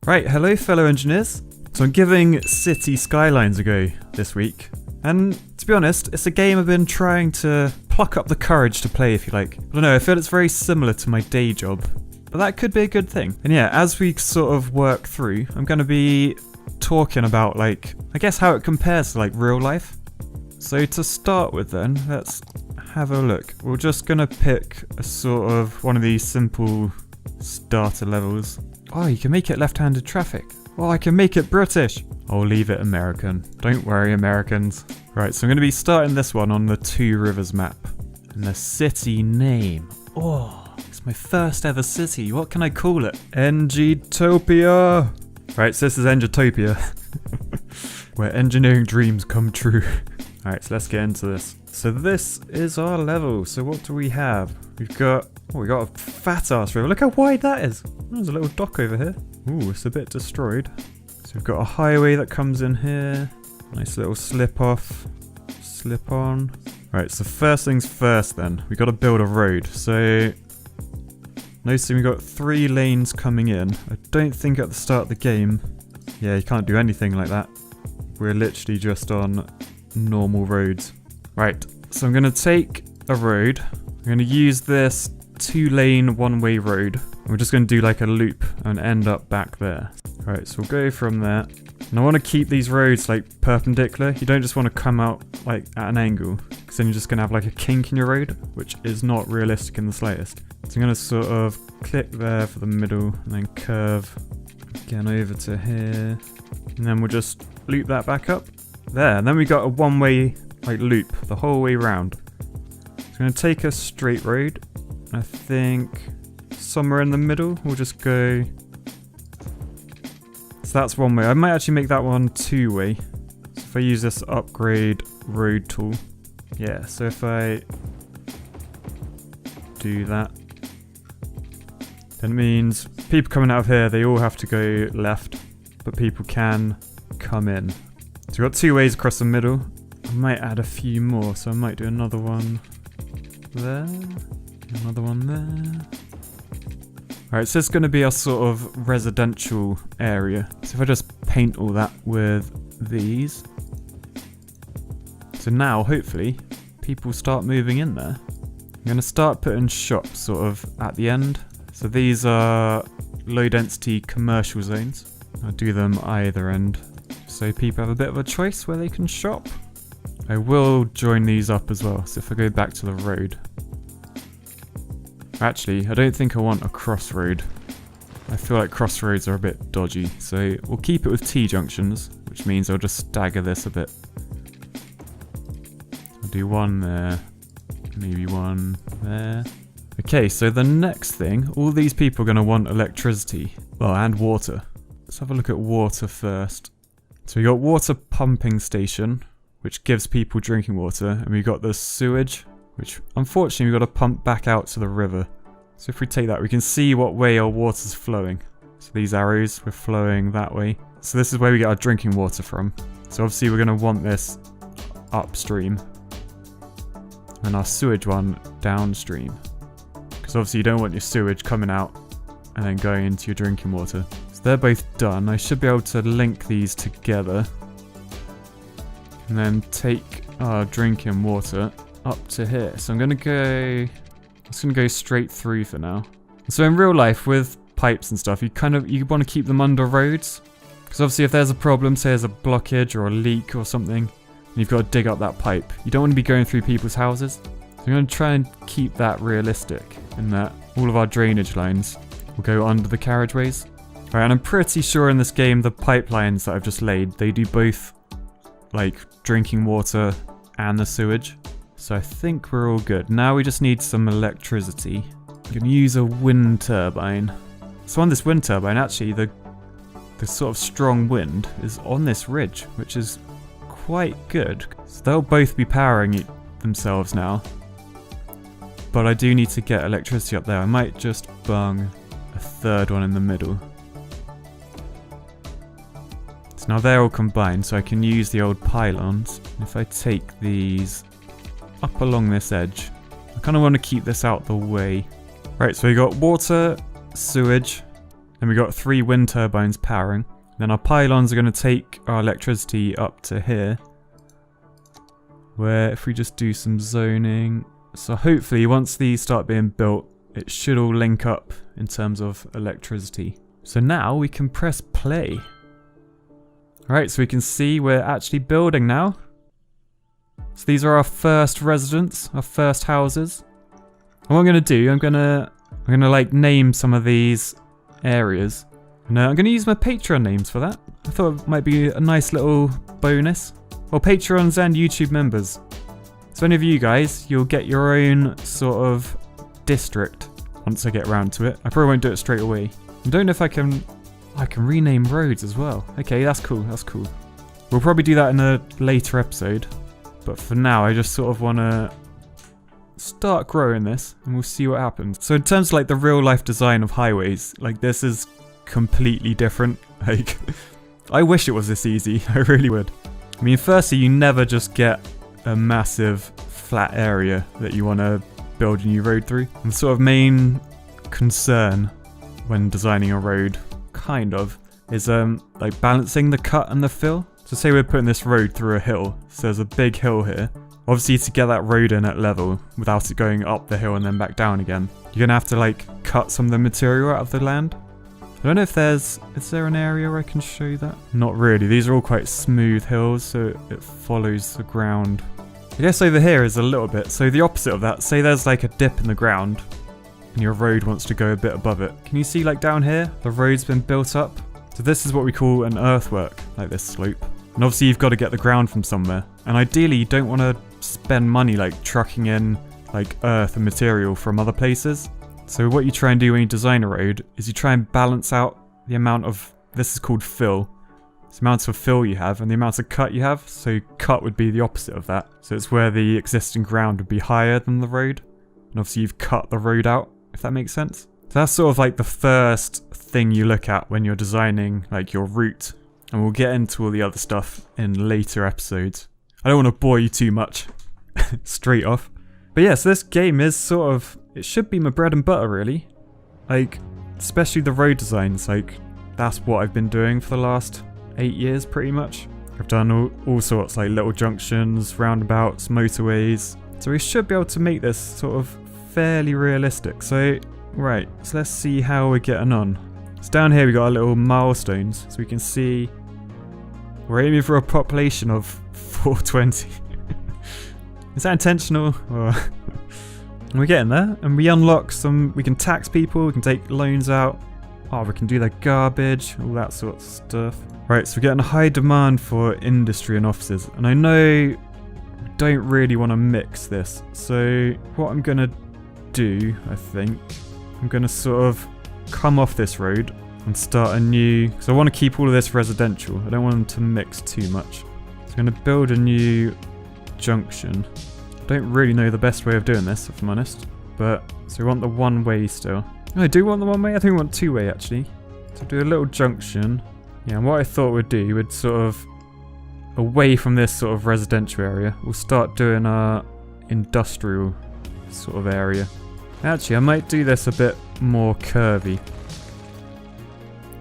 Right, hello fellow engineers. So I'm giving Cities Skylines a go this week. And to be honest, it's a game I've been trying to pluck up the courage to play, if you like. I don't know, I feel it's very similar to my day job. But that could be a good thing. And yeah, as we sort of work through, I'm going to be talking about, like, I guess how it compares to, like, real life. So to start with then, let's have a look. We're just going to pick a sort of one of these simple starter levels. Oh, you can make it left-handed traffic. Oh, I can make it British. I'll leave it American. Don't worry, Americans. Right, so I'm going to be starting this one on the Two Rivers map. And the city name. Oh, it's my first ever city. What can I call it? Engitopia. Right, so this is Engitopia. Where engineering dreams come true. Alright, so let's get into this. So this is our level. So what do we have? We've got a fat ass river. Look how wide that is. There's a little dock over here. Ooh, it's a bit destroyed. So we've got a highway that comes in here. Nice little slip off, slip on. Right, so first things first then. We've got to build a road. So noticing we've got 3 lanes coming in. I don't think at the start of the game, yeah, you can't do anything like that. We're literally just on normal roads. Right, so I'm going to take a road. I'm going to use this 2-lane one-way road. We're just going to do like a loop and end up back there. Right, so we'll go from there. And I want to keep these roads like perpendicular. You don't just want to come out like at an angle, because then you're just going to have like a kink in your road, which is not realistic in the slightest. So I'm going to sort of click there for the middle and then curve again over to here. And then we'll just loop that back up. There, and then we got a one-way like loop the whole way round. So I'm going to take a straight road. I think somewhere in the middle we'll just go. So that's one way. I might actually make that one 2-way. So if I use this upgrade road tool. Yeah, so if I do that, then it means people coming out of here, they all have to go left, but people can come in. So we've got 2 ways across the middle. I might add a few more, so I might do another one there, another one there. Alright, so it's going to be our sort of residential area. So if I just paint all that with these. So now, hopefully, people start moving in there. I'm going to start putting shops sort of at the end. So these are low density commercial zones. I'll do them either end, so people have a bit of a choice where they can shop. I will join these up as well, so if I go back to the road. Actually, I don't think I want a crossroad. I feel like crossroads are a bit dodgy, so we'll keep it with T-junctions, which means I'll just stagger this a bit. I'll do one there, maybe one there. Okay, so the next thing, all these people are going to want electricity, well, and water. Let's have a look at water first. So we got water pumping station, which gives people drinking water, and we got the sewage, which unfortunately we've got to pump back out to the river. So if we take that, we can see what way our water's flowing. So these arrows, we're flowing that way. So this is where we get our drinking water from. So obviously we're going to want this upstream, and our sewage one downstream. Because obviously you don't want your sewage coming out and then going into your drinking water. So they're both done. I should be able to link these together. And then take our drinking water up to here. So I'm going to go... It's going to go straight through for now. So in real life, with pipes and stuff, you want to keep them under roads. Because obviously if there's a problem, say there's a blockage or a leak or something, and you've got to dig up that pipe, you don't want to be going through people's houses. So I'm going to try and keep that realistic, in that all of our drainage lines will go under the carriageways. Right, and I'm pretty sure in this game, the pipelines that I've just laid, they do both like drinking water and the sewage. So I think we're all good. Now we just need some electricity. I'm going to use a wind turbine. So on this wind turbine, actually, the sort of strong wind is on this ridge, which is quite good. So they'll both be powering themselves now. But I do need to get electricity up there. I might just bung a 3rd one in the middle. So now they're all combined, so I can use the old pylons. If I take these up along this edge, I kind of want to keep this out the way. Right, so we got water, sewage, Then we got 3 wind turbines powering. Then our pylons are going to take our electricity up to here. Where if we just do some zoning. So hopefully once these start being built, it should all link up in terms of electricity. So now we can press play. Alright, so we can see we're actually building now. So these are our first residents, our first houses. And what I'm going to do, I'm gonna like name some of these areas. And I'm going to use my Patreon names for that. I thought it might be a nice little bonus. Well, Patrons and YouTube members. So any of you guys, you'll get your own sort of district once I get around to it. I probably won't do it straight away. I don't know if I can rename roads as well. Okay, that's cool, that's cool. We'll probably do that in a later episode. But for now, I just sort of want to start growing this and we'll see what happens. So in terms of like the real life design of highways, like this is completely different. Like, I wish it was this easy, I really would. I mean, firstly, you never just get a massive flat area that you want to build a new road through. And the sort of main concern when designing a road, kind of, is like balancing the cut and the fill. So say we're putting this road through a hill, so there's a big hill here. Obviously to get that road in at level without it going up the hill and then back down again, you're gonna have to like cut some of the material out of the land. I don't know if is there an area where I can show that? Not really, these are all quite smooth hills, so it follows the ground. I guess over here is a little bit, so the opposite of that, say there's like a dip in the ground and your road wants to go a bit above it. Can you see like down here, the road's been built up? So this is what we call an earthwork, like this slope. And obviously you've got to get the ground from somewhere. And ideally you don't want to spend money like trucking in like earth and material from other places. So what you try and do when you design a road is you try and balance out the amount of, this is called fill. It's the amounts of fill you have and the amounts of cut you have. So cut would be the opposite of that. So it's where the existing ground would be higher than the road. And obviously you've cut the road out, if that makes sense. So that's sort of like the first thing you look at when you're designing like your route. And we'll get into all the other stuff in later episodes. I don't want to bore you too much straight off. But yeah, so this game is sort of, it should be my bread and butter really. Like, especially the road designs, like that's what I've been doing for the last 8 years pretty much. I've done all sorts, like little junctions, roundabouts, motorways. So we should be able to make this sort of fairly realistic. So, right, so let's see how we're getting on. So down here we got our little milestones, so we can see we're aiming for a population of 420. Is that intentional? Or we're getting there, and we unlock some, we can tax people, we can take loans out. Oh, we can do their garbage, all that sort of stuff. Right, so we're getting a high demand for industry and offices, and I know we don't really want to mix this. So what I'm gonna do, I think, I'm gonna sort of come off this road and start a new, because I want to keep all of this residential. I don't want them to mix too much. So I'm going to build a new junction. I don't really know the best way of doing this, if I'm honest. But, so we want the one way still. Oh, I do want the one way? I think we want two way actually. So do a little junction. Yeah, and what I thought we'd do, we'd sort of, away from this sort of residential area, we'll start doing our industrial sort of area. Actually, I might do this a bit more curvy.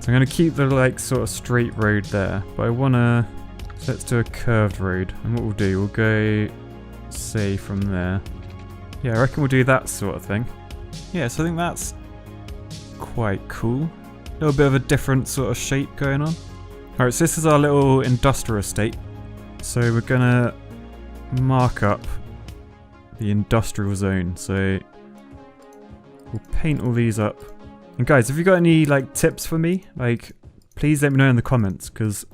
So I'm going to keep the like sort of straight road there, but I want to, so let's do a curved road. And what we'll do, we'll go, say, from there. Yeah, I reckon we'll do that sort of thing. Yeah, so I think that's quite cool. A little bit of a different sort of shape going on. Alright, so this is our little industrial estate. So we're going to mark up the industrial zone. So we'll paint all these up. And guys, if you got any like tips for me, like please let me know in the comments, because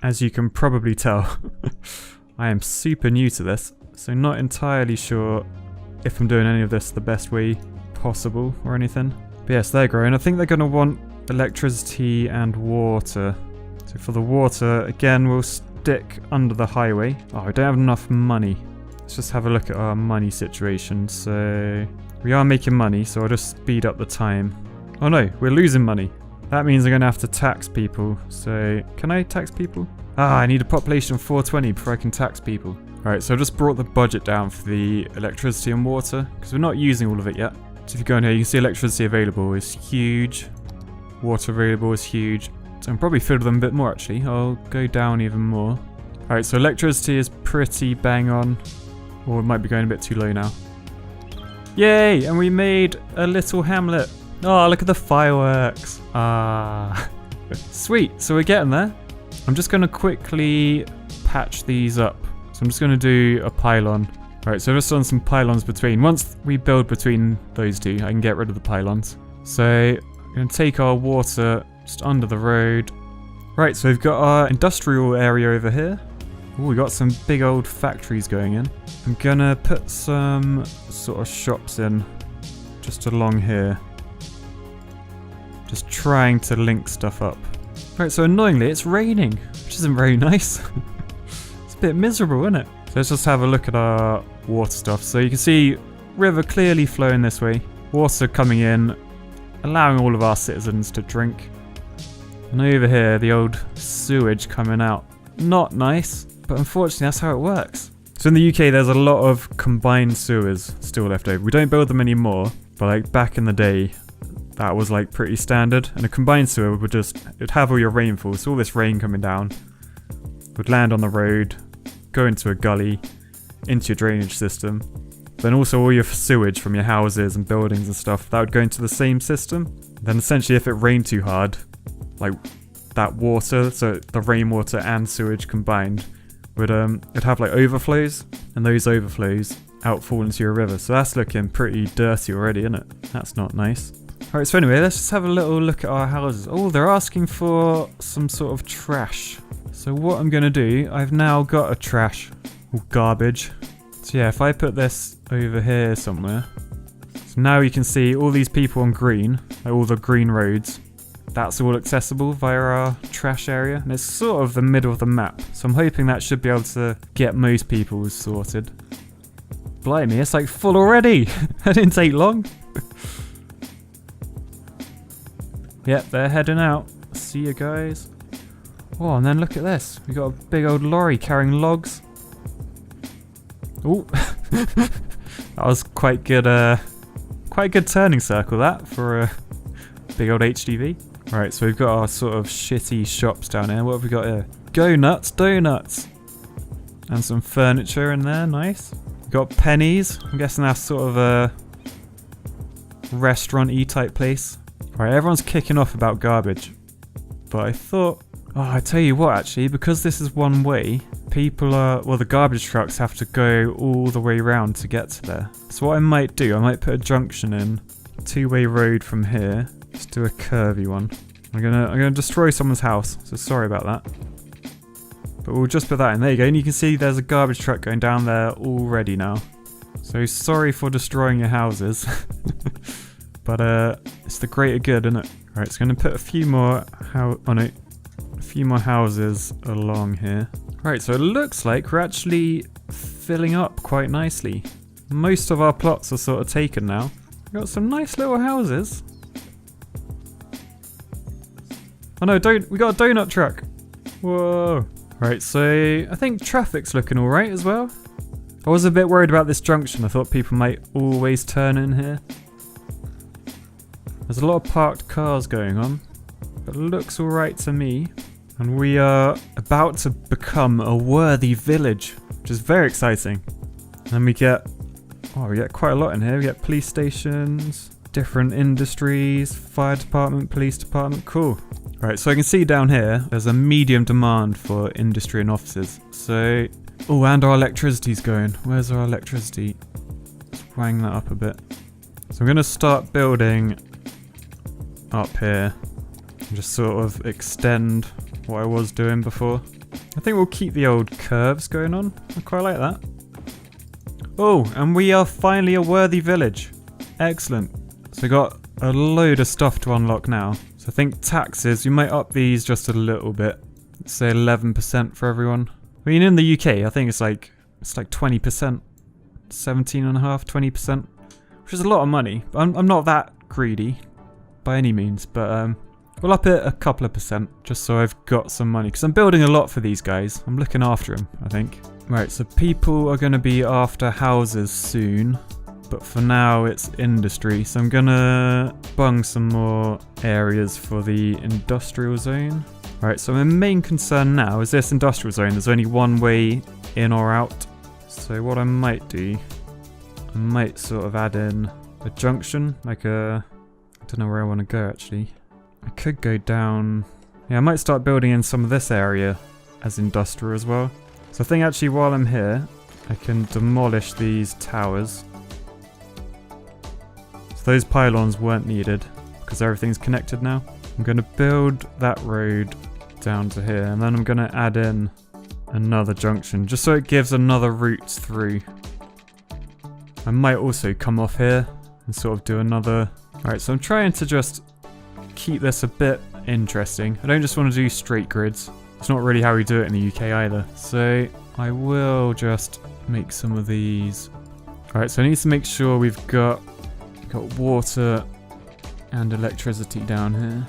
as you can probably tell, I am super new to this, so not entirely sure if I'm doing any of this the best way possible or anything. But yes, they're growing. I think they're going to want electricity and water. So for the water, again, we'll stick under the highway. Oh, I don't have enough money. Let's just have a look at our money situation. So we are making money, so I'll just speed up the time. Oh no, we're losing money. That means I'm going to have to tax people. So, can I tax people? Ah, I need a population of 420 before I can tax people. Alright, so I just brought the budget down for the electricity and water, because we're not using all of it yet. So if you go in here, you can see electricity available is huge. Water available is huge. So I can probably fill them a bit more actually. I'll go down even more. Alright, so electricity is pretty bang on. Or it might be going a bit too low now. Yay! And we made a little hamlet. Oh, look at the fireworks. Ah. Sweet, so we're getting there. I'm just going to quickly patch these up. So I'm just going to do a pylon. Alright, so I've just done some pylons between. Once we build between those two, I can get rid of the pylons. So I'm going to take our water just under the road. Right, so we've got our industrial area over here. Oh, we got some big old factories going in. I'm going to put some sort of shops in just along here. Just trying to link stuff up. Right, so annoyingly, it's raining, which isn't very nice. It's a bit miserable, isn't it? So let's just have a look at our water stuff. So you can see river clearly flowing this way. Water coming in, allowing all of our citizens to drink. And over here, the old sewage coming out. Not nice, but unfortunately that's how it works. So in the UK, there's a lot of combined sewers still left over. We don't build them anymore, but like back in the day, that was like pretty standard. And a combined sewer would it'd have all your rainfall. So all this rain coming down would land on the road, go into a gully, into your drainage system. Then also all your sewage from your houses and buildings and stuff, that would go into the same system. Then essentially if it rained too hard, like that water, so the rainwater and sewage combined, would it'd have like overflows, and those overflows outfall into your river. So that's looking pretty dirty already, isn't it? That's not nice. Alright, so anyway, let's just have a little look at our houses. Oh, they're asking for some sort of trash. So what I'm going to do, I've now got a trash, or garbage. So yeah, if I put this over here somewhere. So now you can see all these people on green, like all the green roads. That's all accessible via our trash area. And it's sort of the middle of the map. So I'm hoping that should be able to get most people sorted. Blimey, it's like full already. That didn't take long. Yep, they're heading out. See you guys. Oh, and then look at this. We got a big old lorry carrying logs. Oh, that was quite good. Quite a good turning circle that for a big old HDV. Right, so we've got our sort of shitty shops down here. What have we got here? Go Nuts Donuts, and some furniture in there. Nice. We've got Pennies. I'm guessing that's sort of a restaurant-y type place. Right, everyone's kicking off about garbage. But I thought, oh, I tell you what actually, because this is one way, the garbage trucks have to go all the way around to get to there. So what I might do, I might put a junction in, two-way road from here, just do a curvy one. I'm gonna destroy someone's house, so sorry about that. But we'll just put that in, there you go, and you can see there's a garbage truck going down there already now. So sorry for destroying your houses. But it's the greater good, isn't it? Right, so I'm going to put a few more houses along here. Right, so it looks like we're actually filling up quite nicely. Most of our plots are sort of taken now. We've got some nice little houses. Oh no, we got a donut truck. Whoa. Right, so I think traffic's looking alright as well. I was a bit worried about this junction. I thought people might always turn in here. There's a lot of parked cars going on, but it looks alright to me. And we are about to become a worthy village, which is very exciting. And we get quite a lot in here. We get police stations, different industries, fire department, police department, cool. Right, so I can see down here, there's a medium demand for industry and offices. So, oh, and our electricity's going. Where's our electricity? Let's wang that up a bit. So I'm going to start building up here and just sort of extend what I was doing before. I think we'll keep the old curves going on. I quite like that. Oh, and we are finally a worthy village. Excellent. So we got a load of stuff to unlock now. So I think taxes, you might up these just a little bit. Let's say 11% for everyone. I mean, in the UK, I think it's like 20%. 17.5, 20%. Which is a lot of money. But I'm not that greedy by any means, but we'll up it a couple of percent just so I've got some money, because I'm building a lot for these guys. I'm looking after them, I think. Right, so people are going to be after houses soon, but for now it's industry. So I'm gonna bung some more areas for the industrial zone. Right, so my main concern now is this industrial zone. There's only one way in or out. So what I might do, I might sort of add in a junction, like a, I don't know where I want to go actually. I could go down, yeah, I might start building in some of this area as industrial as well. So I think actually while I'm here, I can demolish these towers. So those pylons weren't needed because everything's connected now. I'm going to build that road down to here, and then I'm going to add in another junction just so it gives another route through. I might also come off here and sort of do another. Alright, so I'm trying to just keep this a bit interesting. I don't just want to do straight grids. It's not really how we do it in the UK either. So I will just make some of these. Alright, so I need to make sure we've got water and electricity down here.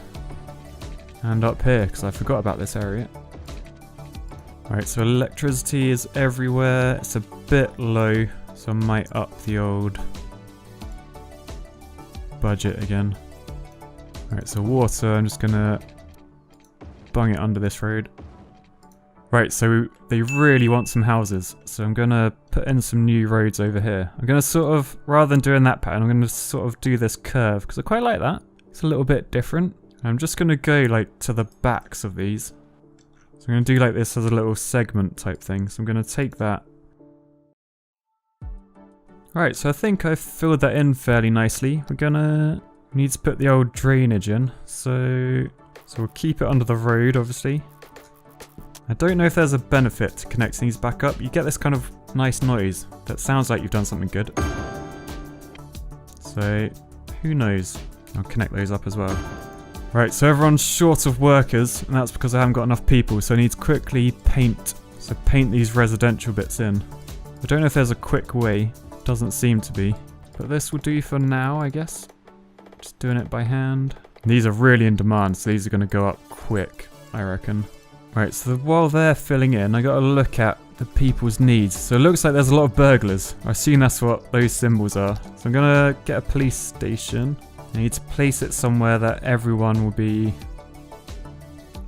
And up here, because I forgot about this area. Alright, so electricity is everywhere. It's a bit low, so I might up the old budget again. Alright, so water, I'm just gonna bung it under this road. Right, so they really want some houses, so I'm gonna put in some new roads over here. I'm gonna sort of, rather than doing that pattern, I'm gonna sort of do this curve, because I quite like that. It's a little bit different. I'm just gonna go like to the backs of these. So I'm gonna do like this as a little segment type thing. So I'm gonna take that. Alright, so I think I've filled that in fairly nicely. We're gonna need to put the old drainage in. So we'll keep it under the road, obviously. I don't know if there's a benefit to connecting these back up. You get this kind of nice noise that sounds like you've done something good. So who knows? I'll connect those up as well. Right, so everyone's short of workers, and that's because I haven't got enough people, so I need to quickly paint. So paint these residential bits in. I don't know if there's a quick way. Doesn't seem to be. But this will do for now, I guess. Just doing it by hand. These are really in demand, so these are going to go up quick, I reckon. Right, so while they're filling in, I got to look at the people's needs. So it looks like there's a lot of burglars. I assume that's what those symbols are. So I'm going to get a police station. I need to place it somewhere that everyone will be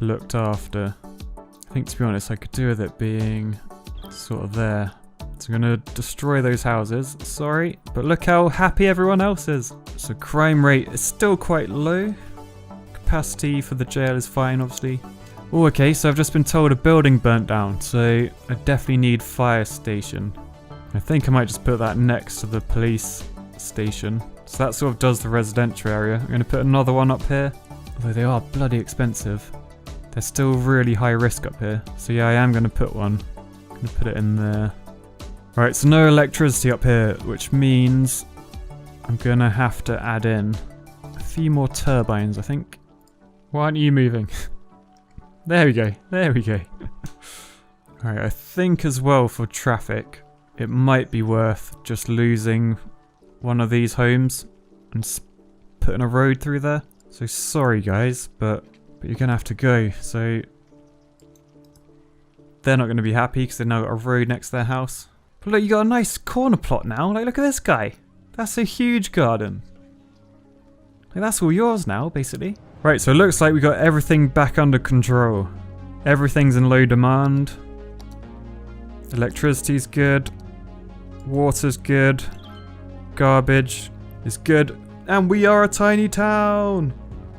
looked after. I think, to be honest, I could do with it being sort of there. So I'm going to destroy those houses. Sorry, but look how happy everyone else is. So crime rate is still quite low. Capacity for the jail is fine, obviously. Oh, okay, so I've just been told a building burnt down. So I definitely need fire station. I think I might just put that next to the police station. So that sort of does the residential area. I'm going to put another one up here. Although they are bloody expensive. They're still really high risk up here. So yeah, I am going to put one. I'm going to put it in there. Right, so no electricity up here, which means I'm going to have to add in a few more turbines, I think. Why aren't you moving? There we go. There we go. Alright, I think as well for traffic, it might be worth just losing one of these homes and putting a road through there. So sorry guys, but you're gonna have to go. So they're not gonna be happy because they've now got a road next to their house. But look, you got a nice corner plot now. Like, look at this guy. That's a huge garden. Like, that's all yours now, basically. Right, so it looks like we got everything back under control. Everything's in low demand. Electricity's good. Water's good. Garbage is good, and we are a tiny town.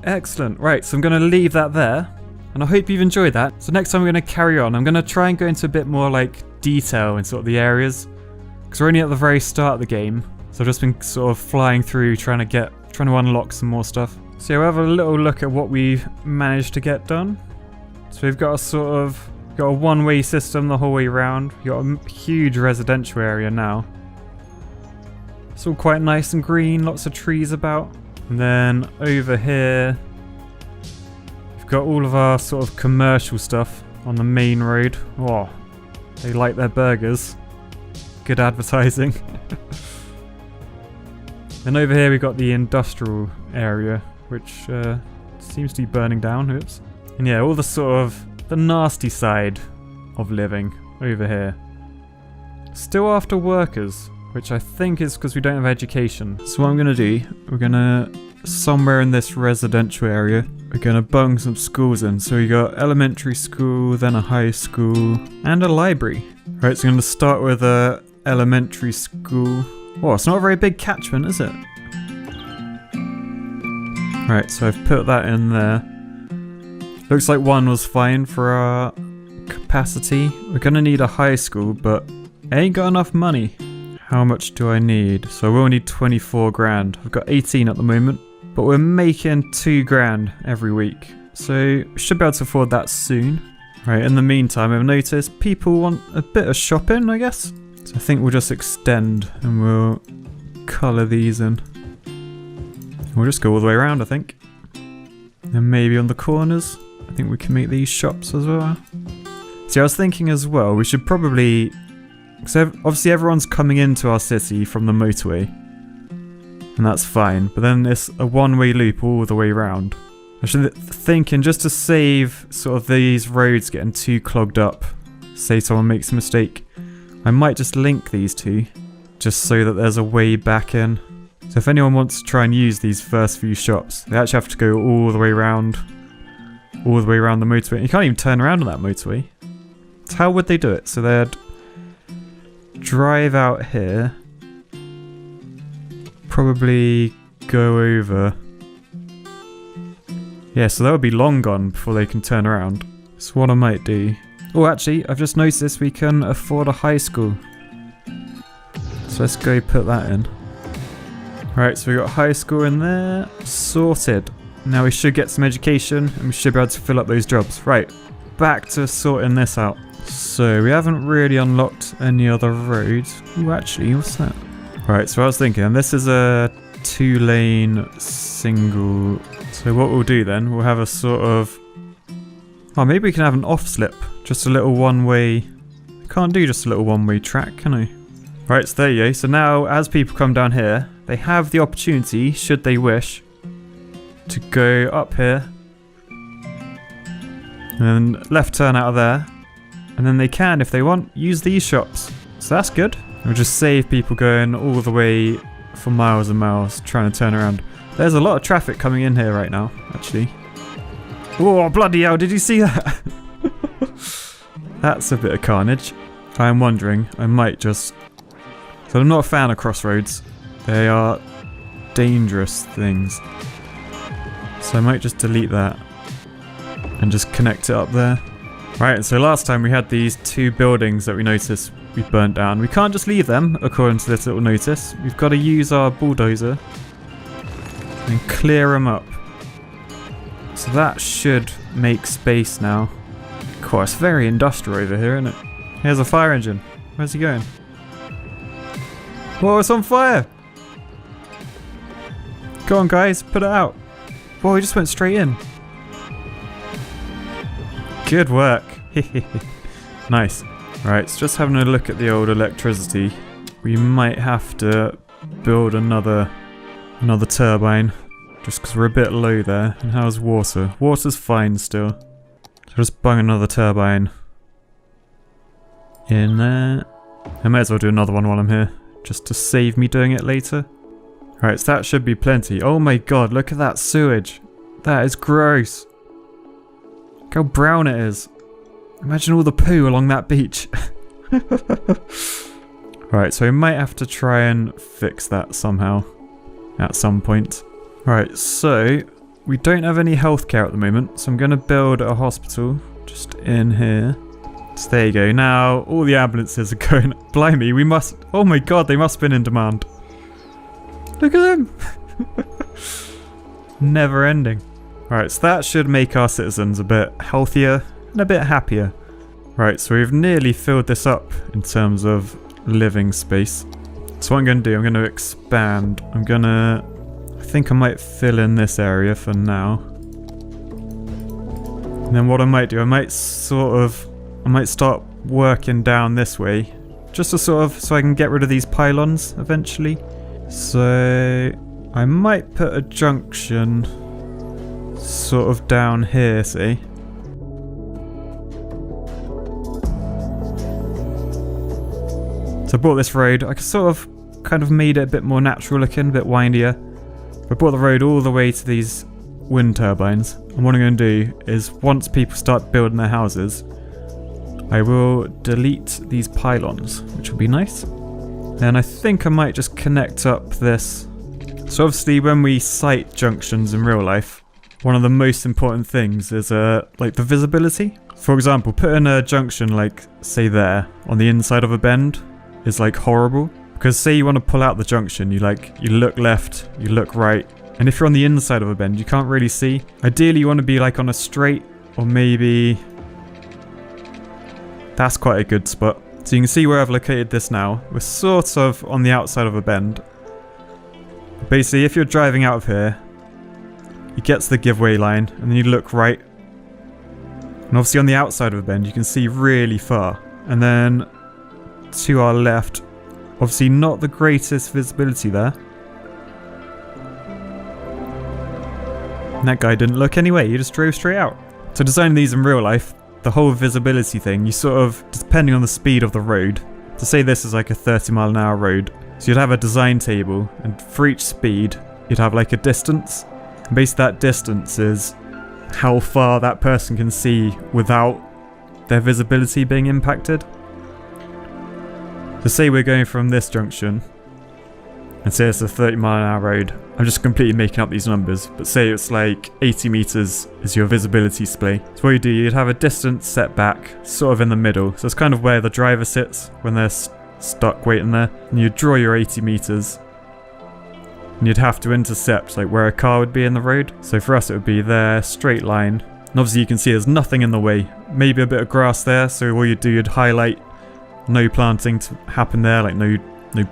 Excellent. Right, so I'm going to leave that there, and I hope you've enjoyed that. So next time we're going to carry on. I'm going to try and go into a bit more like detail in sort of the areas, because we're only at the very start of the game. So I've just been sort of flying through trying to unlock some more stuff. So yeah, we'll have a little look at what we've managed to get done. So we've got a one-way system the whole way around. We've got a huge residential area now. It's all quite nice and green, lots of trees about. And then over here, we've got all of our sort of commercial stuff on the main road. Oh, they like their burgers. Good advertising. Then over here we've got the industrial area, which seems to be burning down. Oops. And yeah, all the sort of the nasty side of living over here. Still after workers. which I think is because we don't have education. So what I'm going to do, we're going to, somewhere in this residential area, we're going to bung some schools in. So we got elementary school, then a high school, and a library. Right, so I'm going to start with a elementary school. Oh, it's not a very big catchment, is it? Right, so I've put that in there. Looks like one was fine for our capacity. We're going to need a high school, but I ain't got enough money. How much do I need? So I will need 24 grand. I've got 18 at the moment, but we're making 2 grand every week. So we should be able to afford that soon. Right, in the meantime, I've noticed people want a bit of shopping, I guess. So I think we'll just extend and we'll colour these in. We'll just go all the way around, I think. And maybe on the corners, I think we can make these shops as well. See, I was thinking as well, we should probably... because obviously everyone's coming into our city from the motorway. And that's fine, but then it's a one-way loop all the way around. I should thinking just to save sort of these roads getting too clogged up, say someone makes a mistake, I might just link these two, just so that there's a way back in. So if anyone wants to try and use these first few shops, they actually have to go all the way around the motorway. You can't even turn around on that motorway. So how would they do it? So they'd drive out here, probably go over. Yeah, so that would be long gone before they can turn around. So what I might do... oh, actually, I've just noticed we can afford a high school. So let's go put that in. Right, so we got high school in there. Sorted. Now we should get some education and we should be able to fill up those jobs. Right, back to sorting this out. So we haven't really unlocked any other roads. Oh, actually, what's that? Right, so I was thinking, this is a 2-lane single. So what we'll do then, we'll have a sort of... oh, maybe we can have an off-slip. Just a little one-way... can't do just a little one-way track, can I? Right, so there you go. So now, as people come down here, they have the opportunity, should they wish, to go up here. And then left turn out of there. And then they can, if they want, use these shops. So that's good. It'll just save people going all the way for miles and miles trying to turn around. There's a lot of traffic coming in here right now, actually. Oh, bloody hell, did you see that? That's a bit of carnage. I'm wondering, I might just... so I'm not a fan of crossroads. They are dangerous things. So I might just delete that and just connect it up there. Right, so last time we had these 2 buildings that we noticed we burnt down. We can't just leave them, according to this little notice. We've got to use our bulldozer and clear them up. So that should make space now. Of course, it's very industrial over here, isn't it? Here's a fire engine. Where's he going? Whoa, it's on fire! Go on, guys, put it out. Whoa, he just went straight in. Good work. Nice. Right, so just having a look at the old electricity. We might have to build another turbine. Just because we're a bit low there. And how's water? Water's fine still. So just bung another turbine in there. I may as well do another one while I'm here. Just to save me doing it later. Right, so that should be plenty. Oh my god, look at that sewage. That is gross. Look how brown it is. Imagine all the poo along that beach. Right, so we might have to try and fix that somehow. At some point. Right, so we don't have any healthcare at the moment. So I'm going to build a hospital just in here. So there you go. Now all the ambulances are going. Blimey, we must... oh my god, they must have been in demand. Look at them. Never ending. Right, so that should make our citizens a bit healthier and a bit happier. Right, so we've nearly filled this up in terms of living space. So what I'm going to do, I'm going to expand. I think I might fill in this area for now. And then what I might do, I might start working down this way. Just to so I can get rid of these pylons eventually. So I might put a junction sort of down here, see? So I bought this road. I could sort of kind of made it a bit more natural looking, a bit windier. I brought the road all the way to these wind turbines, and what I'm going to do is once people start building their houses, I will delete these pylons, which will be nice. And I think I might just connect up this. So obviously when we site junctions in real life, one of the most important things is like the visibility. For example, putting a junction like say there on the inside of a bend is like horrible, because say you want to pull out the junction, you look left, you look right, and if you're on the inside of a bend you can't really see. Ideally you want to be like on a straight, or maybe that's quite a good spot. So you can see where I've located this now. We're sort of on the outside of a bend. Basically if you're driving out of here, you get to the giveaway line and then you look right, and obviously on the outside of a bend you can see really far. And then to our left, obviously not the greatest visibility there. And that guy didn't look anyway, he just drove straight out. So designing these in real life, the whole visibility thing, you sort of, depending on the speed of the road, to say this is like a 30-mile-an-hour road, so you'd have a design table, and for each speed you'd have like a distance, and basically that distance is how far that person can see without their visibility being impacted. So say we're going from this junction, and say it's a 30-mile-an-hour road. I'm just completely making up these numbers, but say it's like 80 meters is your visibility display. So what you do, you'd have a distance set back, sort of in the middle. So it's kind of where the driver sits when they're stuck waiting there. And you'd draw your 80 meters, and you'd have to intercept like where a car would be in the road. So for us it would be there, straight line. And obviously you can see there's nothing in the way. Maybe a bit of grass there, so all you'd do, you'd highlight no planting to happen there, like no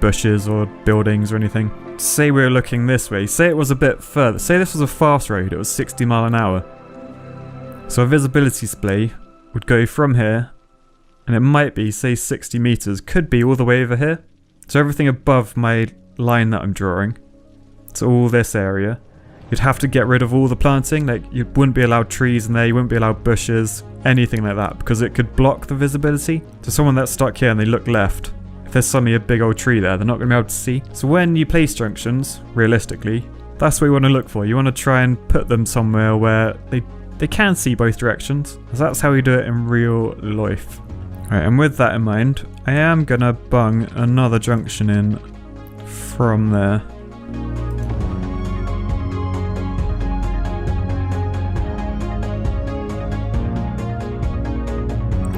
bushes or buildings or anything. Say we were looking this way, say it was a bit further, say this was a fast road, it was 60 mile an hour. So a visibility display would go from here, and it might be, say 60 meters, could be all the way over here. So everything above my line that I'm drawing, so all this area, you'd have to get rid of all the planting, like you wouldn't be allowed trees in there, you wouldn't be allowed bushes, anything like that, because it could block the visibility. So someone that's stuck here and they look left, if there's suddenly a big old tree there, they're not going to be able to see. So when you place junctions, realistically, that's what you want to look for. You want to try and put them somewhere where they can see both directions. So that's how we do it in real life. Alright, and with that in mind, I am going to bung another junction in from there.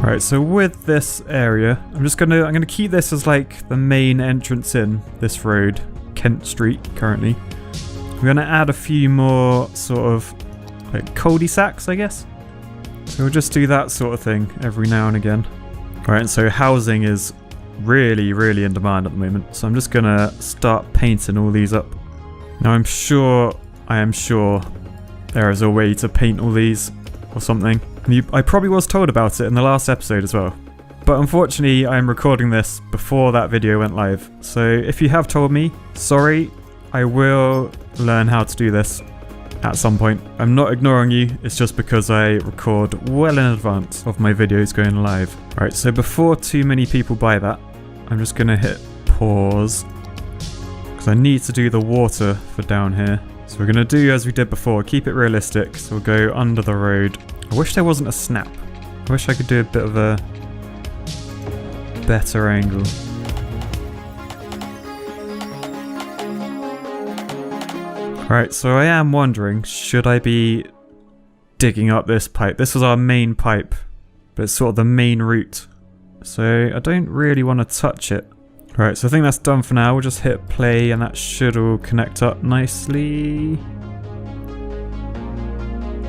Right, so with this area, I'm gonna keep this as like the main entrance in this road, Kent Street currently. We're gonna add a few more sort of like cul-de-sacs, I guess. So we'll just do that sort of thing every now and again. Right, and so housing is really, really in demand at the moment. So I'm just gonna start painting all these up. Now I am sure there is a way to paint all these or something. I probably was told about it in the last episode as well. But unfortunately, I'm recording this before that video went live. So if you have told me, sorry, I will learn how to do this at some point. I'm not ignoring you, it's just because I record well in advance of my videos going live. Alright, so before too many people buy that, I'm just going to hit pause, because I need to do the water for down here. So we're going to do as we did before, keep it realistic. So we'll go under the road. I wish there wasn't a snap. I wish I could do a bit of a better angle. Right, so I am wondering, should I be digging up this pipe? This was our main pipe, but it's sort of the main route. So I don't really want to touch it. Right, so I think that's done for now. We'll just hit play and that should all connect up nicely.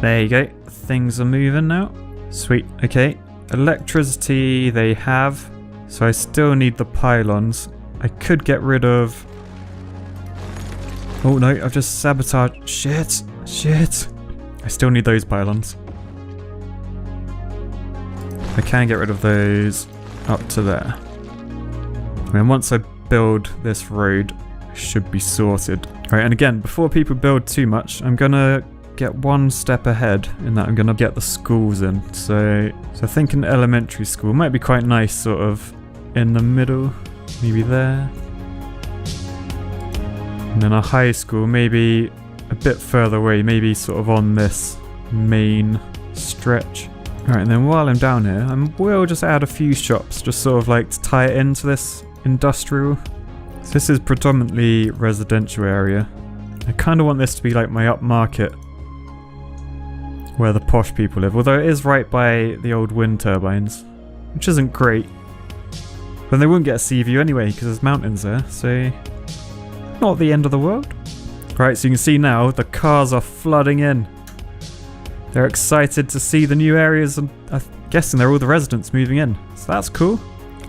There you go. Things are moving now. Sweet. Okay. Electricity they have. So I still need the pylons. I could get rid of... Oh no, I've just sabotaged... Shit. I still need those pylons. I can get rid of those up to there. I mean, once I build this road, it should be sorted. Right, and again, before people build too much, I'm gonna get one step ahead in that I'm gonna get the schools in. So I think an elementary school might be quite nice, sort of in the middle, maybe there. And then a high school, maybe a bit further away, maybe sort of on this main stretch. Alright, and then while I'm down here, I will just add a few shops, just sort of like to tie it into this industrial. So this is predominantly residential area. I kind of want this to be like my upmarket, where the posh people live, although it is right by the old wind turbines, which isn't great. But they wouldn't get a sea view anyway, because there's mountains there, so not the end of the world. Right, so you can see now the cars are flooding in. They're excited to see the new areas, and I'm guessing they're all the residents moving in. So that's cool.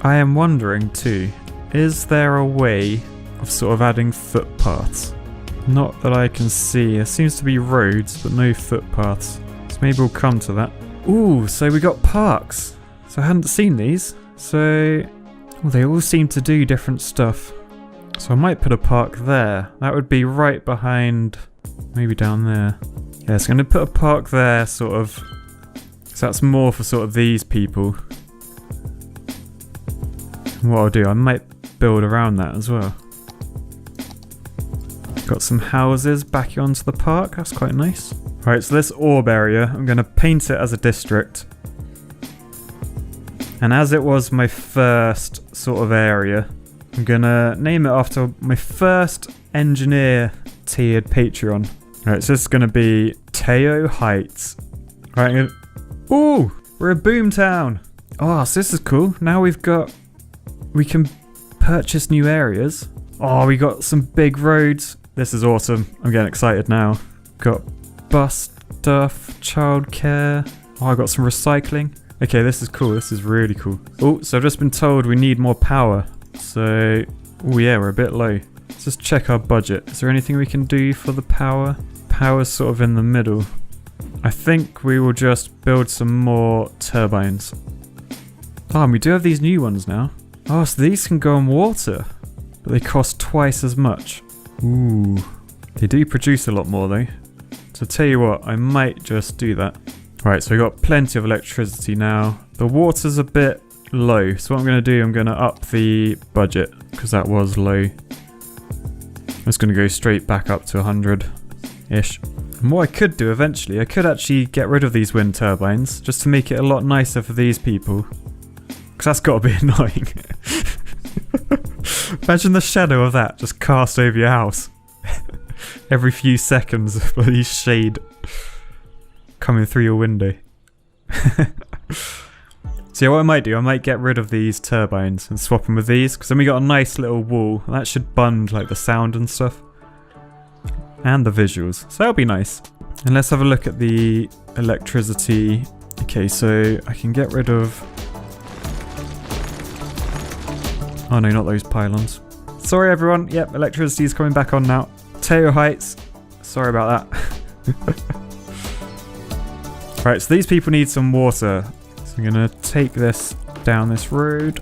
I am wondering too, is there a way of sort of adding footpaths? Not that I can see. There seems to be roads, but no footpaths. So maybe we'll come to that. Ooh, so we got parks. So I hadn't seen these. So well, they all seem to do different stuff. So I might put a park there. That would be right behind, maybe down there. Yeah, so I'm going to put a park there, sort of. So that's more for sort of these people. And what I'll do, I might build around that as well. Got some houses back onto the park. That's quite nice. Right, so this orb area, I'm going to paint it as a district. And as it was my first sort of area, I'm going to name it after my first engineer tiered Patreon. Alright, so this is going to be Teo Heights. Alright, ooh, we're a boomtown. Oh, so this is cool. Now we can purchase new areas. Oh, we got some big roads. This is awesome. I'm getting excited now. Got bus stuff, childcare. Oh, I got some recycling. Okay, this is cool. This is really cool. Oh, so I've just been told we need more power. So, oh yeah, we're a bit low. Let's just check our budget. Is there anything we can do for the power? Power's sort of in the middle. I think we will just build some more turbines. Oh, and we do have these new ones now. Oh, so these can go on water, but they cost twice as much. Ooh. They do produce a lot more though. So tell you what, I might just do that. Right, so we got plenty of electricity now. The water's a bit low, so what I'm going to do, I'm going to up the budget, because that was low. I'm just going to go straight back up to 100-ish. And what I could do eventually, I could actually get rid of these wind turbines, just to make it a lot nicer for these people. Because that's got to be annoying. Imagine the shadow of that just cast over your house. Every few seconds, bloody shade coming through your window. So yeah, what I might do, I might get rid of these turbines and swap them with these, because then we got a nice little wall, and that should bund like the sound and stuff. And the visuals, so that'll be nice. And let's have a look at the electricity. Okay, so I can get rid of... Oh no, not those pylons. Sorry everyone, yep, electricity is coming back on now. Teo Heights, sorry about that. Right, so these people need some water. So I'm going to take this down this road.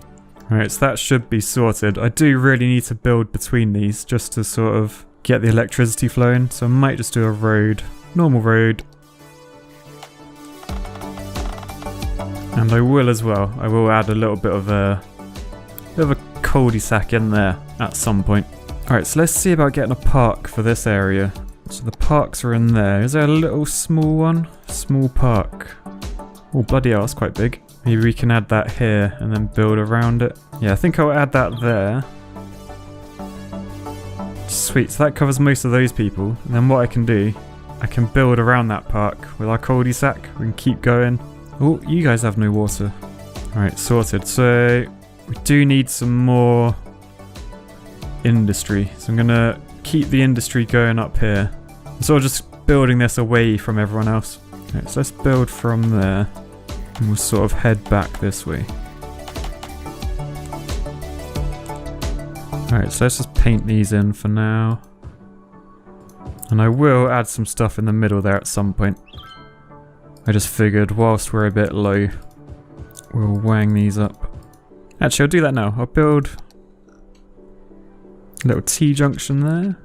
Alright, so that should be sorted. I do really need to build between these just to sort of get the electricity flowing. So I might just do a road, normal road. And I will as well. I will add a little bit of a cul-de-sac in there at some point. Alright, so let's see about getting a park for this area. So the parks are in there. Is there a little small one? Small park. Oh, bloody hell, that's quite big. Maybe we can add that here and then build around it. Yeah, I think I'll add that there. Sweet, so that covers most of those people. And then what I can do, I can build around that park with our cul-de-sac. We can keep going. Oh, you guys have no water. Alright, sorted. So we do need some more industry. So I'm going to keep the industry going up here. I'm sort of just building this away from everyone else. Right, so let's build from there. And we'll sort of head back this way. Alright, so let's just paint these in for now. And I will add some stuff in the middle there at some point. I just figured whilst we're a bit low, we'll wang these up. Actually, I'll do that now. I'll build a little T-junction there.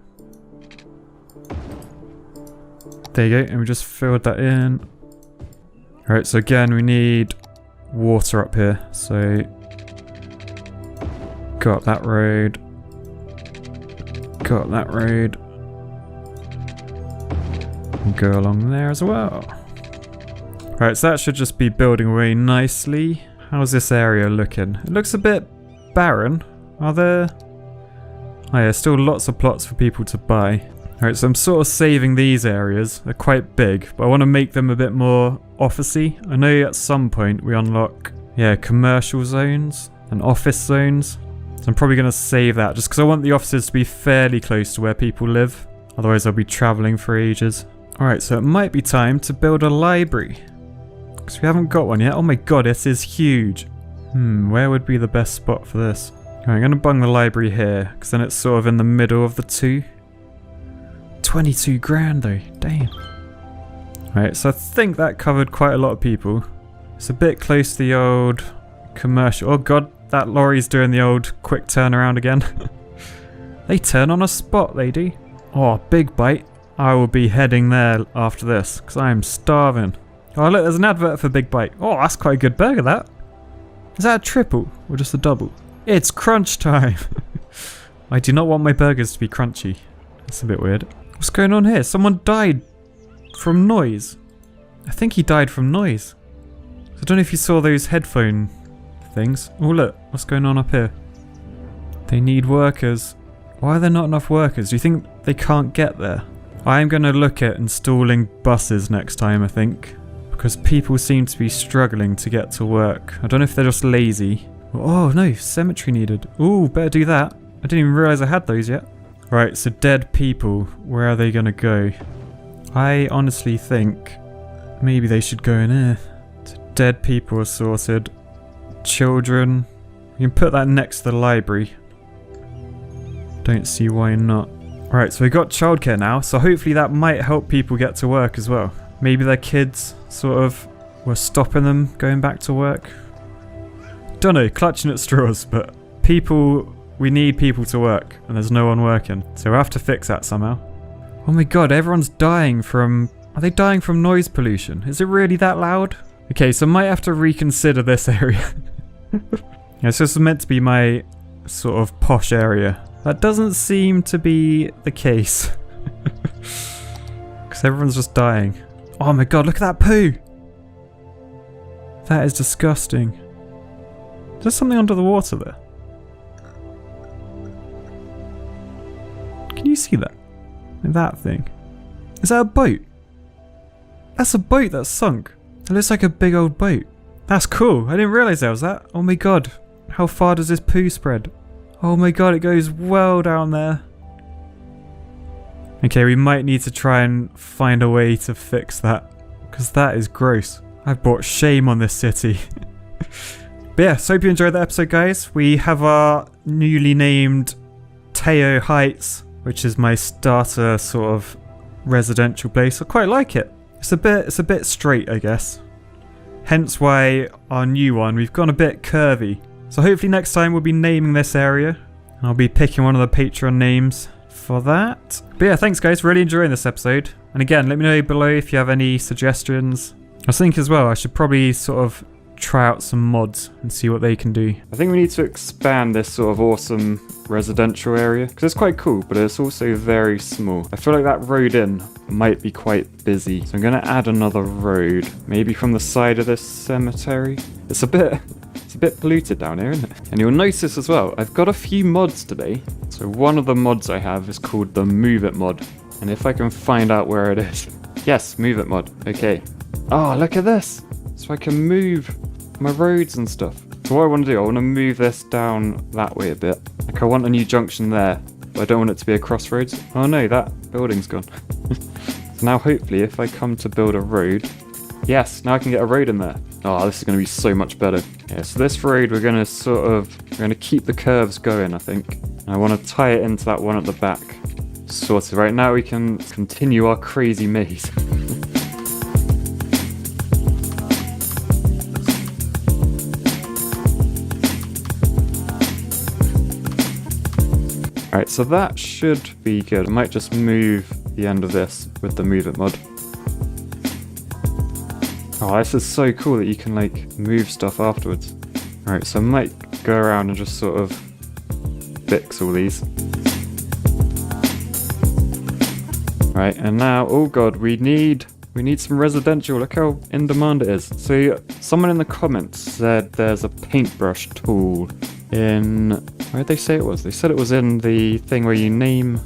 There you go, and we just filled that in. Alright, so again, we need water up here. So go up that road. Got that road. And go along there as well. Right, so that should just be building away nicely. How's this area looking? It looks a bit barren. Are there... Oh yeah, still lots of plots for people to buy. Alright, so I'm sort of saving these areas. They're quite big, but I want to make them a bit more officey. I know at some point we unlock, yeah, commercial zones and office zones. So I'm probably going to save that just because I want the offices to be fairly close to where people live. Otherwise I'll be travelling for ages. Alright, so it might be time to build a library. Because we haven't got one yet. Oh my god, this is huge. Where would be the best spot for this? Alright, I'm going to bung the library here, because then it's sort of in the middle of the two. 22 grand though, damn. Alright, so I think that covered quite a lot of people. It's a bit close to the old commercial. Oh god, that lorry's doing the old quick turnaround again. They turn on a spot, they do. Oh, big bite. I will be heading there after this, because I am starving. Oh look, there's an advert for Big Bite. Oh, that's quite a good burger, that. Is that a triple, or just a double? It's crunch time! I do not want my burgers to be crunchy. That's a bit weird. What's going on here? Someone died from noise. I think he died from noise. I don't know if you saw those headphone things. Oh look, what's going on up here? They need workers. Why are there not enough workers? Do you think they can't get there? I am going to look at installing buses next time, I think. Because people seem to be struggling to get to work. I don't know if they're just lazy. Oh no, cemetery needed. Ooh, better do that. I didn't even realise I had those yet. Right, so dead people. Where are they going to go? I honestly think maybe they should go in here. So dead people are sorted. Children. You can put that next to the library. Don't see why not. Right, so we got childcare now, so hopefully that might help people get to work as well. Maybe their kids sort of were stopping them going back to work. Don't know, clutching at straws, but people, we need people to work, and there's no one working. So we'll have to fix that somehow. Oh my god, everyone's dying from... Are they dying from noise pollution? Is it really that loud? Okay, so I might have to reconsider this area. Yeah, so this is meant to be my sort of posh area. That doesn't seem to be the case. Because everyone's just dying. Oh my god, look at that poo! That is disgusting. There's something under the water there. Can you see that? That thing. Is that a boat? That's a boat that's sunk. It looks like a big old boat. That's cool. I didn't realise there was that. Oh my god. How far does this poo spread? Oh my god, it goes well down there. Okay, we might need to try and find a way to fix that. Because that is gross. I've brought shame on this city. But yeah, so hope you enjoyed that episode, guys. We have our newly named Teo Heights, which is my starter sort of residential place. I quite like it. It's a bit straight, I guess. Hence why our new one, we've gone a bit curvy. So hopefully next time we'll be naming this area. And I'll be picking one of the Patreon names for that. But yeah, thanks guys, really enjoying this episode. And again, let me know below if you have any suggestions. I was thinking as well, I should probably sort of try out some mods and see what they can do. I think we need to expand this sort of awesome residential area because it's quite cool, but it's also very small. I feel like that road in might be quite busy, so I'm going to add another road, maybe from the side of this cemetery. It's a bit polluted down here, isn't it? And you'll notice as well, I've got a few mods today. So one of the mods I have is called the Move It mod, and if I can find out where it is. Yes, Move It mod. Okay. Oh, look at this. So I can move my roads and stuff. So what I want to do, I want to move this down that way a bit. Like I want a new junction there, but I don't want it to be a crossroads. Oh no, that building's gone. So now hopefully if I come to build a road, yes, now I can get a road in there. Oh, this is going to be so much better. Yeah, so this road we're going to keep the curves going, I think. And I want to tie it into that one at the back. Sorted. Right now we can continue our crazy maze. Alright, so that should be good. I might just move the end of this with the Move It mod. Oh, this is so cool that you can like move stuff afterwards. Alright, so I might go around and just sort of fix all these. Right, and now, oh god, we need some residential. Look how in demand it is. So someone in the comments said there's a paintbrush tool in, where did they say it was? They said it was in the thing where you name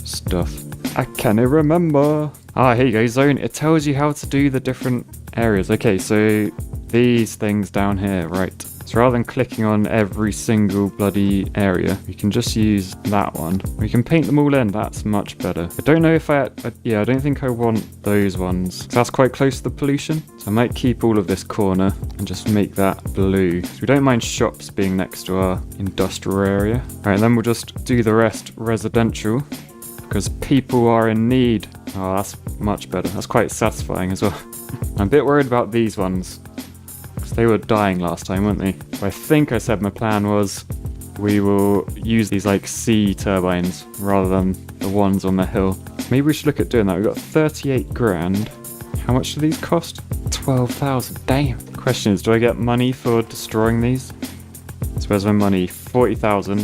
stuff. I can't remember. Ah, here you go, zone. It tells you how to do the different areas. Okay, so these things down here, right. So rather than clicking on every single bloody area, we can just use that one. We can paint them all in. That's much better. I don't know if I don't think I want those ones. That's quite close to the pollution. So I might keep all of this corner and just make that blue. So we don't mind shops being next to our industrial area. All right, then we'll just do the rest residential because people are in need. Oh, that's much better. That's quite satisfying as well. I'm a bit worried about these ones. They were dying last time, weren't they? I think I said my plan was we will use these like sea turbines rather than the ones on the hill. Maybe we should look at doing that. We've got 38 grand. How much do these cost? 12,000. Damn. The question is, do I get money for destroying these? So where's my money? 40,000.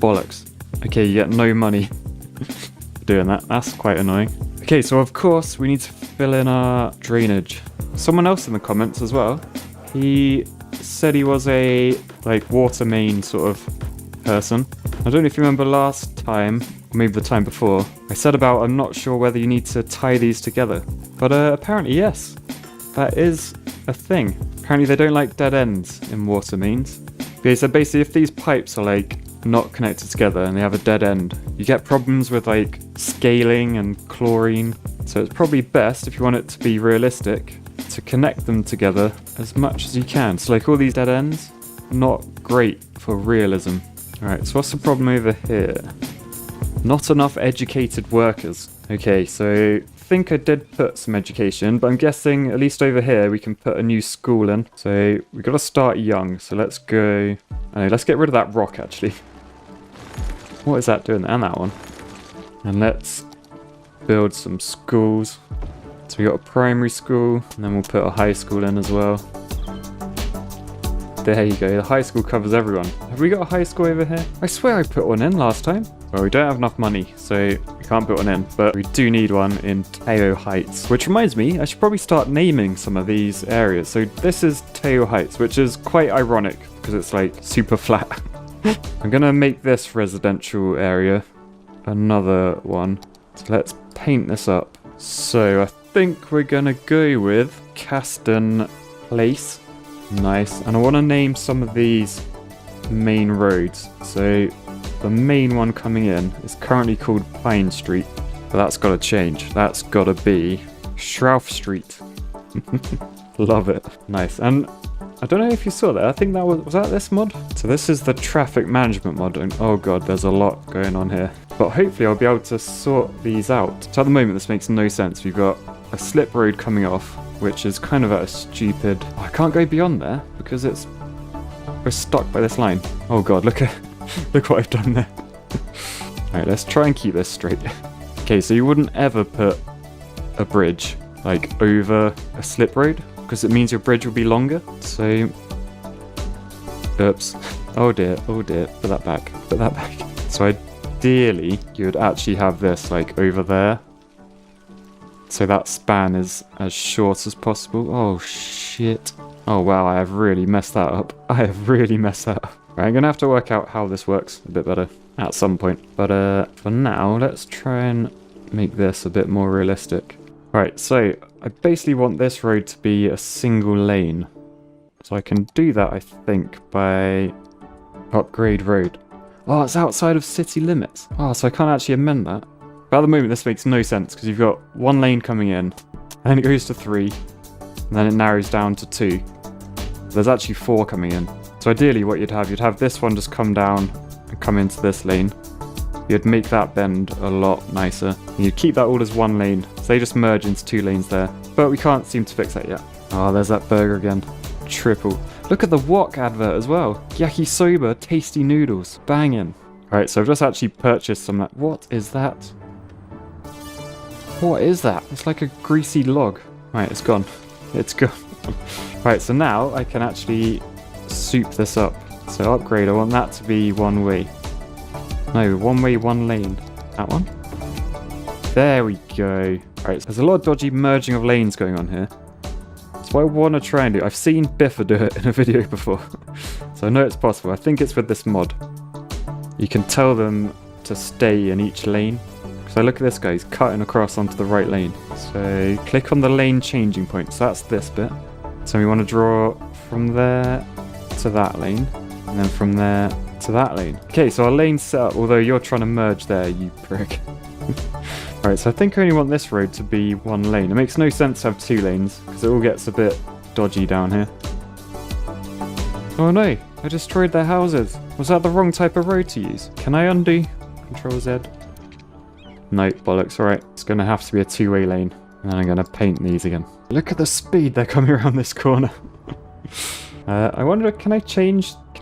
Bollocks. Okay, you get no money for doing that. That's quite annoying. Okay, so of course we need to fill in our drainage. Someone else in the comments as well, he said he was a like water main sort of person. I don't know if you remember last time, or maybe the time before, I said about I'm not sure whether you need to tie these together. But apparently yes, that is a thing. Apparently they don't like dead ends in water mains. Okay, so basically if these pipes are like not connected together and they have a dead end, you get problems with like scaling and chlorine. So it's probably best, if you want it to be realistic, to connect them together as much as you can. So like all these dead ends, not great for realism. Alright, so what's the problem over here? Not enough educated workers. Okay, so I think I did put some education, but I'm guessing at least over here we can put a new school in. So we've got to start young, so let's go... let's get rid of that rock actually. What is that doing? And that one. And let's build some schools. So we got a primary school, and then we'll put a high school in as well. There you go, the high school covers everyone. Have we got a high school over here? I swear I put one in last time. Well, we don't have enough money, so we can't put one in, but we do need one in Teo Heights. Which reminds me, I should probably start naming some of these areas. So this is Teo Heights, which is quite ironic, because it's like super flat. I'm gonna make this residential area another one. So let's paint this up. So I think we're gonna go with Caston Place. Nice. And I want to name some of these main roads. So the main one coming in is currently called Pine Street, but that's got to change. That's got to be Shrouf Street. Love it. Nice. And I don't know if you saw that. I think that was that this mod? So this is the traffic management mod. And oh god, there's a lot going on here. But hopefully I'll be able to sort these out. So at the moment this makes no sense. We've got a slip road coming off, which is kind of at a stupid... Oh, I can't go beyond there because we're stuck by this line. Oh god, look what I've done there. Alright, let's try and keep this straight. Okay, so you wouldn't ever put a bridge like over a slip road because it means your bridge will be longer. So, oops. Oh dear, put that back. So ideally, you would actually have this like over there. So that span is as short as possible. Oh shit. Oh wow, I have really messed that up. Right, I'm gonna have to work out how this works a bit better at some point. But for now, let's try and make this a bit more realistic. Right, so I basically want this road to be a single lane. So I can do that, I think, by upgrade road. Oh, it's outside of city limits. Oh, so I can't actually amend that. But at the moment, this makes no sense because you've got one lane coming in, and then it goes to 3, and then it narrows down to 2. There's actually 4 coming in. So ideally, what you'd have this one just come down and come into this lane. You'd make that bend a lot nicer. And you'd keep that all as one lane, so they just merge into 2 lanes there. But we can't seem to fix that yet. Oh, there's that burger again. Triple. Look at the wok advert as well. Yakisoba, tasty noodles. Banging. Alright, so I've just actually purchased some... What is that? What is that? It's like a greasy log. Right, it's gone. It's gone. Right, so now I can actually soup this up. So upgrade, I want that to be one way. No, one way, one lane. That one? There we go. Alright, there's a lot of dodgy merging of lanes going on here. That's what I want to try and do. I've seen Biffa do it in a video before. So I know it's possible. I think it's with this mod. You can tell them to stay in each lane. So look at this guy, he's cutting across onto the right lane. So click on the lane changing point. So that's this bit. So we want to draw from there to that lane. And then from there to that lane. Okay, so our lane's set up, although you're trying to merge there, you prick. Alright, so I think I only want this road to be one lane. It makes no sense to have two lanes, because it all gets a bit dodgy down here. Oh no, I destroyed their houses. Was that the wrong type of road to use? Can I undo? Control Z. No, bollocks. Alright, it's going to have to be a two-way lane. And then I'm going to paint these again. Look at the speed they're coming around this corner. I wonder, can I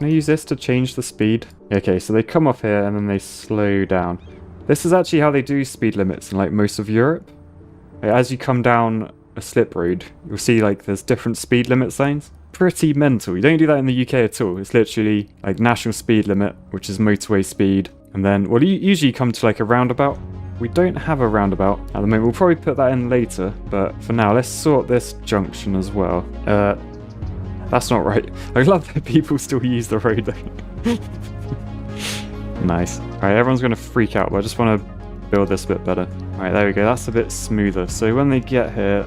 use this to change the speed? Okay, so they come off here and then they slow down. This is actually how they do speed limits in like most of Europe. As you come down a slip road, you'll see like there's different speed limit signs. Pretty mental. You don't do that in the UK at all. It's literally like national speed limit, which is motorway speed. And then, well, you usually come to like a roundabout. We don't have a roundabout at the moment. We'll probably put that in later. But for now, let's sort this junction as well. That's not right. I love that people still use the road though. Nice. Alright, everyone's going to freak out, but I just want to build this a bit better. Alright, there we go. That's a bit smoother. So when they get here,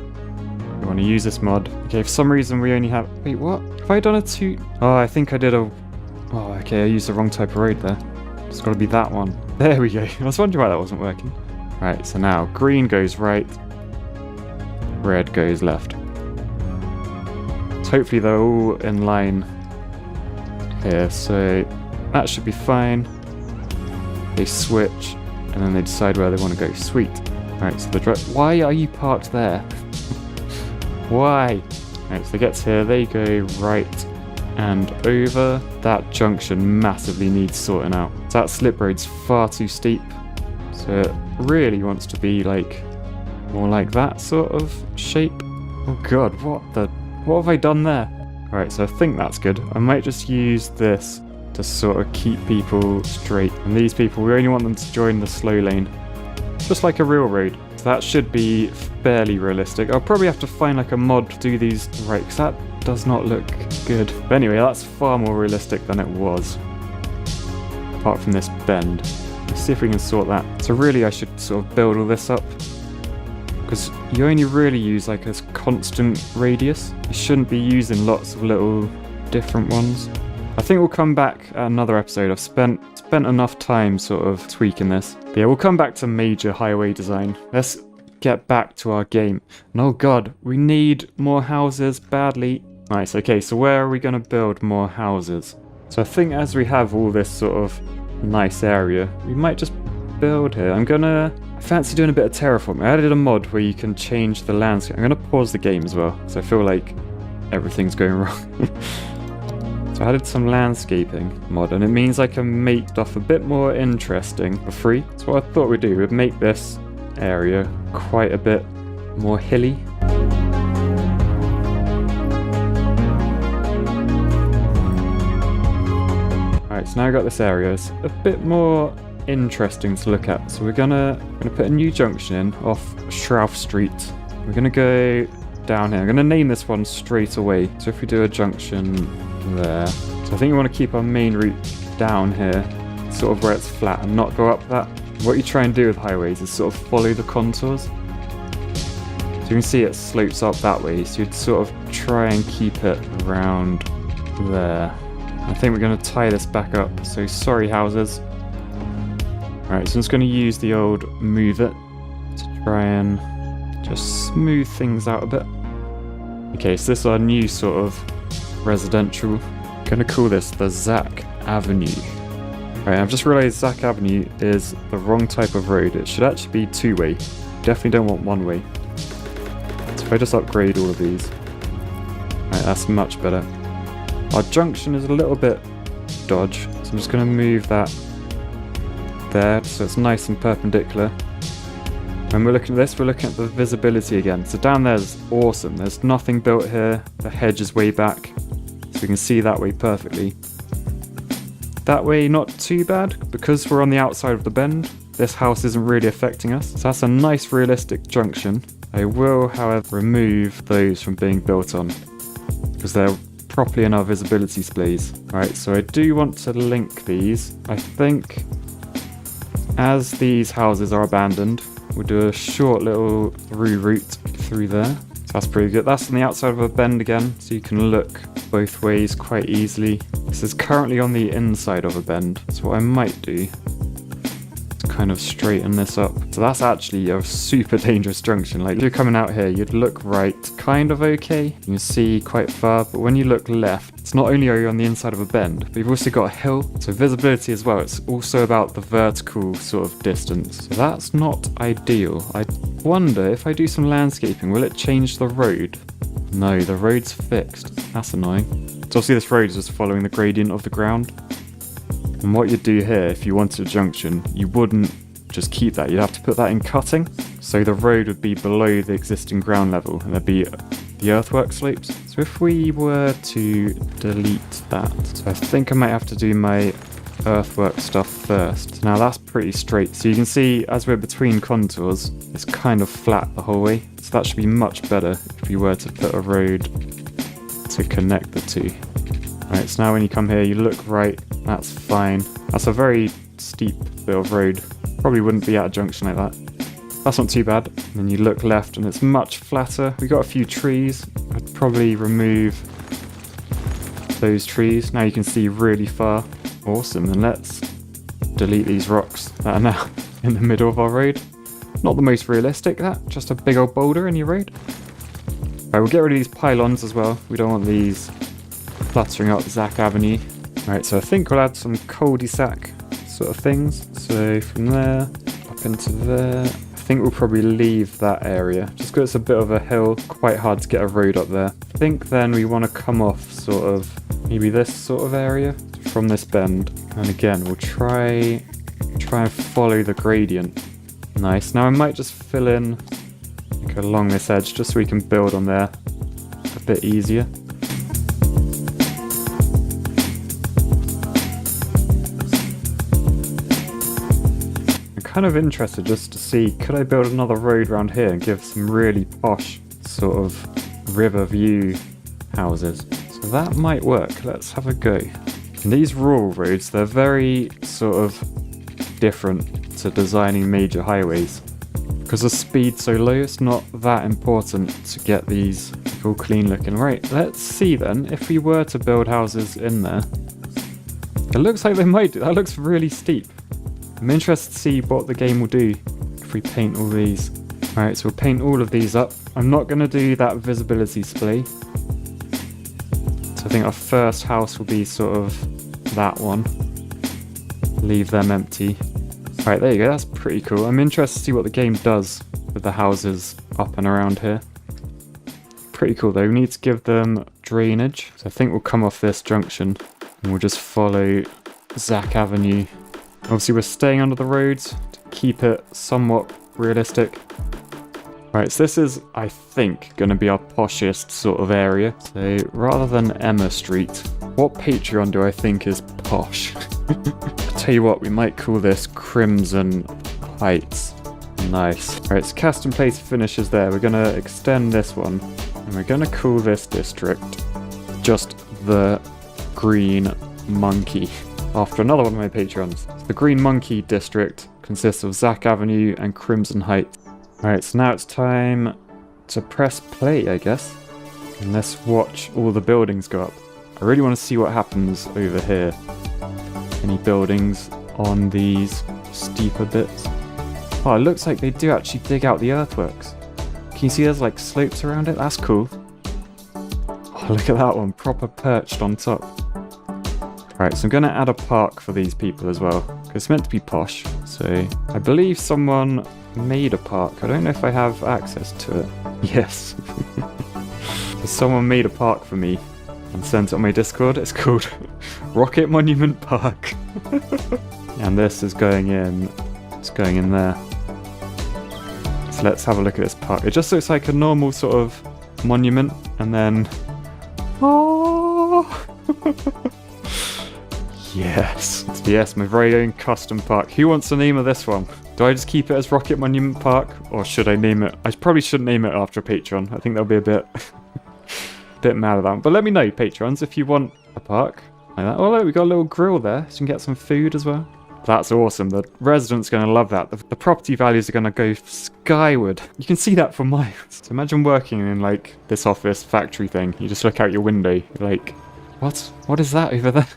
we want to use this mod. Okay, for some reason we only have... Wait, what? Have I done a two... Oh, I think I did a... Oh, okay, I used the wrong type of road there. It's got to be that one. There we go. I was wondering why that wasn't working. Right, so now green goes right, red goes left. So hopefully they're all in line here, so that should be fine. They switch, and then they decide where they want to go. Sweet. Alright, so the why are you parked there? Why? Alright, so they get here, they go right and over. That junction massively needs sorting out. So that slip road's far too steep. So it really wants to be like more like that sort of shape. Oh god, what have I done there? Alright, so I think that's good. I might just use this to sort of keep people straight. And these people, we only want them to join the slow lane. Just like a real road. So that should be fairly realistic. I'll probably have to find like a mod to do these right, because that does not look good. But anyway, that's far more realistic than it was. Apart from this bend. Let's see if we can sort that. So really I should sort of build all this up. Because you only really use like a constant radius. You shouldn't be using lots of little different ones. I think we'll come back at another episode. I've spent enough time sort of tweaking this. But yeah, we'll come back to major highway design. Let's get back to our game. And oh god, we need more houses badly. Nice, okay, so where are we going to build more houses? So I think as we have all this sort of nice area, we might just build here. I fancy doing a bit of terraforming. I added a mod where you can change the landscape. I'm going to pause the game as well, because I feel like everything's going wrong. So I added some landscaping mod, and it means I can make stuff a bit more interesting for free. So what I thought we'd do, we'd make this area quite a bit more hilly. Alright, so now I've got this area. It's a bit more interesting to look at. So we're gonna put a new junction in off Shrouf Street. We're gonna go down here. I'm gonna name this one straight away. So if we do a junction there. So I think we want to keep our main route down here, sort of where it's flat, and not go up that. What you try and do with highways is sort of follow the contours. So you can see it slopes up that way, so you'd sort of try and keep it around there. I think we're going to tie this back up, so sorry houses. Alright, so I'm just going to use the old move it to try and just smooth things out a bit. Okay, so this is our new sort of residential. I'm going to call this the Zack Avenue. Right, I've just realised Zack Avenue is the wrong type of road. It should actually be two-way. Definitely don't want one-way. So if I just upgrade all of these. Right, that's much better. Our junction is a little bit dodge, so I'm just going to move that there so it's nice and perpendicular. When we're looking at this, we're looking at the visibility again. So down there's awesome. There's nothing built here. The hedge is way back, so we can see that way perfectly. That way, not too bad, because we're on the outside of the bend. this house isn't really affecting us. So that's a nice realistic junction. I will, however, remove those from being built on because they're properly in our visibility splays. Right, so I do want to link these. I think as these houses are abandoned, we'll do a short little through route through there. So that's pretty good. That's on the outside of a bend again, so you can look both ways quite easily. This is currently on the inside of a bend, so what I might do is kind of straighten this up. So that's actually a super dangerous junction. Like, if you're coming out here, you'd look right, kind of okay. You can see quite far, but when you look left, it's not only are you on the inside of a bend, but you've also got a hill, so visibility as well. It's also about the vertical sort of distance. So that's not ideal. I wonder if I do some landscaping, will it change the road? No, the road's fixed. That's annoying. So obviously this road is just following the gradient of the ground. And what you'd do here, if you wanted a junction, you wouldn't just keep that. You'd have to put that in cutting. So the road would be below the existing ground level, and there'd be the earthwork slopes. So if we were to delete that, so I think I might have to do my earthwork stuff first. Now that's pretty straight. So you can see as we're between contours, it's kind of flat the whole way. So that should be much better if we were to put a road to connect the two. Right, so now when you come here, you look right, that's fine. That's a very steep bit of road. Probably wouldn't be at a junction like that. That's not too bad. And then you look left and it's much flatter. We got a few trees. I'd probably remove those trees. Now you can see really far. Awesome. And let's delete these rocks that are now in the middle of our road. Not the most realistic, that. Just a big old boulder in your road. Right, we'll get rid of these pylons as well. We don't want these cluttering up Zach Avenue. Right, so I think we'll add some cul-de-sac sort of things. So from there up into there. I think we'll probably leave that area just because it's a bit of a hill, quite hard to get a road up there. I think then we want to come off sort of maybe this sort of area from this bend, and again we'll try and follow the gradient. Nice. Now I might just fill in like along this edge just so we can build on there a bit easier. Kind of interested just to see, could I build another road around here and give some really posh sort of river view houses? So that might work. Let's have a go. And these rural roads, they're very sort of different to designing major highways. Because the speed's so low, it's not that important to get these all clean looking. Right, let's see then, if we were to build houses in there. It looks like they might do. That looks really steep. I'm interested to see what the game will do if we paint all these. Alright, so we'll paint all of these up. I'm not going to do that visibility splay. So I think our first house will be sort of that one. Leave them empty. Alright, there you go, that's pretty cool. I'm interested to see what the game does with the houses up and around here. Pretty cool though. We need to give them drainage. So I think we'll come off this junction and we'll just follow Zach Avenue. Obviously we're staying under the roads to keep it somewhat realistic. Right, so this is, I think, going to be our poshest sort of area. So rather than Emma Street, what Patreon do I think is posh? I'll tell you what, we might call this Crimson Heights. Nice. Right, so cast and place finishes there. We're going to extend this one. And we're going to call this district just the Green Monkey. After another one of my Patreons. The Green Monkey District consists of Zach Avenue and Crimson Heights. Alright, so now it's time to press play, I guess. And let's watch all the buildings go up. I really want to see what happens over here. Any buildings on these steeper bits? Oh, it looks like they do actually dig out the earthworks. Can you see there's like slopes around it? That's cool. Oh, look at that one, proper perched on top. Right, so I'm going to add a park for these people as well, because it's meant to be posh. So I believe someone made a park. I don't know if I have access to it. Yes. So someone made a park for me and sent it on my Discord. It's called Rocket Monument Park. And this is going in. It's going in there. So let's have a look at this park. It just looks like a normal sort of monument, and then... Oh! Yes. Yes, my very own custom park. Who wants the name of this one? Do I just keep it as Rocket Monument Park? Or should I name it? I probably shouldn't name it after a Patreon. I think that'll be a bit mad at that one. But let me know, Patrons, if you want a park like that. Oh, look, we got a little grill there, so you can get some food as well. That's awesome. The residents are going to love that. The property values are going to go skyward. You can see that for miles. So imagine working in like this office factory thing. You just look out your window, you're like, what is that over there?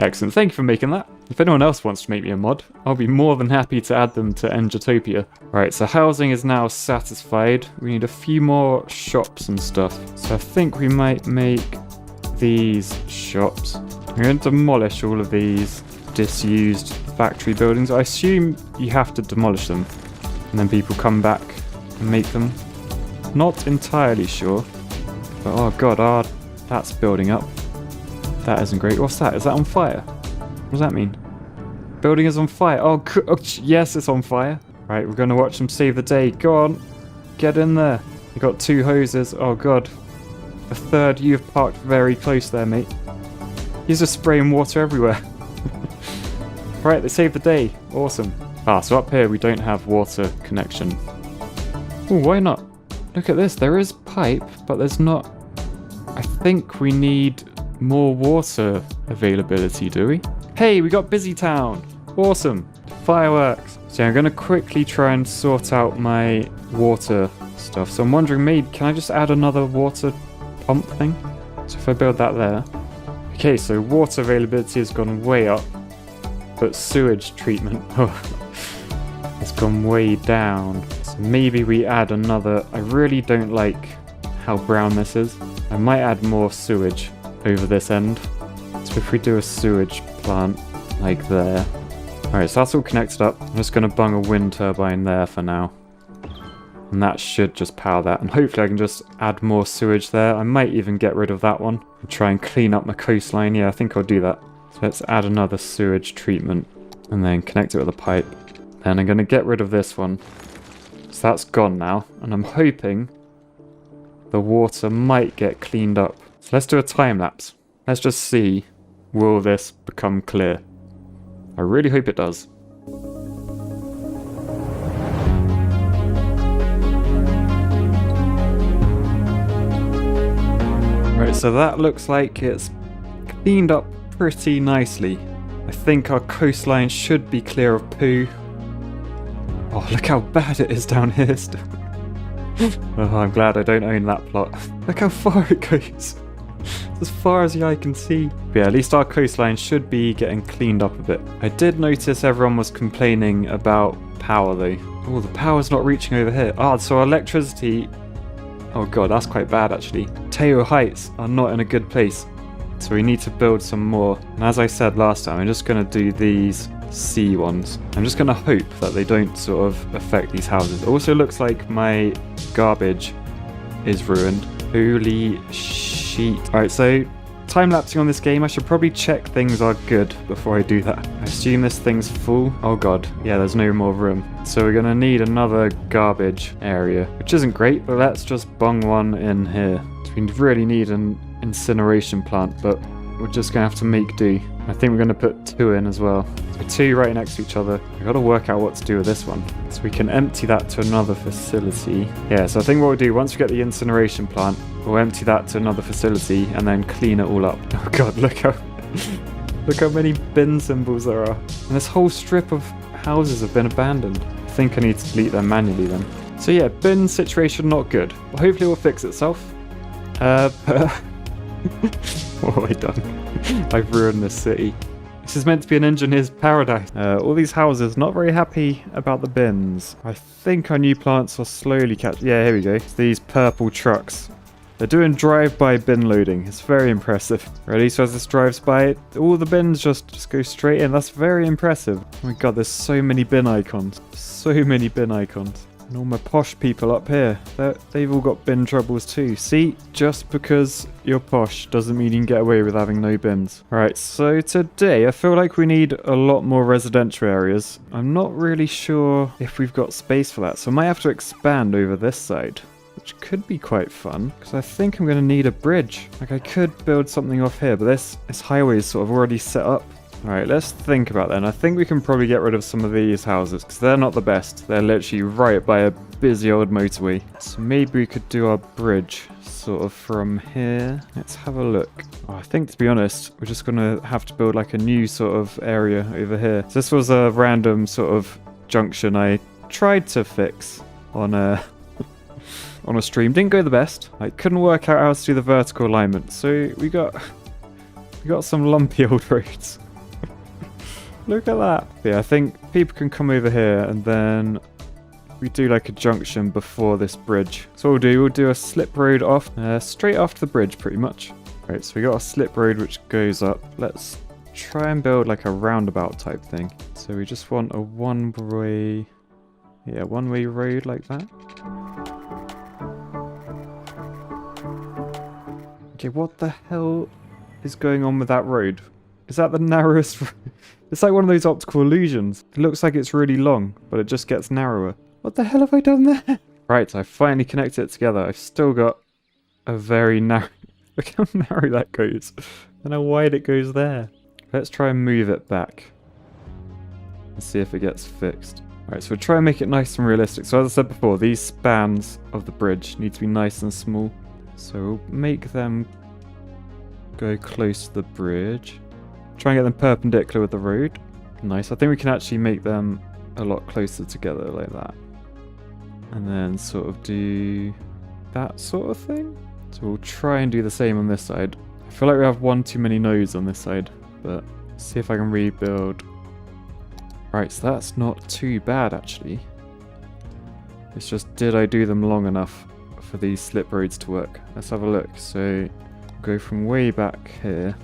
Excellent. Thank you for making that. If anyone else wants to make me a mod, I'll be more than happy to add them to Engitopia. Right, so housing is now satisfied. We need a few more shops and stuff. So I think we might make these shops. I'm going to demolish all of these disused factory buildings. I assume you have to demolish them and then people come back and make them. Not entirely sure. But oh god, that's building up. That isn't great. What's that? Is that on fire? What does that mean? Building is on fire. Oh, yes, it's on fire. Right, we're going to watch them save the day. Go on. Get in there. You got 2 hoses. Oh, God. A third. You've parked very close there, mate. He's just spraying water everywhere. Right, they saved the day. Awesome. Ah, so up here we don't have water connection. Oh, why not? Look at this. There is pipe, but there's not... I think we need more water availability, do we? Hey, we got Busy Town. Awesome. Fireworks. So I'm going to quickly try and sort out my water stuff. So I'm wondering, maybe, can I just add another water pump thing? So if I build that there. Okay, so water availability has gone way up. But sewage treatment has gone way down. So maybe we add another... I really don't like how brown this is. I might add more sewage over this end. So if we do a sewage plant like there. Alright, so that's all connected up. I'm just going to bung a wind turbine there for now. And that should just power that. And hopefully I can just add more sewage there. I might even get rid of that one. And try and clean up my coastline. Yeah, I think I'll do that. So let's add another sewage treatment. And then connect it with a pipe. Then I'm going to get rid of this one. So that's gone now. And I'm hoping the water might get cleaned up. So let's do a time lapse. Let's just see, will this become clear? I really hope it does. Right, so that looks like it's cleaned up pretty nicely. I think our coastline should be clear of poo. Oh, look how bad it is down here still. Oh, I'm glad I don't own that plot. Look how far it goes. As far as the eye can see. But yeah, at least our coastline should be getting cleaned up a bit. I did notice everyone was complaining about power though. Oh, the power's not reaching over here. Ah, so electricity... Oh god, that's quite bad actually. Teo Heights are not in a good place. So we need to build some more. And as I said last time, I'm just going to do these C ones. I'm just going to hope that they don't sort of affect these houses. It also looks like my garbage is ruined. Holy shit. Alright, so time-lapsing on this game, I should probably check things are good before I do that. I assume this thing's full. Oh god, yeah, there's no more room. So we're gonna need another garbage area, which isn't great, but let's just bung one in here. So we really need an incineration plant, but we're just gonna have to make do. I think we're gonna put 2 in as well. So 2 right next to each other. We've got to work out what to do with this one. So we can empty that to another facility. Yeah, so I think what we'll do, once we get the incineration plant, we'll empty that to another facility and then clean it all up. Oh god, look how many bin symbols there are. And this whole strip of houses have been abandoned. I think I need to delete them manually then. So yeah, bin situation not good. But hopefully it will fix itself. What have I done? I've ruined this city. This is meant to be an engineer's paradise. All these houses not very happy about the bins. I think our new plants are slowly catching... Yeah, here we go. It's these purple trucks. They're doing drive-by bin loading. It's very impressive. Ready? So as this drives by, all the bins just go straight in. That's very impressive. Oh my god, there's so many bin icons. So many bin icons. And all my posh people up here, they've all got bin troubles too. See, just because you're posh doesn't mean you can get away with having no bins. Alright, so today I feel like we need a lot more residential areas. I'm not really sure if we've got space for that, so I might have to expand over this side, which could be quite fun, because I think I'm going to need a bridge. Like I could build something off here, but this highway is sort of already set up. Alright, let's think about that. And I think we can probably get rid of some of these houses because they're not the best. They're literally right by a busy old motorway. So maybe we could do our bridge sort of from here. Let's have a look. Oh, I think, to be honest, we're just going to have to build like a new sort of area over here. So this was a random sort of junction I tried to fix on a on a stream. Didn't go the best. I couldn't work out how to do the vertical alignment. So we got some lumpy old roads. Look at that. Yeah, I think people can come over here and then we do like a junction before this bridge. So we'll do a slip road off, straight after the bridge pretty much. Right, so we got a slip road which goes up. Let's try and build like a roundabout type thing. So we just want a one-way road like that. Okay, what the hell is going on with that road? Is that the narrowest road? It's like one of those optical illusions. It looks like it's really long, but it just gets narrower. What the hell have I done there? Right, I finally connected it together. I've still got a very narrow... Look how narrow that goes. I don't know why it goes there. Let's try and move it back. And see if it gets fixed. Alright, so we'll try and make it nice and realistic. So as I said before, these spans of the bridge need to be nice and small. So we'll make them go close to the bridge. Try and get them perpendicular with the road. Nice. I think we can actually make them a lot closer together like that. And then sort of do that sort of thing. So we'll try and do the same on this side. I feel like we have one too many nodes on this side, but see if I can rebuild. Right, so that's not too bad actually. It's just, did I do them long enough for these slip roads to work? Let's have a look. So go from way back here.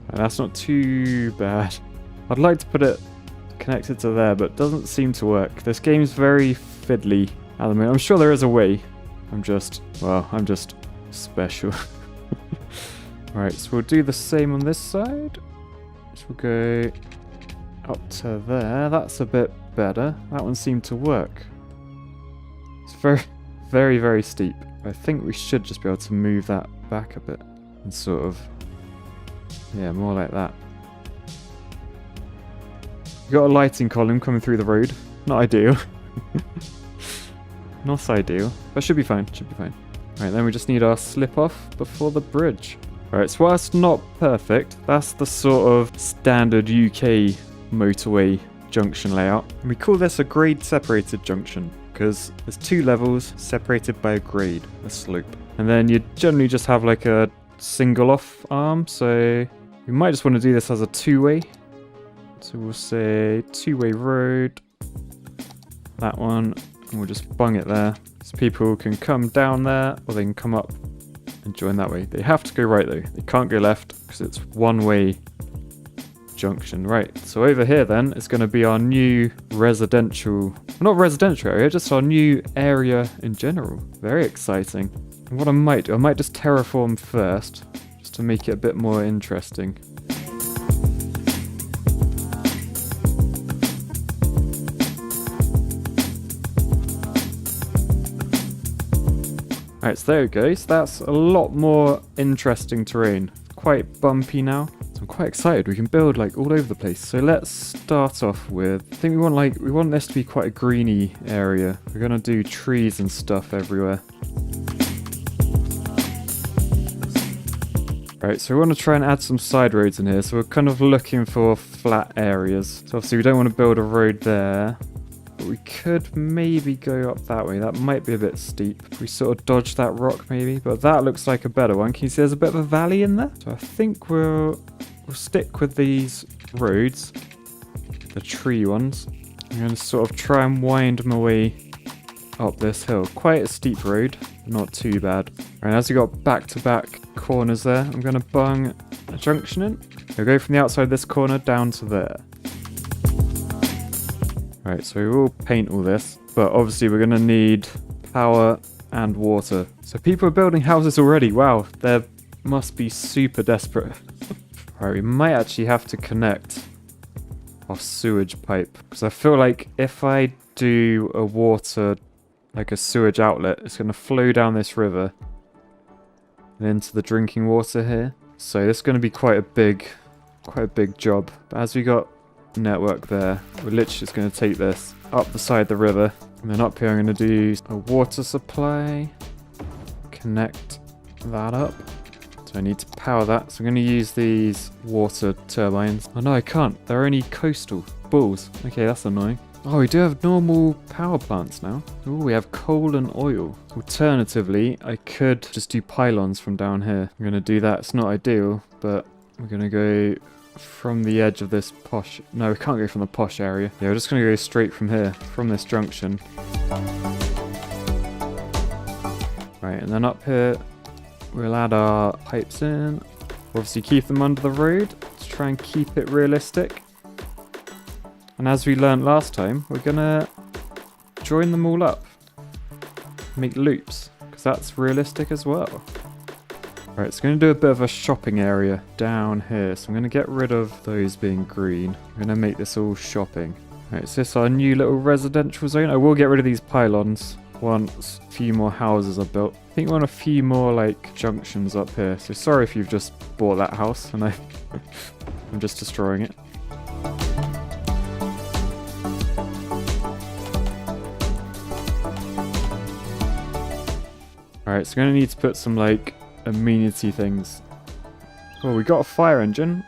And that's not too bad. I'd like to put it connected to there, but it doesn't seem to work. This game's very fiddly at the moment. I'm sure there is a way. I'm just special. Alright, so we'll do the same on this side. So we'll go up to there. That's a bit better. That one seemed to work. It's very, very, very steep. I think we should just be able to move that back a bit and sort of, yeah, more like that. We've got a lighting column coming through the road. Not ideal. Not ideal, but should be fine, should be fine. Right, then we just need our slip off before the bridge. Right, so while it's not perfect, that's the sort of standard UK motorway junction layout. And we call this a grade separated junction because there's two levels separated by a grade, a slope. And then you generally just have like a single off arm, so we might just want to do this as a two-way. So we'll say two-way road, that one, and we'll just bung it there. So people can come down there, or they can come up and join that way. They have to go right though. They can't go left because it's one-way junction. Right, so over here then is going to be our new residential, well, not residential area, just our new area in general. Very exciting. And what I might do, I might just terraform first, just to make it a bit more interesting. Alright, so there we go. So that's a lot more interesting terrain. Quite bumpy now. So I'm quite excited. We can build like all over the place. So let's start off with, I think we want this to be quite a greeny area. We're gonna do trees and stuff everywhere. Right, so we want to try and add some side roads in here. So we're kind of looking for flat areas. So obviously we don't want to build a road there. But we could maybe go up that way. That might be a bit steep. We sort of dodge that rock maybe. But that looks like a better one. Can you see there's a bit of a valley in there? So I think we'll stick with these roads. The tree ones. I'm going to sort of try and wind my way up this hill. Quite a steep road. Not too bad. Right, as we got back-to-back corners there, I'm going to bung a junction in. We'll go from the outside of this corner down to there. Right, so we will paint all this, but obviously we're going to need power and water. So people are building houses already. Wow, they must be super desperate. Right, we might actually have to connect our sewage pipe, because I feel like if I do a water, like a sewage outlet, it's going to flow down this river and into the drinking water here. So this is going to be quite a big quite a big job. But as we got network there, we're literally just going to take this up the side of the river. And then up here I'm going to do a water supply. Connect that up. So I need to power that. So I'm going to use these water turbines. Oh no, I can't. They're only coastal. Balls. Okay, that's annoying. Oh, we do have normal power plants now. Oh, we have coal and oil. Alternatively, I could just do pylons from down here. I'm going to do that. It's not ideal, but we're going to go from the edge of this posh... No, we can't go from the posh area. Yeah, we're just going to go straight from here, from this junction. Right, and then up here, we'll add our pipes in. Obviously keep them under the road to try and keep it realistic. And as we learned last time, we're gonna join them all up. Make loops, because that's realistic as well. Right, it's going to do a bit of a shopping area down here. So I'm going to get rid of those being green. I'm going to make this all shopping. Right, is this our new little residential zone? I will get rid of these pylons once a few more houses are built. I think we want a few more like junctions up here. So sorry if you've just bought that house and I'm just destroying it. Alright, so I'm going to need to put some like amenity things. Oh, we got a fire engine.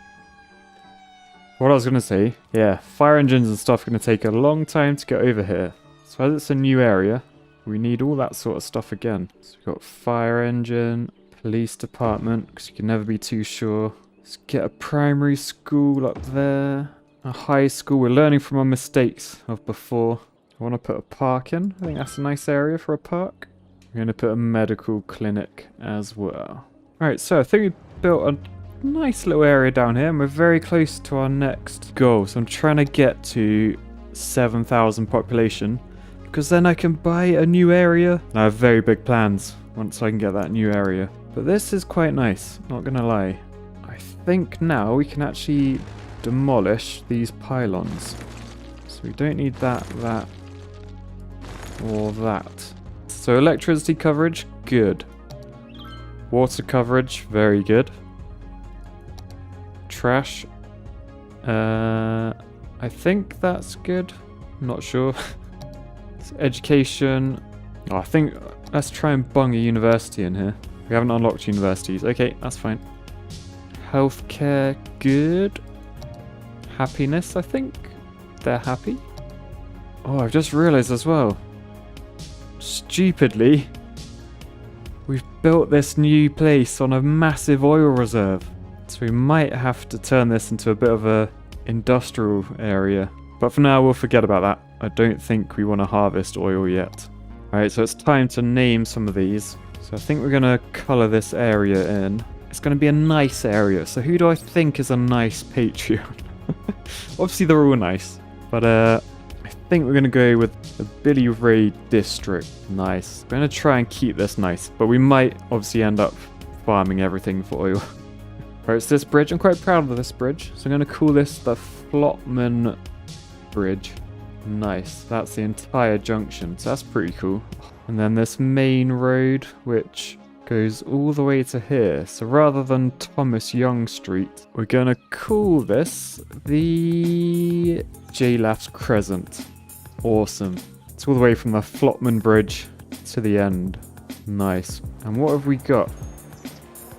What I was going to say, yeah, fire engines and stuff are going to take a long time to get over here. So as it's a new area, we need all that sort of stuff again. So we've got fire engine, police department, because you can never be too sure. Let's get a primary school up there. A high school. We're learning from our mistakes of before. I want to put a park in. I think that's a nice area for a park. I'm going to put a medical clinic as well. Alright, so I think we built a nice little area down here and we're very close to our next goal. So I'm trying to get to 7,000 population because then I can buy a new area. I have very big plans once I can get that new area. But this is quite nice, not going to lie. I think now we can actually demolish these pylons. So we don't need that, or that. So electricity coverage, good. Water coverage, very good. Trash, I think that's good. I'm not sure. Education, oh, I think let's try and bung a university in here. We haven't unlocked universities. Okay, that's fine. Healthcare, good. Happiness, I think they're happy. Oh, I've just realized as well. Stupidly, we've built this new place on a massive oil reserve. So we might have to turn this into a bit of a industrial area. But for now, we'll forget about that. I don't think we want to harvest oil yet. Alright, so it's time to name some of these. So I think we're going to colour this area in. It's going to be a nice area. So who do I think is a nice Patreon? Obviously, they're all nice. But I think we're going to go with the Billy Ray District. Nice. We're going to try and keep this nice. But we might obviously end up farming everything for oil. Right, it's this bridge. I'm quite proud of this bridge. So I'm going to call this the Flotman Bridge. Nice. That's the entire junction. So that's pretty cool. And then this main road, which goes all the way to here. So rather than Thomas Young Street, we're going to call this the J-Laughs Crescent. Awesome. It's all the way from the Flotman Bridge to the end. Nice. And what have we got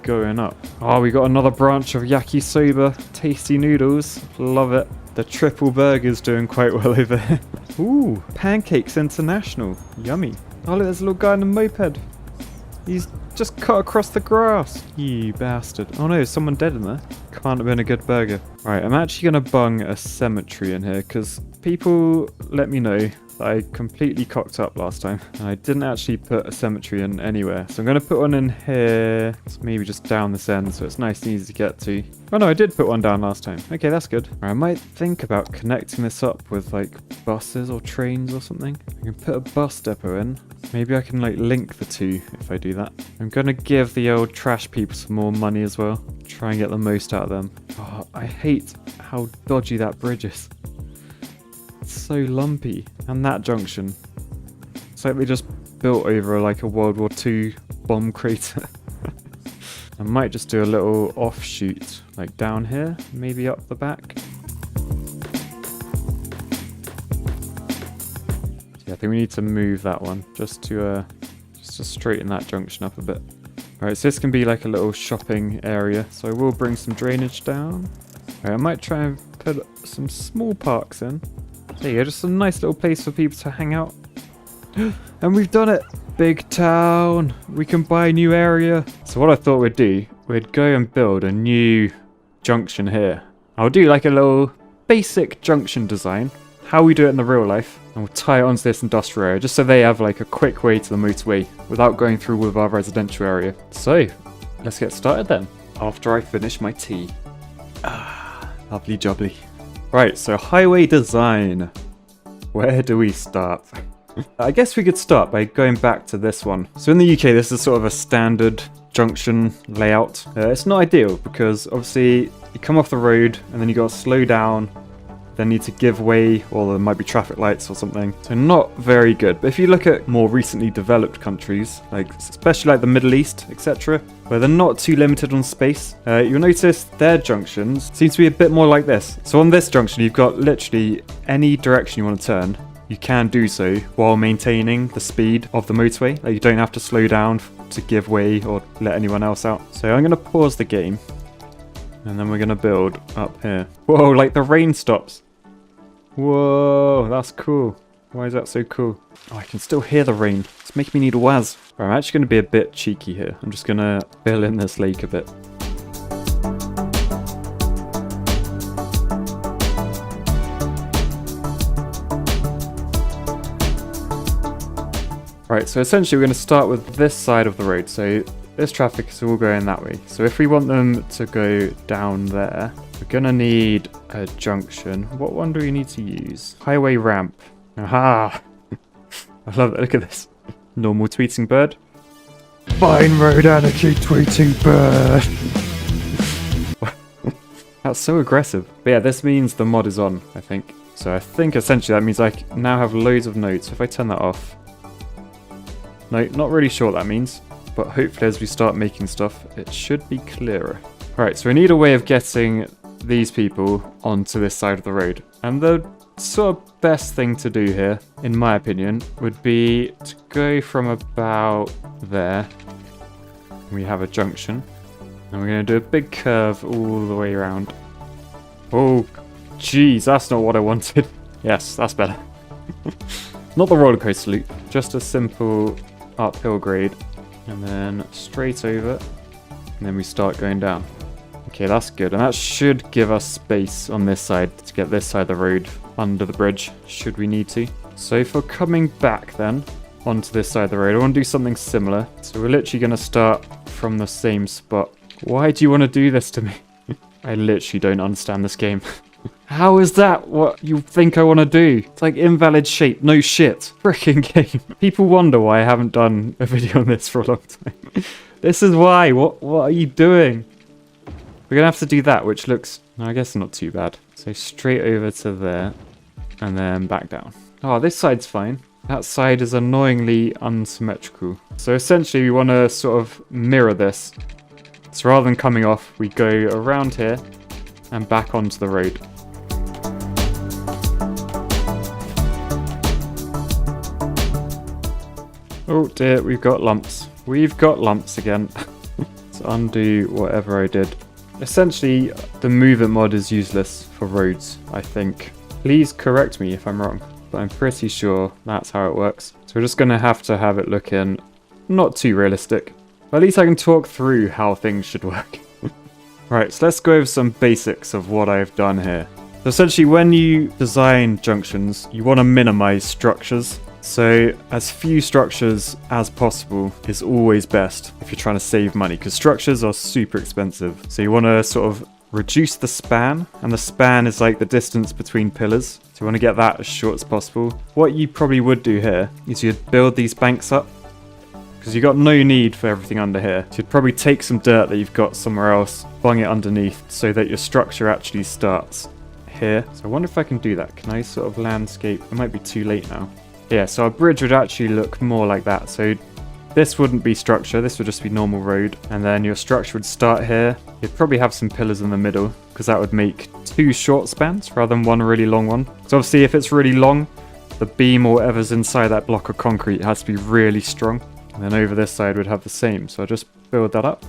going up? Oh, we got another branch of yakisoba tasty noodles. Love it. The triple burger's doing quite well over here. Ooh, Pancakes International. Yummy. Oh, look, there's a little guy on a moped. He's just cut across the grass. You bastard. Oh no, is someone dead in there? Can't have been a good burger. Right, I'm actually going to bung a cemetery in here because people let me know that I completely cocked up last time. And I didn't actually put a cemetery in anywhere. So I'm going to put one in here. It's maybe just down this end so it's nice and easy to get to. Oh no, I did put one down last time. Okay, that's good. Right, I might think about connecting this up with like buses or trains or something. I can put a bus depot in. Maybe I can like link the two if I do that. I'm going to give the old trash people some more money as well. Try and get the most out of them. Oh, I hate how dodgy that bridge is. It's so lumpy. And that junction. It's like they just built over like a World War II bomb crater. I might just do a little offshoot, like down here, maybe up the back. Yeah, I think we need to move that one just to straighten that junction up a bit. Alright, so this can be like a little shopping area, so I will bring some drainage down. Alright, I might try and put some small parks in. There you go, just a nice little place for people to hang out. And we've done it! Big town! We can buy a new area. So what I thought we'd do, we'd go and build a new junction here. I'll do like a little basic junction design, how we do it in the real life, and we'll tie it onto this industrial area, just so they have like a quick way to the motorway without going through with our residential area. So, let's get started then, after I finish my tea. Ah, lovely jubbly. Right, so highway design. Where do we start? I guess we could start by going back to this one. So in the UK, this is sort of a standard junction layout. It's not ideal because obviously you come off the road and then you got to slow down, then need to give way, or there might be traffic lights or something. So not very good. But if you look at more recently developed countries, like especially like the Middle East, etc., where they're not too limited on space, you'll notice their junctions seem to be a bit more like this. So on this junction, you've got literally any direction you want to turn. You can do so while maintaining the speed of the motorway. Like you don't have to slow down to give way or let anyone else out. So I'm going to pause the game and then we're going to build up here. Whoa, like the rain stops. Whoa, that's cool. Why is that so cool? Oh, I can still hear the rain. It's making me need a waz. Right, I'm actually going to be a bit cheeky here. I'm just going to fill in this lake a bit. Right, so essentially we're going to start with this side of the road. So this traffic is all going that way. So if we want them to go down there, we're going to need a junction. What one do we need to use? Highway ramp. Aha! I love it. Look at this. Normal tweeting bird. Fine road anarchy tweeting bird. That's so aggressive. But yeah, this means the mod is on, I think. So I think essentially that means I now have loads of nodes. If I turn that off. No, not really sure what that means, but hopefully as we start making stuff, it should be clearer. Alright, so we need a way of getting these people onto this side of the road. And the sort of best thing to do here, in my opinion, would be to go from about there. We have a junction. And we're going to do a big curve all the way around. Oh, jeez, that's not what I wanted. Yes, that's better. Not the roller coaster loop, just a simple uphill grade, and then straight over, and then we start going down. Okay, that's good, and that should give us space on this side to get this side of the road under the bridge, should we need to. So for coming back then, onto this side of the road, I want to do something similar. So we're literally going to start from the same spot. Why do you want to do this to me? I literally don't understand this game. How is that what you think I want to do? It's like invalid shape, no shit. Freaking game. People wonder why I haven't done a video on this for a long time. This is why. What are you doing? We're going to have to do that, which looks, I guess, not too bad. So straight over to there, and then back down. Oh, this side's fine. That side is annoyingly unsymmetrical. So essentially, we want to sort of mirror this. So rather than coming off, we go around here and back onto the road. Oh dear, we've got lumps. We've got lumps again. Let's undo whatever I did. Essentially, the movement mod is useless for roads, I think. Please correct me if I'm wrong, but I'm pretty sure that's how it works. So we're just going to have it looking not too realistic. But at least I can talk through how things should work. Right, so let's go over some basics of what I've done here. So essentially, when you design junctions, you want to minimize structures. So as few structures as possible is always best if you're trying to save money, because structures are super expensive. So you want to sort of reduce the span, and the span is like the distance between pillars. So you want to get that as short as possible. What you probably would do here is you'd build these banks up, because you've got no need for everything under here. So you'd probably take some dirt that you've got somewhere else, bung it underneath so that your structure actually starts here. So I wonder if I can do that. Can I sort of landscape? It might be too late now. Yeah, so our bridge would actually look more like that. So this wouldn't be structure, this would just be normal road. And then your structure would start here. You'd probably have some pillars in the middle, because that would make 2 short spans rather than 1 really long one. So obviously if it's really long, the beam or whatever's inside that block of concrete has to be really strong. And then over this side would have the same. So I'll just build that up.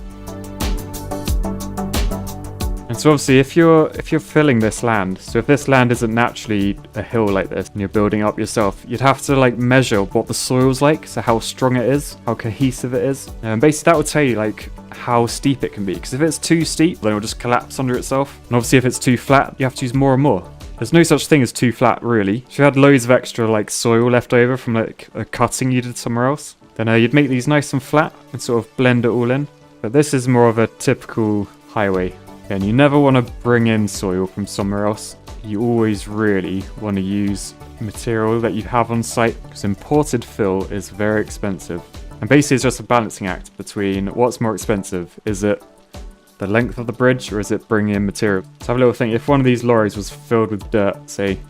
And so obviously if you're filling this land, so if this land isn't naturally a hill like this and you're building up yourself, you'd have to like measure what the soil's like, so how strong it is, how cohesive it is. And basically that will tell you like how steep it can be, because if it's too steep, then it'll just collapse under itself. And obviously if it's too flat, you have to use more and more. There's no such thing as too flat, really. If you had loads of extra like soil left over from like a cutting you did somewhere else, then you'd make these nice and flat and sort of blend it all in. But this is more of a typical highway. And you never want to bring in soil from somewhere else. You always really want to use material that you have on site, because imported fill is very expensive. And basically it's just a balancing act between what's more expensive. Is it the length of the bridge, or is it bringing in material? So have a little think. If one of these lorries was filled with dirt, say,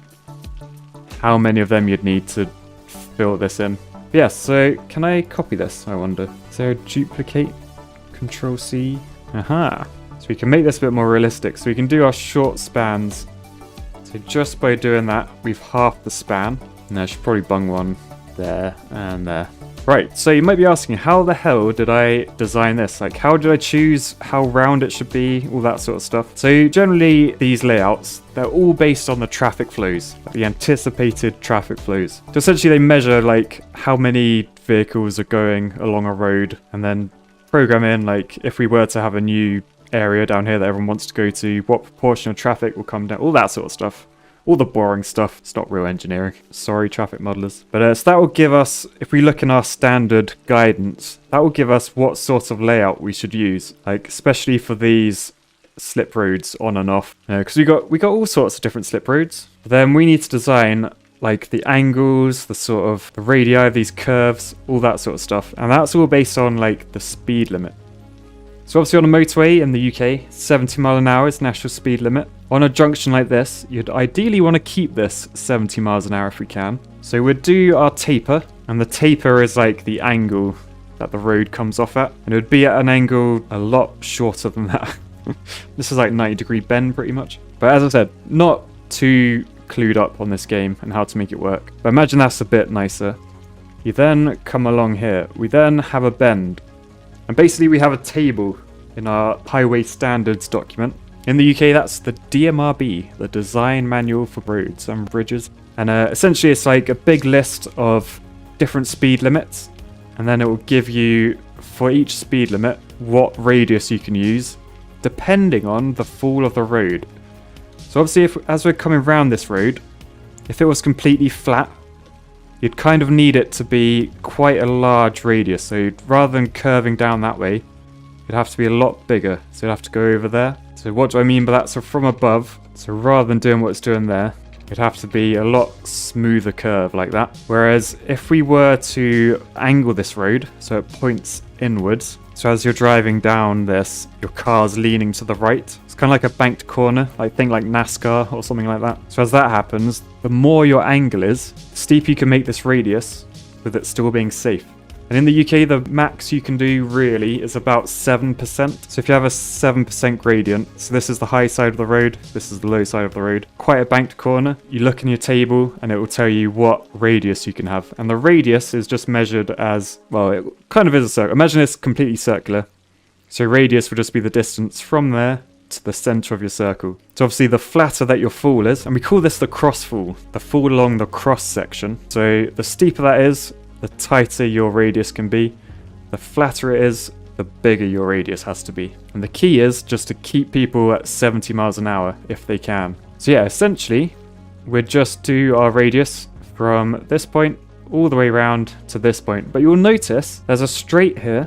how many of them you'd need to fill this in? Yeah, so can I copy this, I wonder? Is there a duplicate? Control C. Aha. So we can make this a bit more realistic. So we can do our short spans. So just by doing that, we've halved the span. And I should probably bung one there and there. Right, so you might be asking, how the hell did I design this? Like, how did I choose how round it should be? All that sort of stuff. So generally, these layouts, they're all based on the traffic flows, the anticipated traffic flows. So essentially, they measure, like, how many vehicles are going along a road, and then program in, like, if we were to have a new area down here that everyone wants to go to, what proportion of traffic will come down, all that sort of stuff. All the boring stuff. It's not real engineering. Sorry, traffic modelers. But so that will give us, if we look in our standard guidance, that will give us what sort of layout we should use. Like, especially for these slip roads on and off. Because we got all sorts of different slip roads. But then we need to design like the angles, the sort of the radii of these curves, all that sort of stuff. And that's all based on like the speed limit. So obviously on a motorway in the UK, 70 mile an hour is national speed limit. On a junction like this, you'd ideally want to keep this 70 miles an hour if we can. So we'd do our taper, and the taper is like the angle that the road comes off at. And it would be at an angle a lot shorter than that. This is like 90-degree bend pretty much. But as I said, not too clued up on this game and how to make it work. But imagine that's a bit nicer. You then come along here. We then have a bend. And basically we have a table in our highway standards document. In the UK, that's the DMRB, the Design Manual for Roads and Bridges. And essentially it's like a big list of different speed limits. And then it will give you, for each speed limit, what radius you can use, depending on the fall of the road. So obviously, as we're coming around this road, if it was completely flat, you'd kind of need it to be quite a large radius. So rather than curving down that way, it'd have to be a lot bigger. So you'd have to go over there. So what do I mean by that? So from above, so rather than doing what it's doing there, it'd have to be a lot smoother curve like that. Whereas if we were to angle this road, so it points inwards, so as you're driving down this, your car's leaning to the right. It's kind of like a banked corner, like think like NASCAR or something like that. So as that happens, the more your angle is, the steeper you can make this radius with it still being safe. And in the UK, the max you can do really is about 7%. So if you have a 7% gradient, so this is the high side of the road, this is the low side of the road, quite a banked corner, you look in your table and it will tell you what radius you can have. And the radius is just measured as, well, it kind of is a circle. Imagine it's completely circular. So radius would just be the distance from there to the center of your circle. So obviously the flatter that your fall is, and we call this the cross fall, the fall along the cross section. So the steeper that is, the tighter your radius can be. The flatter it is, the bigger your radius has to be. And the key is just to keep people at 70 miles an hour if they can. So yeah, essentially, we'd just do our radius from this point all the way around to this point. But you'll notice there's a straight here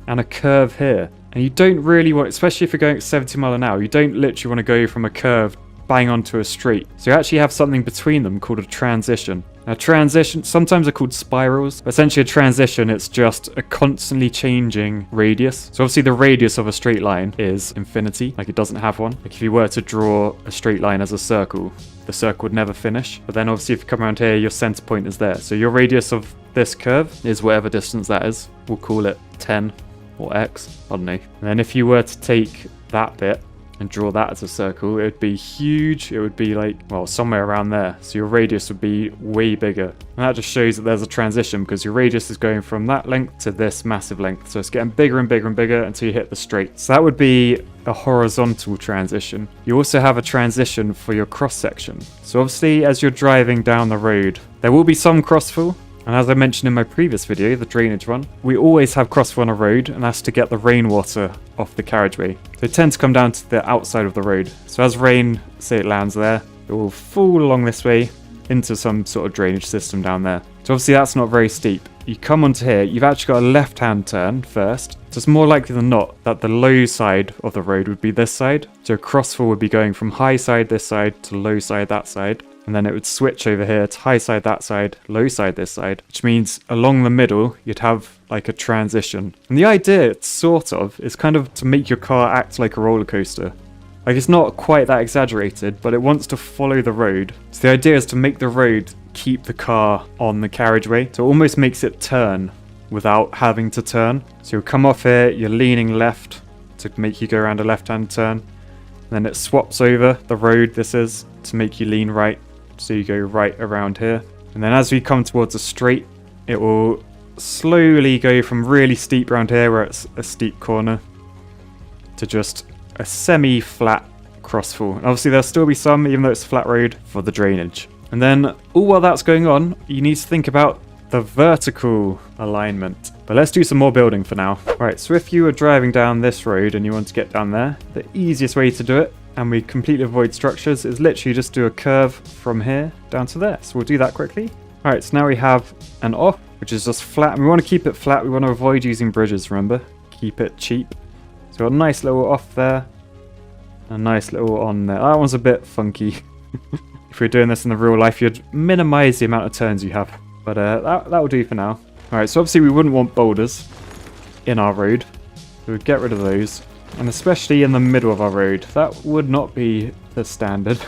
and a curve here. And you don't really want, especially if you're going at 70 miles an hour, you don't literally want to go from a curve bang onto a straight. So you actually have something between them called a transition. Now transition, sometimes they're called spirals, but essentially a transition, it's just a constantly changing radius. So obviously the radius of a straight line is infinity, like it doesn't have one. Like if you were to draw a straight line as a circle, the circle would never finish. But then obviously if you come around here, your center point is there. So your radius of this curve is whatever distance that is. we'll call it 10 or X, I don't know. And then if you were to take that bit and draw that as a circle, it would be huge. It would be like, well, somewhere around there. So your radius would be way bigger. And that just shows that there's a transition because your radius is going from that length to this massive length. So it's getting bigger and bigger and bigger until you hit the straight. So that would be a horizontal transition. You also have a transition for your cross section. So obviously as you're driving down the road, there will be some crossfall. And as I mentioned in my previous video, the drainage one, we always have crossfall on a road, and that's to get the rainwater off the carriageway. They tend to come down to the outside of the road. So as rain, say it lands there, it will fall along this way into some sort of drainage system down there. So obviously that's not very steep. You come onto here, you've actually got a left-hand turn first. So it's more likely than not that the low side of the road would be this side. So a crossfall would be going from high side this side to low side that side. And then it would switch over here to high side that side, low side this side, which means along the middle, you'd have like a transition. And the idea, sort of, is kind of to make your car act like a roller coaster. Like it's not quite that exaggerated, but it wants to follow the road. So the idea is to make the road keep the car on the carriageway. So it almost makes it turn without having to turn. So you'll come off here, you're leaning left to make you go around a left-hand turn. And then it swaps over the road, this is, to make you lean right. So you go right around here. And then as we come towards a straight, it will slowly go from really steep around here where it's a steep corner to just a semi-flat crossfall. And obviously there'll still be some, even though it's a flat road, for the drainage. And then all while that's going on, you need to think about the vertical alignment. But let's do some more building for now. Right, so if you were driving down this road and you want to get down there, the easiest way to do it, and we completely avoid structures, is literally just do a curve from here down to there. So we'll do that quickly. All right, so now we have an off, which is just flat. And we want to keep it flat. We want to avoid using bridges, remember? Keep it cheap. So we've got a nice little off there. A nice little on there. That one's a bit funky. If we're doing this in the real life, you'd minimize the amount of turns you have. But that will do for now. All right, so obviously we wouldn't want boulders in our road. So we'd get rid of those. And especially in the middle of our road, that would not be the standard.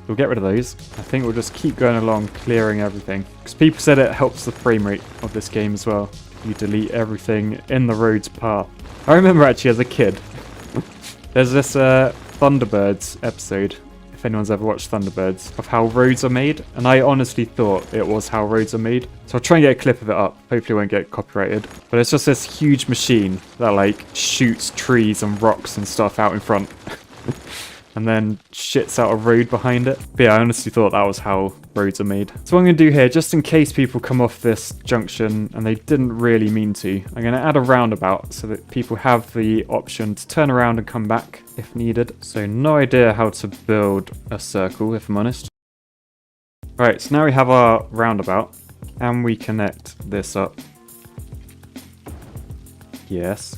We'll get rid of those. I think we'll just keep going along, clearing everything. Because people said it helps the frame rate of this game as well. You delete everything in the road's path. I remember actually as a kid, there's this Thunderbirds episode, if anyone's ever watched Thunderbirds, of how roads are made. And I honestly thought it was how roads are made. So I'll try and get a clip of it up. Hopefully it won't get copyrighted. But it's just this huge machine that like shoots trees and rocks and stuff out in front. And then shits out a road behind it. But yeah, I honestly thought that was how roads are made. So what I'm going to do here, just in case people come off this junction and they didn't really mean to, I'm going to add a roundabout so that people have the option to turn around and come back if needed. So no idea how to build a circle, if I'm honest. Right, so now we have our roundabout and we connect this up. Yes.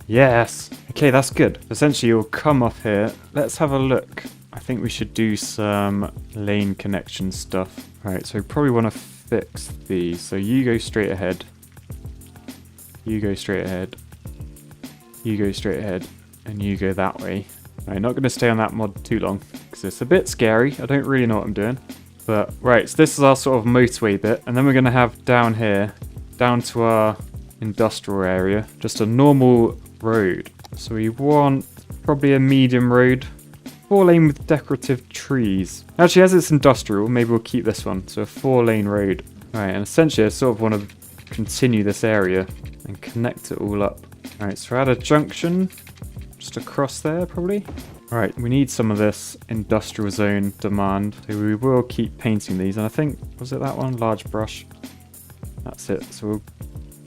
Yes. Okay, that's good. Essentially, you'll come off here. Let's have a look. I think we should do some lane connection stuff. Right, so we probably want to fix these. So you go straight ahead. You go straight ahead. You go straight ahead. And you go that way. Right, not going to stay on that mod too long because it's a bit scary. I don't really know what I'm doing. But, right, so this is our sort of motorway bit. And then we're going to have down here, down to our industrial area, just a normal road. So we want probably a medium road, 4-lane with decorative trees. Actually, as it's industrial, maybe we'll keep this one. So a 4-lane road. Alright, and essentially I sort of want to continue this area and connect it all up. Alright, so add a junction just across there probably. Alright, we need some of this industrial zone demand. So we will keep painting these. And I think, was it that one? Large brush. That's it. So we'll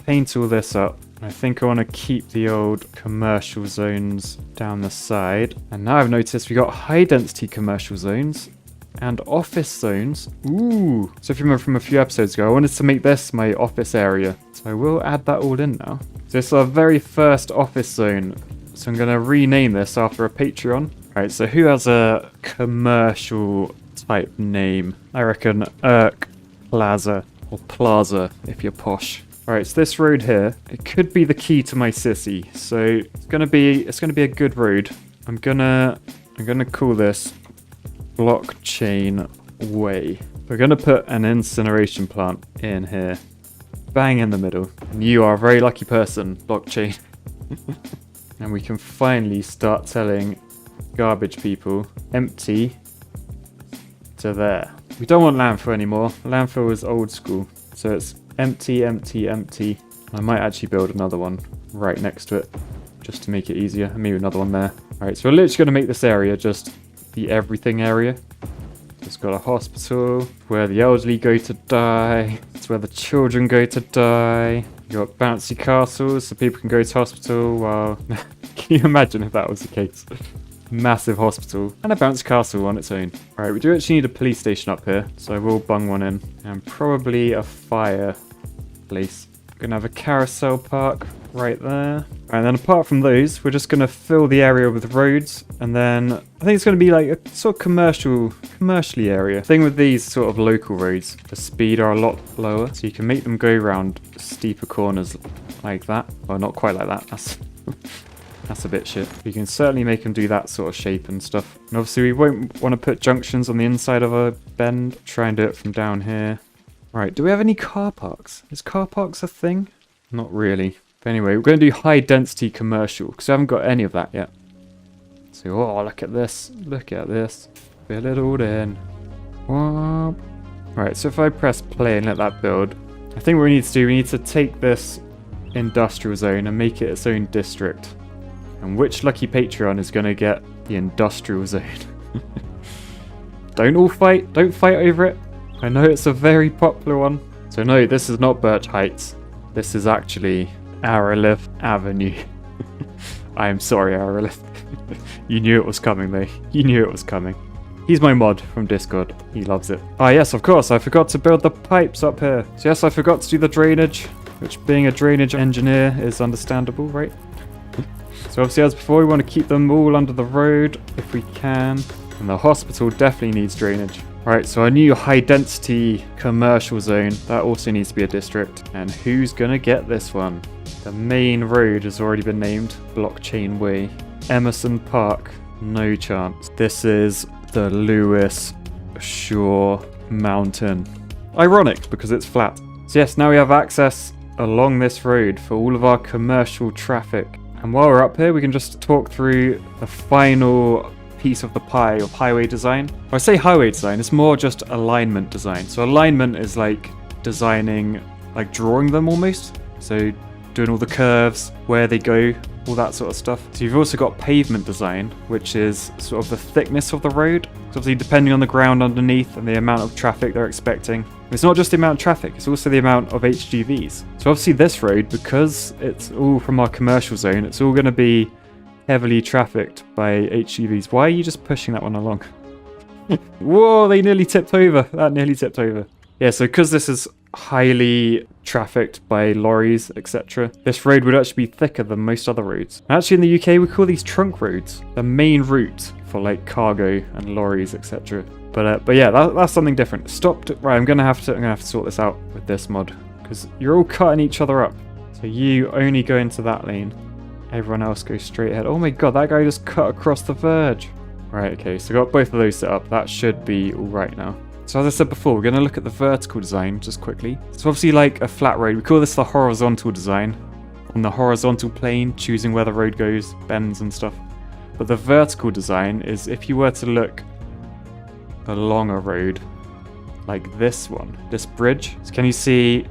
paint all this up. I think I want to keep the old commercial zones down the side. And now I've noticed we got high density commercial zones and office zones. Ooh. So if you remember from a few episodes ago, I wanted to make this my office area. So I will add that all in now. So this is our very first office zone. So I'm going to rename this after a Patreon. Alright, so who has a commercial type name? I reckon Irk Plaza or Plaza if you're posh. Alright, so this road here, it could be the key to my city. So it's gonna be a good road. I'm gonna call this Blockchain Way. We're gonna put an incineration plant in here. bang in the middle. And you are a very lucky person, blockchain. And we can finally start telling garbage people empty to there. We don't want landfill anymore. Landfill is old school. So it's empty, empty, empty. I might actually build another one right next to it just to make it easier. And maybe another one there. Alright, so we're literally going to make this area just the everything area. It's got a hospital where the elderly go to die. It's where the children go to die. You got bouncy castles so people can go to hospital. Wow. Can you imagine if that was the case? Massive hospital and a bouncy castle on its own. Alright, we do actually need a police station up here, so I will bung one in. And probably a fire place. We're gonna have a carousel park right there. And then apart from those, we're just gonna fill the area with roads, and then I think it's gonna be like a sort of commercially area. Thing with these sort of local roads, the speed are a lot lower, so you can make them go around steeper corners like that. Well, not quite like that. That's a bit shit. You can certainly make them do that sort of shape and stuff. And obviously we won't want to put junctions on the inside of a bend. Try and do it from down here. Right, do we have any car parks? Is car parks a thing? Not really. But anyway, we're going to do high density commercial because we haven't got any of that yet. So, oh, look at this. Look at this. Fill it all in. Whoop. Right, so if I press play and let that build, I think what we need to do, we need to take this industrial zone and make it its own district. And which lucky Patreon is going to get the industrial zone? Don't all fight. Don't fight over it. I know it's a very popular one. So no, this is not Birch Heights. This is actually Aralith Avenue. I am sorry, Aralith. You knew it was coming, though. You knew it was coming. He's my mod from Discord. He loves it. Ah, yes, of course. I forgot to build the pipes up here. So yes, I forgot to do the drainage, which being a drainage engineer is understandable, right? So obviously, as before, we want to keep them all under the road if we can. And the hospital definitely needs drainage. Right, so our new high-density commercial zone, that also needs to be a district. And who's going to get this one? The main road has already been named Blockchain Way. Emerson Park, no chance. This is the Lewis Shore Mountain. Ironic, because it's flat. So yes, now we have access along this road for all of our commercial traffic. And while we're up here, we can just talk through the final piece of the pie of highway design. When I say highway design, it's more just alignment design. So alignment is like designing, like drawing them almost. So doing all the curves, where they go, all that sort of stuff. So you've also got pavement design, which is sort of the thickness of the road. So obviously depending on the ground underneath and the amount of traffic they're expecting. It's not just the amount of traffic, it's also the amount of HGVs. So obviously this road, because it's all from our commercial zone, it's all going to be heavily trafficked by HGVs. Why are you just pushing that one along? Whoa, they nearly tipped over. That nearly tipped over. Yeah, so because this is highly trafficked by lorries, etc., this road would actually be thicker than most other roads. Actually, in the UK, we call these trunk roads, the main route for like cargo and lorries, etc. But yeah, that's something different. Right, I'm gonna have to sort this out with this mod because you're all cutting each other up. So you only go into that lane. Everyone else goes straight ahead. Oh my god, that guy just cut across the verge. Right, okay, so got both of those set up. That should be all right now. So as I said before, we're going to look at the vertical design just quickly. It's obviously like a flat road. We call this the horizontal design. On the horizontal plane, choosing where the road goes, bends and stuff. But the vertical design is if you were to look along a road, like this one, this bridge. So can you see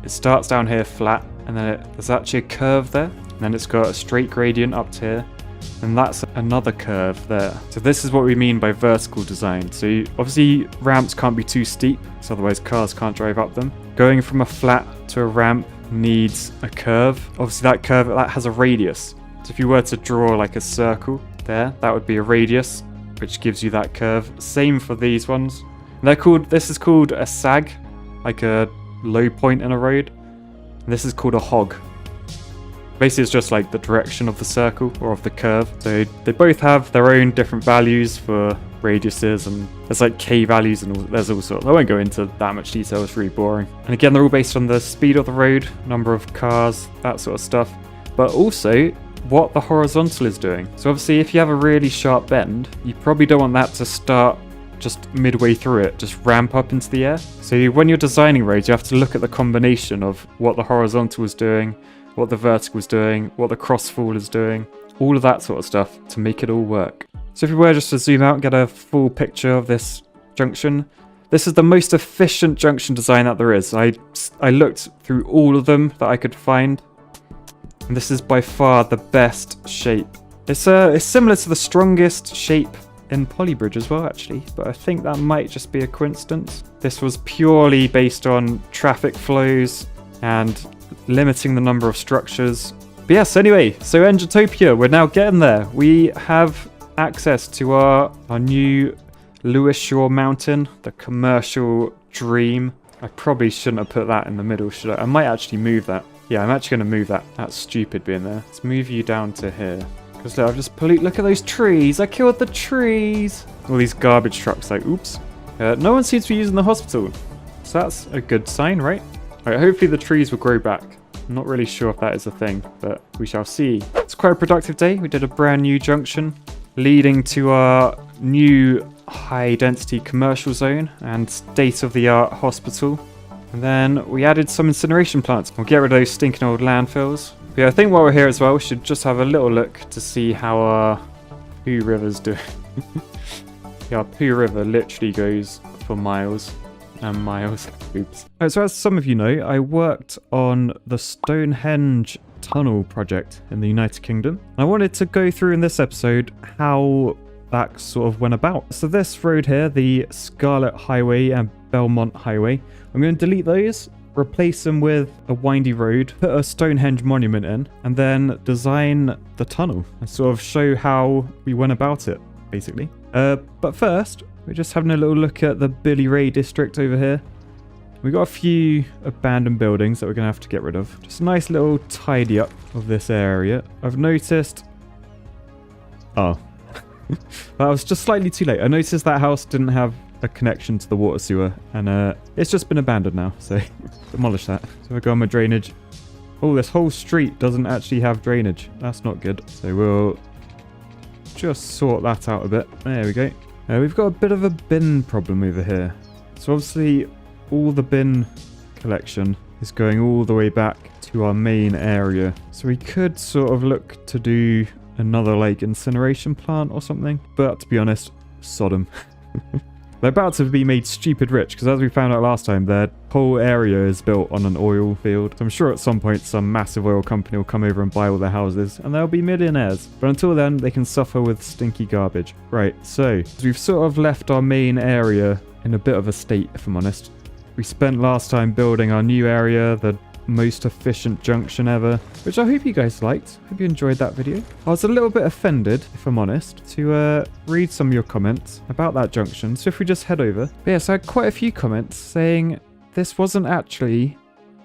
it starts down here flat, and then there's actually a curve there. And then it's got a straight gradient up to here. And that's another curve there. So this is what we mean by vertical design. So obviously ramps can't be too steep, so otherwise cars can't drive up them. Going from a flat to a ramp needs a curve. Obviously that curve, that has a radius. So if you were to draw like a circle there, that would be a radius, which gives you that curve. Same for these ones. This is called a sag, like a low point in a road. And this is called a hog. Basically, it's just like the direction of the circle or of the curve. So they both have their own different values for radiuses, and there's like K values and there's all sorts. I won't go into that much detail, it's really boring. And again, they're all based on the speed of the road, number of cars, that sort of stuff. But also what the horizontal is doing. So obviously, if you have a really sharp bend, you probably don't want that to start just midway through it, just ramp up into the air. So when you're designing roads, you have to look at the combination of what the horizontal is doing, what the vertical is doing, what the crossfall is doing, all of that sort of stuff to make it all work. So if we were just to zoom out and get a full picture of this junction, this is the most efficient junction design that there is. I looked through all of them that I could find, and this is by far the best shape. It's similar to the strongest shape in Polybridge as well, actually, but I think that might just be a coincidence. This was purely based on traffic flows and limiting the number of structures. But yes, anyway, so Engitopia, we're now getting there. We have access to our new Lewis Shore Mountain, the commercial dream. I probably shouldn't have put that in the middle, should I? I might actually move that. Yeah, I'm actually going to move that. That's stupid being there. Let's move you down to here. Because look, I've just look at those trees. I killed the trees. All these garbage trucks, like, oops. No one seems to be using the hospital. So that's a good sign, right? Alright, hopefully the trees will grow back. I'm not really sure if that is a thing, but we shall see. It's quite a productive day. We did a brand new junction leading to our new high-density commercial zone and state-of-the-art hospital. And then we added some incineration plants. We'll get rid of those stinking old landfills. But yeah, I think while we're here as well, we should just have a little look to see how our Poo River's doing. Yeah, our Poo River literally goes for miles and miles. Oops. Right, so as some of you know, I worked on the Stonehenge tunnel project in the United Kingdom. I wanted to go through in this episode how that sort of went about. So this road here, the Scarlet Highway and Belmont Highway, I'm going to delete those, replace them with a windy road, put a Stonehenge monument in, and then design the tunnel and sort of show how we went about it, basically. But first, we're just having a little look at the Billy Ray district over here. We've got a few abandoned buildings that we're going to have to get rid of. Just a nice little tidy up of this area. I've noticed... Oh. That was just slightly too late. I noticed that house didn't have a connection to the water sewer, and it's just been abandoned now, so demolish that. So we go on with drainage. Oh, this whole street doesn't actually have drainage. That's not good. So we'll just sort that out a bit. There we go. We've got a bit of a bin problem over here. So obviously all the bin collection is going all the way back to our main area. So we could sort of look to do another like incineration plant or something. But to be honest, Sodom. They're about to be made stupid rich because as we found out last time, their whole area is built on an oil field. So I'm sure at some point some massive oil company will come over and buy all their houses and they'll be millionaires. But until then, they can suffer with stinky garbage. Right, so we've sort of left our main area in a bit of a state, if I'm honest. We spent last time building our new area, the most efficient junction ever, which I hope you guys liked. Hope you enjoyed that video. I was a little bit offended, if I'm honest, to read some of your comments about that junction. So if we just head over. But yeah, so I had quite a few comments saying this wasn't actually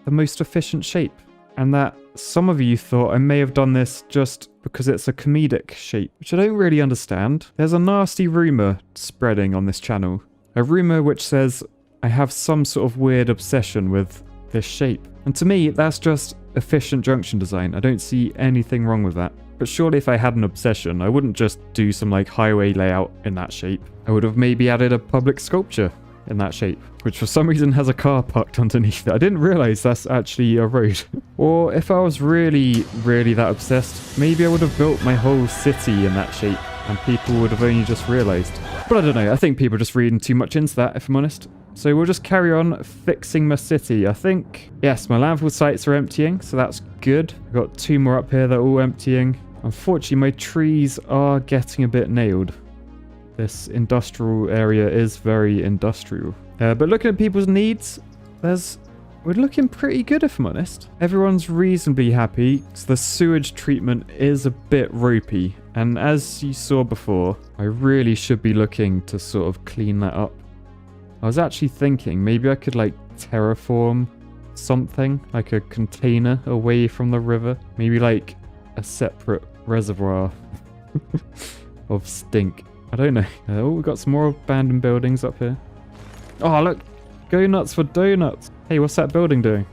the most efficient shape, and that some of you thought I may have done this just because it's a comedic shape, which I don't really understand. There's a nasty rumor spreading on this channel. A rumor which says I have some sort of weird obsession with this shape. And to me, that's just efficient junction design. I don't see anything wrong with that. But surely if I had an obsession, I wouldn't just do some like highway layout in that shape. I would have maybe added a public sculpture in that shape, which for some reason has a car parked underneath it. I didn't realize that's actually a road. Or if I was really, really that obsessed, maybe I would have built my whole city in that shape and people would have only just realized. But I don't know, I think people are just reading too much into that, if I'm honest. So we'll just carry on fixing my city. I think, yes, my landfill sites are emptying, so that's good. I've got 2 more up here that are all emptying. Unfortunately, my trees are getting a bit nailed. This industrial area is very industrial. But looking at people's needs, we're looking pretty good, if I'm honest. Everyone's reasonably happy. So the sewage treatment is a bit ropey. And as you saw before, I really should be looking to sort of clean that up. I was actually thinking maybe I could like terraform something, like a container away from the river. Maybe like a separate reservoir of stink. I don't know. Oh, we've got some more abandoned buildings up here. Oh, look. Go nuts for donuts. Hey, what's that building doing?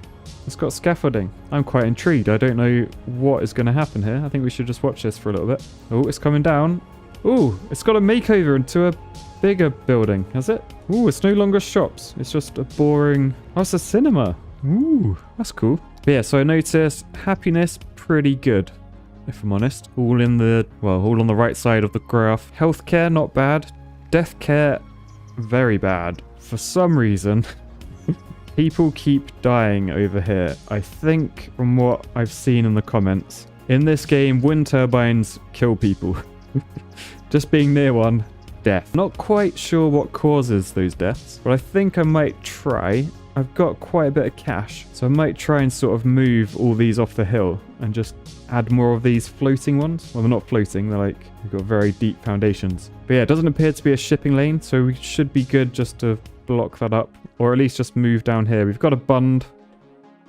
It's got scaffolding. I'm quite intrigued. I don't know what is going to happen here. I think we should just watch this for a little bit. Oh, it's coming down. Oh, it's got a makeover into a bigger building, has it? Ooh, it's no longer shops. It's just a boring... Oh, it's a cinema. Ooh, that's cool. But yeah, so I noticed happiness, pretty good, if I'm honest. All in the... Well, all on the right side of the graph. Healthcare, not bad. Death care, very bad. For some reason... People keep dying over here. I think from what I've seen in the comments, in this game, wind turbines kill people. Just being near one, death. Not quite sure what causes those deaths, but I think I might try. I've got quite a bit of cash, so I might try and sort of move all these off the hill and just add more of these floating ones. Well, they're not floating, they're like, they've got very deep foundations. But yeah, it doesn't appear to be a shipping lane, so we should be good just to block that up. Or at least just move down here. We've got a bund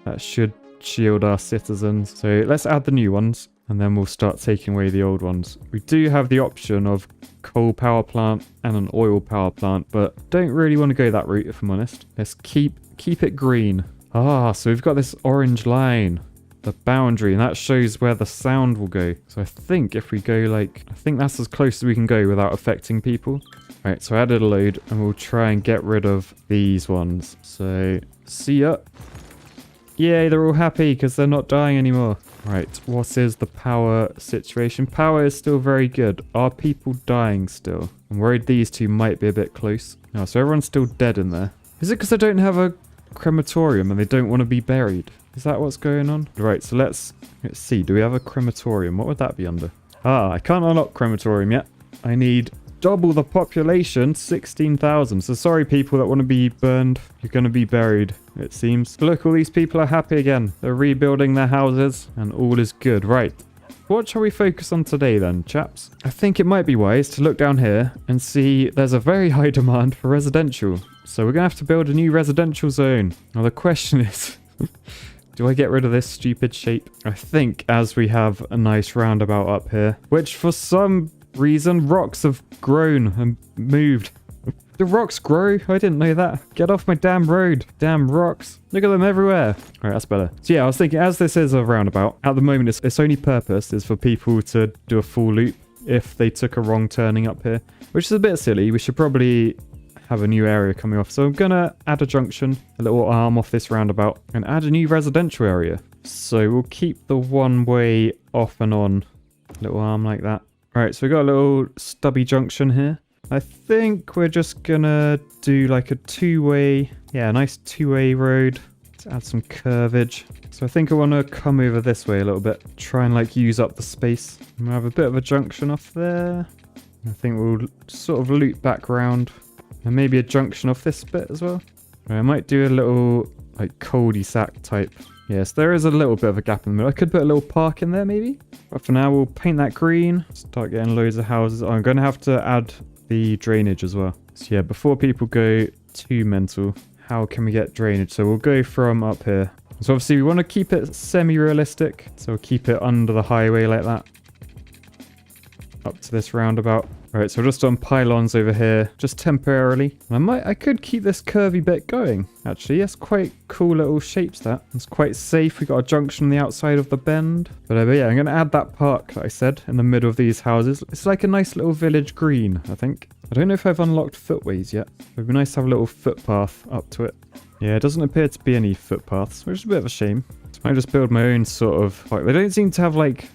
that should shield our citizens. So let's add the new ones and then we'll start taking away the old ones. We do have the option of coal power plant and an oil power plant, but don't really want to go that route if I'm honest. Let's keep it green. Ah, so we've got this orange line, the boundary, and that shows where the sound will go. So I think if we go like, I think that's as close as we can go without affecting people. Alright, so I added a load and we'll try and get rid of these ones. So, see ya. Yay, they're all happy because they're not dying anymore. Right, what is the power situation? Power is still very good. Are people dying still? I'm worried these two might be a bit close. Oh, so everyone's still dead in there. Is it because I don't have a crematorium and they don't want to be buried? Is that what's going on? Right, so let's see. Do we have a crematorium? What would that be under? Ah, I can't unlock crematorium yet. I need... double the population, 16,000. So sorry people that want to be burned. You're going to be buried, it seems. But look, all these people are happy again. They're rebuilding their houses and all is good. Right. What shall we focus on today then, chaps? I think it might be wise to look down here and see there's a very high demand for residential. So we're going to have to build a new residential zone. Now the question is... do I get rid of this stupid shape? I think as we have a nice roundabout up here, which for some reason rocks have grown and moved. The rocks grow? I didn't know that. Get off my damn road. Damn rocks. Look at them everywhere. Alright, that's better. So yeah, I was thinking as this is a roundabout, at the moment its only purpose is for people to do a full loop if they took a wrong turning up here, which is a bit silly. We should probably have a new area coming off. So I'm gonna add a junction, a little arm off this roundabout, and add a new residential area. So we'll keep the one way off and on, little arm like that. Alright, so we got a little stubby junction here. I think we're just gonna do like a two-way, yeah, a nice two-way road. Let's add some curvage. So I think I want to come over this way a little bit. Try and like use up the space. And we'll have a bit of a junction off there. I think we'll sort of loop back around. And maybe a junction off this bit as well. I might do a little like cul-de-sac type. Yes, there is a little bit of a gap in the middle. I could put a little park in there maybe. But for now, we'll paint that green. Start getting loads of houses. Oh, I'm going to have to add the drainage as well. So yeah, before people go too mental, how can we get drainage? So we'll go from up here. So obviously we want to keep it semi-realistic. So we'll keep it under the highway like that. Up to this roundabout. Alright, so we're just on pylons over here, just temporarily. I could keep this curvy bit going, actually. That's quite cool little shapes, that. It's quite safe. We got a junction on the outside of the bend. But yeah, I'm going to add that park, like I said, in the middle of these houses. It's like a nice little village green, I think. I don't know if I've unlocked footways yet. It'd be nice to have a little footpath up to it. Yeah, it doesn't appear to be any footpaths, which is a bit of a shame. So I just build my own sort of... like, they don't seem to have, like...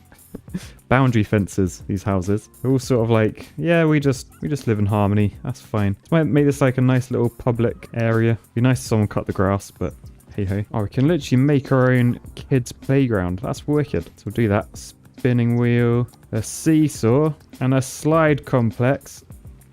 boundary fences, these houses. They're all sort of like, yeah, we just live in harmony. That's fine. So might make this like a nice little public area. Be nice if someone cut the grass, but hey ho. Oh, we can literally make our own kids' playground. That's wicked. So we'll do that. Spinning wheel, a seesaw, and a slide complex.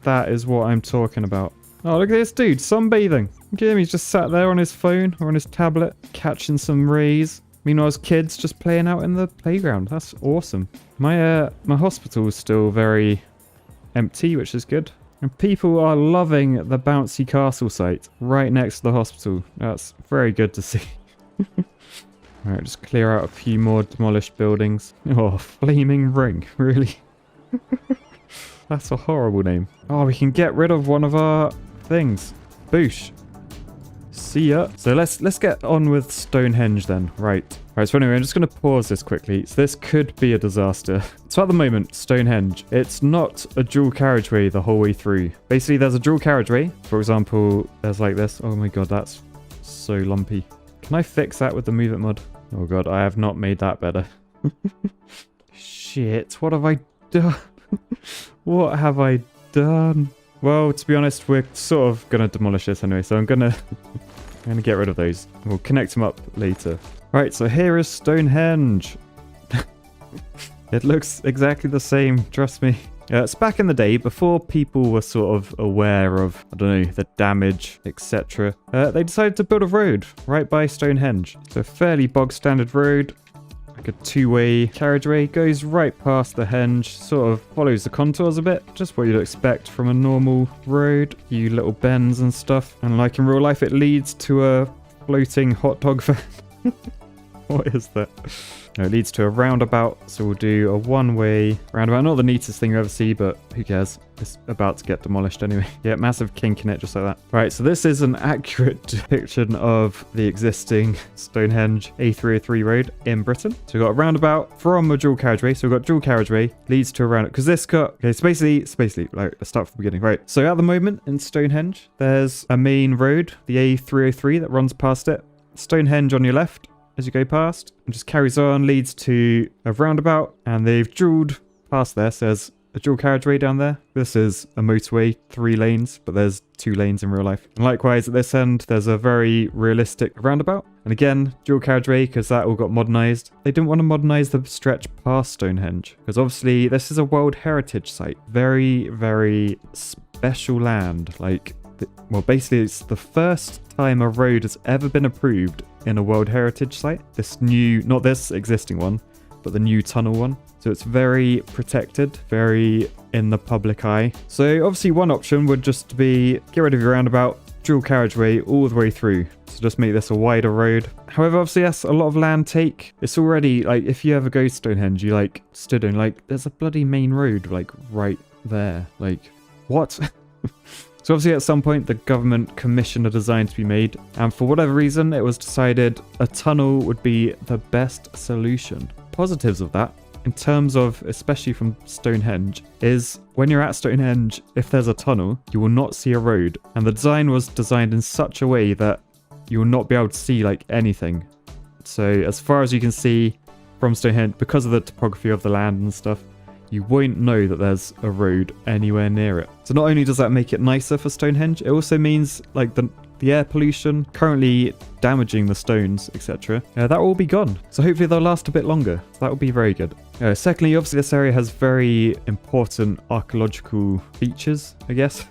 That is what I'm talking about. Oh, look at this dude, sunbathing. Look at him, he's just sat there on his phone or on his tablet, catching some rays. Meanwhile, as kids just playing out in the playground. That's awesome. My hospital is still very empty, which is good. And people are loving the bouncy castle site right next to the hospital. That's very good to see. Alright, just clear out a few more demolished buildings. Oh, Flaming Ring, really? That's a horrible name. Oh, we can get rid of one of our things. Boosh. See ya. So let's get on with Stonehenge then. Right. Right, so anyway, I'm just going to pause this quickly. So this could be a disaster. So at the moment, Stonehenge, it's not a dual carriageway the whole way through. Basically, there's a dual carriageway. For example, there's like this. Oh my god, that's so lumpy. Can I fix that with the Move It mod? Oh god, I have not made that better. Shit, what have I done? What have I done? Well, to be honest, we're sort of going to demolish this anyway, so I'm going to get rid of those. We'll connect them up later. Right, so here is Stonehenge. It looks exactly the same, trust me. It's back in the day, before people were sort of aware of, I don't know, the damage, etc. They decided to build a road right by Stonehenge. So a fairly bog standard road, like a two-way carriageway, goes right past the henge, sort of follows the contours a bit, just what you'd expect from a normal road, a few little bends and stuff. And like in real life, it leads to a floating hot dog van. What is that? No, it leads to a roundabout, so we'll do a one-way roundabout. Not the neatest thing you ever see, but who cares? It's about to get demolished anyway. Yeah, massive kink in it, just like that. Right, so this is an accurate depiction of the existing Stonehenge A303 road in Britain. So we've got a roundabout from a dual carriageway. So we've got dual carriageway, leads to a roundabout. Because this got... Okay, so basically, like, let's start from the beginning. Right, so at the moment in Stonehenge, there's a main road, the A303 that runs past it. Stonehenge on your left as you go past, and just carries on, leads to a roundabout, and they've dualed past there, so there's a dual carriageway down there. This is a motorway, 3 lanes, but there's 2 lanes in real life. And likewise at this end, there's a very realistic roundabout, and again, dual carriageway, because that all got modernized. They didn't want to modernize the stretch past Stonehenge, because obviously this is a World Heritage Site. Very, very special land. Like, well, basically it's the first time a road has ever been approved in a World Heritage Site. This new, not this existing one, but the new tunnel one. So it's very protected, very in the public eye. So obviously one option would just be get rid of your roundabout, dual carriageway all the way through. So just make this a wider road. However, obviously that's a lot of land take. It's already, like, if you ever go to Stonehenge, you like stood in, like, there's a bloody main road, like, right there. Like, what? So obviously at some point the government commissioned a design to be made, and for whatever reason it was decided a tunnel would be the best solution. Positives of that, in terms of, especially from Stonehenge, is when you're at Stonehenge, if there's a tunnel, you will not see a road. And the design was designed in such a way that you will not be able to see like anything. So as far as you can see from Stonehenge, because of the topography of the land and stuff, you won't know that there's a road anywhere near it. So not only does that make it nicer for Stonehenge, it also means like the air pollution currently damaging the stones, etc. That will all be gone. So hopefully they'll last a bit longer. So that will be very good. Secondly, obviously this area has very important archaeological features, I guess.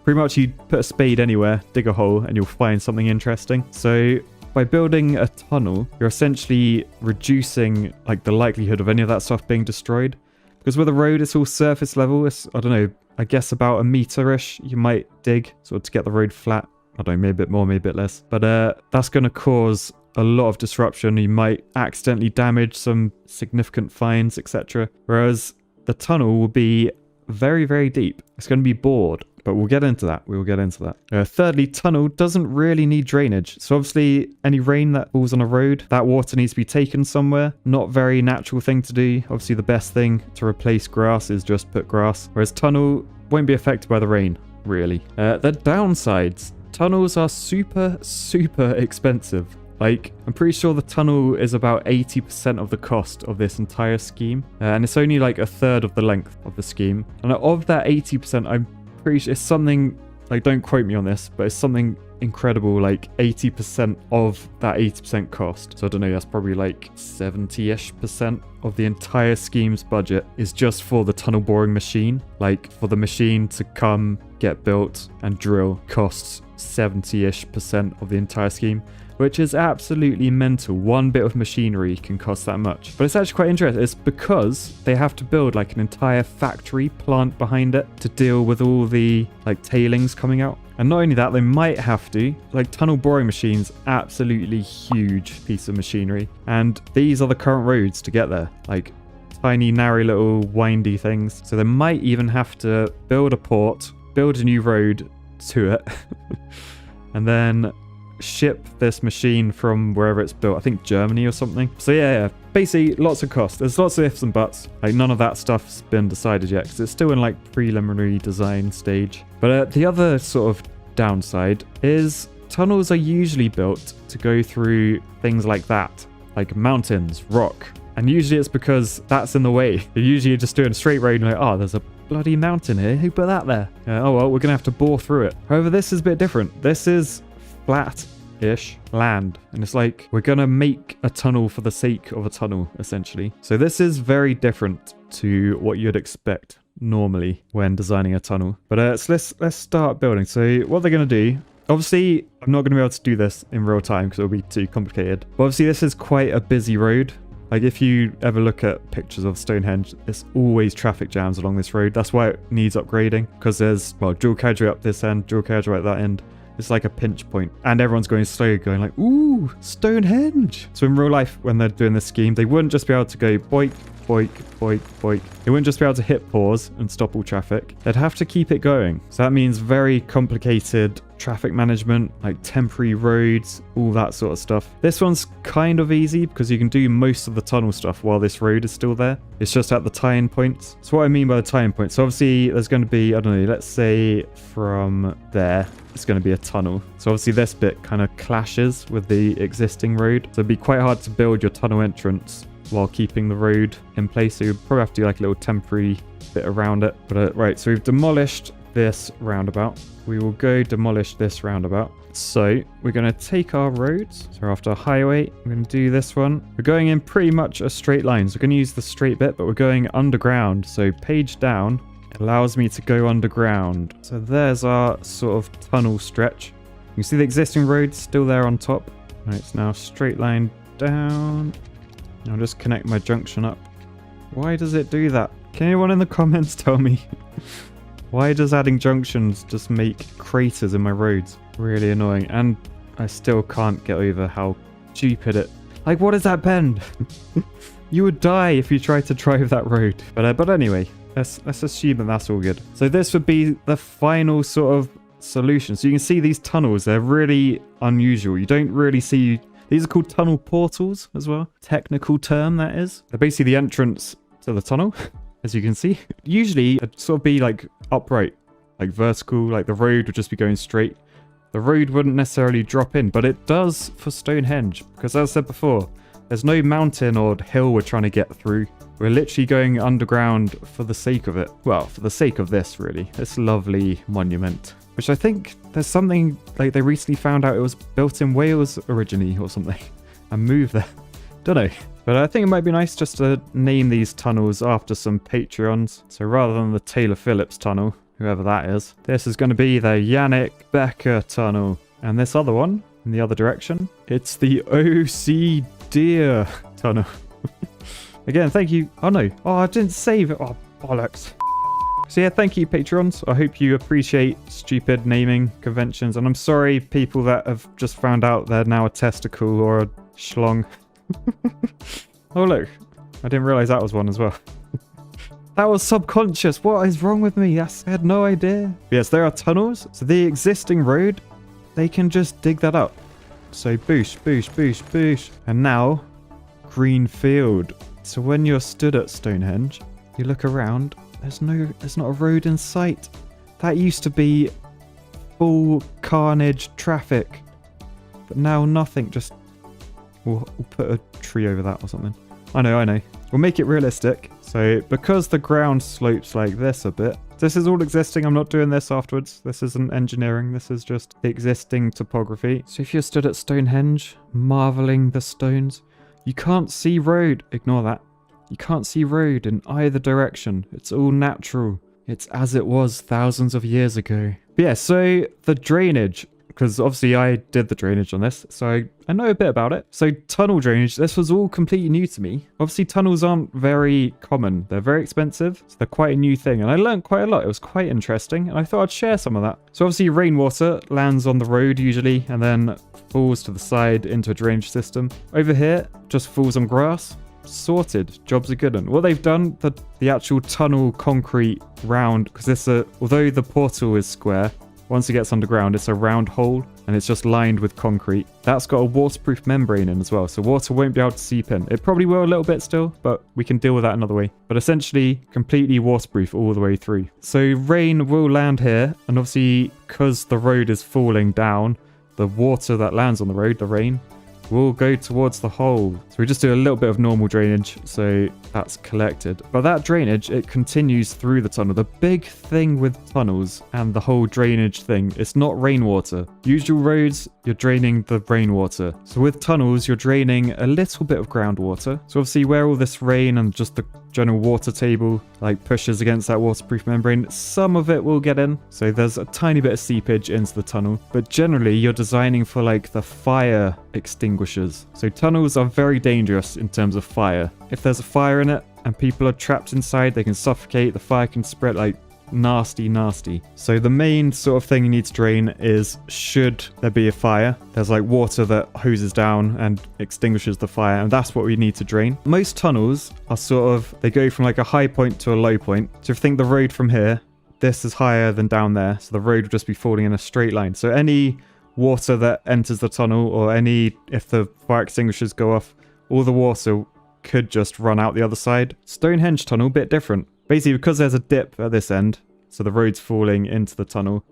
Pretty much you put a spade anywhere, dig a hole, and you'll find something interesting. So by building a tunnel, you're essentially reducing like the likelihood of any of that stuff being destroyed. Because with a road, it's all surface level. It's, I don't know, I guess about a meter-ish you might dig sort of to get the road flat. I don't know, maybe a bit more, maybe a bit less. But that's going to cause a lot of disruption. You might accidentally damage some significant finds, etc. Whereas the tunnel will be very, very deep. It's going to be bored. But we'll get into that. We will get into that. Thirdly, tunnel doesn't really need drainage. So obviously, any rain that falls on a road, that water needs to be taken somewhere. Not very natural thing to do. Obviously, the best thing to replace grass is just put grass. Whereas tunnel won't be affected by the rain, really. The downsides. Tunnels are super, super expensive. Like, I'm pretty sure the tunnel is about 80% of the cost of this entire scheme. And it's only like a third of the length of the scheme. And of that 80%, I'm pretty sure it's something, like, don't quote me on this, but it's something incredible, like 80% of that 80% cost. So I don't know, that's probably like 70-ish% of the entire scheme's budget is just for the tunnel boring machine. Like, for the machine to come, get built, and drill costs 70-ish% of the entire scheme, which is absolutely mental. One bit of machinery can cost that much. But it's actually quite interesting. It's because they have to build like an entire factory plant behind it to deal with all the like tailings coming out. And not only that, they might have to, like, tunnel boring machines, absolutely huge piece of machinery. And these are the current roads to get there, like tiny, narrow little windy things. So they might even have to build a port, build a new road to it, and then ship this machine from wherever it's built. I think Germany or something. So yeah. Basically, lots of cost. There's lots of ifs and buts. Like, none of that stuff's been decided yet because it's still in like preliminary design stage. But the other sort of downside is tunnels are usually built to go through things like that, like mountains, rock. And usually it's because that's in the way. You're usually just doing a straight road and like, oh, there's a bloody mountain here. Who put that there? Oh, well, we're going to have to bore through it. However, this is a bit different. This is flat-ish land. And it's like, we're going to make a tunnel for the sake of a tunnel, essentially. So this is very different to what you'd expect normally when designing a tunnel. But so let's start building. So what they're going to do, obviously, I'm not going to be able to do this in real time because it'll be too complicated. But obviously, this is quite a busy road. Like, if you ever look at pictures of Stonehenge, there's always traffic jams along this road. That's why it needs upgrading, because there's, well, dual carriageway up this end, dual carriageway at that end. It's like a pinch point, and everyone's going slow, going like, ooh, Stonehenge. So in real life, when they're doing this scheme, they wouldn't just be able to go boink, boink, boink, boink. They wouldn't just be able to hit pause and stop all traffic. They'd have to keep it going. So that means very complicated traffic management, like temporary roads, all that sort of stuff. This one's kind of easy because you can do most of the tunnel stuff while this road is still there. It's just at the tie-in points. So what I mean by the tie-in points, so obviously there's going to be, I don't know, let's say from there, it's going to be a tunnel. So obviously this bit kind of clashes with the existing road. So it'd be quite hard to build your tunnel entrance while keeping the road in place. So you'd probably have to do like a little temporary bit around it. But right, so we've demolished this roundabout. We will go demolish this roundabout. So we're going to take our roads. So after a highway, we're going to do this one. We're going in pretty much a straight line. So we're going to use the straight bit, but we're going underground. So page down allows me to go underground. So there's our sort of tunnel stretch. You can see the existing road still there on top. Right, it's now straight line down. I'll just connect my junction up. Why does it do that? Can anyone in the comments tell me? Why does adding junctions just make craters in my roads? Really annoying. And I still can't get over how stupid it... Like, what is that bend? You would die if you tried to drive that road. But anyway, let's assume that that's all good. So this would be the final sort of solution. So you can see these tunnels, they're really unusual. You don't really see... These are called tunnel portals as well. Technical term, that is. They're basically the entrance to the tunnel, as you can see. Usually, it'd sort of be like upright, like vertical, like the road would just be going straight. The road wouldn't necessarily drop in, but it does for Stonehenge. Because as I said before, there's no mountain or hill we're trying to get through. We're literally going underground for the sake of it. Well, for the sake of this, really. This lovely monument. Which I think there's something, like they recently found out it was built in Wales originally or something. And moved there. Don't know. But I think it might be nice just to name these tunnels after some Patreons. So rather than the Taylor Phillips tunnel, whoever that is, this is going to be the Yannick Becker tunnel. And this other one, in the other direction, it's the O.C. Deer tunnel. Again, thank you. Oh no. Oh, I didn't save it. Oh, bollocks. So yeah, thank you, patrons. I hope you appreciate stupid naming conventions. And I'm sorry, people that have just found out they're now a testicle or a schlong. Oh, look. I didn't realize that was one as well. That was subconscious. What is wrong with me? I had no idea. Yes, there are tunnels. So the existing road, they can just dig that up. So boosh, boosh, boosh, boosh. And now, green field. So when you're stood at Stonehenge, you look around. There's not a road in sight. That used to be full carnage traffic. But now nothing, just... We'll put a tree over that or something. I know. We'll make it realistic. So because the ground slopes like this a bit, this is all existing. I'm not doing this afterwards. This isn't engineering. This is just the existing topography. So if you're stood at Stonehenge, marveling the stones, you can't see road. Ignore that. You can't see road in either direction. It's all natural. It's as it was thousands of years ago. But yeah, so the drainage, because obviously I did the drainage on this, so I know a bit about it. So tunnel drainage, this was all completely new to me. Obviously tunnels aren't very common. They're very expensive, so they're quite a new thing. And I learned quite a lot. It was quite interesting, and I thought I'd share some of that. So obviously rainwater lands on the road usually, and then falls to the side into a drainage system. Over here, just falls on grass. Sorted. Jobs are good. And what they've done, the actual tunnel concrete round, because this although the portal is square, once it gets underground, it's a round hole, and it's just lined with concrete. That's got a waterproof membrane in as well, so water won't be able to seep in. It probably will a little bit still, but we can deal with that another way. But essentially, completely waterproof all the way through. So rain will land here, and obviously, because the road is falling down, the water that lands on the road, the rain, will go towards the hole. So we just do a little bit of normal drainage, so that's collected. But that drainage, it continues through the tunnel. The big thing with tunnels and the whole drainage thing, it's not rainwater. Usual roads, you're draining the rainwater. So with tunnels, you're draining a little bit of groundwater. So obviously where all this rain and just the general water table like pushes against that waterproof membrane, some of it will get in. So there's a tiny bit of seepage into the tunnel, but generally you're designing for like the fire extinguishers. So tunnels are very dangerous in terms of fire. If there's a fire in it and people are trapped inside, they can suffocate, the fire can spread like nasty. So the main sort of thing you need to drain is, should there be a fire, there's like water that hoses down and extinguishes the fire, and that's what we need to drain. Most tunnels are sort of, they go from like a high point to a low point. So if you think the road from here, this is higher than down there, so the road will just be falling in a straight line. So any water that enters the tunnel, or if the fire extinguishers go off, all the water could just run out the other side. Stonehenge tunnel, bit different. Basically, because there's a dip at this end, so the road's falling into the tunnel.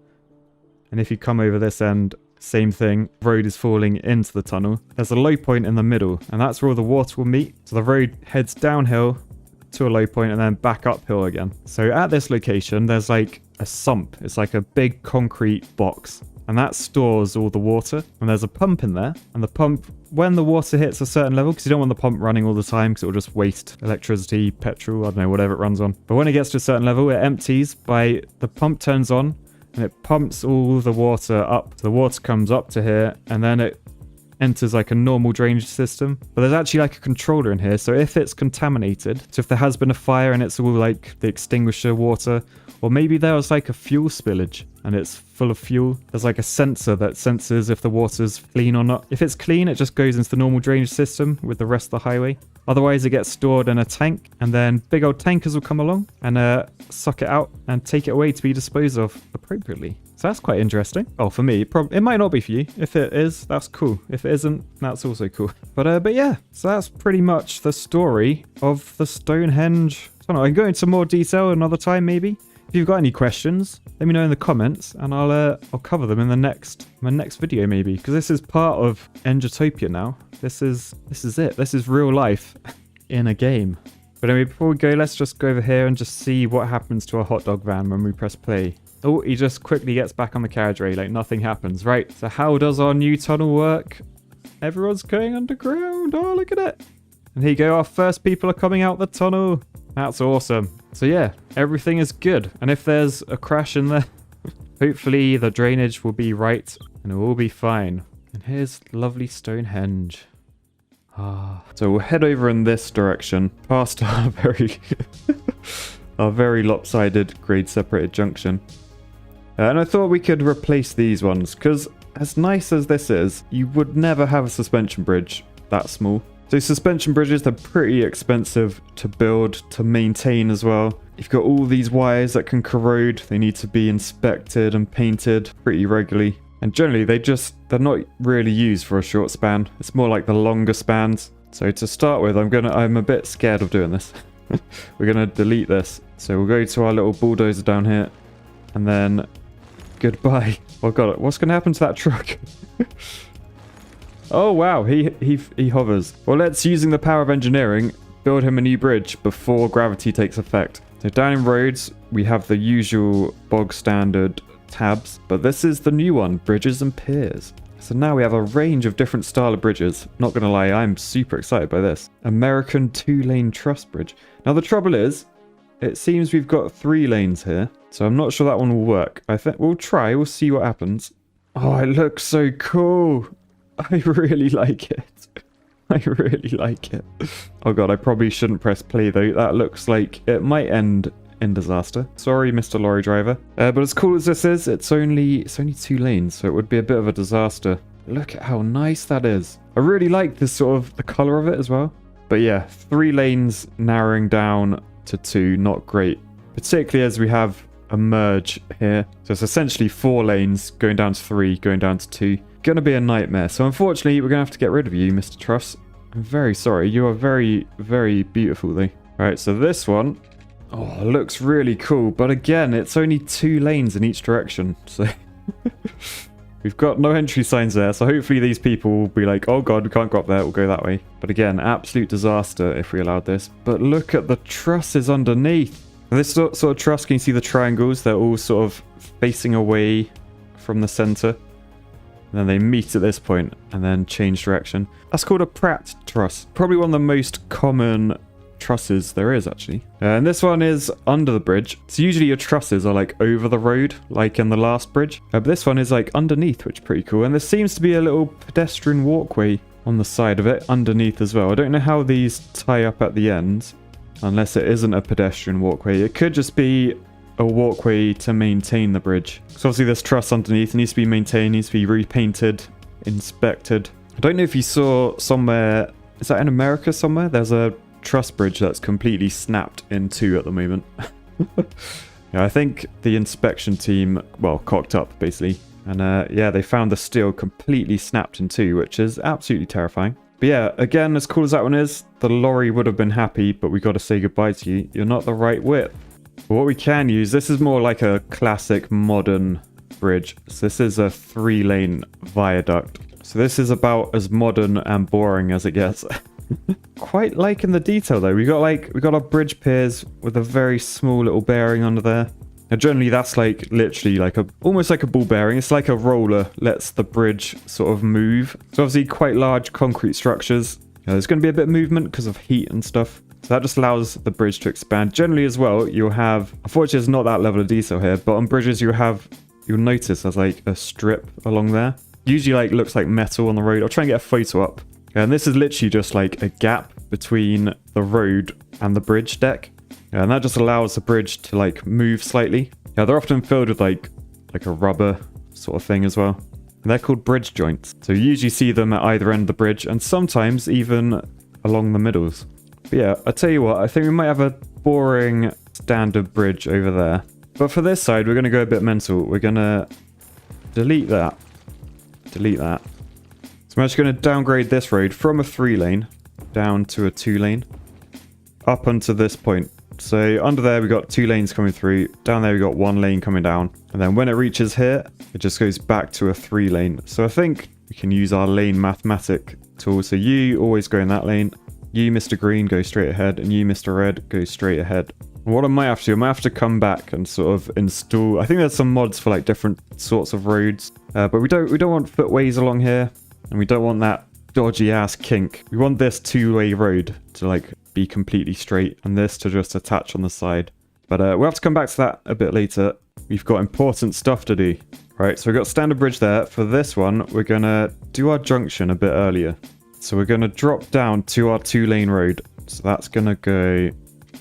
And if you come over this end, same thing, road is falling into the tunnel. There's a low point in the middle, and that's where all the water will meet. So the road heads downhill to a low point and then back uphill again. So at this location, there's like a sump. It's like a big concrete box, and that stores all the water. And there's a pump in there, and the pump, when the water hits a certain level, because you don't want the pump running all the time because it will just waste electricity, petrol, I don't know, whatever it runs on. But when it gets to a certain level, it empties by, the pump turns on and it pumps all the water up. So the water comes up to here and then it enters like a normal drainage system. But there's actually like a controller in here. So if it's contaminated, so if there has been a fire and it's all like the extinguisher water, or maybe there was like a fuel spillage and it's full of fuel, there's like a sensor that senses if the water's clean or not. If it's clean, it just goes into the normal drainage system with the rest of the highway. Otherwise, it gets stored in a tank, and then big old tankers will come along and suck it out and take it away to be disposed of appropriately. So that's quite interesting. Oh, for me, it might not be for you. If it is, that's cool. If it isn't, that's also cool. But yeah, so that's pretty much the story of the Stonehenge tunnel. I can go into more detail another time, maybe. If you've got any questions, let me know in the comments, and I'll cover them in my next video maybe, because this is part of Engitopia now. This is it. This is real life in a game. But anyway, before we go, let's just go over here and just see what happens to our hot dog van when we press play. Oh, he just quickly gets back on the carriageway like nothing happens. Right, so how does our new tunnel work? Everyone's going underground. Oh, look at it. And here you go, our first people are coming out the tunnel. That's awesome. So yeah, everything is good. And if there's a crash in there, hopefully the drainage will be right and it will be fine. And here's lovely Stonehenge. So we'll head over in this direction, past our very lopsided grade separated junction. And I thought we could replace these ones, because as nice as this is, you would never have a suspension bridge that small. So suspension bridges, they're pretty expensive to build, to maintain as well. You've got all these wires that can corrode. They need to be inspected and painted pretty regularly. And generally, they're not really used for a short span. It's more like the longer spans. So to start with, I'm a bit scared of doing this. We're gonna delete this. So we'll go to our little bulldozer down here. And then, goodbye. Oh god, what's gonna happen to that truck? Oh wow, he hovers. Well, let's, using the power of engineering, build him a new bridge before gravity takes effect. So down in roads, we have the usual bog standard tabs, but this is the new one, bridges and piers. So now we have a range of different style of bridges. Not gonna lie, I'm super excited by this. American 2-lane truss bridge. Now the trouble is, it seems we've got 3 lanes here, so I'm not sure that one will work. I think we'll try, we'll see what happens. Oh, it looks so cool. I really like it. I really like it. Oh god, I probably shouldn't press play though. That looks like it might end in disaster. Sorry, Mr. Lorry Driver. But as cool as this is, it's only 2 lanes, so it would be a bit of a disaster. Look at how nice that is. I really like this sort of, the color of it as well. But yeah, 3 lanes narrowing down to 2, not great. Particularly as we have a merge here. So it's essentially 4 lanes going down to 3, going down to 2. going to be a nightmare. So unfortunately, we're going to have to get rid of you, Mr. Truss. I'm very sorry. You are very, very beautiful, though. All right, so this one, oh, looks really cool. But again, it's only 2 lanes in each direction. So we've got no entry signs there. So hopefully these people will be like, oh God, we can't go up there. We'll go that way. But again, absolute disaster if we allowed this. But look at the trusses underneath. And this sort of truss, can you see the triangles? They're all sort of facing away from the center. And then they meet at this point and then change direction. That's called a Pratt truss. Probably one of the most common trusses there is, actually. And this one is under the bridge. So usually your trusses are like over the road, like in the last bridge. But this one is like underneath, which is pretty cool. And there seems to be a little pedestrian walkway on the side of it, underneath as well. I don't know how these tie up at the ends, unless it isn't a pedestrian walkway. It could just be a walkway to maintain the bridge. So obviously this truss underneath needs to be maintained, needs to be repainted, inspected. I don't know if you saw somewhere, is that in America somewhere? There's a truss bridge that's completely snapped in 2 at the moment. Yeah, I think the inspection team, well, cocked up basically. And yeah, they found the steel completely snapped in 2, which is absolutely terrifying. But yeah, again, as cool as that one is, the lorry would have been happy, but we got to say goodbye to you. You're not the right width. But what we can use, this is more like a classic modern bridge. So this is a 3-lane viaduct. So this is about as modern and boring as it gets. Quite liking the detail though. We got our bridge piers with a very small little bearing under there. Now generally that's like literally like almost like a ball bearing. It's like a roller lets the bridge sort of move. So obviously quite large concrete structures. There's going to be a bit of movement because of heat and stuff. So that just allows the bridge to expand. Generally as well, you'll have, unfortunately it's not that level of detail here, but on bridges you'll notice there's like a strip along there. Usually like looks like metal on the road. I'll try and get a photo up. And this is literally just like a gap between the road and the bridge deck. And that just allows the bridge to like move slightly. Yeah, they're often filled with like a rubber sort of thing as well. And they're called bridge joints. So you usually see them at either end of the bridge and sometimes even along the middles. But yeah, I tell you what, I think we might have a boring standard bridge over there. But for this side, we're going to go a bit mental. We're going to delete that. Delete that. So I'm actually going to downgrade this road from a 3-lane down to a 2-lane. Up onto this point. So under there, we got 2 lanes coming through. Down there, we got 1 lane coming down. And then when it reaches here, it just goes back to a 3-lane. So I think we can use our lane mathematic tool. So you always go in that lane. You, Mr. Green, go straight ahead, and you, Mr. Red, go straight ahead. And what I might have to do, I might have to come back and sort of install. I think there's some mods for like different sorts of roads, but we don't want footways along here, and we don't want that dodgy ass kink. We want this 2-way road to like be completely straight, and this to just attach on the side. But we'll have to come back to that a bit later. We've got important stuff to do. Right, so we've got standard bridge there. For this one, we're gonna do our junction a bit earlier. So we're going to drop down to our 2-lane road. So that's going to go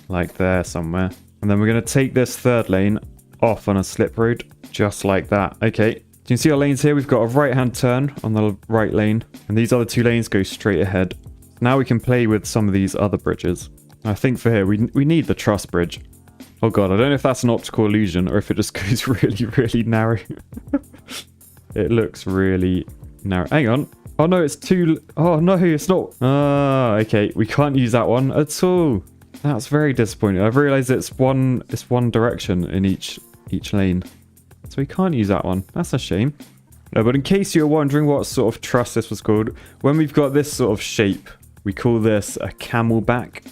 like there somewhere. And then we're going to take this 3rd lane off on a slip road, just like that. Okay, you can see our lanes here. We've got a right-hand turn on the right lane. And these other 2 lanes go straight ahead. Now we can play with some of these other bridges. I think for here, we need the truss bridge. Oh god, I don't know if that's an optical illusion or if it just goes really, really narrow. It looks really narrow. Hang on. Oh no, it's too... Oh no, it's not. Ah, okay. We can't use that one at all. That's very disappointing. I've realized it's one direction in each lane. So we can't use that one. That's a shame. No, but in case you're wondering what sort of truss this was called, when we've got this sort of shape, we call this a camelback.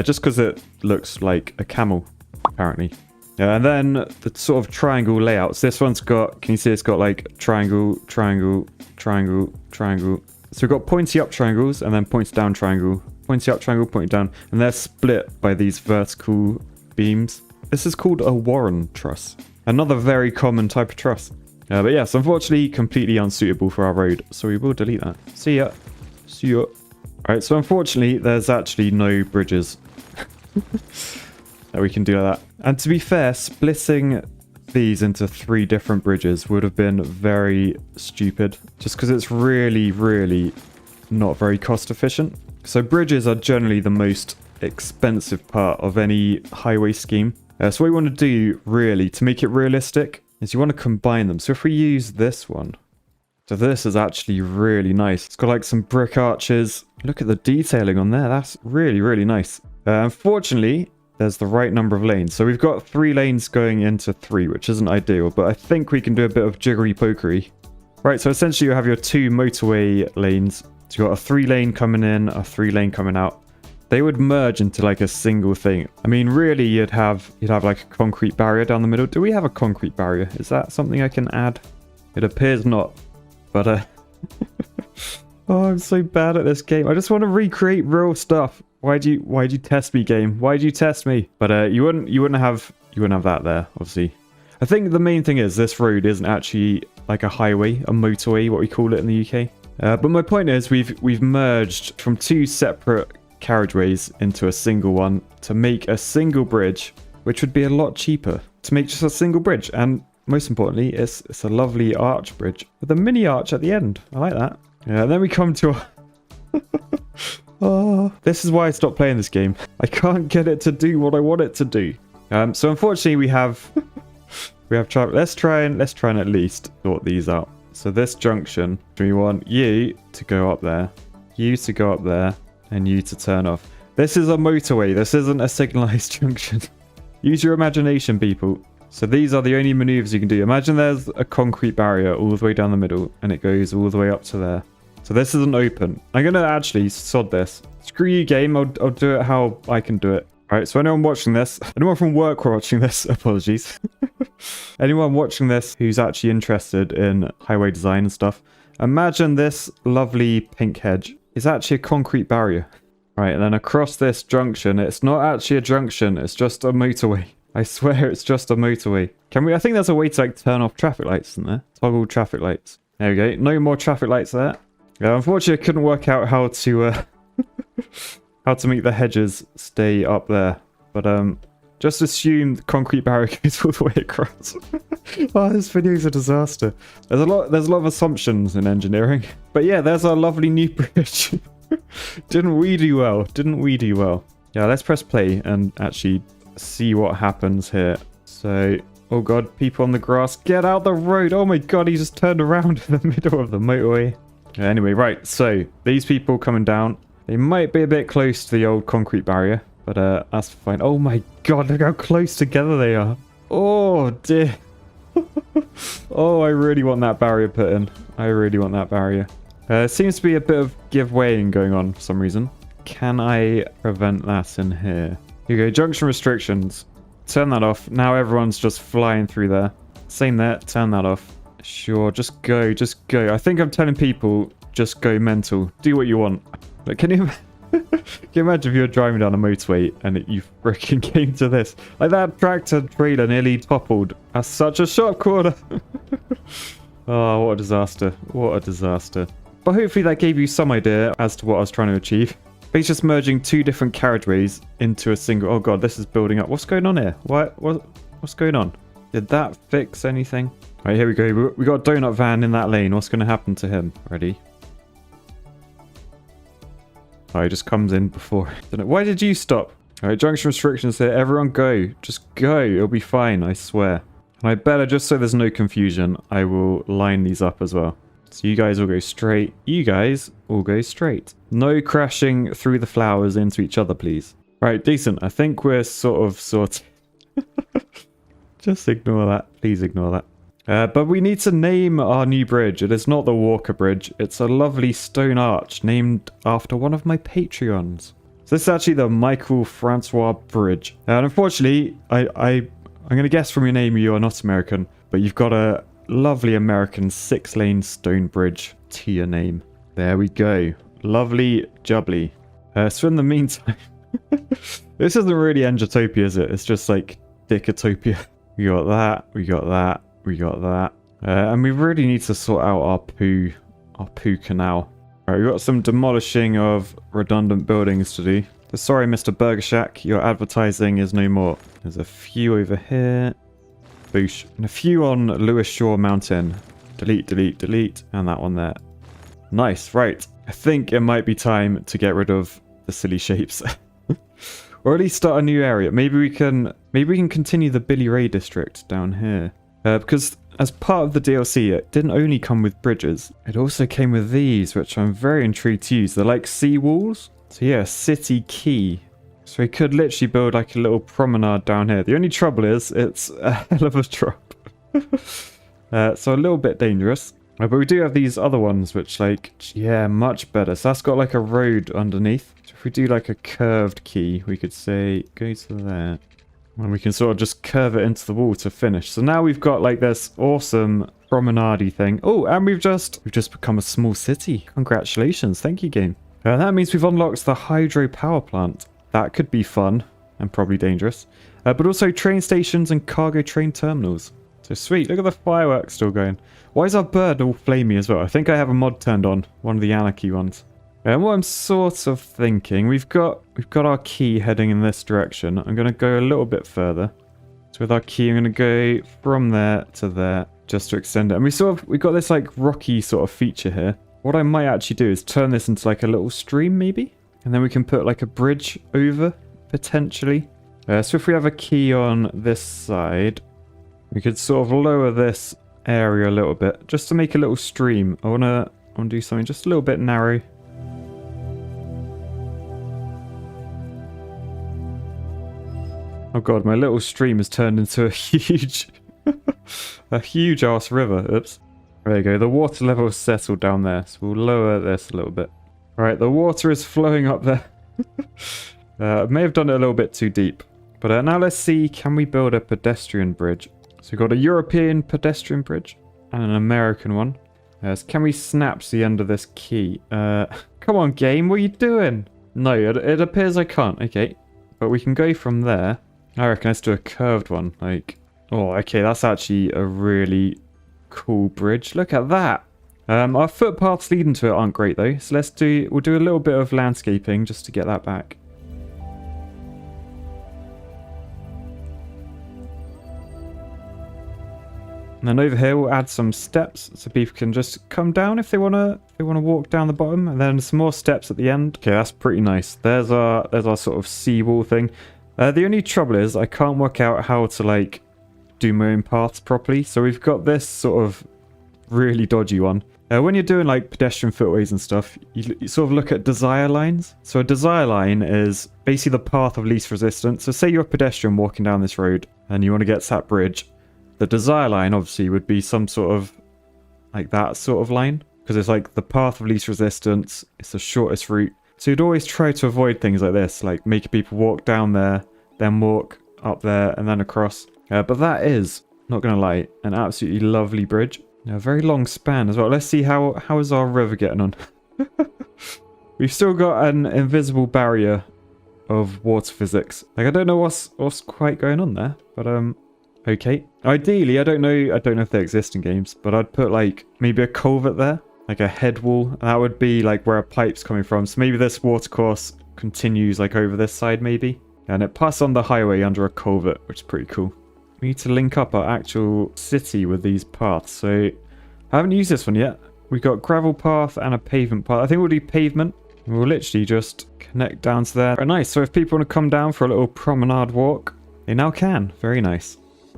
Just because it looks like a camel, apparently. And then the sort of triangle layouts. This one's got, can you see it's got like triangle, triangle, triangle, triangle. So we've got pointy up triangles and then pointy down triangle. Pointy up triangle, pointy down. And they're split by these vertical beams. This is called a Warren truss. Another very common type of truss. But yes, unfortunately, completely unsuitable for our road. So we will delete that. See ya. See ya. Alright, so unfortunately, there's actually no bridges that we can do like that. And to be fair, splitting these into 3 different bridges would have been very stupid. Just because it's really, really not very cost efficient. So bridges are generally the most expensive part of any highway scheme. So what you want to do, really, to make it realistic, is you want to combine them. So if we use this one So this is actually really nice. It's got like some brick arches. Look at the detailing on there. That's really, really nice. Unfortunately, there's the right number of lanes. So we've got 3 lanes going into 3, which isn't ideal, but I think we can do a bit of jiggery pokery. Right, so essentially you have your 2 motorway lanes. So you've got a 3-lane coming in, a 3-lane coming out. They would merge into like a single thing. I mean, really, you'd have like a concrete barrier down the middle. Do we have a concrete barrier? Is that something I can add? It appears not, but oh, I'm so bad at this game. I just want to recreate real stuff. Why'd you test me, game? Why'd you test me? But you wouldn't have that there, obviously. I think the main thing is this road isn't actually like a highway, a motorway, what we call it in the UK. But my point is we've merged from 2 separate carriageways into a single one to make a single bridge, which would be a lot cheaper to make just a single bridge. And most importantly, it's a lovely arch bridge with a mini arch at the end. I like that. Yeah, and then we come to oh, this is why I stopped playing this game. I can't get it to do what I want it to do. So unfortunately we have traffic. Let's try and at least sort these out. So this junction, we want you to go up there, you to go up there, and you to turn off. This is a motorway. This isn't a signalized junction. Use your imagination, people. So these are the only maneuvers you can do. Imagine there's a concrete barrier all the way down the middle, and it goes all the way up to there. So this isn't open. I'm going to actually sod this. Screw you, game. I'll do it how I can do it. All right, so anyone watching this, anyone from work watching this, apologies. Anyone watching this who's actually interested in highway design and stuff, imagine this lovely pink hedge is actually a concrete barrier. Right, and then across this junction, it's not actually a junction, it's just a motorway. I swear it's just a motorway. I think there's a way to like turn off traffic lights, isn't there? Toggle traffic lights. There we go, no more traffic lights there. Yeah, unfortunately I couldn't work out how to how to make the hedges stay up there. But just assume the concrete barrier goes all the way across. Oh, this video is a disaster. There's a lot of assumptions in engineering. But yeah, there's our lovely new bridge. Didn't we do well? Didn't we do well? Yeah, let's press play and actually see what happens here. So, oh god, people on the grass, get out the road. Oh my god, he just turned around in the middle of the motorway. Yeah, anyway, right, so these people coming down, they might be a bit close to the old concrete barrier, but that's fine. Oh my god, look how close together they are. Oh dear. Oh, I really want that barrier put in. I really want that barrier. Seems to be a bit of give-weighing going on for some reason. Can I prevent that in here? Here we go, junction restrictions. Turn that off. Now everyone's just flying through there. Same there, turn that off. Sure, just go, just go. I think I'm telling people, just go mental. Do what you want. But can you imagine if you were driving down a motorway and you freaking came to this? Like that tractor trailer nearly toppled. That's such a sharp corner. Oh, what a disaster. What a disaster. But hopefully that gave you some idea as to what I was trying to achieve. But he's just merging 2 different carriageways into a single... Oh god, this is building up. What's going on here? What's going on? Did that fix anything? Alright, here we go. We got a donut van in that lane. What's going to happen to him? Ready? Oh, he just comes in before. Why did you stop? Alright, junction restrictions here. Everyone go. Just go. It'll be fine, I swear. And I better, just so there's no confusion, I will line these up as well. So you guys all go straight. You guys all go straight. No crashing through the flowers into each other, please. Right, decent. I think we're sort of sorted. Just ignore that. Please ignore that. But we need to name our new bridge. It is not the Walker Bridge. It's a lovely stone arch named after one of my Patreons. So this is actually the Michael Francois Bridge. And unfortunately, I'm going to guess from your name you are not American, but you've got a lovely American 6-lane stone bridge to your name. There we go. Lovely jubbly. So in the meantime, this isn't really Engitopia, is it? It's just like Dickotopia. We got that, we got that, we got that. And we really need to sort out our poo canal. Alright, we've got some demolishing of redundant buildings to do. So sorry, Mr. Burger Shack, your advertising is no more. There's a few over here. Boosh. And a few on Lewis Shore Mountain. Delete, delete, delete. And that one there. Nice, right. I think it might be time to get rid of the silly shapes. Or at least start a new area. Maybe we can continue the Billy Ray district down here. Because as part of the DLC, it didn't only come with bridges. It also came with these, which I'm very intrigued to use. They're like seawalls. So yeah, city key. So we could literally build like a little promenade down here. The only trouble is it's a hell of a drop. So a little bit dangerous. But we do have these other ones which like, yeah, much better. So that's got like a road underneath. So if we do like a curved key, we could say go to there. And we can sort of just curve it into the wall to finish. So now we've got like this awesome promenade thing. Oh, and we've just become a small city. Congratulations. Thank you, game. That means we've unlocked the hydro power plant. That could be fun and probably dangerous. But also train stations and cargo train terminals. So sweet, look at the fireworks still going. Why is our bird all flamey as well? I think I have a mod turned on, one of the anarchy ones. And what I'm sort of thinking, we've got our key heading in this direction. I'm going to go a little bit further. So with our key, I'm going to go from there to there just to extend it. And we got this like rocky sort of feature here. What I might actually do is turn this into like a little stream maybe. And then we can put like a bridge over potentially. So if we have a key on this side, we could sort of lower this area a little bit just to make a little stream. I want to do something just a little bit narrow. Oh god, my little stream has turned into a huge ass river. Oops. There you go. The water level is settled down there, so we'll lower this a little bit. Right, the water is flowing up there. I may have done it a little bit too deep. But now let's see, can we build a pedestrian bridge? So we've got a European pedestrian bridge and an American one. So can we snap the end of this key? Come on, game, what are you doing? No, it appears I can't. Okay, but we can go from there. I reckon let's do a curved one. Like, oh, okay, that's actually a really cool bridge. Look at that. Our footpaths leading to it aren't great though, so we'll do a little bit of landscaping just to get that back. And then over here we'll add some steps so people can just come down if they wanna walk down the bottom, and then some more steps at the end. Okay, that's pretty nice. There's our sort of seawall thing. The only trouble is I can't work out how to like do my own paths properly. So we've got this sort of really dodgy one. When you're doing like pedestrian footways and stuff, you sort of look at desire lines. So a desire line is basically the path of least resistance. So say you're a pedestrian walking down this road and you want to get to that bridge. The desire line obviously would be some sort of like that sort of line, because it's like the path of least resistance. It's the shortest route. So you'd always try to avoid things like this, like making people walk down there, then walk up there and then across. But that is, not going to lie, an absolutely lovely bridge. A very long span as well. Let's see how is our river getting on. We've still got an invisible barrier of water physics. Like, I don't know what's quite going on there, but okay. Ideally, I don't know if they exist in games, but I'd put like maybe a culvert there, like a head wall. That would be like where a pipe's coming from. So maybe this watercourse continues like over this side maybe, and it passes on the highway under a culvert, which is pretty cool. We need to link up our actual city with these paths. So I haven't used this one yet. We've got gravel path and a pavement path. I think we'll do pavement. We'll literally just connect down to there. Very nice. So if people want to come down for a little promenade walk, they now can. Very nice.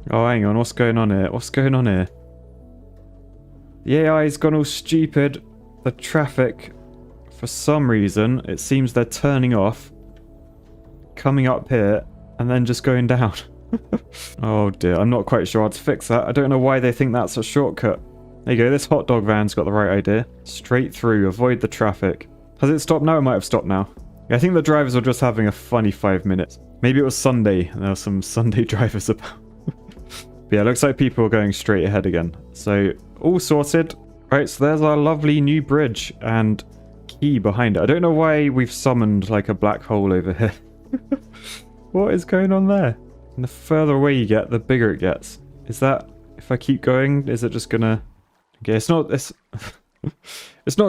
Oh, hang on. What's going on here? What's going on here? The AI's gone all stupid. The traffic, for some reason, it seems they're turning off, coming up here, and then just going down. Oh dear, I'm not quite sure how to fix that. I don't know why they think that's a shortcut. There you go, this hot dog van's got the right idea. Straight through, avoid the traffic. Has it stopped now? It might have stopped now. Yeah, I think the drivers were just having a funny 5 minutes. Maybe it was Sunday, and there were some Sunday drivers about. But yeah, looks like people are going straight ahead again. So, all sorted. Right, so there's our lovely new bridge and key behind it. I don't know why we've summoned like a black hole over here. What is going on there? And the further away you get, the bigger it gets. Is that, if I keep going, is it just gonna... Okay, it's not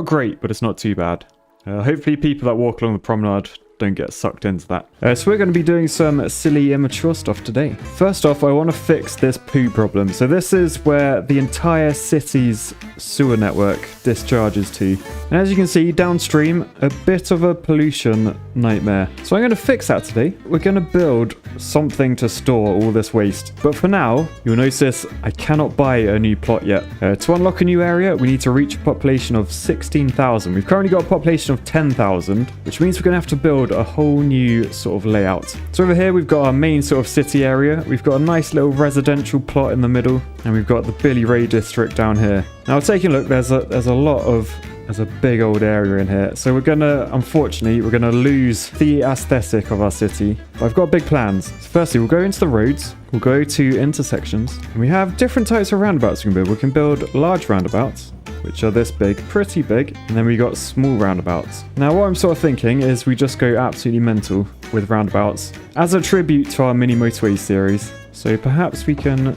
great, but it's not too bad. Hopefully people that walk along the promenade don't get sucked into that. So we're going to be doing some silly immature stuff today. First off, I want to fix this poo problem. So this is where the entire city's sewer network discharges to. And as you can see downstream, a bit of a pollution nightmare. So I'm going to fix that today. We're going to build something to store all this waste. But for now, you'll notice I cannot buy a new plot yet. To unlock a new area, we need to reach a population of 16,000. We've currently got a population of 10,000, which means we're going to have to build a whole new sort of layout. So over here, we've got our main sort of city area. We've got a nice little residential plot in the middle, and we've got the Billy Ray district down here. Now, taking a look, there's a big old area in here. So unfortunately, we're gonna lose the aesthetic of our city. But I've got big plans. So firstly, we'll go into the roads. We'll go to intersections. And we have different types of roundabouts we can build. We can build large roundabouts, which are this big, pretty big. And then we got small roundabouts. Now, what I'm sort of thinking is we just go absolutely mental with roundabouts as a tribute to our mini motorway series. So perhaps we can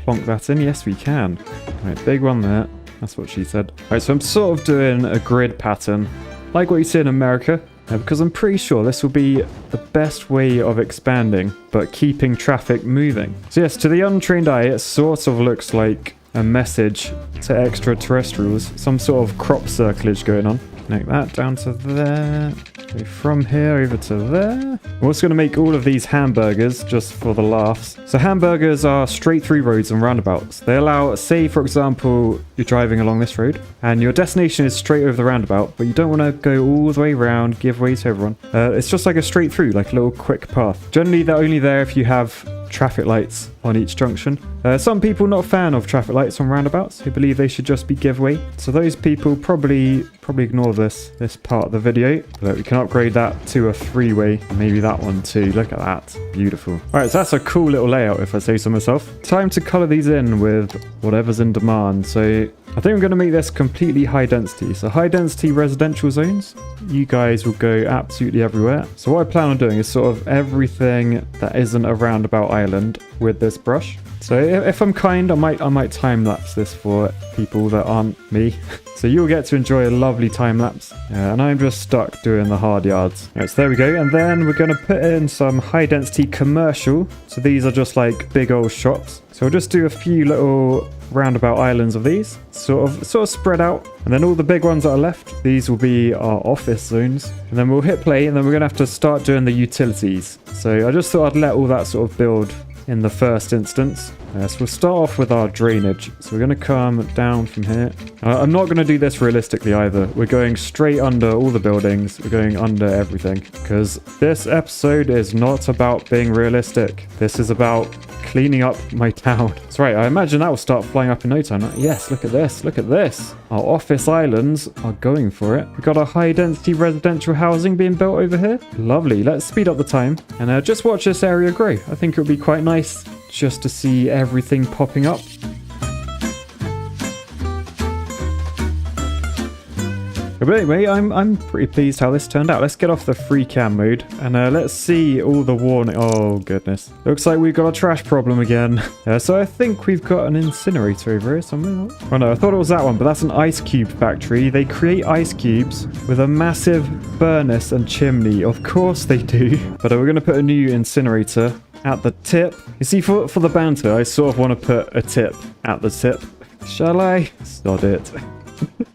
plonk that in. Yes, we can. All right, big one there. That's what she said. All right, so I'm sort of doing a grid pattern, like what you see in America, because I'm pretty sure this will be the best way of expanding, but keeping traffic moving. So yes, to the untrained eye, it sort of looks like a message to extraterrestrials, some sort of crop circlage going on. Connect that down to there. Go from here over to there. We're also going to make all of these hamburgers just for the laughs. So hamburgers are straight through roads and roundabouts. They allow, say for example, you're driving along this road and your destination is straight over the roundabout, but you don't want to go all the way around, give way to everyone. It's just like a straight through, like a little quick path. Generally, they're only there if you have traffic lights on each junction. Some people not a fan of traffic lights on roundabouts, who believe they should just be giveaway. So those people probably ignore this part of the video. But we can upgrade that to a three-way, maybe that one too. Look at that, beautiful. All right, so that's a cool little layout if I say so myself. Time to color these in with whatever's in demand. So I think I'm going to make this completely high density. So high density residential zones, you guys will go absolutely everywhere. So what I plan on doing is sort of everything that isn't a roundabout island with this brush. So if I'm kind, I might time lapse this for people that aren't me. So you'll get to enjoy a lovely time lapse. And I'm just stuck doing the hard yards. Right, so there we go. And then we're going to put in some high density commercial. So these are just like big old shops. So we'll just do a few little roundabout islands of these, sort of spread out. And then all the big ones that are left, these will be our office zones. And then we'll hit play, and then we're going to have to start doing the utilities. So I just thought I'd let all that sort of build in the first instance. So we'll start off with our drainage. So we're going to come down from here. I'm not going to do this realistically either. We're going straight under all the buildings. We're going under everything, because this episode is not about being realistic. This is about cleaning up my town. That's right, I imagine that will start flying up in no time. Yes, look at this, look at this. Our office islands are going for it. We've got a high density residential housing being built over here. Lovely, let's speed up the time and just watch this area grow. I think it would be quite nice just to see everything popping up. But anyway, I'm pretty pleased how this turned out. Let's get off the free cam mode and let's see all the warning. Oh goodness, looks like we've got a trash problem again. So I think we've got an incinerator over here somewhere. Oh no, I thought it was that one, but that's an ice cube factory. They create ice cubes with a massive furnace and chimney. Of course they do. But we're going to put a new incinerator at the tip. You see, for the banter, I sort of want to put a tip at the tip. Shall I? Sod it.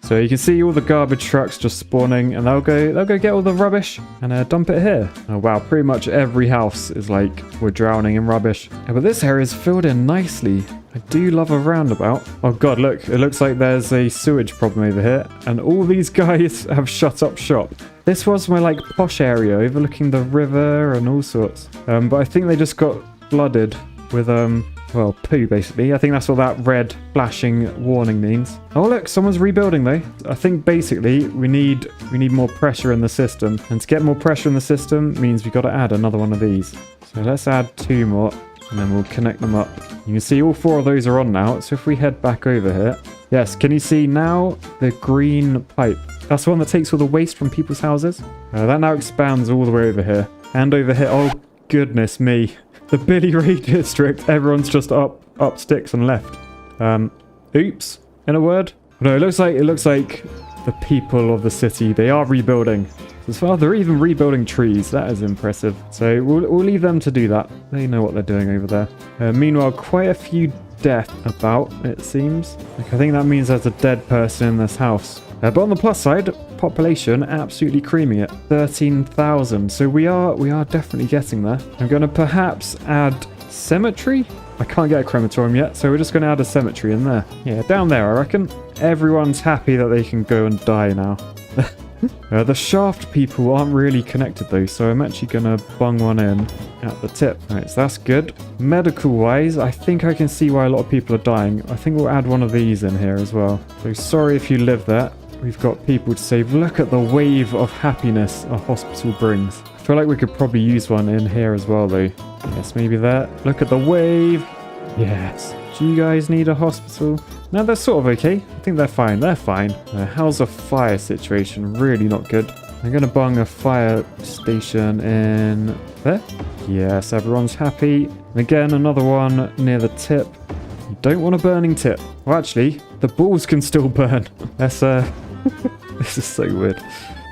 So you can see all the garbage trucks just spawning, and they'll go get all the rubbish and dump it here. Oh wow, pretty much every house is like we're drowning in rubbish. But this area is filled in nicely. I do love a roundabout. Oh god, look, it looks like there's a sewage problem over here, and all these guys have shut up shop. This was my like posh area overlooking the river and all sorts. But I think they just got flooded with well, poo basically. I think that's what that red flashing warning means. Oh look, someone's rebuilding though. I think basically we need more pressure in the system, and to get more pressure in the system means we've got to add another one of these. So let's add 2 more, and then we'll connect them up. You can see all 4 of those are on now. So if we head back over here, yes, can you see now the green pipe? That's the one that takes all the waste from people's houses. That now expands all the way over here and over here. Oh goodness me. The Billy Ray district, everyone's just up sticks and left. Oops, in a word. No, it looks like the people of the city, they are rebuilding. As far as they're even rebuilding trees, that is impressive. So we'll leave them to do that. They know what they're doing over there. Meanwhile, quite a few death about, it seems. Like, I think that means there's a dead person in this house. But on the plus side, population absolutely creaming it. 13,000. So we are definitely getting there. I'm going to perhaps add cemetery. I can't get a crematorium yet, so we're just going to add a cemetery in there. Yeah, down there, I reckon. Everyone's happy that they can go and die now. The shaft people aren't really connected though, so I'm actually going to bung one in at the tip. Alright, so that's good. Medical wise, I think I can see why a lot of people are dying. I think we'll add one of these in here as well. So sorry if you live there. We've got people to save. Look at the wave of happiness a hospital brings. I feel like we could probably use one in here as well though. Yes, maybe there. Look at the wave. Yes. Do you guys need a hospital? No, they're sort of okay. I think they're fine. They're fine. How's the fire situation? Really not good. I'm going to bung a fire station in there. Yes, everyone's happy. And again, another one near the tip. You don't want a burning tip. Well, actually, the balls can still burn. That's this is so weird.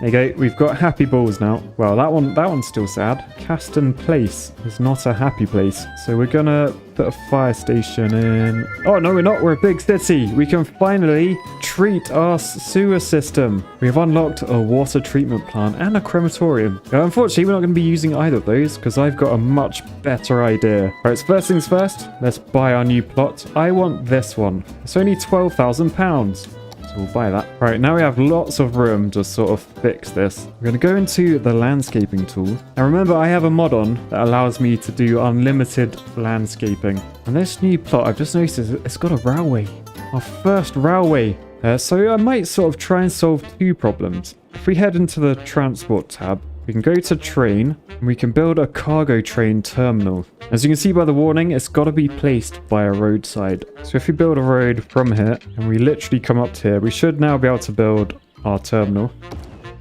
There you go. We've got happy balls now. Well, that one's still sad. Caston Place is not a happy place. So we're gonna put a fire station in. Oh, no, we're not. We're a big city. We can finally treat our sewer system. We've unlocked a water treatment plant and a crematorium. Unfortunately, we're not going to be using either of those because I've got a much better idea. All right, so first things first, let's buy our new plot. I want this one. It's only £12,000. So we'll buy that. Right, now we have lots of room to sort of fix this. We're going to go into the landscaping tool. And remember, I have a mod on that allows me to do unlimited landscaping. And this new plot, I've just noticed it's got a railway. Our first railway. So I might sort of try and solve two problems. If we head into the transport tab, we can go to train and we can build a cargo train terminal. As you can see by the warning, it's got to be placed by a roadside. So if we build a road from here and we literally come up to here, we should now be able to build our terminal.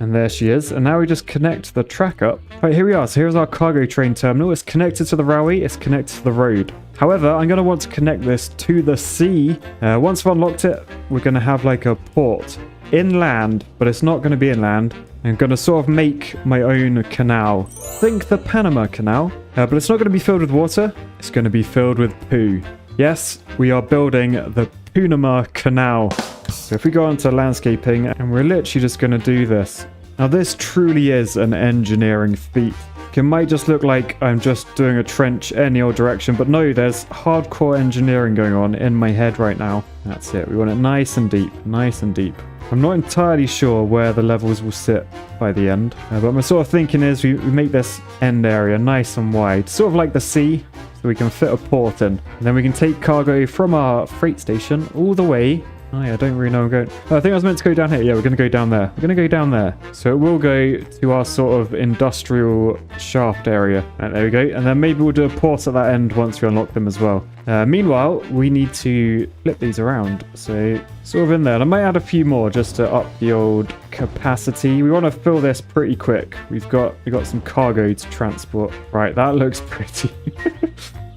And there she is. And now we just connect the track up. Right, here we are. So here's our cargo train terminal. It's connected to the railway. It's connected to the road. However, I'm going to want to connect this to the sea. Once I've unlocked it, we're going to have like a port inland, but it's not going to be inland. I'm going to sort of make my own canal. Think the Panama Canal. But it's not going to be filled with water. It's going to be filled with poo. Yes, we are building the Panama Canal. So if we go onto landscaping, and we're literally just going to do this. Now this truly is an engineering feat. It might just look like I'm just doing a trench any old direction, but no, there's hardcore engineering going on in my head right now. That's it. We want it nice and deep, nice and deep. I'm not entirely sure where the levels will sit by the end, but my sort of thinking is we make this end area nice and wide, sort of like the sea, so we can fit a port in. And then we can take cargo from our freight station all the way. Oh yeah, I don't really know where I'm going. Oh, I think I was meant to go down here. Yeah, we're going to go down there. We're going to go down there. So it will go to our sort of industrial shaft area. And there we go. And then maybe we'll do a port at that end once we unlock them as well. Meanwhile, we need to flip these around. So sort of in there. And I might add a few more just to up the old capacity. We want to fill this pretty quick. We've got some cargo to transport. Right, that looks pretty...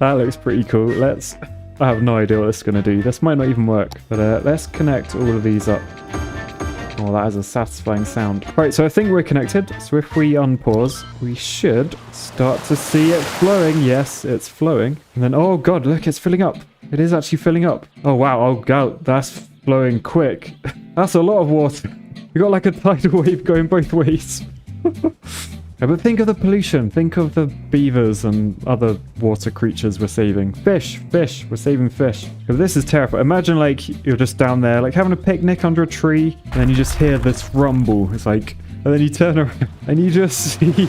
that looks pretty cool. I have no idea what this is going to do. This might not even work. But let's connect all of these up. Oh, that is a satisfying sound. Right, so I think we're connected. So if we unpause, we should start to see it flowing. Yes, it's flowing. And then, oh god, look, it's filling up. It is actually filling up. Oh wow, oh god, that's flowing quick. That's a lot of water. We got like a tidal wave going both ways. But think of the pollution. Think of the beavers and other water creatures we're saving. Fish. We're saving fish. But this is terrifying. Imagine like you're just down there, like having a picnic under a tree, and then you just hear this rumble. It's like, and then you turn around and you just see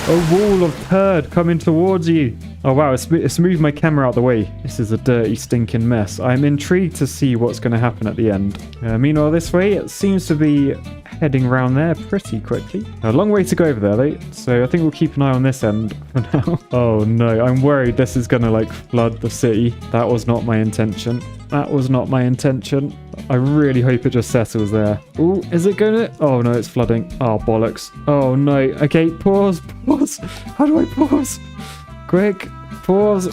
a wall of turd coming towards you. Oh wow, it's moved my camera out the way. This is a dirty, stinking mess. I'm intrigued to see what's going to happen at the end. Meanwhile, this way, it seems to be heading around there pretty quickly. A long way to go over there, though. So I think we'll keep an eye on this end for now. Oh no, I'm worried this is going to like flood the city. That was not my intention. That was not my intention. I really hope it just settles there. Oh, is it going to? Oh no, it's flooding. Oh, bollocks. Oh no. Okay, pause. How do I pause? Quick, pause.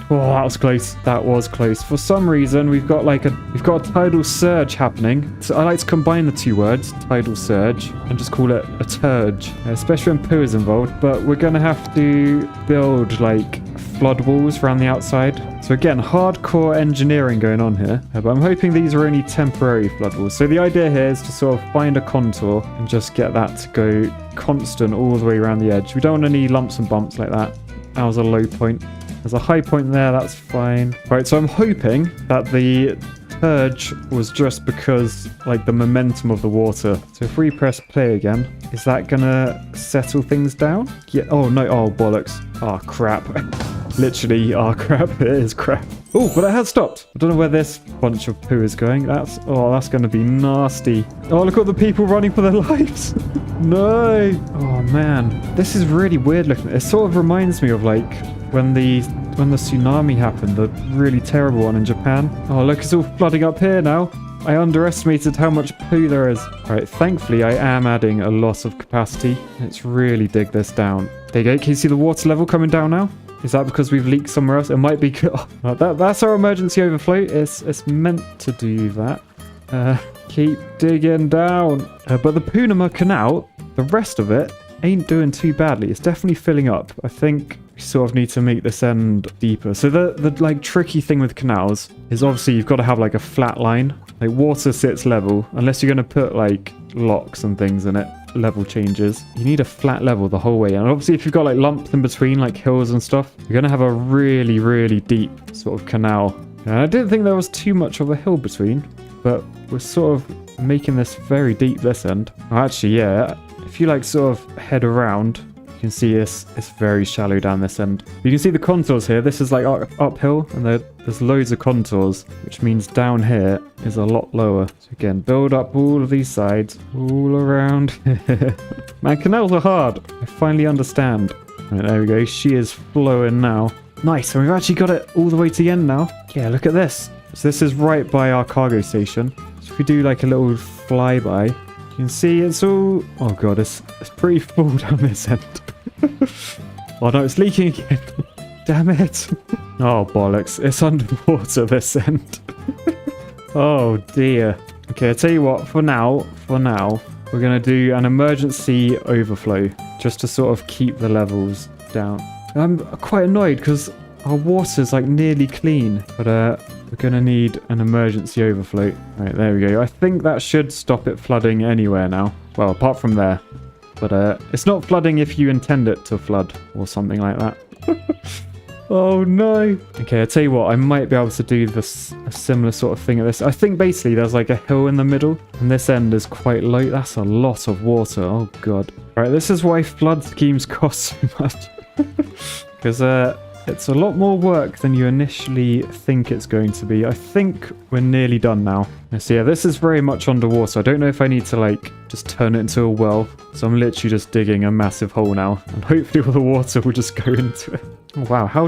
Oh, that was close. That was close. For some reason, we've got a tidal surge happening. So I like to combine the two words, tidal surge, and just call it a turge, especially when poo is involved. But we're gonna have to build like flood walls around the outside. So again, hardcore engineering going on here. But I'm hoping these are only temporary flood walls. So the idea here is to sort of find a contour and just get that to go constant all the way around the edge. We don't want any lumps and bumps like that. That was a low point. There's a high point there, that's fine. Right, so I'm hoping that the purge was just because, like, the momentum of the water. So if we press play again, is that gonna settle things down? Yeah, oh no, oh bollocks. Oh crap. Literally, oh crap, it is crap. Oh, but it has stopped. I don't know where this bunch of poo is going. That's gonna be nasty. Oh, look at the people running for their lives. No. Oh man, this is really weird looking. It sort of reminds me of like when the tsunami happened, the really terrible one in Japan. Oh look, it's all flooding up here now. I underestimated how much poo there is. Alright, thankfully I am adding a lot of capacity. Let's really dig this down. There you go. Can you see the water level coming down now? Is that because we've leaked somewhere else? It might be... Oh, that's our emergency overflow. It's meant to do that. Keep digging down. But the POOCANO Canal, the rest of it ain't doing too badly. It's definitely filling up. I think we sort of need to make this end deeper. So the like tricky thing with canals is obviously you've got to have like a flat line. Like water sits level, unless you're going to put like locks and things in it, level changes. You need a flat level the whole way. And obviously if you've got like lumps in between, like hills and stuff, you're going to have a really, really deep sort of canal. And I didn't think there was too much of a hill between, but we're sort of making this very deep this end. Oh, actually, yeah, if you like sort of head around, you can see it's very shallow down this end. You can see the contours here. This is like uphill, and there's loads of contours, which means down here is a lot lower. So again, build up all of these sides, all around. Man, canals are hard. I finally understand. Right, there we go. She is flowing now. Nice, and we've actually got it all the way to the end now. Yeah, look at this. So this is right by our cargo station. So if we do like a little flyby, you can see it's all... Oh god, it's pretty full down this end. Oh no, it's leaking again. Damn it. Oh bollocks, it's underwater this end. Oh dear. Okay, I'll tell you what, for now, we're going to do an emergency overflow just to sort of keep the levels down. I'm quite annoyed because our water's like nearly clean, but we're going to need an emergency overflow. Right, there we go. I think that should stop it flooding anywhere now. Well, apart from there. But it's not flooding if you intend it to flood or something like that. Oh no. Okay, I'll tell you what, I might be able to do a similar sort of thing at this. I think basically there's like a hill in the middle and this end is quite low. That's a lot of water. Oh god. Right, this is why flood schemes cost so much. Because it's a lot more work than you initially think it's going to be. I think we're nearly done now. So yeah, this is very much underwater. I don't know if I need to like just turn it into a well. So I'm literally just digging a massive hole now. And hopefully all the water will just go into it. Oh, wow, how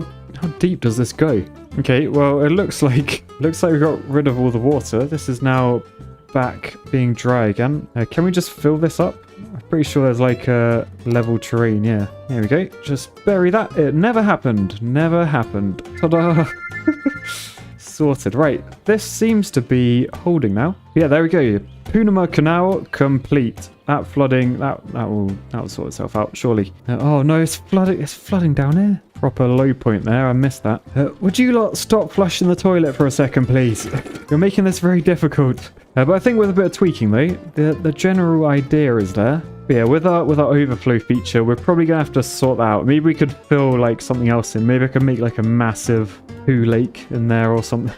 deep does this go? Okay, well, it looks like we got rid of all the water. This is now back being dry again. Can we just fill this up? I'm pretty sure there's like a level terrain, yeah. There we go. Just bury that. It never happened. Never happened. Ta-da! Sorted. Right, this seems to be holding now. Yeah, there we go. POOCANO Canal complete. That flooding, that will sort itself out, surely. Oh no, it's flooding down here. Proper low point there, I missed that. Would you lot stop flushing the toilet for a second, please? You're making this very difficult. But I think with a bit of tweaking though, the general idea is there. But yeah, with our overflow feature, we're probably gonna have to sort that out. Maybe we could fill like something else in. Maybe I could make like a massive poo lake in there or something.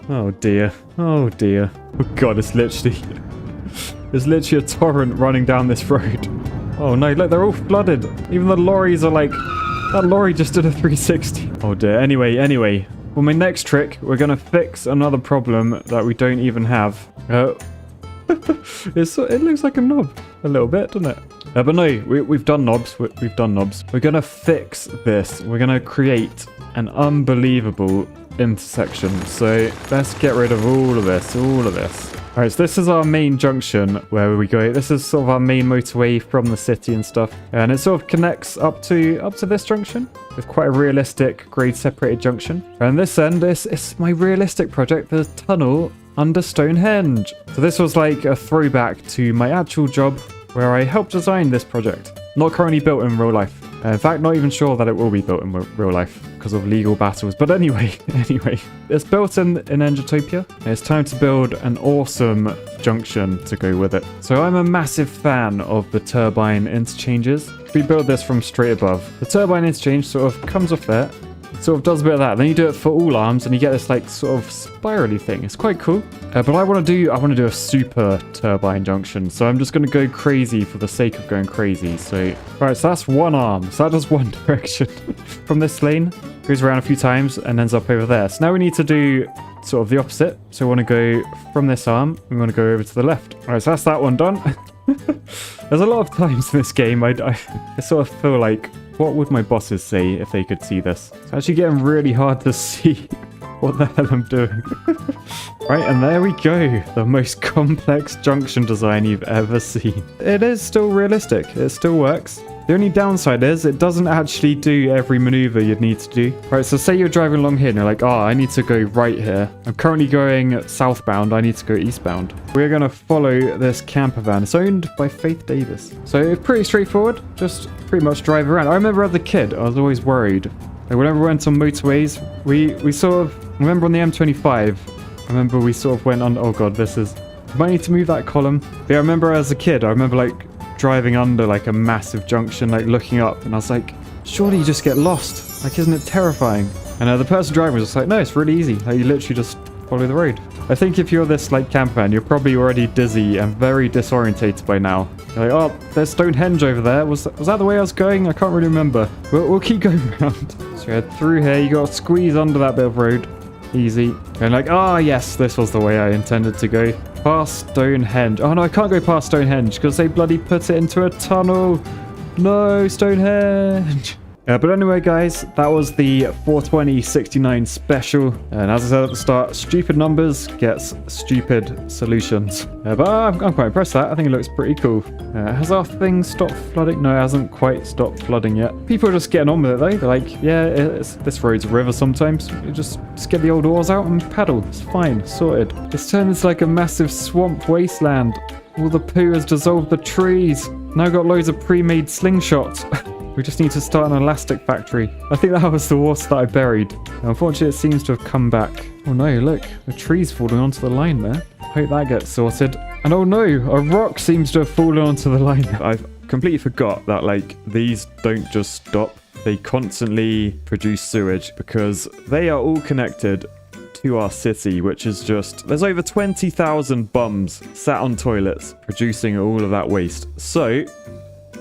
Oh dear. Oh dear. Oh god, it's literally a torrent running down this road. Oh no, look, they're all flooded. Even the lorries are like... That lorry just did a 360. Oh dear. Anyway. Well, my next trick, we're going to fix another problem that we don't even have. It looks like a knob. A little bit, doesn't it? But no, we've done knobs. We've done knobs. We're going to fix this. We're going to create an unbelievable intersection. So let's get rid of all of this. Alright, so this is our main junction where we go. This is sort of our main motorway from the city and stuff. And it sort of connects up to this junction. with quite a realistic grade separated junction. And this end, it's my realistic project, the tunnel under Stonehenge. So this was like a throwback to my actual job where I helped design this project. Not currently built in real life. In fact, not even sure that it will be built in real life because of legal battles. But anyway, it's built in Engitopia. It's time to build an awesome junction to go with it. So I'm a massive fan of the turbine interchanges. We build this from straight above. The turbine interchange sort of comes off there. Sort of does a bit of that. Then you do it for all arms and you get this like sort of spirally thing. It's quite cool. But I want to do a super turbine junction. So I'm just going to go crazy for the sake of going crazy. So, alright, so that's one arm. So that does one direction from this lane. Goes around a few times and ends up over there. So now we need to do sort of the opposite. So we want to go from this arm. We want to go over to the left. Alright, so that's that one done. There's a lot of times in this game I sort of feel like, what would my bosses say if they could see this? It's actually getting really hard to see what the hell I'm doing. Right, and there we go. The most complex junction design you've ever seen. It is still realistic. It still works. The only downside is it doesn't actually do every maneuver you'd need to do. Right, so say you're driving along here and you're like, oh, I need to go right here. I'm currently going southbound. I need to go eastbound. We're going to follow this camper van. It's owned by Faith Davis. So it's pretty straightforward. Just pretty much drive around. I remember as a kid, I was always worried. Like whenever we went on motorways, we sort of, remember on the M25, I remember we sort of went on, oh God, this is, I might need to move that column. But yeah, I remember as a kid, I remember like, driving under like a massive junction, like looking up, and I was like, surely you just get lost, like isn't it terrifying? And the person driving was just like, no, it's really easy, like you literally just follow the road. I think if you're this like camper van, you're probably already dizzy and very disorientated by now. You're like, oh, there's Stonehenge over there. Was that the way I was going? I can't really remember. We'll keep going around. So yeah, through here you gotta squeeze under that bit of road. Easy. And like, ah, yes, this was the way I intended to go. Past Stonehenge. Oh no, I can't go past Stonehenge because they bloody put it into a tunnel. No, Stonehenge. But anyway, guys, that was the 42069 special. And as I said at the start, stupid numbers gets stupid solutions. But I'm quite impressed with that. I think it looks pretty cool. Has our thing stopped flooding? No, it hasn't quite stopped flooding yet. People are just getting on with it, though. They're like, yeah, this road's a river sometimes. You just get the old oars out and paddle. It's fine, sorted. It's turned into like a massive swamp wasteland. All the poo has dissolved the trees. Now got loads of pre-made slingshots. We just need to start an elastic factory. I think that was the water that I buried. Unfortunately, it seems to have come back. Oh no, look. The tree's falling onto the line there. Hope that gets sorted. And oh no, a rock seems to have fallen onto the line. I've completely forgot that, like, these don't just stop. They constantly produce sewage because they are all connected to our city, which is just... There's over 20,000 bums sat on toilets producing all of that waste. So...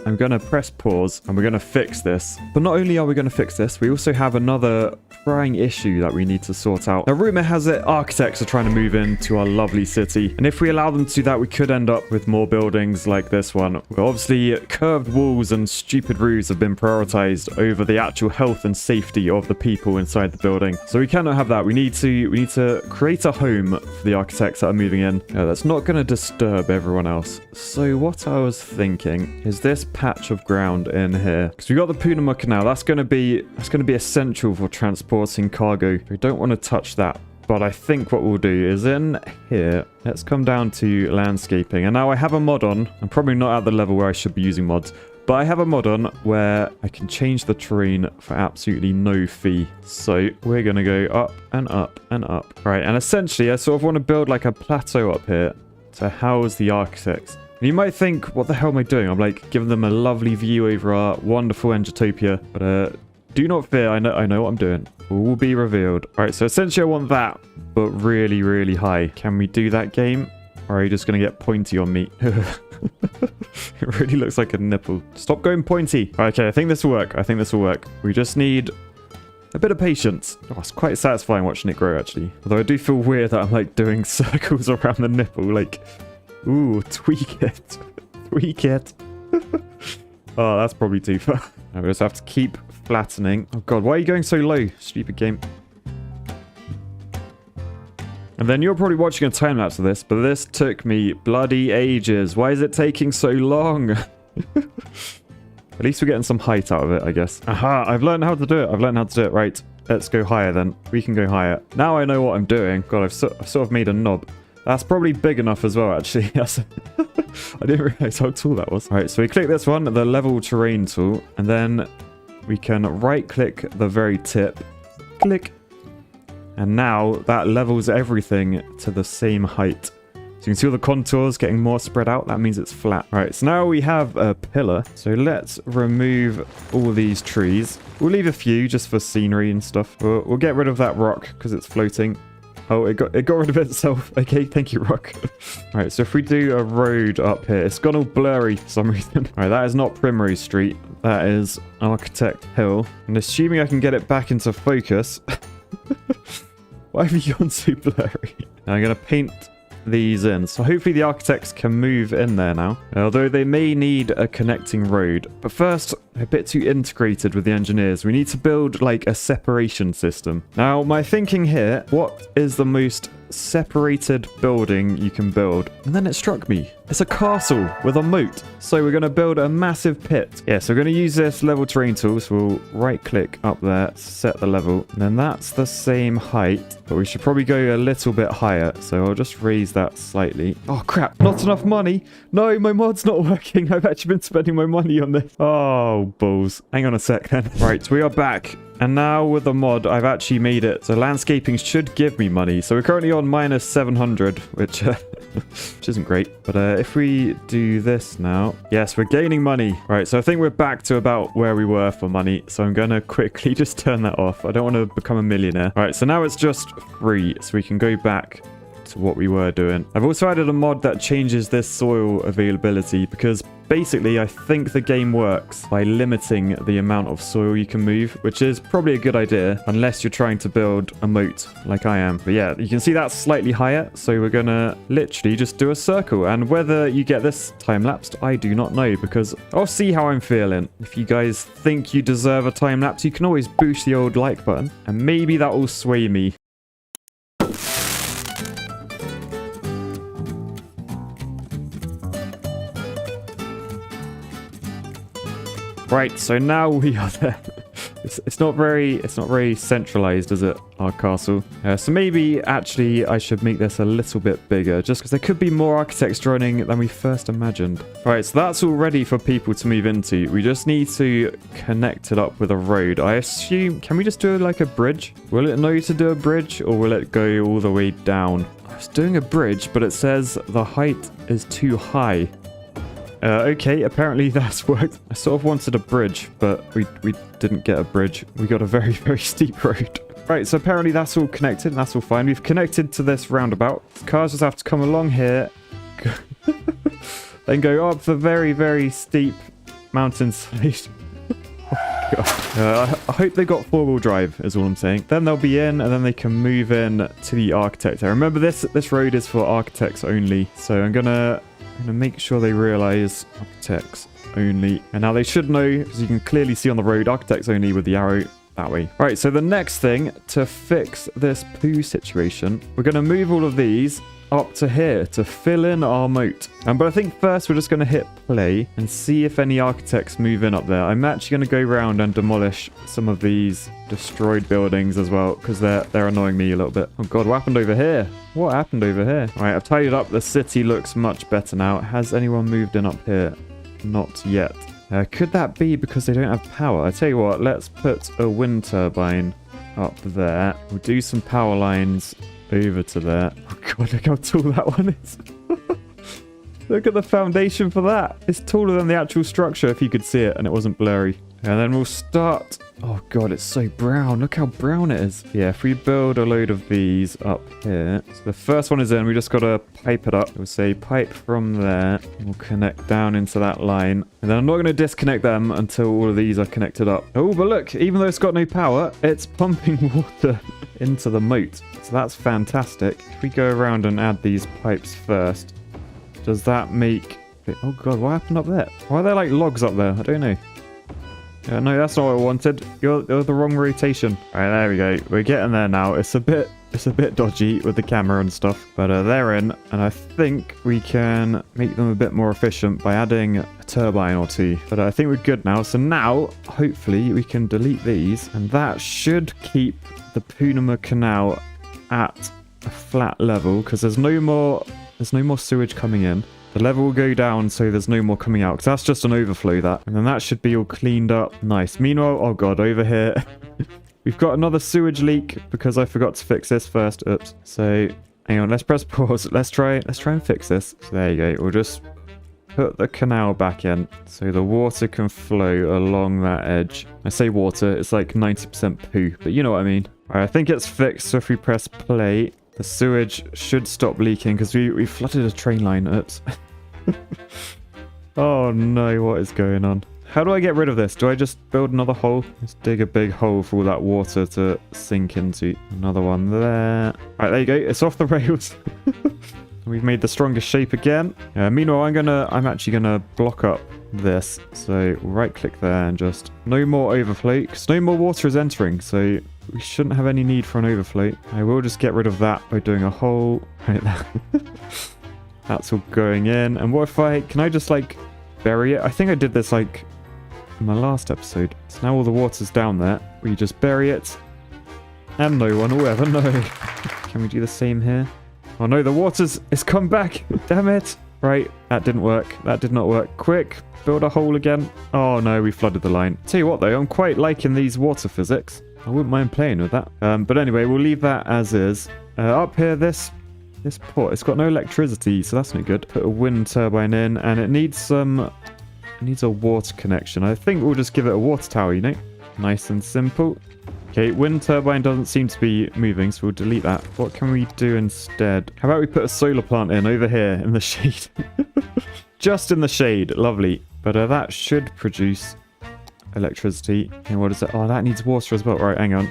I'm going to press pause and we're going to fix this. But not only are we going to fix this, we also have another pressing issue that we need to sort out. Now, rumor has it architects are trying to move into our lovely city. And if we allow them to do that, we could end up with more buildings like this one. Well, obviously, curved walls and stupid roofs have been prioritized over the actual health and safety of the people inside the building. So we cannot have that. We need to create a home for the architects that are moving in. That's not going to disturb everyone else. So what I was thinking is this patch of ground in here, because we got the POOCANO Canal. That's going to be essential for transporting cargo. We don't want to touch that. But I think what we'll do is in here, let's come down to landscaping. And now I have a mod on. I'm probably not at the level where I should be using mods, but I have a mod on where I can change the terrain for absolutely no fee. So we're going to go up and up and up. Right, and essentially I sort of want to build like a plateau up here to house the architects. And you might think, what the hell am I doing? I'm like giving them a lovely view over our wonderful Engitopia. But do not fear, I know what I'm doing. All will be revealed. Alright, so essentially I want that, but really, really high. Can we do that, game? Or are you just going to get pointy on me? It really looks like a nipple. Stop going pointy. Okay, I think this will work. We just need a bit of patience. Oh, it's quite satisfying watching it grow, actually. Although I do feel weird that I'm like doing circles around the nipple. Like, ooh, tweak it. Tweak it. Oh, that's probably too far. I just have to keep flattening. Oh god, why are you going so low? Stupid game. And then you're probably watching a time lapse of this, but this took me bloody ages. Why is it taking so long? At least we're getting some height out of it, I guess. Aha, I've learned how to do it. I've learned how to do it. Right, let's go higher then. We can go higher. Now I know what I'm doing. God, I've sort of made a knob. That's probably big enough as well, actually. I didn't realize how tall that was. All right, so we click this one, the level terrain tool, and then we can right-click the very tip. Click. And now that levels everything to the same height. So you can see all the contours getting more spread out. That means it's flat. All right, so now we have a pillar. So let's remove all these trees. We'll leave a few just for scenery and stuff. We'll get rid of that rock because it's floating. Oh, it got rid of itself. Okay, thank you, rock. All right, so if we do a road up here, it's gone all blurry for some reason. All right, that is not Primrose Street. That is Architect Hill. And assuming I can get it back into focus. Why have you gone so blurry? Now I'm going to paint these in. So hopefully the architects can move in there now. Although they may need a connecting road. But first, a bit too integrated with the engineers. We need to build like a separation system. Now, my thinking here, what is the most separated building you can build? And then it struck me. It's a castle with a moat. So we're going to build a massive pit. Yeah, so we're going to use this level terrain tool. So we'll right click up there, set the level. And then that's the same height, but we should probably go a little bit higher. So I'll just raise that slightly. Oh crap, not enough money. No, my mod's not working. I've actually been spending my money on this. Oh, balls. Hang on a sec then. Right, we are back. And now with the mod, I've actually made it. So landscaping should give me money. So we're currently on minus 700, which isn't great. But if we do this now, yes, we're gaining money. Right, so I think we're back to about where we were for money. So I'm going to quickly just turn that off. I don't want to become a millionaire. All right, so now it's just free. So we can go back to what we were doing. I've also added a mod that changes this soil availability because basically I think the game works by limiting the amount of soil you can move, which is probably a good idea unless you're trying to build a moat like I am. But yeah, you can see that's slightly higher, so we're gonna literally just do a circle, and whether you get this time-lapsed, I do not know because I'll see how I'm feeling. If you guys think you deserve a time-lapse, you can always boost the old like button and maybe that will sway me. Right, so now we are there. It's not very centralized, is it, our castle? So maybe actually I should make this a little bit bigger, just because there could be more architects joining than we first imagined. Right, so that's all ready for people to move into. We just need to connect it up with a road. I assume, can we just do like a bridge? Will it know to do a bridge, or will it go all the way down? I was doing a bridge, but it says the height is too high. Okay, apparently that's worked. I sort of wanted a bridge, but we didn't get a bridge. We got a very, very steep road. Right, so apparently that's all connected, and that's all fine. We've connected to this roundabout. Cars just have to come along here, then go up the very, very steep mountainside. I hope they got four-wheel drive, is all I'm saying. Then they'll be in, and then they can move in to the architect. I remember this road is for architects only, so I'm gonna make sure they realize architects only. And now they should know, because you can clearly see on the road, architects only with the arrow that way. All right, so the next thing to fix this poo situation, we're going to move all of these up to here to fill in our moat. But I think first we're just going to hit play and see if any architects move in up there. I'm actually going to go around and demolish some of these destroyed buildings as well, because they're annoying me a little bit. Oh god, what happened over here? What happened over here? All right, I've tidied up. The city looks much better now. Has anyone moved in up here? Not yet. Could that be because they don't have power? I tell you what, let's put a wind turbine up there. We'll do some power lines over to there. Oh god, look how tall that one is. Look at the foundation for that. It's taller than the actual structure if you could see it and it wasn't blurry. And then we'll start... Oh god, it's so brown. Look how brown it is. Yeah, if we build a load of these up here. So the first one is in. We just got to pipe it up. We'll say pipe from there. We'll connect down into that line. And then I'm not going to disconnect them until all of these are connected up. Oh, but look, even though it's got no power, it's pumping water into the moat. So that's fantastic. If we go around and add these pipes first, does that make... Oh god, what happened up there? Why are there like logs up there? I don't know. No, that's not what I wanted. You're the wrong rotation. All right, there we go. We're getting there now. It's a bit it's a bit dodgy with the camera and stuff, but they're in, and I think we can make them a bit more efficient by adding a turbine or two. But I think we're good now. So now, hopefully, we can delete these, and that should keep the POOCANO Canal at a flat level, because there's no more sewage coming in. The level will go down, so there's no more coming out, because that's just an overflow, that. And then that should be all cleaned up. Nice. Meanwhile, oh god, over here... We've got another sewage leak because I forgot to fix this first. Oops. So, hang on. Let's press pause. Let's try and fix this. So there you go. We'll just put the canal back in so the water can flow along that edge. I say water. It's like 90% poo, but you know what I mean. All right, I think it's fixed. So if we press play, the sewage should stop leaking because we flooded a train line. Oops. Oh no, what is going on? How do I get rid of this? Do I just build another hole? Let's dig a big hole for all that water to sink into. Another one there. Right, there you go. It's off the rails. We've made the strongest shape again. Meanwhile, I'm actually gonna block up this. So right click there and just no more overflow, because no more water is entering. So we shouldn't have any need for an overflow. I will just get rid of that by doing a hole right there. That's all going in. And what if can I just like bury it? I think I did this like in my last episode. So now all the water's down there. We just bury it and no one will ever know. Can we do the same here? Oh no, the it's come back. Damn it. Right, that didn't work. That did not work. Quick, build a hole again. Oh no, we flooded the line. Tell you what though, I'm quite liking these water physics. I wouldn't mind playing with that. But anyway, we'll leave that as is. Up here, this port, it's got no electricity, so that's no good. Put a wind turbine in, and it needs a water connection. I think we'll just give it a water tower, you know? Nice and simple. Okay, wind turbine doesn't seem to be moving, so we'll delete that. What can we do instead? How about we put a solar plant in over here in the shade? Just in the shade. Lovely. But that should produce electricity. And what is that? Oh, that needs water as well. Right, hang on.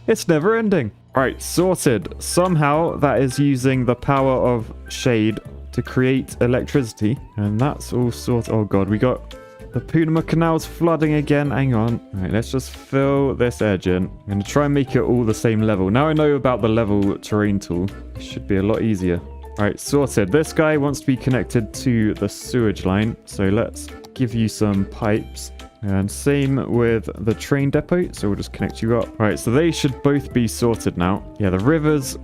It's never ending. Right, sorted. Somehow that is using the power of shade to create electricity. And that's all sorted. Oh god, we got the POOCANO Canal's flooding again. Hang on. All right, let's just fill this edge in. I'm going to try and make it all the same level. Now I know about the level terrain tool. It should be a lot easier. All right, sorted. This guy wants to be connected to the sewage line. So let's give you some pipes. And same with the train depot. So we'll just connect you up. All right, so they should both be sorted now. Yeah, the river's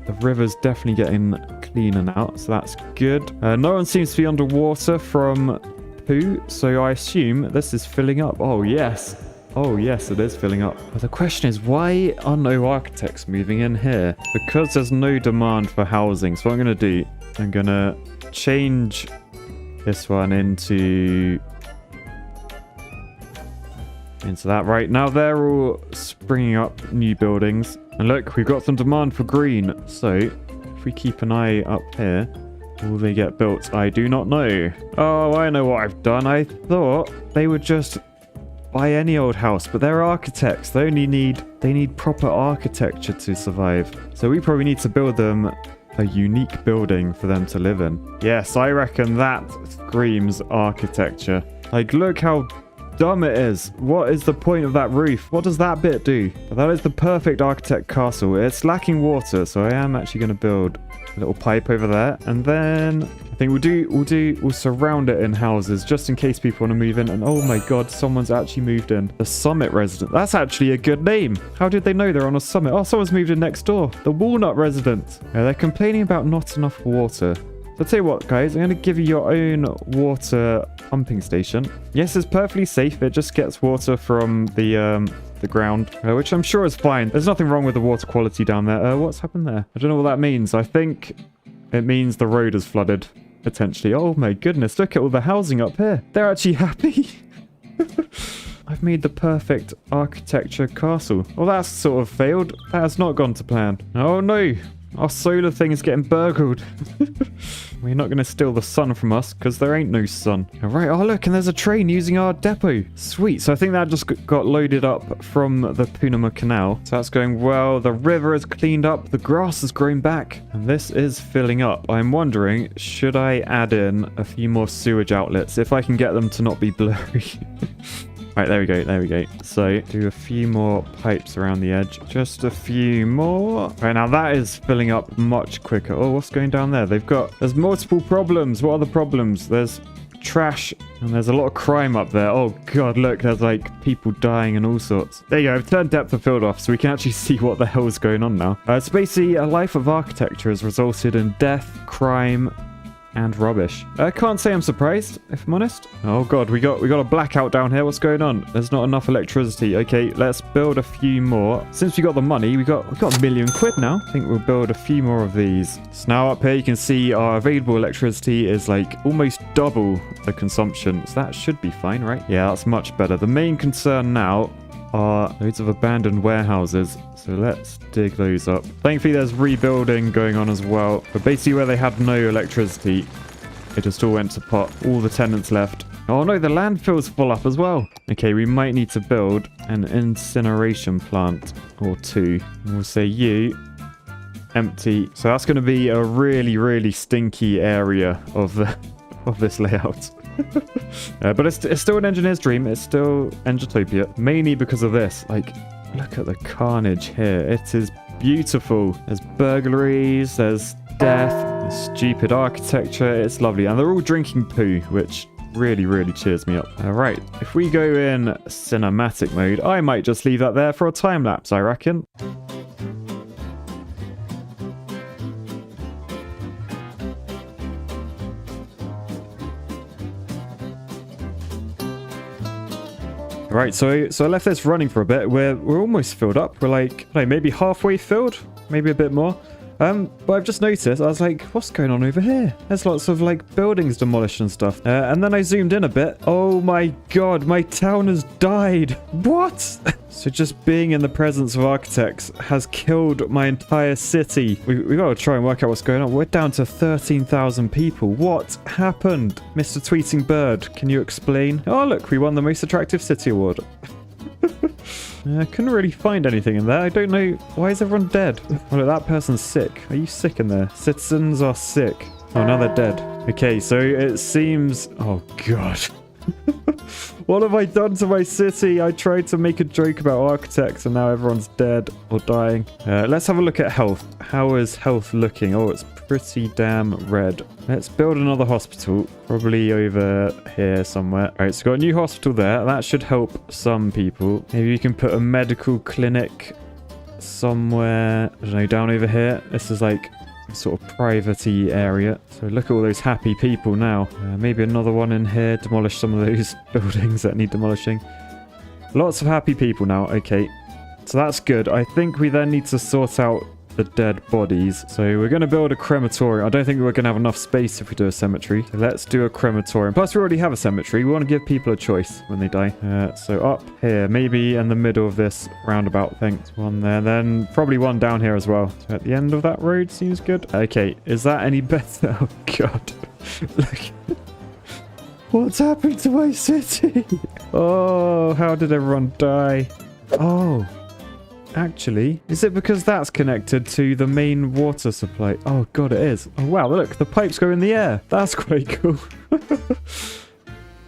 definitely getting cleaner now. So that's good. No one seems to be underwater from poo. So I assume this is filling up. Oh, yes. Oh, yes, it is filling up. But the question is, why are no architects moving in here? Because there's no demand for housing. So what I'm going to do, I'm going to change this one into that. Right, now they're all springing up new buildings. And look, we've got some demand for green. So if we keep an eye up here, will they get built? I do not know. Oh, I know what I've done. I thought they would just buy any old house, but they're architects. They need proper architecture to survive. So we probably need to build them a unique building for them to live in. Yes, I reckon that screams architecture. Like, look how dumb it is. What is the point of that roof? What does that bit do? That is the perfect architect castle. It's lacking water, so I am actually going to build a little pipe over there, and then I think we'll surround it in houses just in case people want to move in. And oh my god, someone's actually moved in. The Summit Resident. That's actually a good name. How did they know they're on a summit? Oh, someone's moved in next door. The Walnut Resident. Yeah, they're complaining about not enough water. So I'll tell you what, guys, I'm going to give you your own water pumping station. Yes, it's perfectly safe. It just gets water from the ground, which I'm sure is fine. There's nothing wrong with the water quality down there. What's happened there? I don't know what that means. I think it means the road is flooded, potentially. Oh my goodness, look at all the housing up here. They're actually happy. I've made the perfect architecture castle. Well, that's sort of failed. That has not gone to plan. Oh no. Our solar thing is getting burgled. We're not going to steal the sun from us because there ain't no sun. All right. Oh, look. And there's a train using our depot. Sweet. So I think that just got loaded up from the POOCANO Canal. So that's going well. The river is cleaned up. The grass has grown back. And this is filling up. I'm wondering, should I add in a few more sewage outlets if I can get them to not be blurry? Right, there we go, there we go. So, do a few more pipes around the edge. Just a few more. Right, now that is filling up much quicker. Oh, what's going down there? There's multiple problems. What are the problems? There's trash and there's a lot of crime up there. Oh god, look, there's like people dying and all sorts. There you go, I've turned depth of field off so we can actually see what the hell is going on now. It's basically a life of architecture has resulted in death, crime, and rubbish. I can't say I'm surprised, if I'm honest. Oh god, we got a blackout down here. What's going on? There's not enough electricity. Okay, let's build a few more. Since we got the money, we got £1 million now. I think we'll build a few more of these. So now up here you can see our available electricity is like almost double the consumption. So that should be fine, right? Yeah, that's much better. The main concern now are loads of abandoned warehouses. So let's dig those up. Thankfully, there's rebuilding going on as well. But basically where they had no electricity, it just all went to pot. All the tenants left. Oh no, the landfill's full up as well. Okay, we might need to build an incineration plant or two. And we'll say you empty. So that's going to be a really, really stinky area of this layout. But it's still an engineer's dream. It's still Engitopia, mainly because of this. Like, look at the carnage here. It is beautiful. There's burglaries, there's death, there's stupid architecture. It's lovely, and they're all drinking poo, which really, really cheers me up. All right, if we go in cinematic mode, I might just leave that there for a time lapse, I reckon. Right, so I left this running for a bit. We're almost filled up. We're like maybe halfway filled, maybe a bit more. But I've just noticed, I was like, what's going on over here? There's lots of like buildings demolished and stuff. And then I zoomed in a bit. Oh my god, my town has died. What? So just being in the presence of architects has killed my entire city. We got to try and work out what's going on. We're down to 13,000 people. What happened? Mr. Tweeting Bird, can you explain? Oh look, we won the most attractive city award. I couldn't really find anything in there. I don't know. Why is everyone dead? Oh, look, that person's sick. Are you sick in there? Citizens are sick. Oh, now they're dead. Okay, so it seems... Oh, God. What have I done to my city? I tried to make a joke about architects and now everyone's dead or dying. Let's have a look at health. How is health looking? Oh, it's pretty damn red. Let's build another hospital. Probably over here somewhere. All right, so got a new hospital there. That should help some people. Maybe we can put a medical clinic somewhere. I don't know, down over here. This is like sort of private-y area. So look at all those happy people now. Maybe another one in here. Demolish some of those buildings that need demolishing. Lots of happy people now. Okay, so that's good. I think we then need to sort out the dead bodies. So we're going to build a crematorium. I don't think we're going to have enough space if we do a cemetery. So let's do a crematorium. Plus we already have a cemetery. We want to give people a choice when they die. So up here, maybe in the middle of this roundabout thing. There's one there, then probably one down here as well. So at the end of that road seems good. Okay, is that any better? Oh god. Look. What's happened to my city? Oh, how did everyone die? Oh. Actually, is it because that's connected to the main water supply? Oh god, it is. Oh wow, look, the pipes go in the air. That's quite cool.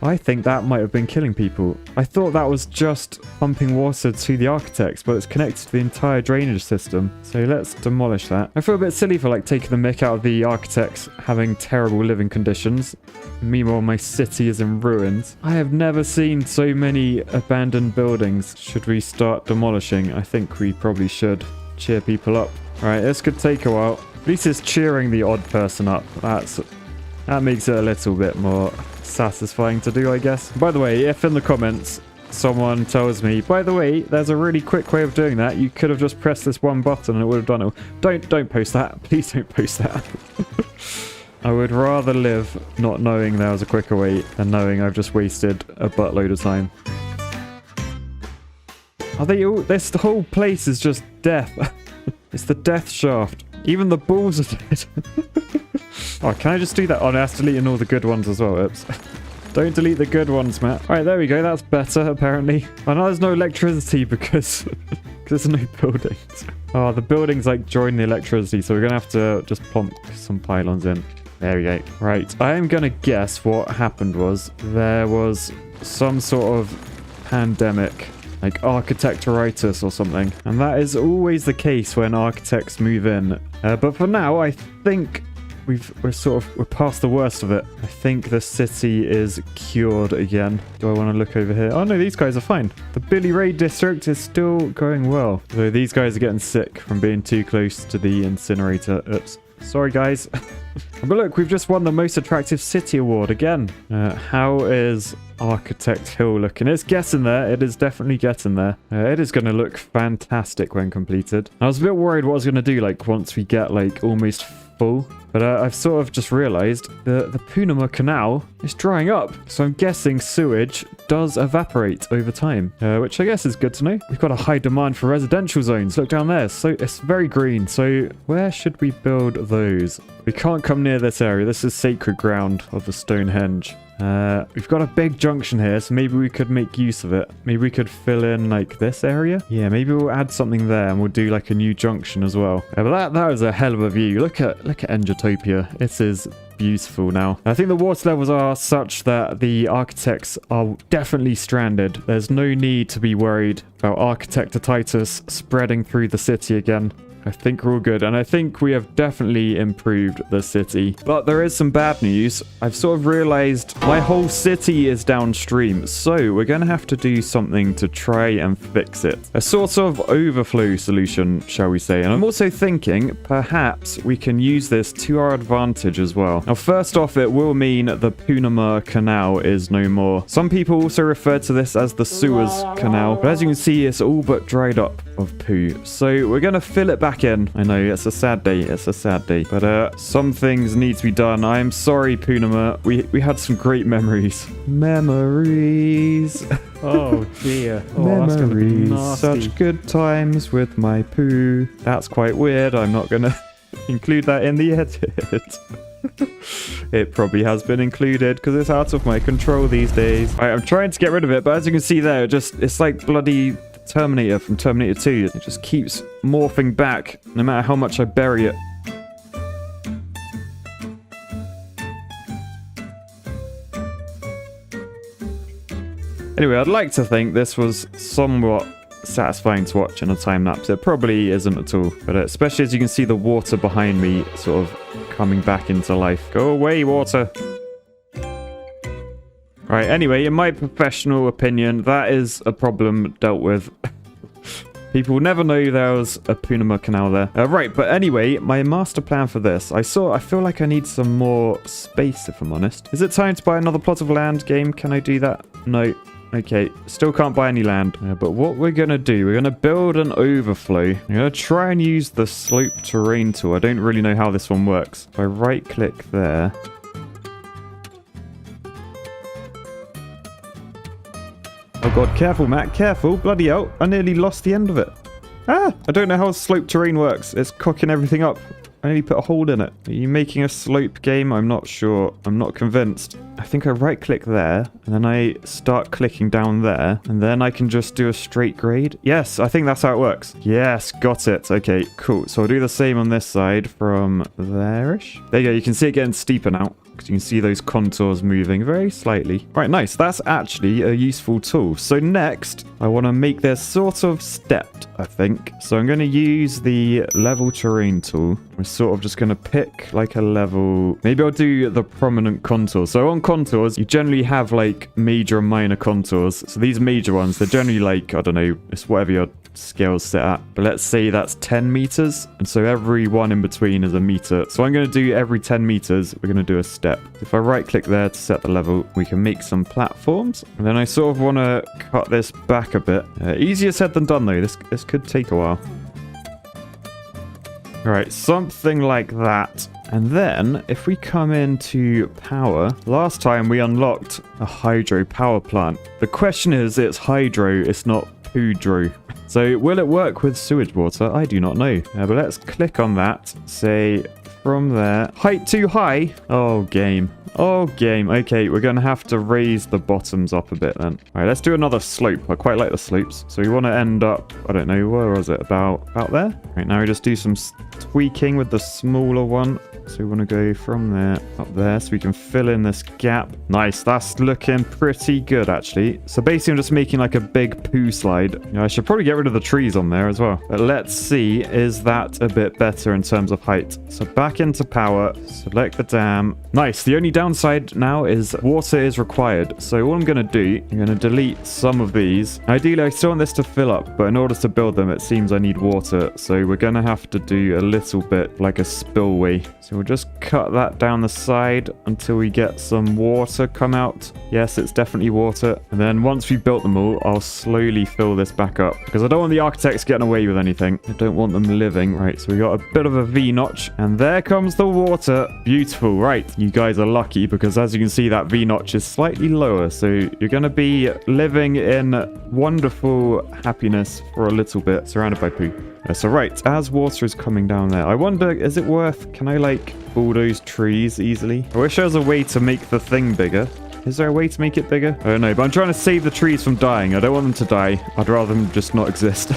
I think that might have been killing people. I thought that was just pumping water to the architects, but it's connected to the entire drainage system. So let's demolish that. I feel a bit silly for like taking the mick out of the architects having terrible living conditions. Meanwhile, my city is in ruins. I have never seen so many abandoned buildings. Should we start demolishing? I think we probably should. Cheer people up. All right, this could take a while. At least it's cheering the odd person up. That makes it a little bit more satisfying to do, I guess. By the way, if in the comments someone tells me, by the way, there's a really quick way of doing that, you could have just pressed this one button and it would have done it. Don't post that. Please don't post that. I would rather live not knowing there was a quicker way than knowing I've just wasted a buttload of time. Are they all... This whole place is just death. It's the death shaft. Even the balls are dead. Oh, can I just do that? Oh, no, that's deleting all the good ones as well. Oops. Don't delete the good ones, Matt. All right, there we go. That's better, apparently. I know there's no electricity because there's no buildings. Oh, the buildings, like, join the electricity, so we're going to have to just plonk some pylons in. There we go. Right, I am going to guess what happened was there was some sort of pandemic, like architecturitis or something. And that is always the case when architects move in. But for now, I think we're past the worst of it. I think the city is cured again. Do I want to look over here? Oh no, these guys are fine. The Billy Ray district is still going well. Though these guys are getting sick from being too close to the incinerator. Oops. Sorry, guys. But look, we've just won the most attractive city award again. How is Architect Hill looking? It's getting there. It is definitely getting there. It is going to look fantastic when completed. I was a bit worried what I was going to do, like, once we get, like, almost full. But I've sort of just realized the POOCANO Canal is drying up. So I'm guessing sewage does evaporate over time, which I guess is good to know. We've got a high demand for residential zones. Look down there. So it's very green. So where should we build those? We can't come near this area. This is sacred ground of the Stonehenge. We've got a big junction here, so maybe we could make use of it. Maybe we could fill in like this area. Yeah, maybe we'll add something there and we'll do like a new junction as well. But that was a hell of a view. Look at Engitopia. It is beautiful now. I think the water levels are such that the architects are definitely stranded. There's no need to be worried about architectitis spreading through the city again. I think we're all good, and I think we have definitely improved the city. But there is some bad news. I've sort of realized my whole city is downstream, so we're going to have to do something to try and fix it. A sort of overflow solution, shall we say. And I'm also thinking perhaps we can use this to our advantage as well. Now, first off, it will mean the POOCANO Canal is no more. Some people also refer to this as the Sewers Canal, but as you can see, it's all but dried up of poo. So we're going to fill it back in. I know, it's a sad day. It's a sad day. But some things need to be done. I am sorry, POOCANO. We had some great memories. Memories. Oh dear. Oh, memories. That's gonna be nasty. Such good times with my poo. That's quite weird. I'm not going to include that in the edit. It probably has been included because it's out of my control these days. I'm trying to get rid of it, but as you can see there, it's like bloody Terminator from Terminator 2. It just keeps morphing back no matter how much I bury it. Anyway, I'd like to think this was somewhat satisfying to watch in a time lapse. It probably isn't at all, but especially as you can see the water behind me sort of coming back into life. Go away, water. Right, anyway, in my professional opinion, that is a problem dealt with. People never know there was a POOCANO Canal there. Right, but anyway, my master plan for this. I feel like I need some more space, if I'm honest. Is it time to buy another plot of land, game? Can I do that? No. Okay, still can't buy any land. But what we're going to do, we're going to build an overflow. I'm going to try and use the slope terrain tool. I don't really know how this one works. If I right-click there... Oh god, careful, Matt, careful. Bloody hell, I nearly lost the end of it. Ah, I don't know how slope terrain works. It's cocking everything up. I nearly put a hole in it. Are you making a slope game? I'm not sure. I'm not convinced. I think I right-click there, and then I start clicking down there, and then I can just do a straight grade. Yes, I think that's how it works. Yes, got it. Okay, cool. So I'll do the same on this side from there-ish. There you go. You can see it getting steeper now, because you can see those contours moving very slightly. Right, nice. That's actually a useful tool. So next, I want to make this sort of stepped, I think. So I'm going to use the level terrain tool. We're sort of just going to pick like a level. Maybe I'll do the prominent contours. So on contours, you generally have like major and minor contours. So these major ones, they're generally like, I don't know, it's whatever your scale's set at. But let's say that's 10 meters. And so every one in between is a meter. So I'm going to do every 10 meters, we're going to do a step. If I right click there to set the level, we can make some platforms. And then I sort of want to cut this back a bit. Easier said than done though. This could take a while. Right, something like that. And then, if we come into power, last time we unlocked a hydro power plant. The question is, it's hydro, it's not poodro. So, will it work with sewage water? I do not know. But let's click on that. Say, from there. Height too high? Oh, game. Oh, game. Okay, we're going to have to raise the bottoms up a bit then. All right, let's do another slope. I quite like the slopes. So we want to end up, I don't know, where was it? About there? Right, now we just do some tweaking with the smaller one. So we want to go from there up there so we can fill in this gap. Nice. That's looking pretty good, actually. So basically, I'm just making like a big poo slide. You know, I should probably get rid of the trees on there as well. But let's see, is that a bit better in terms of height? So back into power, select the dam. Nice. The only downside now is water is required. So all I'm going to do, I'm going to delete some of these. Ideally, I still want this to fill up, but in order to build them, it seems I need water. So we're going to have to do a little bit like a spillway. So we'll just cut that down the side until we get some water come out. Yes, it's definitely water. And then once we've built them all, I'll slowly fill this back up because I don't want the architects getting away with anything. I don't want them living. Right, so we got a bit of a V-notch and there comes the water. Beautiful. Right, you guys are lucky because as you can see, that V-notch is slightly lower. So you're going to be living in wonderful happiness for a little bit, surrounded by poo. So right, as water is coming down there, I wonder, is it worth, can I like bulldoze trees easily? I wish there was a way to make the thing bigger. Is there a way to make it bigger? I don't know, but I'm trying to save the trees from dying. I don't want them to die. I'd rather them just not exist.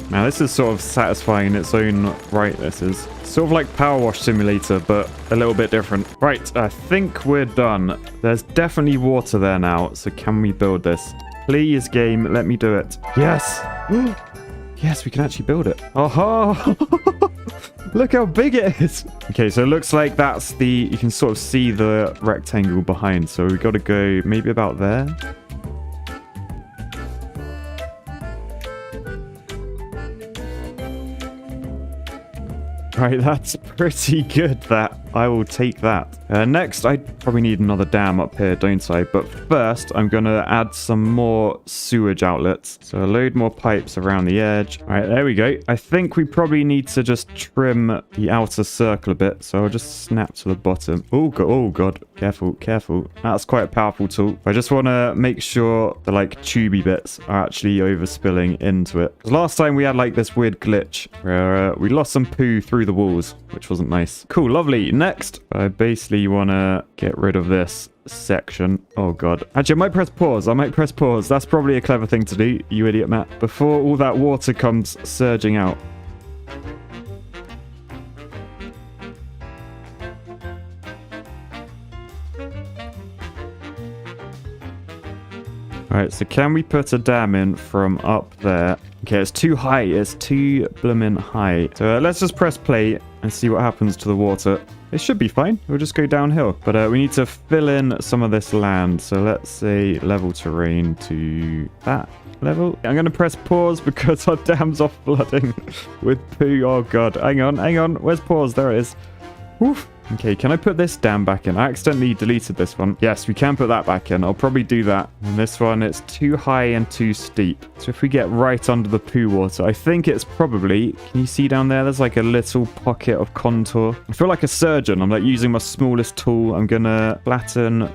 Now, this is sort of satisfying in its own right, this is. Sort of like Power Wash Simulator, but a little bit different. Right, I think we're done. There's definitely water there now, so can we build this? Please, game, let me do it. Yes! Yes, we can actually build it. Oh, look how big it is. Okay, so it looks like that's the, you can sort of see the rectangle behind. So we've got to go maybe about there. Right, that's pretty good, that. I will take that. Next, I probably need another dam up here, don't I? But first, I'm going to add some more sewage outlets. So a load more pipes around the edge. All right, there we go. I think we probably need to just trim the outer circle a bit. So I'll just snap to the bottom. Oh, God. Careful, careful. That's quite a powerful tool. I just want to make sure the like tubey bits are actually overspilling into it. 'Cause last time we had like this weird glitch where we lost some poo through the walls, which wasn't nice. Cool, lovely. Next, I basically want to get rid of this section. Oh, God. Actually, I might press pause. That's probably a clever thing to do, you idiot, Matt. Before all that water comes surging out. Alright, so can we put a dam in from up there? Okay, it's too high. It's too bloomin' high. So let's just press play and see what happens to the water. It should be fine. We'll just go downhill. But we need to fill in some of this land. So let's say level terrain to that level. I'm going to press pause because our dam's off flooding with poo. Oh, God. Hang on. Where's pause? There it is. Woof. Okay, can I put this dam back in? I accidentally deleted this one. Yes, we can put that back in. I'll probably do that. And this one, it's too high and too steep. So if we get right under the poo water, I think it's probably... Can you see down there? There's like a little pocket of contour. I feel like a surgeon. I'm like using my smallest tool. I'm going to flatten...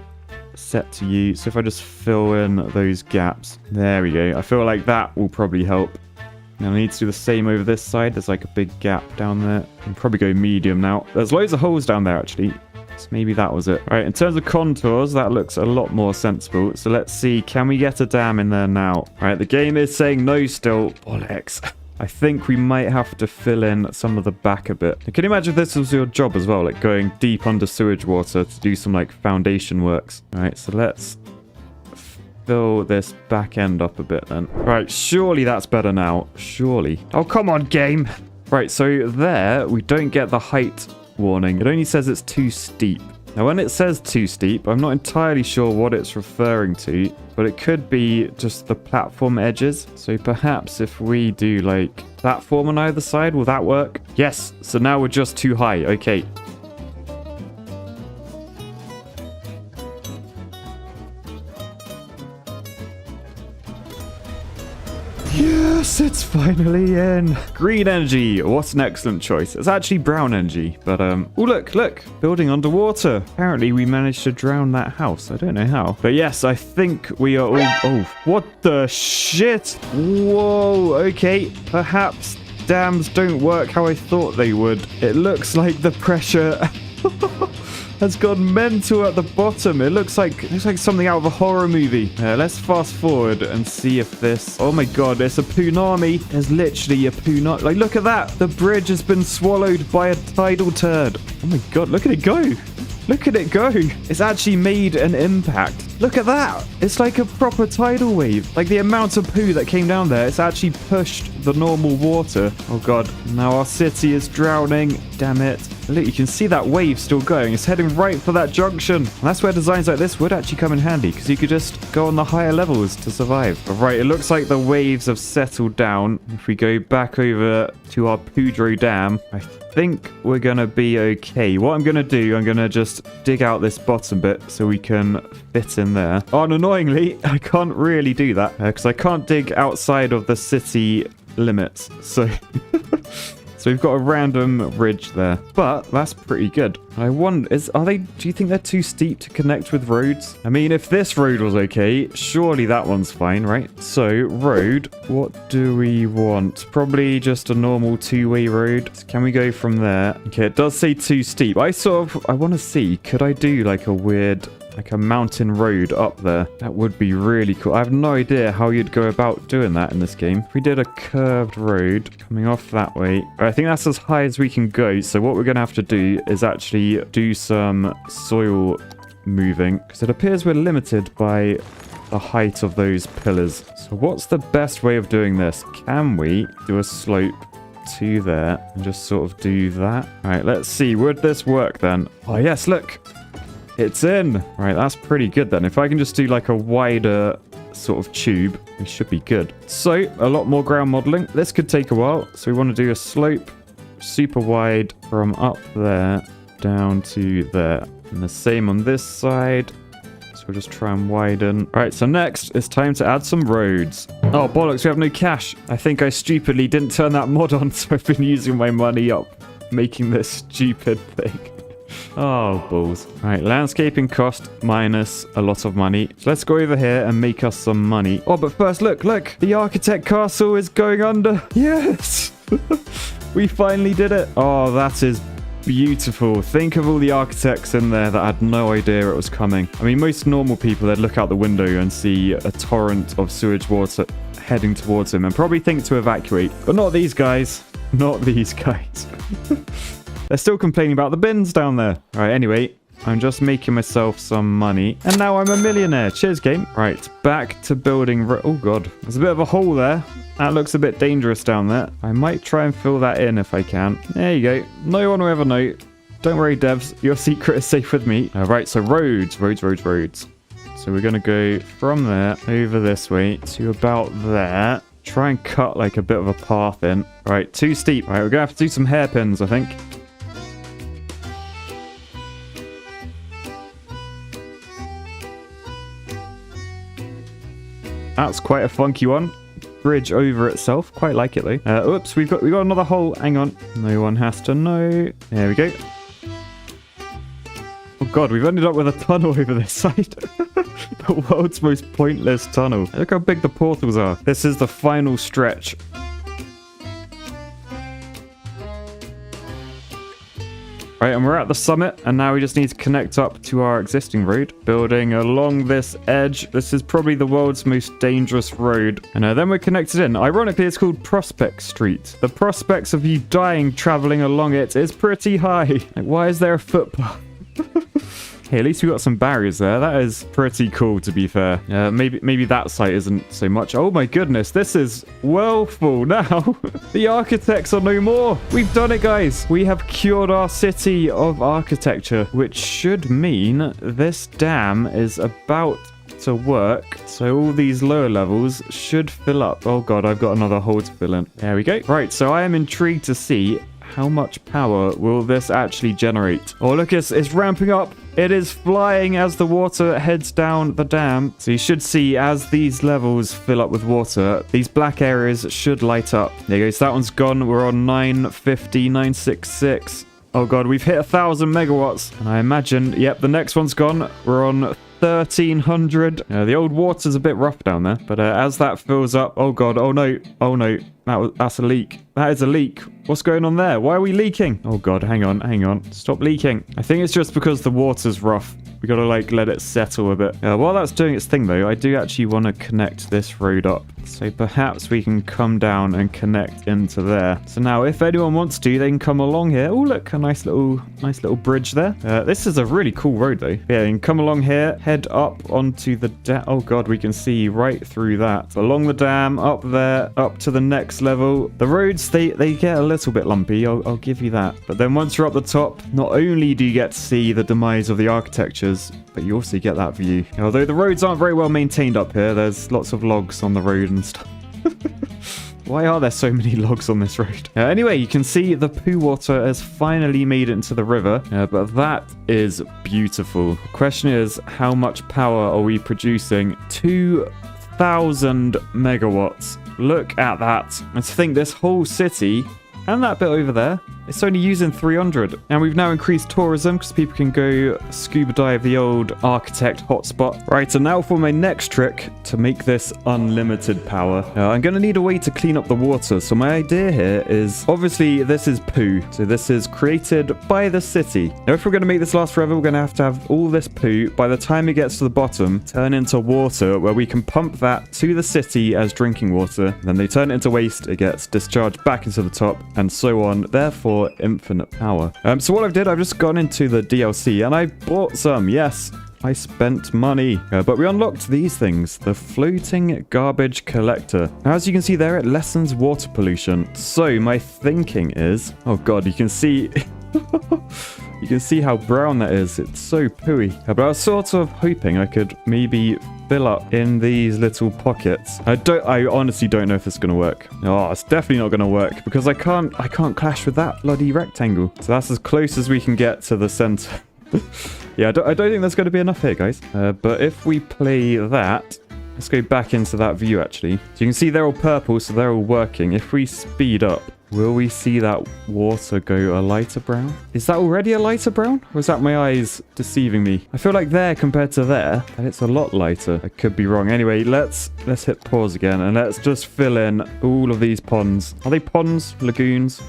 set to you. So if I just fill in those gaps. There we go. I feel like that will probably help. Now I need to do the same over this side. There's like a big gap down there. I'll probably go medium now. There's loads of holes down there actually. So maybe that was it. All right, in terms of contours, that looks a lot more sensible. So let's see, can we get a dam in there now? All right, the game is saying no still. Bollocks. I think we might have to fill in some of the back a bit. Can you imagine if this was your job as well? Like going deep under sewage water to do some like foundation works. All right, so let's fill this back end up a bit then. Right, surely that's better now. Surely. Oh, come on, game. Right, so there we don't get the height warning. It only says it's too steep. Now, when it says too steep, I'm not entirely sure what it's referring to, but it could be just the platform edges. So perhaps if we do like platform on either side, will that work? Yes. So now we're just too high. Okay. Yes, it's finally in. Green energy. What an excellent choice. It's actually brown energy, but oh, look. Building underwater. Apparently, we managed to drown that house. I don't know how. But yes, I think we are all... Oh, what the shit? Whoa, okay. Perhaps dams don't work how I thought they would. It looks like the pressure... has gone mental at the bottom. It looks like something out of a horror movie. Let's fast forward and see if this... Oh my god, it's a tsunami. There's literally a tsunami. Like, look at that. The bridge has been swallowed by a tidal turd. Oh my god, look at it go. Look at it go. It's actually made an impact. Look at that. It's like a proper tidal wave. Like the amount of poo that came down there, it's actually pushed the normal water. Oh god, now our city is drowning. Damn it. Look, you can see that wave still going. It's heading right for that junction. And that's where designs like this would actually come in handy, because you could just go on the higher levels to survive. All right, it looks like the waves have settled down. If we go back over to our Poodro Dam, I think we're going to be okay. What I'm going to do, I'm going to just dig out this bottom bit so we can fit in there. Oh, and annoyingly, I can't really do that because I can't dig outside of the city limits. So... So we've got a random ridge there, but that's pretty good. I wonder, do you think they're too steep to connect with roads? I mean, if this road was okay, surely that one's fine, right? So, road, what do we want? Probably just a normal two-way road. Can we go from there? Okay, it does say too steep. I want to see, could I do like a weird... like a mountain road up there? That would be really cool. I have no idea how you'd go about doing that in this game. If we did a curved road coming off that way, I think that's as high as we can go. So what we're going to have to do is actually do some soil moving, because it appears we're limited by the height of those pillars. So what's the best way of doing this? Can we do a slope to there and just sort of do that? All right, let's see. Would this work then? Oh yes, look. It's in. Right, that's pretty good then. If I can just do like a wider sort of tube, we should be good. So, a lot more ground modeling. This could take a while. So we want to do a slope super wide from up there down to there. And the same on this side. So we'll just try and widen. Right, so next, it's time to add some roads. Oh, bollocks, we have no cash. I think I stupidly didn't turn that mod on, so I've been using my money up making this stupid thing. Oh, balls. Right, landscaping cost minus a lot of money. So let's go over here and make us some money. Oh, but first, look. The architect castle is going under. Yes! We finally did it. Oh, that is beautiful. Think of all the architects in there that had no idea it was coming. I mean, most normal people, they'd look out the window and see a torrent of sewage water heading towards them and probably think to evacuate. But not these guys. Not these guys. They're still complaining about the bins down there. Right, anyway, I'm just making myself some money. And now I'm a millionaire. Cheers, game. Right, back to building... Oh, God. There's a bit of a hole there. That looks a bit dangerous down there. I might try and fill that in if I can. There you go. No one will ever know. Don't worry, devs. Your secret is safe with me. All right, so roads. So we're going to go from there over this way to about there. Try and cut like a bit of a path in. Right, too steep. All right, we're going to have to do some hairpins, I think. That's quite a funky one. Bridge over itself. Quite like it though. Oops, we've got another hole. Hang on. No one has to know. There we go. Oh god, we've ended up with a tunnel over this side. The world's most pointless tunnel. Look how big the portals are. This is the final stretch. Right, and we're at the summit, and now we just need to connect up to our existing road. Building along this edge. This is probably the world's most dangerous road. And then we're connected in. Ironically, it's called Prospect Street. The prospects of you dying traveling along it is pretty high. Like, why is there a footpath? Hey, at least we got some barriers there. That is pretty cool, to be fair. Maybe that site isn't so much. Oh my goodness, this is well full now. The architects are no more. We've done it, guys. We have cured our city of architecture, which should mean this dam is about to work. So all these lower levels should fill up. Oh god, I've got another hole to fill in. There we go. Right, so I am intrigued to see how much power will this actually generate. Oh, look, it's ramping up. It is flying as the water heads down the dam. So you should see as these levels fill up with water, these black areas should light up. There you go. So that one's gone. We're on 950, 966. Oh god, we've hit 1,000 megawatts. And I imagine, yep, the next one's gone. We're on 1,300. The old water's a bit rough down there. But as that fills up, oh god, oh no, oh no. That's a leak. That is a leak. What's going on there? Why are we leaking? Oh god, hang on. Stop leaking. I think it's just because the water's rough. We gotta like let it settle a bit. While that's doing its thing though, I do actually want to connect this road up. So perhaps we can come down and connect into there. So now if anyone wants to, they can come along here. Oh look, a nice little bridge there. This is a really cool road though. Yeah, you can come along here, head up onto the dam. Oh god, we can see right through that. Along the dam, up there, up to the next level. The roads, they get a little bit lumpy, I'll give you that. But then once you're up the top, not only do you get to see the demise of the architectures, but you also get that view. Although the roads aren't very well maintained up here, there's lots of logs on the road and stuff. Why are there so many logs on this road? Anyway, you can see the poo water has finally made it into the river, but that is beautiful. The question is, how much power are we producing? 2,000 megawatts. Look at that. And to think this whole city, and that bit over there, it's only using 300. And we've now increased tourism because people can go scuba dive the old architect hotspot. Right, so now for my next trick to make this unlimited power. I'm going to need a way to clean up the water. So my idea here is, obviously this is poo. So this is created by the city. Now if we're going to make this last forever, we're going to have all this poo. By the time it gets to the bottom, turn into water where we can pump that to the city as drinking water. Then they turn it into waste. It gets discharged back into the top and so on. Therefore, infinite power. So what I've just gone into the DLC and I bought some. Yes, I spent money. But we unlocked these things. The floating garbage collector. Now, as you can see there, it lessens water pollution. So my thinking is, oh god, you can see you can see how brown that is. It's so pooey. But I was sort of hoping I could maybe fill up in these little pockets. I honestly don't know if it's gonna work. Oh, it's definitely not gonna work because I can't clash with that bloody rectangle. So that's as close as we can get to the center. Yeah, I don't think there's gonna be enough here, guys. But if we play that, let's go back into that view actually. So you can see they're all purple, so they're all working. If we speed up, will we see that water go a lighter brown? Is that already a lighter brown? Or is that my eyes deceiving me? I feel like there compared to there, and it's a lot lighter. I could be wrong. Anyway, let's hit pause again and let's just fill in all of these ponds. Are they ponds? Lagoons?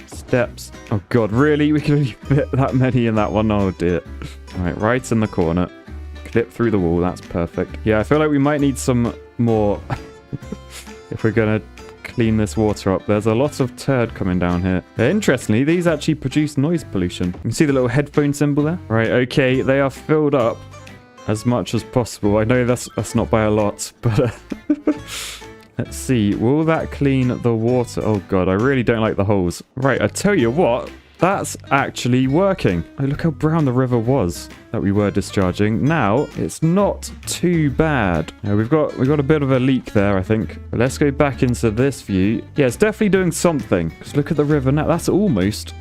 Steps? Oh god, really? We can only fit that many in that one? Oh dear. Alright, right in the corner. Clip through the wall. That's perfect. Yeah, I feel like we might need some more if we're gonna clean this water up. There's a lot of turd coming down here. Interestingly, these actually produce noise pollution. You can see the little headphone symbol there. Right, okay, they are filled up as much as possible. I know that's not by a lot, but let's see. Will that clean the water? Oh god, I really don't like the holes. Right, I tell you what, that's actually working. Oh, look how brown the river was that we were discharging. Now it's not too bad. We've got a bit of a leak there, I think. But let's go back into this view. Yeah, it's definitely doing something. Because look at the river now. That's almost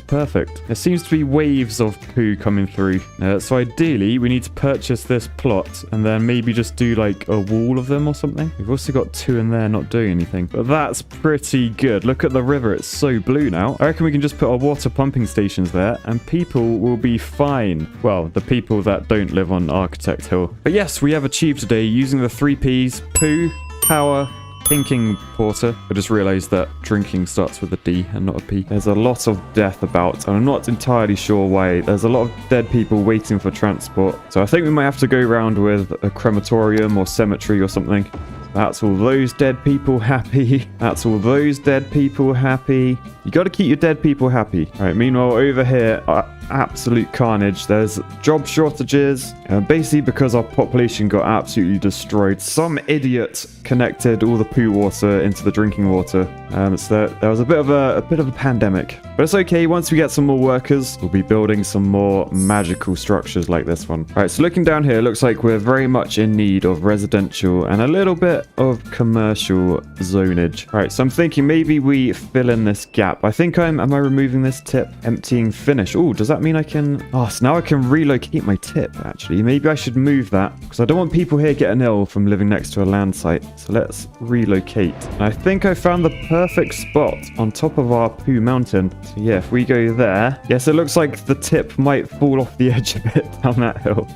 perfect. There seems to be waves of poo coming through. So ideally, we need to purchase this plot and then maybe just do like a wall of them or something. We've also got two in there not doing anything. But that's pretty good. Look at the river. It's so blue now. I reckon we can just put our water pumping stations there and people will be fine. Well, the people that don't live on Architect Hill. But yes, we have achieved today using the 3 Ps. Poo, power, thinking porter. I just realized that drinking starts with a D and not a P. There's a lot of death about, and I'm not entirely sure why. There's a lot of dead people waiting for transport. So I think we might have to go around with a crematorium or cemetery or something. That's all those dead people happy. That's all those dead people happy. You got to keep your dead people happy. All right, meanwhile, over here, absolute carnage. There's job shortages. Basically, because our population got absolutely destroyed. Some idiot connected all the poo water into the drinking water. So there was a bit of a pandemic. But it's okay. Once we get some more workers, we'll be building some more magical structures like this one. All right, so looking down here, it looks like we're very much in need of residential and a little bit of commercial zonage. All right, so I'm thinking maybe we fill in this gap. I think am I removing this tip? Emptying finish. Oh, does that mean I can... Oh, so now I can relocate my tip, actually. Maybe I should move that, because I don't want people here getting ill from living next to a land site. So let's relocate. And I think I found the perfect spot on top of our Poo Mountain. So yeah, if we go there... Yes, it looks like the tip might fall off the edge a bit down that hill.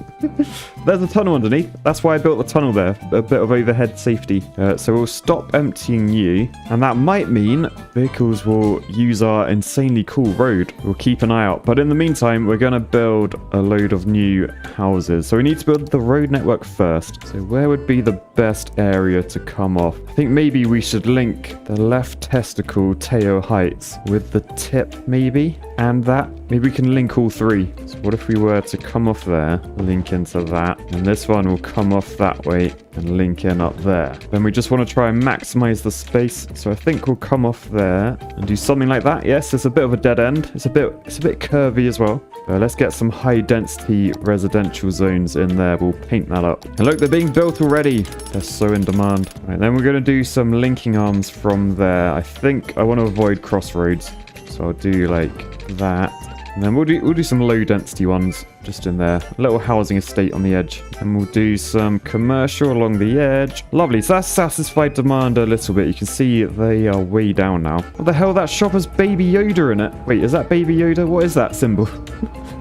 There's a tunnel underneath. That's why I built the tunnel there. A bit of overhead safety. So we'll stop emptying you. And that might mean vehicles will use our insanely cool road. We'll keep an eye out. But in the meantime, we're going to build a load of new houses. So we need to build the road network first. So where would be the best area to come off? I think maybe we should link the left testicle Teo Heights with the tip maybe. And that. Maybe we can link all three. So what if we were to come off there, link into that, and this one will come off that way and link in up there. Then we just want to try and maximize the space. So I think we'll come off there and do something like that. Yes, it's a bit of a dead end. It's a bit curvy as well. Let's get some high density residential zones in there. We'll paint that up. And look, they're being built already. They're so in demand. Right, then we're going to do some linking arms from there. I think I want to avoid crossroads. So I'll do like that. And then we'll do some low density ones just in there. A little housing estate on the edge. And we'll do some commercial along the edge. Lovely. So that's satisfied demand a little bit. You can see they are way down now. What the hell? That shop has Baby Yoda in it. Wait, is that Baby Yoda? What is that symbol?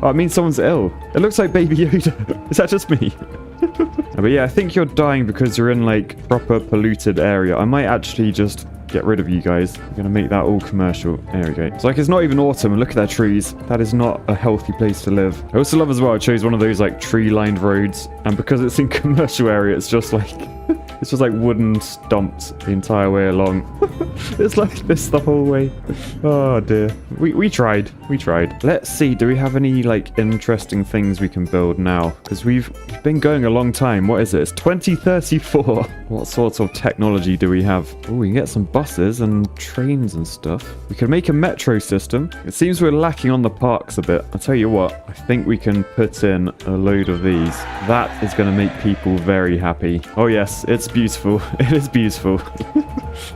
Oh, it means someone's ill. It looks like Baby Yoda. Is that just me? But yeah, I think you're dying because you're in like proper polluted area. I might actually just get rid of you guys. I'm gonna make that all commercial. There we go. It's like it's not even autumn and look at their trees. That is not a healthy place to live. I also love as well I chose one of those like tree lined roads, and because it's in commercial area it's just like it's just like wooden stumps the entire way along. It's like this the whole way. Oh dear. We tried. Let's see, do we have any like interesting things we can build now? Because we've been going a long time. What is it? It's 2034. What sort of technology do we have? Oh, we can get some buses and trains and stuff. We could make a metro system. It seems we're lacking on the parks a bit. I'll tell you what, I think we can put in a load of these. That is going to make people very happy. Oh yes, it's beautiful. It is beautiful.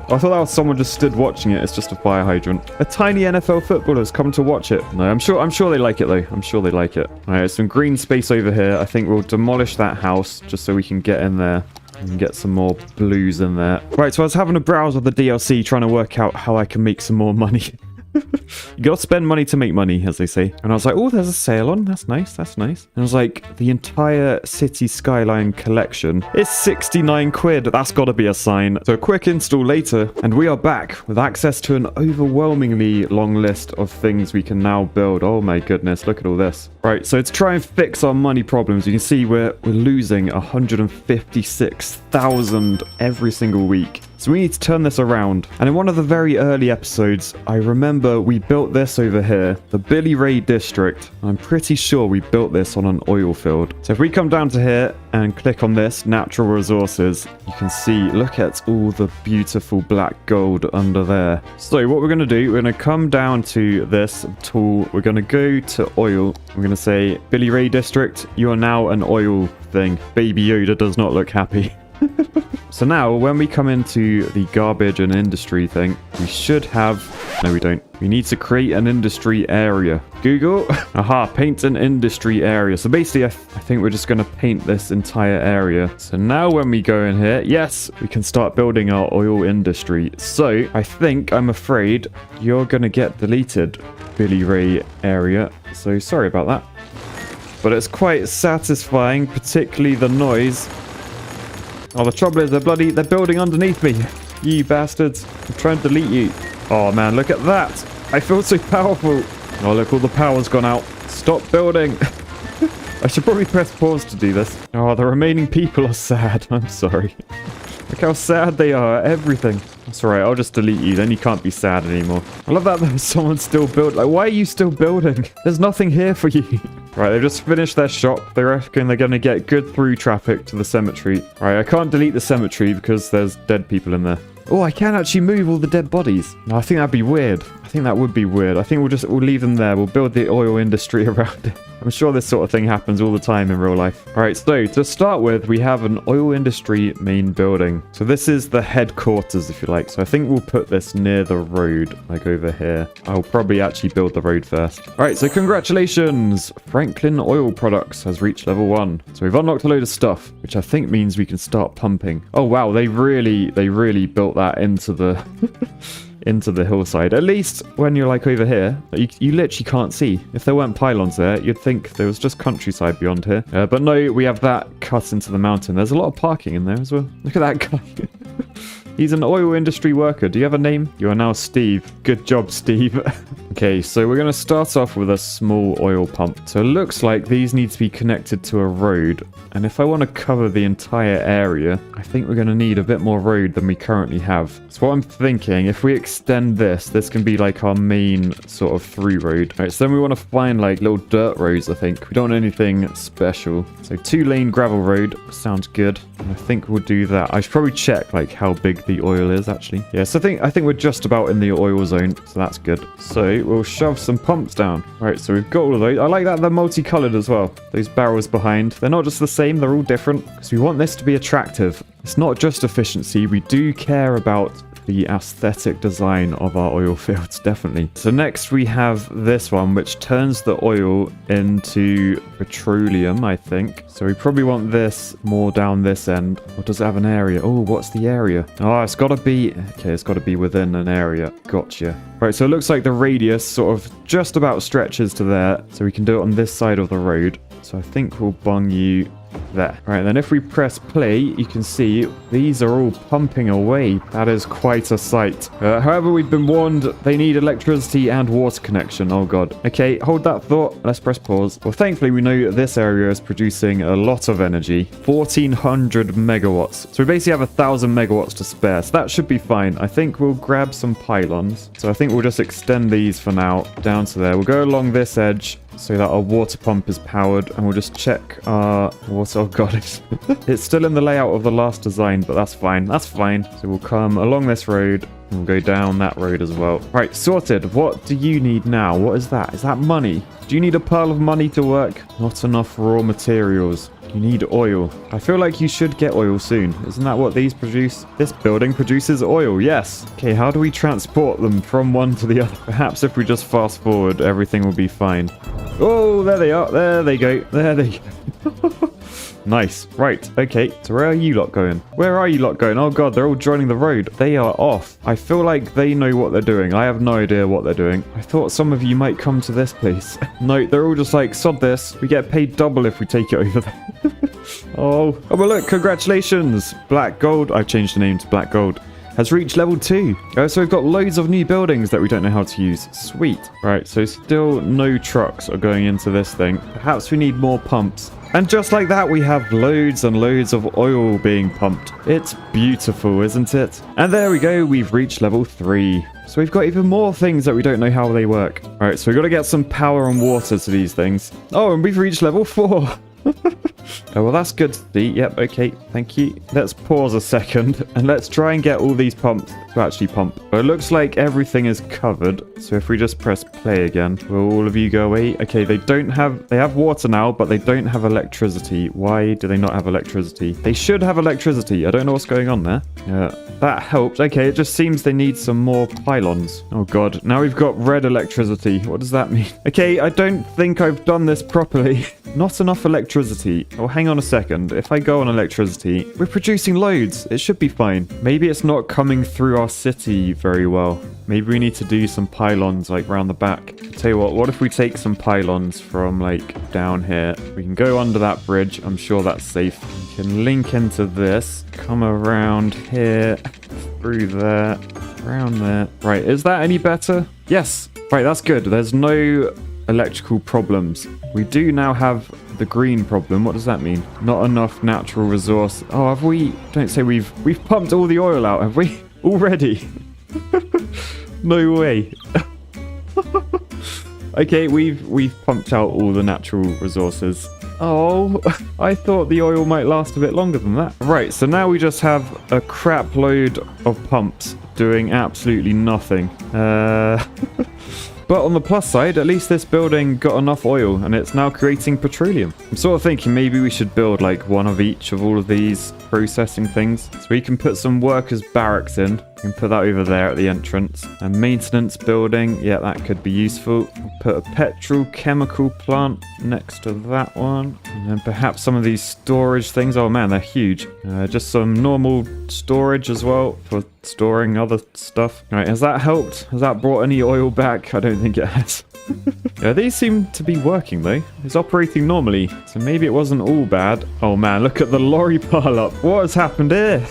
I thought that was someone just stood watching it. It's just a fire hydrant. A tiny NFL footballer's come to watch it. No, I'm sure they like it though. I'm sure they like it. All right, some green space over here. I think we'll demolish that house just so we can get in there and get some more blues in there. Right, so I was having a browse of the DLC trying to work out how I can make some more money. You gotta spend money to make money, as they say. And I was like, oh, there's a sale on. That's nice. And I was like, the entire Cities Skyline collection is 69 quid. That's gotta be a sign. So a quick install later, and we are back with access to an overwhelmingly long list of things we can now build. Oh my goodness, look at all this. Right, so to try and fix our money problems, you can see we're losing 156,000 every single week. So we need to turn this around. And in one of the very early episodes, I remember we built this over here, the Billy Ray District. I'm pretty sure we built this on an oil field. So if we come down to here and click on this, natural resources, you can see, look at all the beautiful black gold under there. So what we're going to do, we're going to come down to this tool. We're going to go to oil. We're going to say, Billy Ray District, you are now an oil thing. Baby Yoda does not look happy. So now, when we come into the garbage and industry thing, we should have... No, we don't. We need to create an industry area. Google. Aha, paint an industry area. So basically, I think we're just going to paint this entire area. So now when we go in here, yes, we can start building our oil industry. So I'm afraid you're going to get deleted, Billy Ray area. So sorry about that. But it's quite satisfying, particularly the noise. Oh, the trouble is they're building underneath me. You bastards. I'm trying to delete you. Oh man, look at that. I feel so powerful. Oh look, all the power's gone out. Stop building. I should probably press pause to do this. Oh, the remaining people are sad. I'm sorry. Look how sad they are. Everything. That's alright, I'll just delete you. Then you can't be sad anymore. I love that there's someone still building. Like, why are you still building? There's nothing here for you. Right, they've just finished their shop. They reckon they're going to get good through traffic to the cemetery. Right, I can't delete the cemetery because there's dead people in there. Oh, I can actually move all the dead bodies. No, I think that'd be weird. I think that would be weird. I think we'll leave them there. We'll build the oil industry around it. I'm sure this sort of thing happens all the time in real life. All right, so to start with, we have an oil industry main building. So this is the headquarters, if you like. So I think we'll put this near the road, like over here. I'll probably actually build the road first. All right, so congratulations. Franklin Oil Products has reached level 1. So we've unlocked a load of stuff, which I think means we can start pumping. Oh, wow, they really built that into the... into the hillside. At least when you're like over here, you literally can't see. If there weren't pylons there, you'd think there was just countryside beyond here. But no, we have that cut into the mountain. There's a lot of parking in there as well. Look at that guy. He's an oil industry worker. Do you have a name? You are now Steve. Good job, Steve. Okay, so we're going to start off with a small oil pump. So it looks like these need to be connected to a road. And if I want to cover the entire area, I think we're going to need a bit more road than we currently have. So what I'm thinking, if we extend this can be like our main sort of through road. All right, so then we want to find like little dirt roads, I think. We don't want anything special. So 2-lane gravel road sounds good. And I think we'll do that. I should probably check like how big the oil is actually. Yes, I think we're just about in the oil zone, so that's good. So we'll shove some pumps down. All right, so we've got all of those. I like that they're multicolored as well. Those barrels behind, they're not just the same, they're all different because we want this to be attractive. It's not just efficiency, we do care about the aesthetic design of our oil fields, definitely. So next we have this one, which turns the oil into petroleum, I think. So we probably want this more down this end. Or does it have an area? Oh, what's the area? Oh, it's got to be... Okay, it's got to be within an area. Gotcha. Right, so it looks like the radius sort of just about stretches to there. So we can do it on this side of the road. So I think we'll bung you there. Right, then if we press play, you can see these are all pumping away. That is quite a sight. However, we've been warned they need electricity and water connection. Oh god. Okay, hold that thought. Let's press pause. Well, thankfully we know that this area is producing a lot of energy. 1400 megawatts. So we basically have 1000 megawatts to spare. So that should be fine. I think we'll grab some pylons. So I think we'll just extend these for now down to there. We'll go along this edge so that our water pump is powered, and we'll just check our water. Oh god, it's still in the layout of the last design, but that's fine. That's fine. So we'll come along this road and we'll go down that road as well. Right, sorted. What do you need now? What is that? Is that money? Do you need a pile of money to work? Not enough raw materials. You need oil. I feel like you should get oil soon. Isn't that what these produce? This building produces oil, yes. Okay, how do we transport them from one to the other? Perhaps if we just fast forward, everything will be fine. Oh, there they are. There they go. There they go. Nice. Right. Okay. So where are you lot going? Where are you lot going? Oh god, they're all joining the road. They are off. I feel like they know what they're doing. I have no idea what they're doing. I thought some of you might come to this place. No, they're all just like, sod this. We get paid double if we take it over there. Oh, but look, congratulations. Black Gold. I've changed the name to Black Gold. Has reached level 2. So we've got loads of new buildings that we don't know how to use. Sweet. Right, so still no trucks are going into this thing. Perhaps we need more pumps. And just like that, we have loads and loads of oil being pumped. It's beautiful, isn't it? And there we go, we've reached level 3. So we've got even more things that we don't know how they work. All right, so we've got to get some power and water to these things. Oh, and we've reached level 4. Oh, well, that's good to see. Yep, okay, thank you. Let's pause a second and let's try and get all these pumps to actually pump. But it looks like everything is covered. So if we just press play again, will all of you go away? Okay, they have water now, but they don't have electricity. Why do they not have electricity? They should have electricity. I don't know what's going on there. Yeah, that helped. Okay, it just seems they need some more pylons. Oh god, now we've got red electricity. What does that mean? Okay, I don't think I've done this properly. Not enough electricity. Oh, hang on a second. If I go on electricity, we're producing loads. It should be fine. Maybe it's not coming through our city very well. Maybe we need to do some pylons like round the back. I'll tell you what if we take some pylons from like down here? We can go under that bridge. I'm sure that's safe. We can link into this. Come around here. Through there. Around there. Right, is that any better? Yes. Right, that's good. There's no electrical problems. We do now have the green problem. What does that mean? Not enough natural resource. Oh, have we? Don't say we've pumped all the oil out, have we? Already? No way. Okay, we've pumped out all the natural resources. Oh, I thought the oil might last a bit longer than that. Right, so now we just have a crap load of pumps doing absolutely nothing. But on the plus side, at least this building got enough oil and it's now creating petroleum. I'm sort of thinking maybe we should build like one of each of all of these processing things. So we can put some workers' barracks in. We can put that over there at the entrance. A maintenance building, yeah, that could be useful. We'll put a petrochemical plant next to that one. And then perhaps some of these storage things. Oh man, they're huge. Just some normal storage as well for storing other stuff. All right, has that helped? Has that brought any oil back? I don't think it has. Yeah, these seem to be working though. It's operating normally, so maybe it wasn't all bad. Oh man, look at the lorry pile up. What has happened here?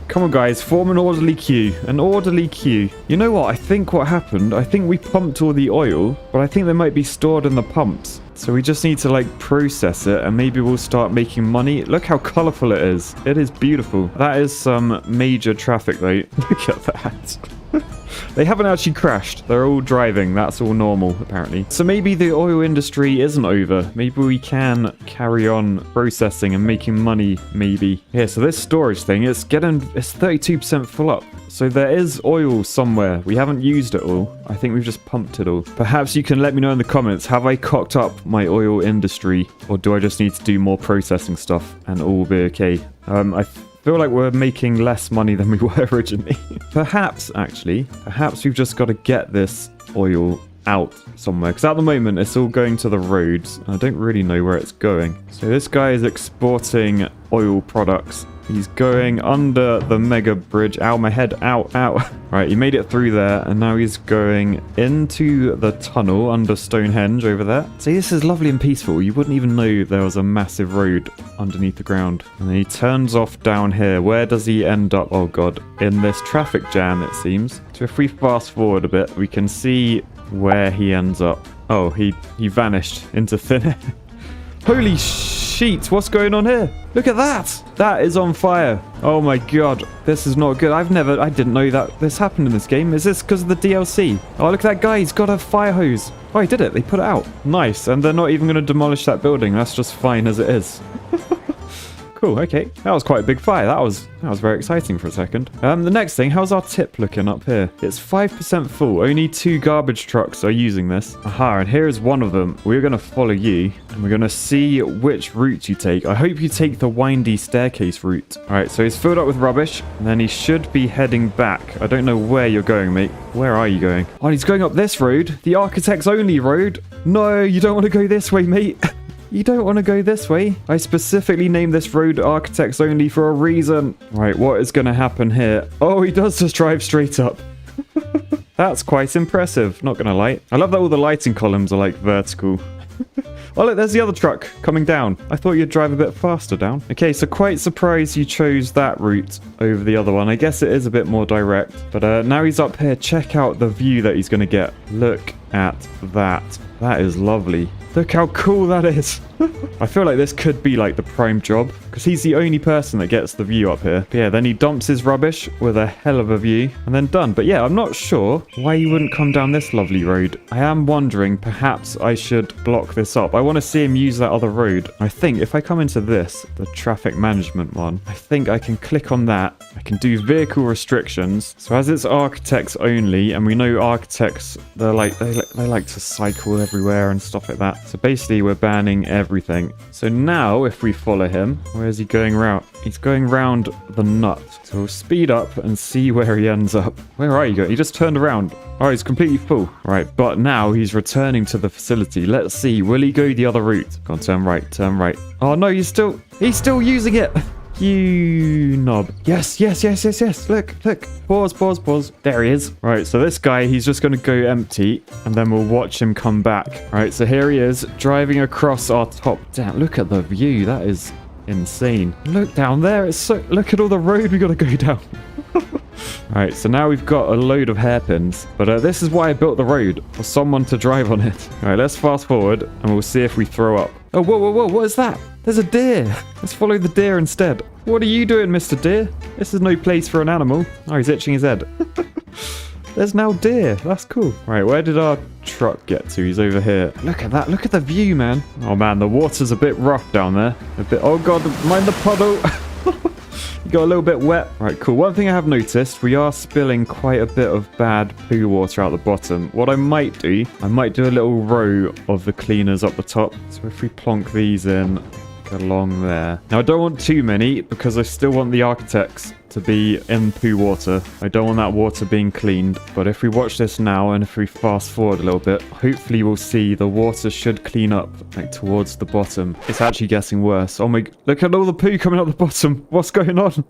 Come on guys, form an orderly queue. An orderly queue. You know what? I think what happened, I think we pumped all the oil, but I think they might be stored in the pumps. So we just need to like process it and maybe we'll start making money. Look how colorful it is. It is beautiful. That is some major traffic though. Look at that. They haven't actually crashed. They're all driving. That's all normal, apparently. So maybe the oil industry isn't over. Maybe we can carry on processing and making money, maybe. Yeah, so this storage thing, it's 32% full up. So there is oil somewhere. We haven't used it all. I think we've just pumped it all. Perhaps you can let me know in the comments, have I cocked up my oil industry? Or do I just need to do more processing stuff and all will be okay? I feel like we're making less money than we were originally. Perhaps we've just got to get this oil out somewhere. Because at the moment, it's all going to the roads. I don't really know where it's going. So this guy is exporting oil products. He's going under the mega bridge. Ow, my head. Ow, ow. Right, he made it through there, and now he's going into the tunnel under Stonehenge over there. See, this is lovely and peaceful. You wouldn't even know there was a massive road underneath the ground. And then he turns off down here. Where does he end up? Oh, God. In this traffic jam, it seems. So if we fast forward a bit, we can see where he ends up. Oh, he vanished into thin air. Holy sheet, what's going on here? Look at that. That is on fire. Oh my god, this is not good. I didn't know that this happened in this game. Is this because of the DLC? Oh, look at that guy. He's got a fire hose. Oh, he did it. They put it out. Nice. And they're not even going to demolish that building. That's just fine as it is. Cool, okay. That was quite a big fire. That was very exciting for a second. The next thing, how's our tip looking up here? It's 5% full. Only 2 garbage trucks are using this. Aha, and here is one of them. We're going to follow you, and we're going to see which route you take. I hope you take the windy staircase route. All right, so he's filled up with rubbish, and then he should be heading back. I don't know where you're going, mate. Where are you going? Oh, he's going up this road, the architects only road. No, you don't want to go this way, mate. You don't want to go this way. I specifically named this road Architects Only for a reason. Right, what is going to happen here? Oh, he does just drive straight up. That's quite impressive, not going to lie. I love that all the lighting columns are like vertical. Oh look, there's the other truck coming down. I thought you'd drive a bit faster down. Okay, so quite surprised you chose that route over the other one. I guess it is a bit more direct. But now he's up here. Check out the view that he's going to get. Look at that. That is lovely. Look how cool that is. I feel like this could be like the prime job because he's the only person that gets the view up here. But yeah, then he dumps his rubbish with a hell of a view and then done. But yeah, I'm not sure why you wouldn't come down this lovely road. I am wondering perhaps I should block this up. I want to see him use that other road. I think if I come into this, the traffic management one, I think I can click on that. I can do vehicle restrictions. So as it's architects only, and we know architects, they like to cycle everywhere and stuff like that. So basically we're banning everything. So now if we follow him, where is he going round? He's going round the nut. So we'll speed up and see where he ends up. Where are you going? He just turned around. Oh, he's completely full. Right, but now he's returning to the facility. Let's see. Will he go the other route? Go on, turn right, turn right. Oh no, he's still using it. You knob. Yes. Look. Pause. There he is. Right, so this guy, he's just going to go empty and then we'll watch him come back. Right, so here he is driving across our top down. Look at the view. That is insane. Look down there. Look at all the road we got to go down. Alright, so now we've got a load of hairpins. But this is why I built the road, for someone to drive on it. Alright, let's fast forward and we'll see if we throw up. Oh, whoa, what is that? There's a deer. Let's follow the deer instead. What are you doing, Mr. Deer? This is no place for an animal. Oh, he's itching his head. There's now deer. That's cool. Right, where did our truck get to? He's over here. Look at that. Look at the view, man. Oh, man, the water's a bit rough down there. A bit. Oh, God, mind the puddle. You got a little bit wet. Right, cool. One thing I have noticed, we are spilling quite a bit of bad poo water out the bottom. What I might do a little row of the cleaners up the top. So if we plonk these in along there. Now, I don't want too many because I still want the architects to be in poo water. I don't want that water being cleaned. But if we watch this now and if we fast forward a little bit, hopefully we'll see the water should clean up like towards the bottom. It's actually getting worse. Oh my, look at all the poo coming out the bottom. What's going on?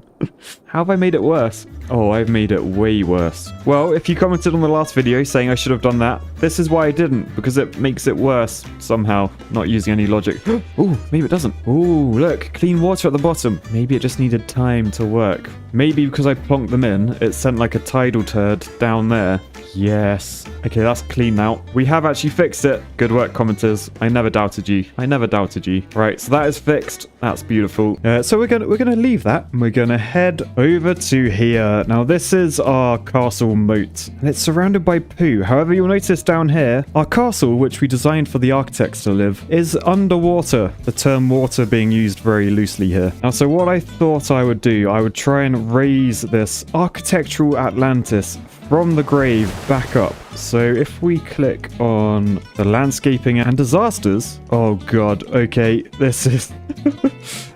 How have I made it worse? Oh, I've made it way worse. Well, if you commented on the last video saying I should have done that, this is why I didn't, because it makes it worse somehow, not using any logic. Oh, maybe it doesn't. Oh, look, clean water at the bottom. Maybe it just needed time to work. Maybe because I plonked them in, it sent like a tidal turd down there. Yes. Okay, that's clean now. We have actually fixed it. Good work, commenters. I never doubted you. I never doubted you. Right, so that is fixed. That's beautiful. So we're gonna leave that and we're gonna head over to here. Now this is our castle moat and it's surrounded by poo. However, you'll notice down here, our castle, which we designed for the architects to live, is underwater. The term water being used very loosely here. Now, so what I thought I would do, I would try and raise this architectural Atlantis from the grave back up. So if we click on the landscaping and disasters, oh god, okay, this is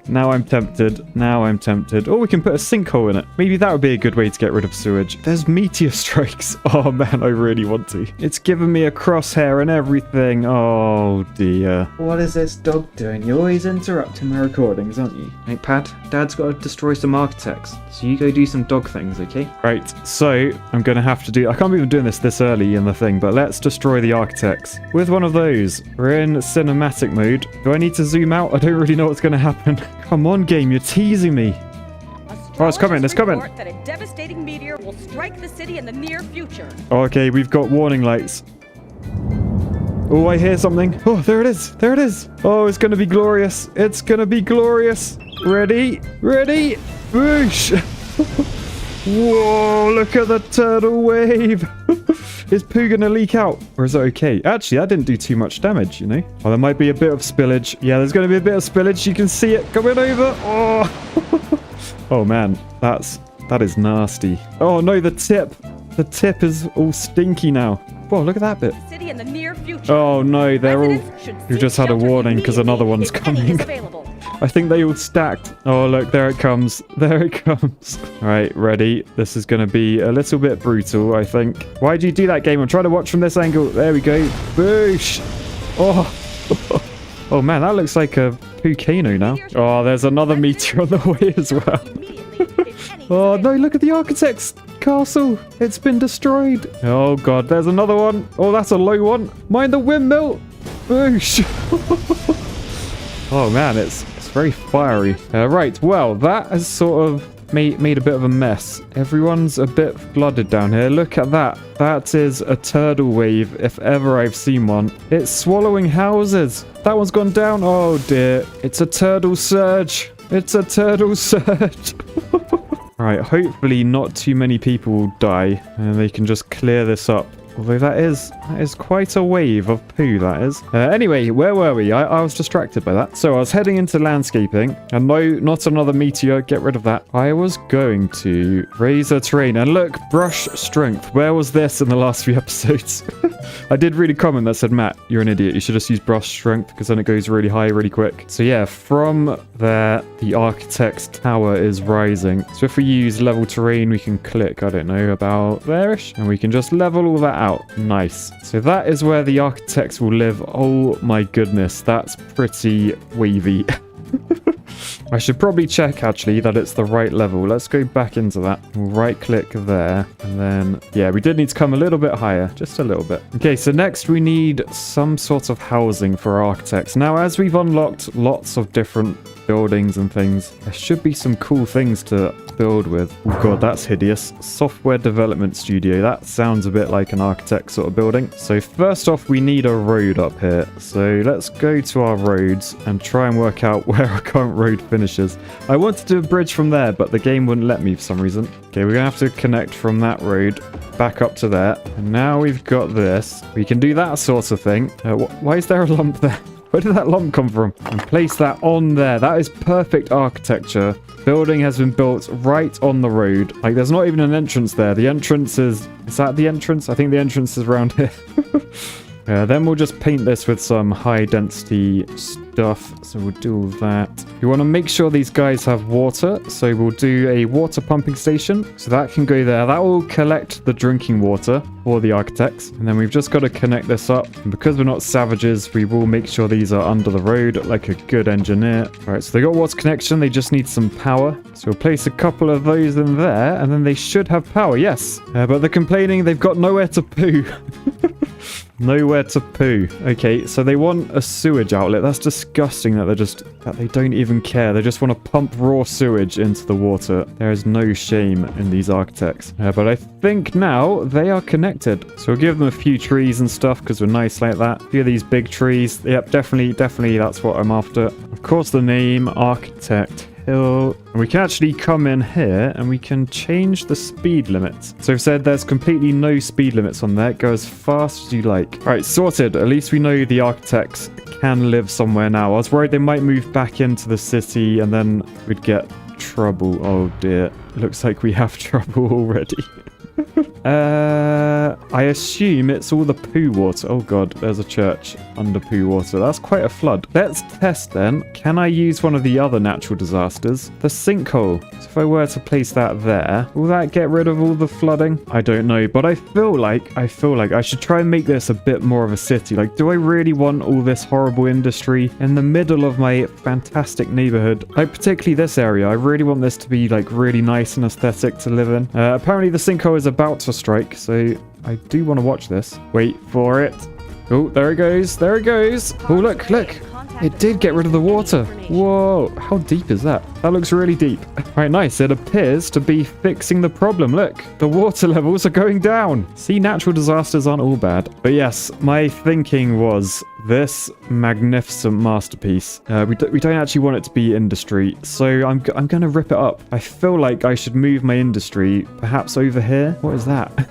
now I'm tempted. Now I'm tempted. Oh, we can put a sinkhole in it. Maybe that would be a good way to get rid of sewage. There's meteor strikes. Oh man, I really want to. It's given me a crosshair and everything. Oh dear. What is this dog doing? You're always interrupting my recordings, aren't you? Notepad, Dad's got to destroy some architects. So you go do some dog things, okay? Right, so I'm going to have to do... I can't believe I'm doing this early in the thing, but let's destroy the architects with one of those. We're in cinematic mode. Do I need to zoom out? I don't really know what's going to happen. Come on, game, you're teasing me. Oh, it's coming, it's coming. That a devastating meteor will strike the city in the near future. Okay, we've got warning lights. Oh, I hear something. Oh, there it is. There it is. Oh, it's going to be glorious. It's going to be glorious. Ready? Ready? Whoosh. Whoa, look at the turtle wave. Is poo going to leak out? Or is it okay? Actually, that didn't do too much damage, you know? Oh, there might be a bit of spillage. Yeah, there's going to be a bit of spillage. You can see it coming over. Oh, oh man, that is nasty. Oh no, the tip. The tip is all stinky now. Whoa, look at that bit. City in the near future. Oh no, they're all... Residents should We've seek just had a shelter warning because another one's immediately if any coming. is available. I think they all stacked. Oh, look, there it comes. There it comes. All right, ready. This is going to be a little bit brutal, I think. Why'd you do that, game? I'm trying to watch from this angle. There we go. Boosh. Oh. Oh, man, that looks like a POOCANO now. Oh, there's another meteor on the way as well. Oh, no, look at the architect's castle. It's been destroyed. Oh, God, there's another one. Oh, that's a low one. Mind the windmill. Boosh. Oh, man, it's very fiery. Right, well, that has sort of made a bit of a mess. Everyone's a bit flooded down here. Look at that. That is a turtle wave, if ever I've seen one. It's swallowing houses. That one's gone down. Oh, dear. It's a turtle surge. It's a turtle surge. Right, hopefully not too many people will die, and they can just clear this up. Although that is quite a wave of poo, that is. Anyway, where were we? I was distracted by that. So I was heading into landscaping. And no, not another meteor. Get rid of that. I was going to raise the terrain. And look, brush strength. Where was this in the last few episodes? I did read a comment that said, Matt, you're an idiot. You should just use brush strength because then it goes really high really quick. So yeah, from there, the architect's tower is rising. So if we use level terrain, we can click, I don't know, about there-ish. And we can just level all that out. Nice. So that is where the architects will live. Oh my goodness, that's pretty wavy. I should probably check actually that it's the right level. Let's go back into that. We'll right click there and then yeah, we did need to come a little bit higher, just a little bit. Okay, so next we need some sort of housing for our architects. Now, as we've unlocked lots of different buildings and things. There should be some cool things to build with. Oh god, that's hideous. Software development studio. That sounds a bit like an architect sort of building. So first off, we need a road up here. So let's go to our roads and try and work out where our current road finishes. I wanted to do a bridge from there, but the game wouldn't let me for some reason. Okay, we're gonna have to connect from that road back up to there. And now we've got this. We can do that sort of thing. Why is there a lump there? Where did that lump come from? And place that on there. That is perfect architecture. Building has been built right on the road. Like, there's not even an entrance there. The entrance is that the entrance? I think the entrance is around here. Then we'll just paint this with some high density stuff. So we'll do all that. You want to make sure these guys have water. So we'll do a water pumping station. So that can go there. That will collect the drinking water for the architects. And then we've just got to connect this up. And because we're not savages, we will make sure these are under the road like a good engineer. All right, so they got water connection. They just need some power. So we'll place a couple of those in there. And then they should have power. Yes. But they're complaining they've got nowhere to poo. Nowhere to poo. Okay, so they want a sewage outlet. That's disgusting that they don't even care. They just want to pump raw sewage into the water. There is no shame in these architects. But I think now they are connected. So we'll give them a few trees and stuff because we're nice like that. A few of these big trees. Yep, definitely that's what I'm after. Of course, the name Architect Hill. And we can actually come in here and we can change the speed limits. So we've said there's completely no speed limits on there. Go as fast as you like. All right, sorted. At least we know the architects can live somewhere now. I was worried they might move back into the city and then we'd get trouble. Oh dear. Looks like we have trouble already. I assume it's all the poo water. Oh god, there's a church under poo water. That's quite a flood. Let's test then. Can I use one of the other natural disasters? The sinkhole. So if I were to place that there, will that get rid of all the flooding? I don't know, but I feel like I should try and make this a bit more of a city. Like, do I really want all this horrible industry in the middle of my fantastic neighborhood? Like, particularly this area. I really want this to be like really nice and aesthetic to live in. Apparently the sinkhole is about to strike, so I do want to watch this. Wait for it. Oh, there it goes. There it goes. Oh, look. It did get rid of the water. Whoa, how deep is that? That looks really deep. Right, nice. It appears to be fixing the problem. Look, the water levels are going down. See, natural disasters aren't all bad. But yes, my thinking was this magnificent masterpiece. We don't actually want it to be industry, so I'm going to rip it up. I feel like I should move my industry perhaps over here. What is that?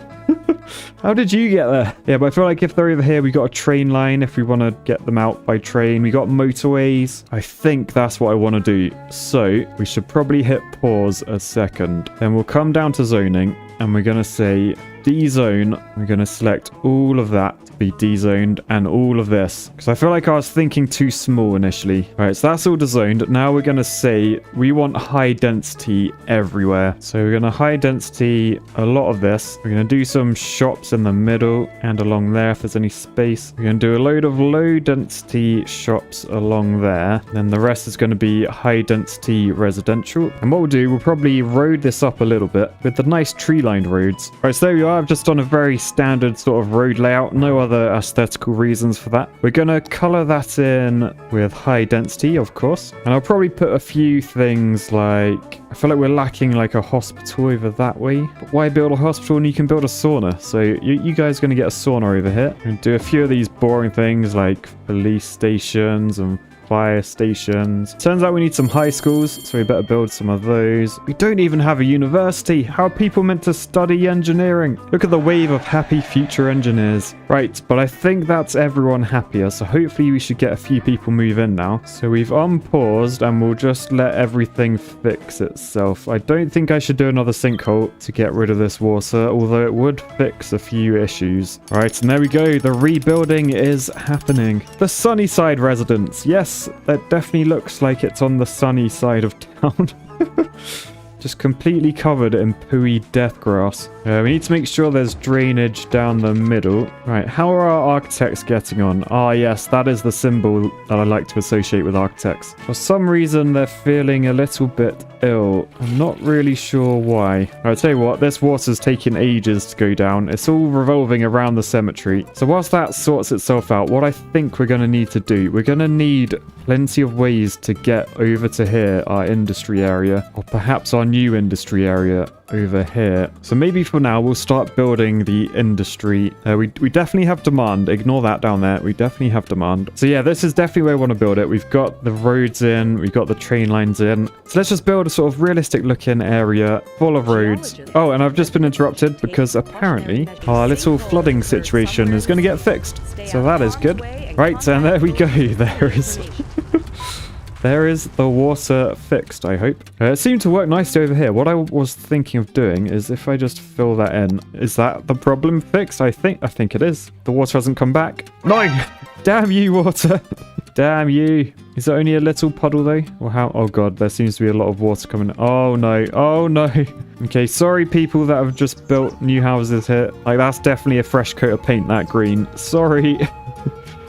How did you get there? Yeah, but I feel like if they're over here, we got a train line if we want to get them out by train. We got motorways. I think that's what I want to do. So we should probably hit pause a second. Then we'll come down to zoning and we're going to say D-zone. We're going to select all of that to be D-zoned and all of this. Because I feel like I was thinking too small initially. All right, so that's all D-zoned. Now we're going to say we want high density everywhere. So we're going to high density a lot of this. We're going to do some shops in the middle and along there if there's any space. We're going to do a load of low density shops along there. Then the rest is going to be high density residential. And what we'll do, we'll probably road this up a little bit with the nice tree lined roads. All right, so there we are. I've just done a very standard sort of road layout. No other aesthetical reasons for that. We're going to color that in with high density, of course. And I'll probably put a few things like, I feel like we're lacking like a hospital over that way. But why build a hospital when you can build a sauna? So you guys are going to get a sauna over here. And do a few of these boring things like police stations and fire stations. Turns out we need some high schools, so we better build some of those. We don't even have a university. How are people meant to study engineering? Look at the wave of happy future engineers. Right, but I think that's everyone happier, so hopefully we should get a few people move in now. So we've unpaused and we'll just let everything fix itself. I don't think I should do another sinkhole to get rid of this water, although it would fix a few issues. All right, and there we go. The rebuilding is happening. The Sunnyside residents. Yes, that definitely looks like it's on the sunny side of town. just completely covered in pooey death grass. We need to make sure there's drainage down the middle. Right, how are our architects getting on? Ah, yes, that is the symbol that I like to associate with architects. For some reason, they're feeling a little bit ill. I'm not really sure why. I'll tell you what, this water's taking ages to go down. It's all revolving around the cemetery. So whilst that sorts itself out, what I think we're going to need to do, we're going to need plenty of ways to get over to here, our industry area, or perhaps our new industry area over here. So maybe for now we'll start building the industry. We definitely have demand. Ignore that down there. We definitely have demand. So yeah, this is definitely where I want to build it. We've got the roads in, we've got the train lines in. So let's just build a sort of realistic looking area full of roads. Oh, and I've just been interrupted because apparently our little flooding situation is going to get fixed. So that is good. Right, and there we go. There is there is the water fixed, I hope. It seemed to work nicely over here. What I was thinking of doing is if I just fill that in, is that the problem fixed? I think it is. The water hasn't come back. No! Damn you, water! Damn you. Is there only a little puddle though? Or how? Oh god, there seems to be a lot of water coming. Oh no. Oh no. Okay, sorry people that have just built new houses here. Like, that's definitely a fresh coat of paint, that green. Sorry.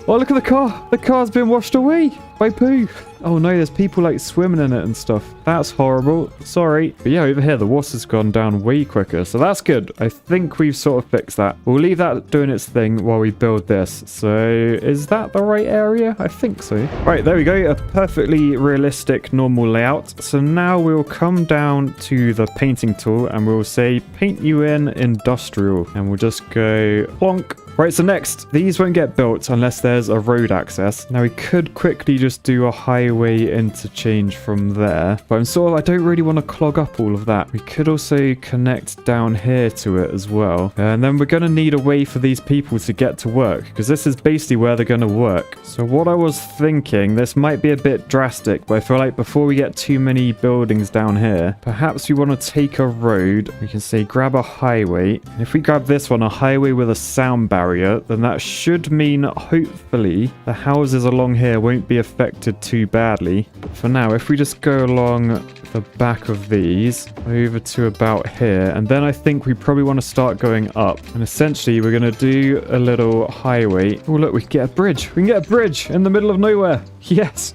Oh, look at the car. The car's been washed away by poo. Oh no, there's people like swimming in it and stuff. That's horrible. Sorry. But yeah, over here, the water's gone down way quicker. So that's good. I think we've sort of fixed that. We'll leave that doing its thing while we build this. So is that the right area? I think so. Right, there we go. A perfectly realistic normal layout. So now we'll come down to the painting tool and we'll say paint you in industrial. And we'll just go plonk. Right, so next, these won't get built unless there's a road access. Now, we could quickly just do a highway interchange from there, but I don't really want to clog up all of that. We could also connect down here to it as well. And then we're going to need a way for these people to get to work, because this is basically where they're going to work. So what I was thinking, this might be a bit drastic, but I feel like before we get too many buildings down here, perhaps we want to take a road. We can say grab a highway. And if we grab this one, a highway with a sound barrier, then that should mean hopefully the houses along here won't be affected too badly. But for now, if we just go along the back of these over to about here, and then I think we probably want to start going up, and essentially we're going to do a little highway. Oh look, we can get a bridge. We can get a bridge in the middle of nowhere. Yes.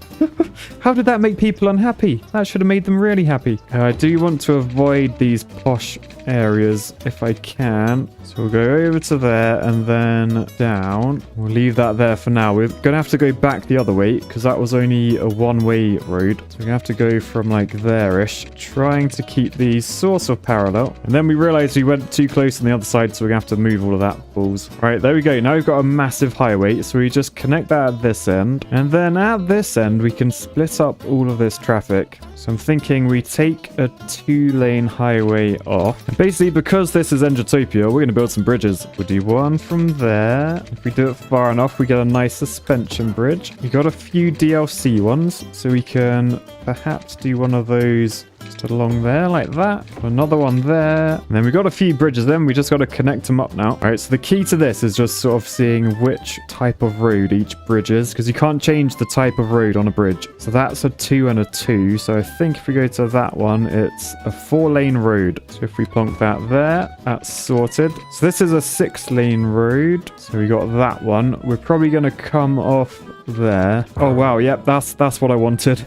How did that make people unhappy? That should have made them really happy. I do want to avoid these posh areas if I can. So we'll go over to there and then down. We'll leave that there for now. We're going to have to go back the other way because that was only a one-way road. So we're going to have to go from like there-ish, trying to keep these sort of parallel. And then we realized we went too close on the other side, so we're going to have to move all of that balls. Right, there we go. Now we've got a massive highway. So we just connect that at this end. And then at this end, we can split up all of this traffic. So I'm thinking we take a 2-lane highway off. And basically, because this is Engitopia, we're going to build some bridges. We'll do one from there. If we do it far enough, we get a nice suspension bridge. We got a few DLC ones, so we can perhaps do one of those just along there like that. Another one there. And then we got a few bridges then. We just got to connect them up now. All right, so the key to this is just sort of seeing which type of road each bridge is, because you can't change the type of road on a bridge. So that's a 2 and a 2. So I think if we go to that one, it's a 4-lane road. So if we plonk that there, that's sorted. So this is a 6-lane road. So we got that one. We're probably going to come off there. Oh, wow. Yep, that's what I wanted.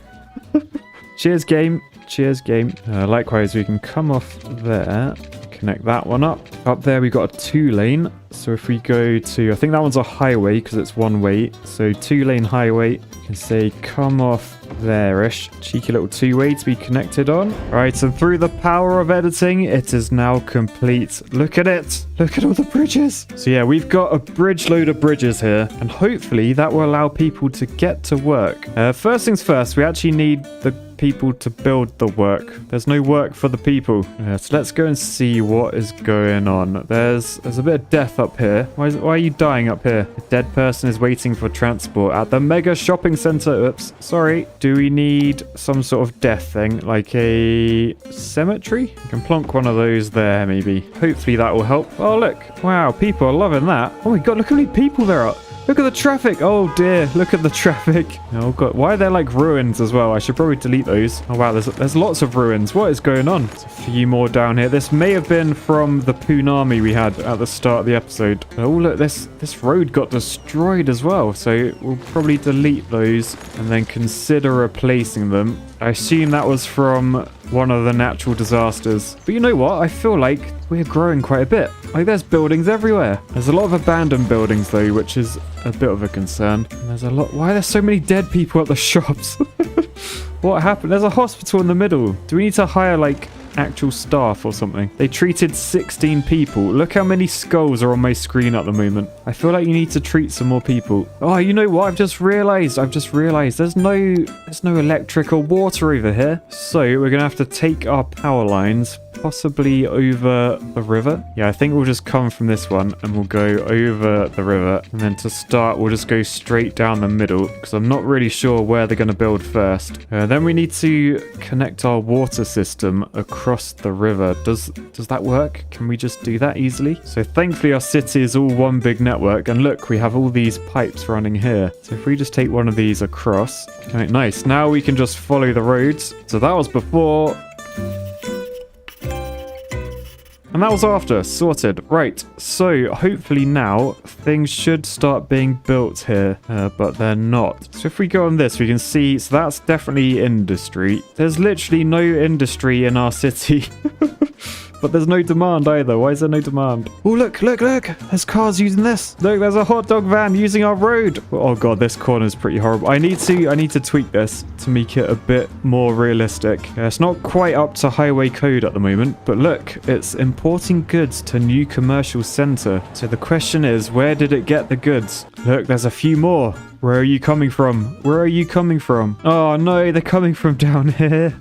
Cheers, game. Cheers, game. Likewise, we can come off there, connect that one up. Up there, we got a 2-lane. So if we go to, I think that one's a highway because it's one way. So 2-lane highway, you can say come off there-ish. Cheeky little 2-way to be connected on. Right, and through the power of editing, it is now complete. Look at it. Look at all the bridges. So yeah, we've got a bridge load of bridges here, and hopefully that will allow people to get to work. First things first, we actually need the people to build the work. There's no work for the people. So let's go and see what is going on. There's a bit of death up here. Why are you dying up here? A dead person is waiting for transport at the Mega shopping center. Oops, sorry. Do we need some sort of death thing, like a cemetery? You can plonk one of those there, maybe. Hopefully that will help. Oh, look. Wow, people are loving that. Oh my god, look how many people there are. Look at the traffic. Oh dear, look at the traffic. Oh god, why are there like ruins as well? I should probably delete those. Oh wow, there's lots of ruins. What is going on? There's a few more down here. This may have been from the Poonami we had at the start of the episode. Oh look, this road got destroyed as well. So we'll probably delete those and then consider replacing them. I assume that was from one of the natural disasters. But you know what? I feel like we're growing quite a bit. Like there's buildings everywhere. There's a lot of abandoned buildings though, which is a bit of a concern. And there's a lot. Why are there so many dead people at the shops? What happened? There's a hospital in the middle. Do we need to hire like actual staff or something? They treated 16 people. Look how many skulls are on my screen at the moment. I feel like you need to treat some more people. Oh, you know what? I've just realized there's no electric or water over here. So we're gonna have to take our power lines possibly over the river. Yeah, I think we'll just come from this one and we'll go over the river. And then to start, we'll just go straight down the middle because I'm not really sure where they're going to build first. Then we need to connect our water system across the river. Does that work? Can we just do that easily? So thankfully our city is all one big network. And look, we have all these pipes running here. So if we just take one of these across. Okay, nice. Now we can just follow the roads. So that was before. And that was after. Sorted. Right. So hopefully now things should start being built here, but they're not. So if we go on this, we can see, so that's definitely industry. There's literally no industry in our city. But there's no demand either. Why is there no demand? Oh, look. There's cars using this. Look, there's a hot dog van using our road. Oh god, this corner is pretty horrible. I need to tweak this to make it a bit more realistic. It's not quite up to highway code at the moment, but look, it's importing goods to new commercial center. So the question is, where did it get the goods? Look, there's a few more. Where are you coming from? Oh no, they're coming from down here.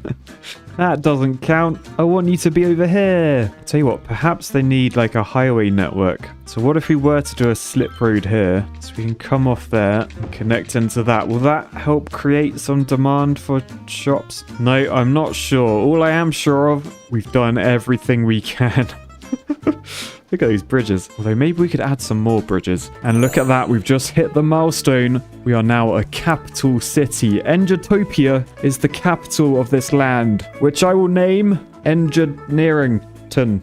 That doesn't count. I want you to be over here. Tell you what, perhaps they need like a highway network. So what if we were to do a slip road here? So we can come off there and connect into that. Will that help create some demand for shops? No, I'm not sure. All I am sure of, we've done everything we can. Look at these bridges. Although maybe we could add some more bridges. And look at that. We've just hit the milestone. We are now a capital city. Engitopia is the capital of this land, which I will name Engineerington.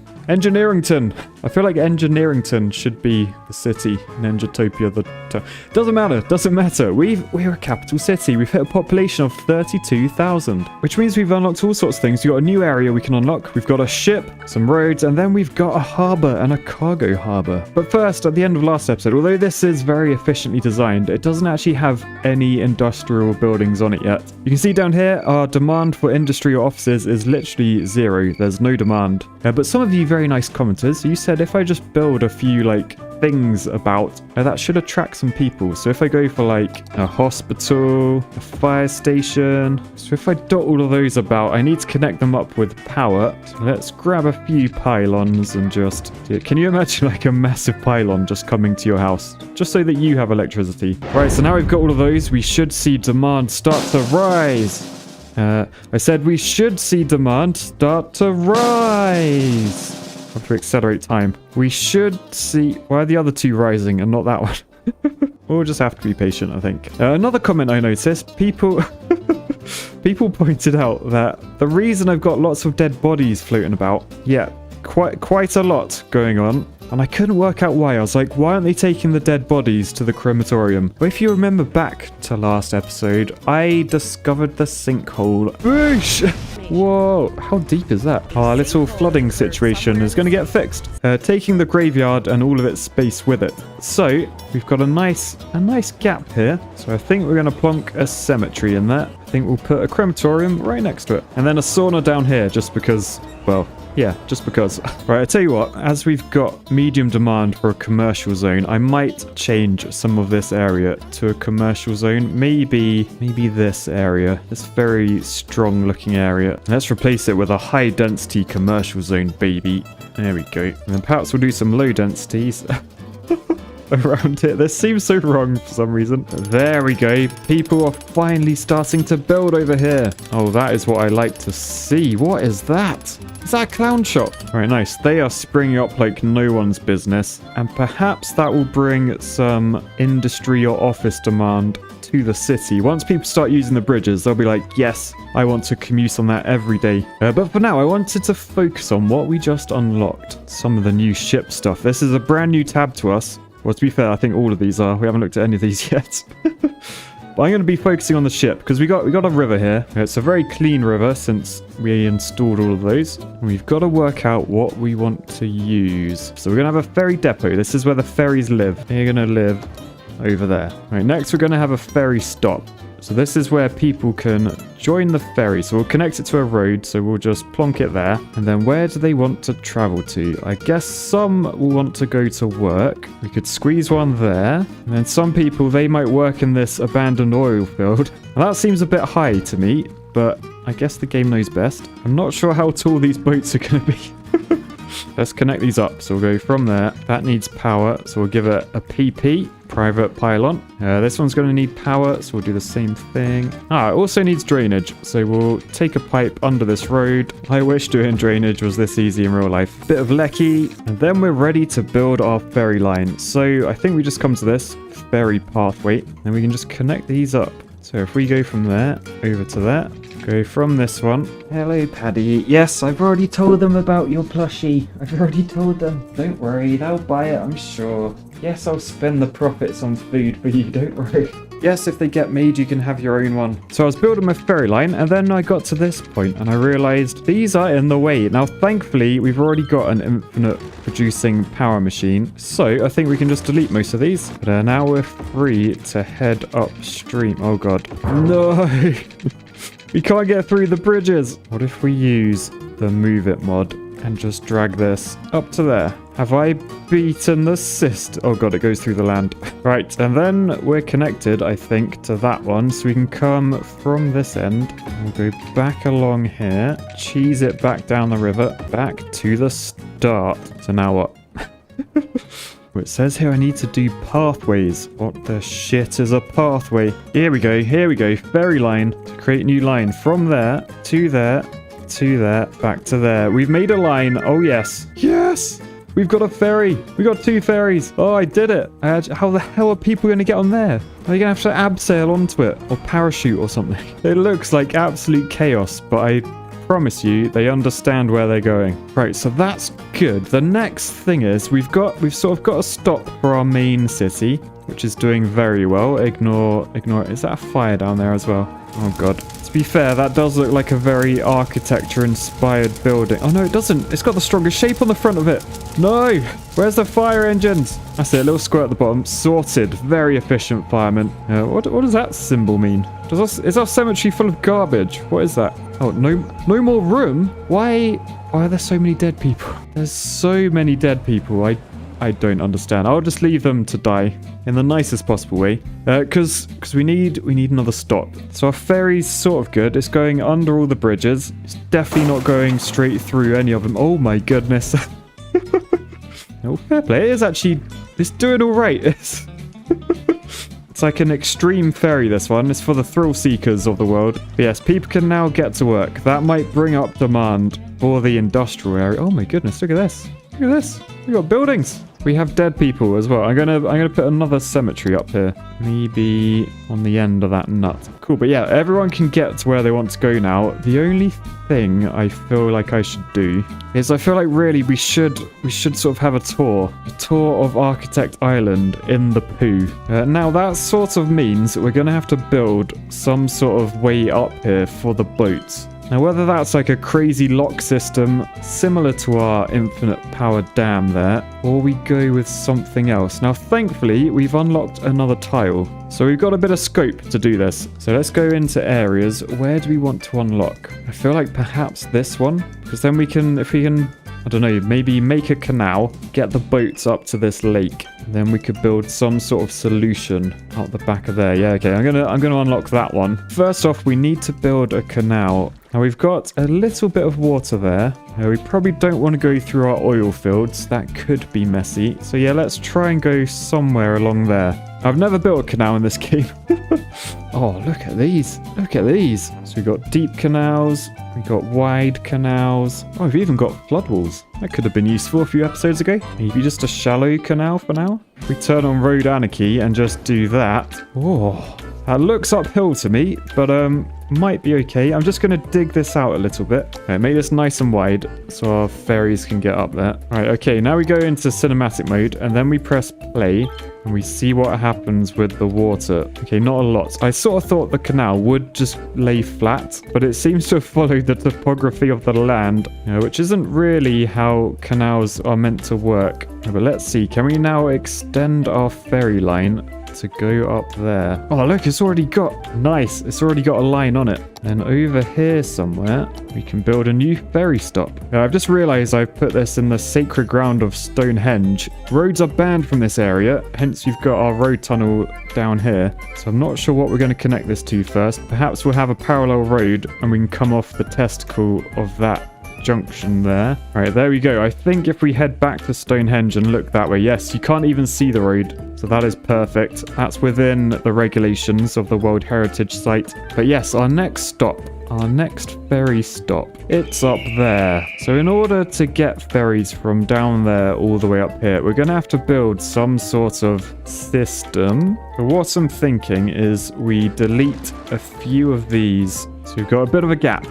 I feel like Engineerington should be the city and Engitopia the town. Doesn't matter. We're a capital city. We've hit a population of 32,000, which means we've unlocked all sorts of things. We've got a new area we can unlock. We've got a ship, some roads, and then we've got a harbor and a cargo harbor. But first, at the end of last episode, although this is very efficiently designed, it doesn't actually have any industrial buildings on it yet. You can see down here, our demand for industry or offices is literally 0. There's no demand. But some of you very nice commenters, you said if I just build a few like things about, that should attract some people. So if I go for like a hospital, a fire station, so if I dot all of those about, I need to connect them up with power. So let's grab a few pylons and just, can you imagine like a massive pylon just coming to your house just so that you have electricity? Right, so now we've got all of those, we should see demand start to rise. I said we should see demand start to rise. I have to accelerate time. We should see... Why are the other two rising and not that one? We'll just have to be patient, I think. Another comment I noticed. People pointed out that the reason I've got lots of dead bodies floating about... Yeah, quite a lot going on. And I couldn't work out why. I was like, why aren't they taking the dead bodies to the crematorium? But if you remember back to last episode, I discovered the sinkhole. Boosh! Whoa, how deep is that? Our little flooding situation is going to get fixed. Taking the graveyard and all of its space with it. So, we've got a nice gap here. So I think we're going to plonk a cemetery in there. I think we'll put a crematorium right next to it. And then a sauna down here just because, well... Yeah, just because. Right, I tell you what, as we've got medium demand for a commercial zone, I might change some of this area to a commercial zone. Maybe this area, this very strong looking area. Let's replace it with a high density commercial zone, baby. There we go. And then perhaps we'll do some low densities. around here. This seems so wrong for some reason. There we go. People are finally starting to build over here. Oh, that is what I like to see. What is that? Is that a clown shop? All right, nice. They are springing up like no one's business. And perhaps that will bring some industry or office demand to the city. Once people start using the bridges, they'll be like, yes, I want to commute on that every day. But for now, I wanted to focus on what we just unlocked. Some of the new ship stuff. This is a brand new tab to us. Well, to be fair, I think all of these are. We haven't looked at any of these yet. But I'm going to be focusing on the ship because we got a river here. It's a very clean river since we installed all of those. We've got to work out what we want to use. So we're going to have a ferry depot. This is where the ferries live. They're going to live over there. All right, next we're going to have a ferry stop. So this is where people can join the ferry. So we'll connect it to a road. So we'll just plonk it there. And then where do they want to travel to? I guess some will want to go to work. We could squeeze one there. And then some people, they might work in this abandoned oil field. Now that seems a bit high to me, but I guess the game knows best. I'm not sure how tall these boats are going to be. Let's connect these up. So we'll go from there. That needs power. So we'll give it a PP. Private pylon. This one's going to need power, so we'll do the same thing. It also needs drainage, so we'll take a pipe under this road. I wish doing drainage was this easy in real life. Bit of lecky, and then we're ready to build our ferry line. So I think we just come to this ferry pathway, and we can just connect these up. So if we go from there over to there, go from this one. Hello, Paddy. Yes, I've already told them about your plushie. I've already told them. Don't worry, they'll buy it, I'm sure. Yes, I'll spend the profits on food for you, don't worry. Yes, if they get made, you can have your own one. So I was building my ferry line, and then I got to this point, and I realized these are in the way. Now, thankfully, we've already got an infinite producing power machine, so I think we can just delete most of these. But now we're free to head upstream. Oh, God. No! We can't get through the bridges. What if we use the Move It mod and just drag this up to there? Have I beaten the system? Oh god, it goes through the land. Right, and then we're connected, I think, to that one. So we can come from this end. We'll go back along here. Cheese it back down the river. Back to the start. So now what? Well, it says here I need to do pathways. What the shit is a pathway? Here we go, ferry line. To create a new line from there, to there, to there, back to there. We've made a line. Oh, yes. Yes! We've got a ferry. We got 2 ferries. Oh, I did it. How the hell are people going to get on there? Are you going to have to abseil onto it? Or parachute or something? It looks like absolute chaos, but I promise you they understand where they're going. Right, so that's good. The next thing is we've sort of got a stop for our main city, which is doing very well. Ignore. Is that a fire down there as well? Oh god. To be fair, that does look like a very architecture-inspired building. Oh no, it doesn't. It's got the strongest shape on the front of it. No! Where's the fire engines? That's it, a little square at the bottom. Sorted. Very efficient firemen. What does that symbol mean? Is our cemetery full of garbage? What is that? Oh, no more room? Why are there so many dead people? There's so many dead people. I don't understand. I'll just leave them to die in the nicest possible way. Because we need another stop. So our ferry's sort of good. It's going under all the bridges. It's definitely not going straight through any of them. Oh my goodness. No, fair play. It's doing all right. It's like an extreme ferry, this one. It's for the thrill seekers of the world. But yes, people can now get to work. That might bring up demand for the industrial area. Oh my goodness, look at this. Look at this. We got buildings. We have dead people as well. I'm gonna put another cemetery up here. Maybe on the end of that nut. Cool, but yeah, everyone can get to where they want to go now. The only thing I feel like I should do is I feel like really we should sort of have a tour of Architect Island in the poo. Now that sort of means we're gonna have to build some sort of way up here for the boats. Now, whether that's like a crazy lock system similar to our infinite power dam there, or we go with something else. Now, thankfully, we've unlocked another tile. So we've got a bit of scope to do this. So let's go into areas. Where do we want to unlock? I feel like perhaps this one, because then if we can I don't know, maybe make a canal, get the boats up to this lake. Then we could build some sort of solution out the back of there. Yeah, okay, I'm gonna unlock that one. First off, we need to build a canal. Now we've got a little bit of water there. We probably don't want to go through our oil fields. That could be messy. So yeah, let's try and go somewhere along there. I've never built a canal in this game. Oh, look at these. Look at these. So we've got deep canals. We've got wide canals. Oh, we've even got flood walls. That could have been useful a few episodes ago. Maybe just a shallow canal for now. If we turn on road anarchy and just do that. Oh, that looks uphill to me, but might be okay. I'm just going to dig this out a little bit. Okay, make this nice and wide so our ferries can get up there. All right, okay, now we go into cinematic mode and then we press play and we see what happens with the water. Okay, not a lot. I sort of thought the canal would just lay flat, but it seems to have followed the topography of the land, which isn't really how canals are meant to work. But let's see, can we now extend our ferry line to go up there? Oh, look, it's already got... Nice, it's already got a line on it. Then over here somewhere, we can build a new ferry stop. Now, I've just realized I've put this in the sacred ground of Stonehenge. Roads are banned from this area, hence you've got our road tunnel down here. So I'm not sure what we're going to connect this to first. Perhaps we'll have a parallel road and we can come off the testicle of that junction there. All right, there we go. I think if we head back to Stonehenge and look that way, yes, you can't even see the road. So that is perfect. That's within the regulations of the World Heritage Site. But yes, our next stop, our next ferry stop, it's up there. So in order to get ferries from down there all the way up here, we're going to have to build some sort of system. But what I'm thinking is we delete a few of these. So we've got a bit of a gap.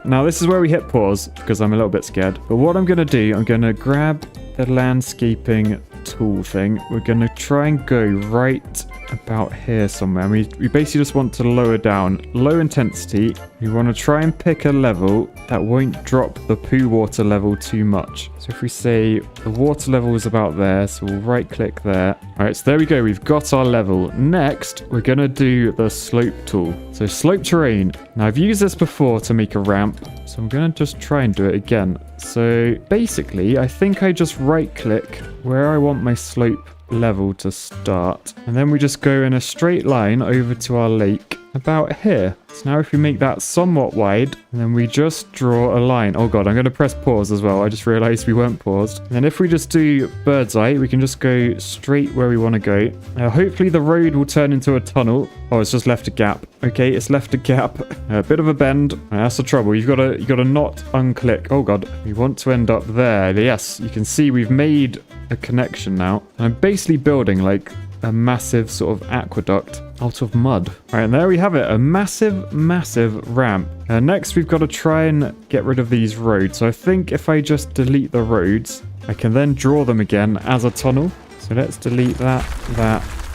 Now this is where we hit pause because I'm a little bit scared. But what I'm going to do, I'm going to grab the landscaping tool thing. We're going to try and go right about here somewhere. We basically just want to lower down. Low intensity. We want to try and pick a level that won't drop the poo water level too much. So if we say the water level is about there, so we'll right click there. All right, so there we go. We've got our level. Next, we're going to do the slope tool. So slope terrain. Now I've used this before to make a ramp. So I'm going to just try and do it again. So basically, I think I just right click where I want my slope level to start. And then we just go in a straight line over to our lake about here. So now if we make that somewhat wide, and then we just draw a line. Oh god, I'm going to press pause as well. I just realized we weren't paused. And then if we just do bird's eye, we can just go straight where we want to go. Now hopefully the road will turn into a tunnel. Oh, it's just left a gap. Okay, it's left a gap. A bit of a bend. That's the trouble. You've got to not unclick. Oh god, we want to end up there. Yes, you can see we've made a connection now. I'm basically building like a massive sort of aqueduct out of mud. All right, and there we have it, a massive ramp. Next we've got to try and get rid of these roads. So I think if I just delete the roads, I can then draw them again as a tunnel. So let's delete that.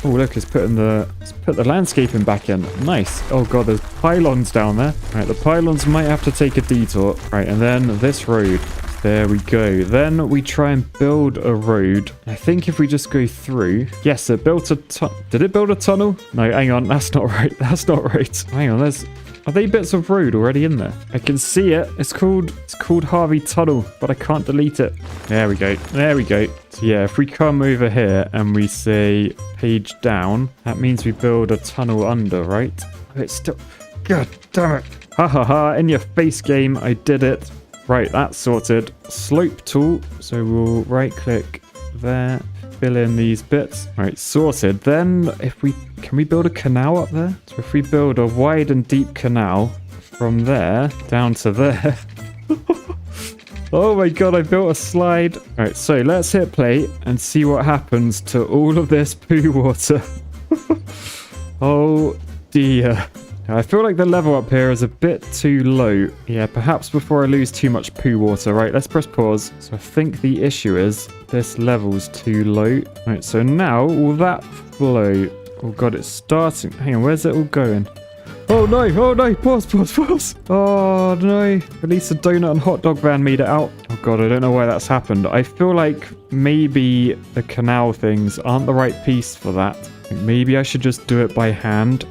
Oh look, let's put the landscaping back in. Nice. Oh god, there's pylons down there. All right, the pylons might have to take a detour. All right, and then this road. There we go. Then we try and build a road. I think if we just go through... Yes, it built a Did it build a tunnel? No, hang on. That's not right. That's not right. Hang on. Are they bits of road already in there? I can see it. It's called Harvey Tunnel, but I can't delete it. There we go. There we go. So yeah, if we come over here and we say page down, that means we build a tunnel under, right? Oh, it's still... God damn it. Ha ha ha. In your face, game. I did it. Right, that's sorted. Slope tool. So we'll right click there, fill in these bits. Right, sorted. Then can we build a canal up there? So if we build a wide and deep canal from there down to there. Oh my god, I built a slide. All right, so let's hit play and see what happens to all of this poo water. Oh dear. I feel like the level up here is a bit too low. Yeah, perhaps before I lose too much poo water. Right, let's press pause. So I think the issue is this level's too low. Right, so now will that flow? Oh god, it's starting. Hang on, where's it all going? Oh no, pause. Oh no, at least the donut and hot dog van made it out. Oh god, I don't know why that's happened. I feel like maybe the canal things aren't the right piece for that. Maybe I should just do it by hand.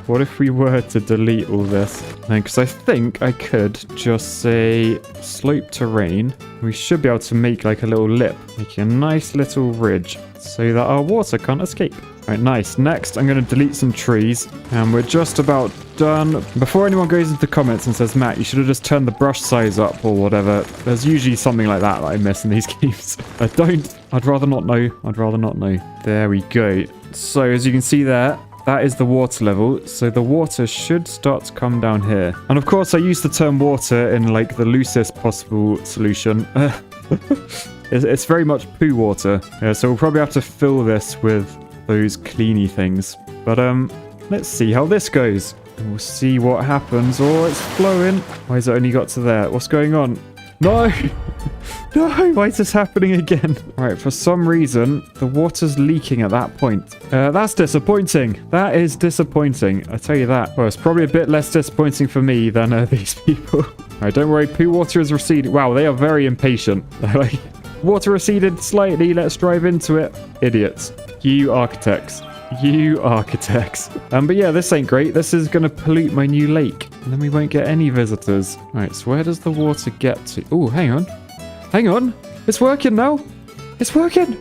what if we were to delete all this? Because I think I could just say slope terrain. We should be able to make like a little lip, making a nice little ridge so that our water can't escape. All right, nice. Next, I'm going to delete some trees, and we're just about done. Before anyone goes into the comments and says, Matt, you should have just turned the brush size up or whatever, there's usually something like that I miss in these games. I don't. I'd rather not know. I'd rather not know. There we go. So as you can see there, that is the water level. So the water should start to come down here. And of course, I use the term water in like the loosest possible solution. It's very much poo water. Yeah, so we'll probably have to fill this with those cleany things. But let's see how this goes. We'll see what happens. Oh, it's flowing. Why has it only got to there? What's going on? No! No! Why is this happening again? Right, for some reason, the water's leaking at that point. That's disappointing. That is disappointing. I tell you that. Well, it's probably a bit less disappointing for me than these people. Alright, don't worry. Poo water is receding. Wow, they are very impatient. They're like, water receded slightly. Let's drive into it. Idiots. You architects. You architects. But yeah, this ain't great. This is going to pollute my new lake. And then we won't get any visitors. Right, so where does the water get to? Oh, hang on. Hang on. It's working now. It's working.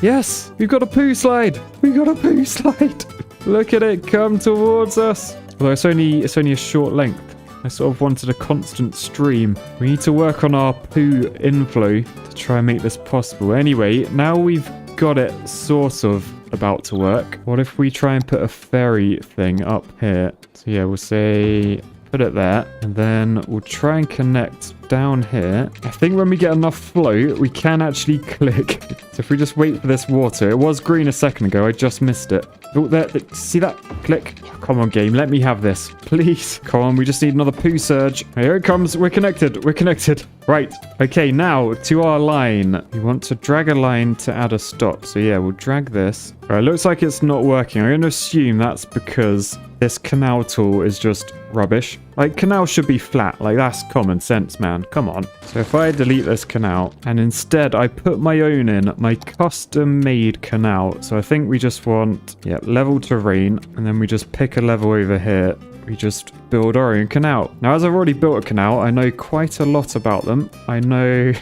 Yes, we've got a poo slide. We've got a poo slide. Look at it come towards us. Although it's only a short length. I sort of wanted a constant stream. We need to work on our poo inflow to try and make this possible. Anyway, now we've got it sort of about to work. What if we try and put a ferry thing up here? So yeah, we'll say put it there, and then we'll try and connect down here. I think when we get enough flow, we can actually click. So if we just wait for this water, it was green a second ago, I just missed it. Oh, there, see that? Click. Oh, come on, game, let me have this, please. Come on, we just need another poo surge. Here it comes. We're connected. We're connected. Right. Okay, now to our line. We want to drag a line to add a stop. So yeah, we'll drag this. All right, looks like it's not working. I'm going to assume that's because this canal tool is just rubbish. Like, canal should be flat. Like, that's common sense, man. Come on. So if I delete this canal and instead I put my own in, my custom-made canal. So I think we just want, yeah, level terrain, and then we just pick a level over here. We just build our own canal. Now, as I've already built a canal, I know quite a lot about them. I know...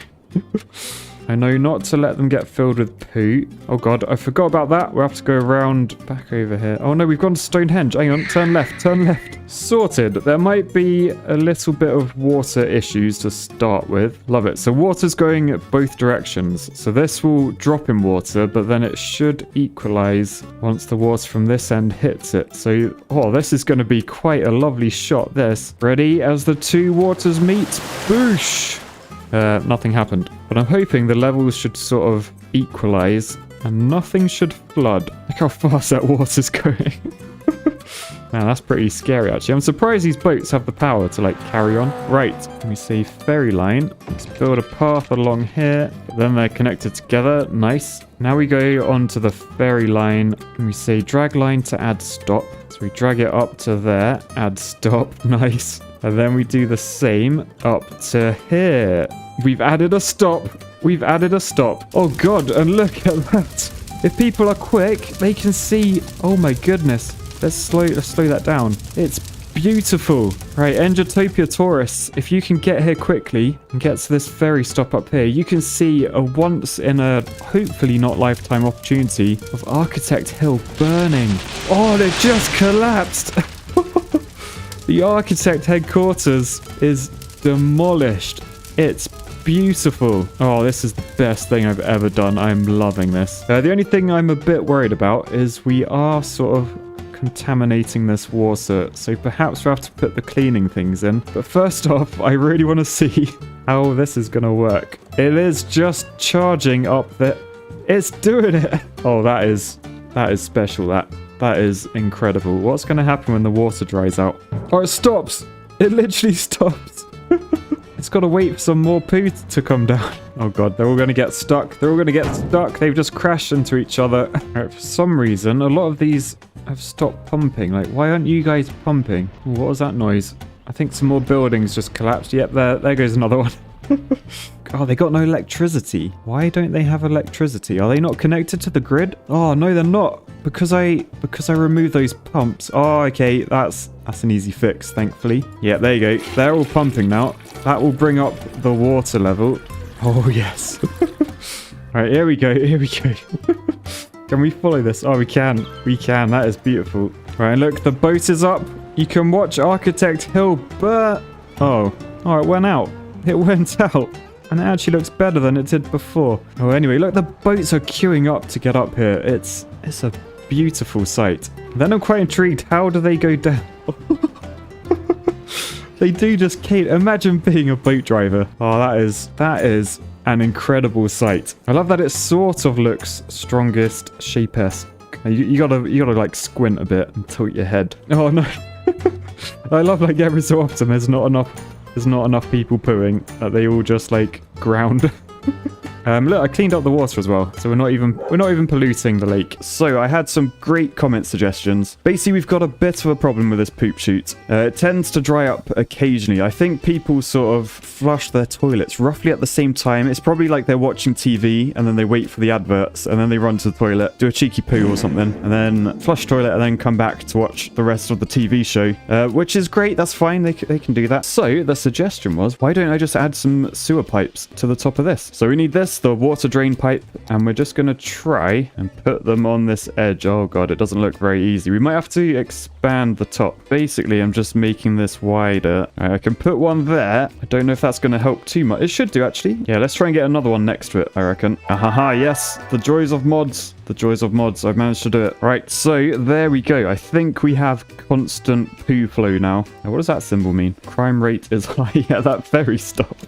I know not to let them get filled with poo. Oh god, I forgot about that. We'll have to go around back over here. Oh no, we've gone to Stonehenge. Hang on, turn left, turn left. Sorted. There might be a little bit of water issues to start with. Love it. So water's going both directions. So this will drop in water, but then it should equalize once the water from this end hits it. So, oh, this is going to be quite a lovely shot, this. Ready as the two waters meet. Boosh! Nothing happened. But I'm hoping the levels should sort of equalize and nothing should flood. Look how fast that water's going. Man, that's pretty scary, actually. I'm surprised these boats have the power to, like, carry on. Right, let me see. Ferry line. Let's build a path along here. Then they're connected together. Nice. Now we go onto the ferry line. And we say drag line to add stop. So we drag it up to there. Add stop. Nice. And then we do the same up to here. We've added a stop. We've added a stop. Oh, God. And look at that. If people are quick, they can see. Oh, my goodness. Let's slow that down. It's beautiful. Right, Engitopia tourists, if you can get here quickly and get to this ferry stop up here, you can see a once in a hopefully not lifetime opportunity of Architect Hill burning. Oh, it just collapsed. The Architect headquarters is demolished. It's beautiful. Oh, this is the best thing I've ever done. I'm loving this. The only thing I'm a bit worried about is we are sort of contaminating this water, so perhaps we'll have to put the cleaning things in. But first off, I really want to see how this is going to work. It is just charging up there. It's doing it. Oh, that is special. That is incredible. What's going to happen when the water dries out? Oh, it stops. It literally stops. It's got to wait for some more poo to come down. Oh god, they're all going to get stuck. They're all going to get stuck. They've just crashed into each other. Right, for some reason, a lot of these have stopped pumping. Like, why aren't you guys pumping? Ooh, what was that noise? I think some more buildings just collapsed. Yep, there goes another one. Oh, they got no electricity. Why don't they have electricity? Are they not connected to the grid? Oh, no, they're not. Because I removed those pumps. Oh, okay, that's an easy fix, thankfully. Yeah, there you go. They're all pumping now. That will bring up the water level. Oh, yes. All right, here we go. Here we go. Can we follow this? Oh, we can. We can. That is beautiful. All right, look, the boat is up. You can watch Architect Hill, but... Oh, it went out. It went out. And it actually looks better than it did before. Oh, anyway, look, the boats are queuing up to get up here. It's a beautiful sight. Then I'm quite intrigued. How do they go down? They do just can't. Imagine being a boat driver. Oh, that is an incredible sight. I love that it sort of looks strongest shape-esque. You gotta like squint a bit and tilt your head. Oh no. I love like every so often there's not enough people pooing that they all just like ground. Look, I cleaned up the water as well, so we're not even polluting the lake. So I had some great comment suggestions. Basically, we've got a bit of a problem with this poop chute. It tends to dry up occasionally. I think people sort of flush their toilets roughly at the same time. It's probably like they're watching TV and then they wait for the adverts and then they run to the toilet, do a cheeky poo or something, and then flush toilet and then come back to watch the rest of the TV show, which is great. That's fine. They can do that. So the suggestion was, why don't I just add some sewer pipes to the top of this? So we need this, the water drain pipe, and we're just going to try and put them on this edge. Oh god, it doesn't look very easy. We might have to expand the top. Basically, I'm just making this wider. I can put one there. I don't know if that's going to help too much. It should do, actually. Yeah, let's try and get another one next to it, I reckon. Ahaha, yes. The joys of mods. The joys of mods. I've managed to do it. Right, so there we go. I think we have constant poo flow now. Now, what does that symbol mean? Crime rate is high. Yeah, that ferry stopped.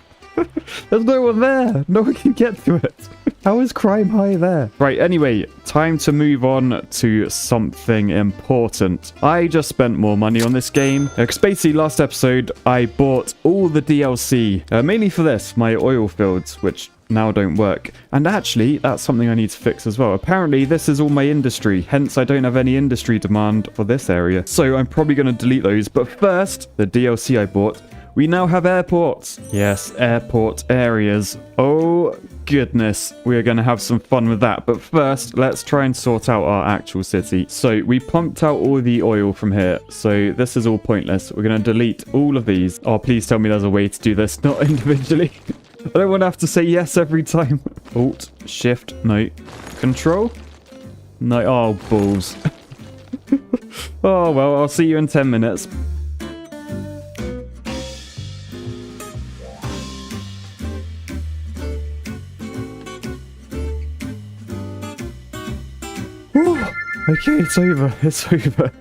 There's no one there. No one can get to it. How is crime high there? Right, anyway, time to move on to something important. I just spent more money on this game. Because basically, last episode, I bought all the DLC. Mainly for this, my oil fields, which now don't work. And actually, that's something I need to fix as well. Apparently, this is all my industry. Hence, I don't have any industry demand for this area. So I'm probably going to delete those. But first, the DLC I bought. We now have airports. Yes, airport areas. Oh, goodness. We are going to have some fun with that. But first, let's try and sort out our actual city. So we pumped out all the oil from here. So this is all pointless. We're going to delete all of these. Oh, please tell me there's a way to do this, not individually. I don't want to have to say yes every time. Alt, Shift, no. Control? No. Oh, balls. Oh, well, I'll see you in 10 minutes. Okay, it's over. It's over.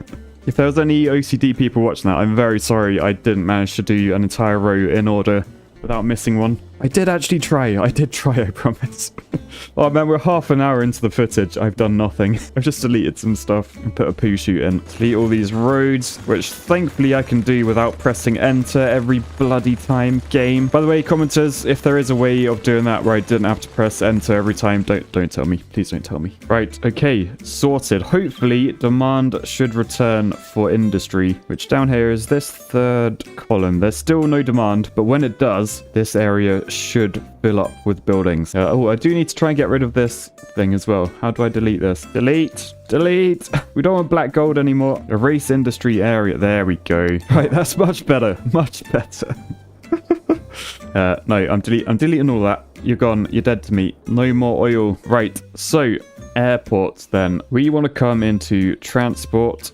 If there was any OCD people watching that, I'm very sorry I didn't manage to do an entire row in order without missing one. I did actually try. I did try, I promise. Oh man, we're half an hour into the footage. I've done nothing. I've just deleted some stuff and put a poo chute in. Delete all these roads, which thankfully I can do without pressing enter every bloody time. Game. By the way, commenters, if there is a way of doing that where I didn't have to press enter every time, don't tell me. Please don't tell me. Right, okay, sorted. Hopefully, demand should return for industry, which down here is this third column. There's still no demand, but when it does, this area should fill up with buildings. Oh, I do need to try and get rid of this thing as well. How do I delete this? Delete. Delete. We don't want black gold anymore. Erase industry area. There we go. Right, that's much better. Much better. No, I'm deleting all that. You're gone. You're dead to me. No more oil. Right, so airports then. We want to come into transport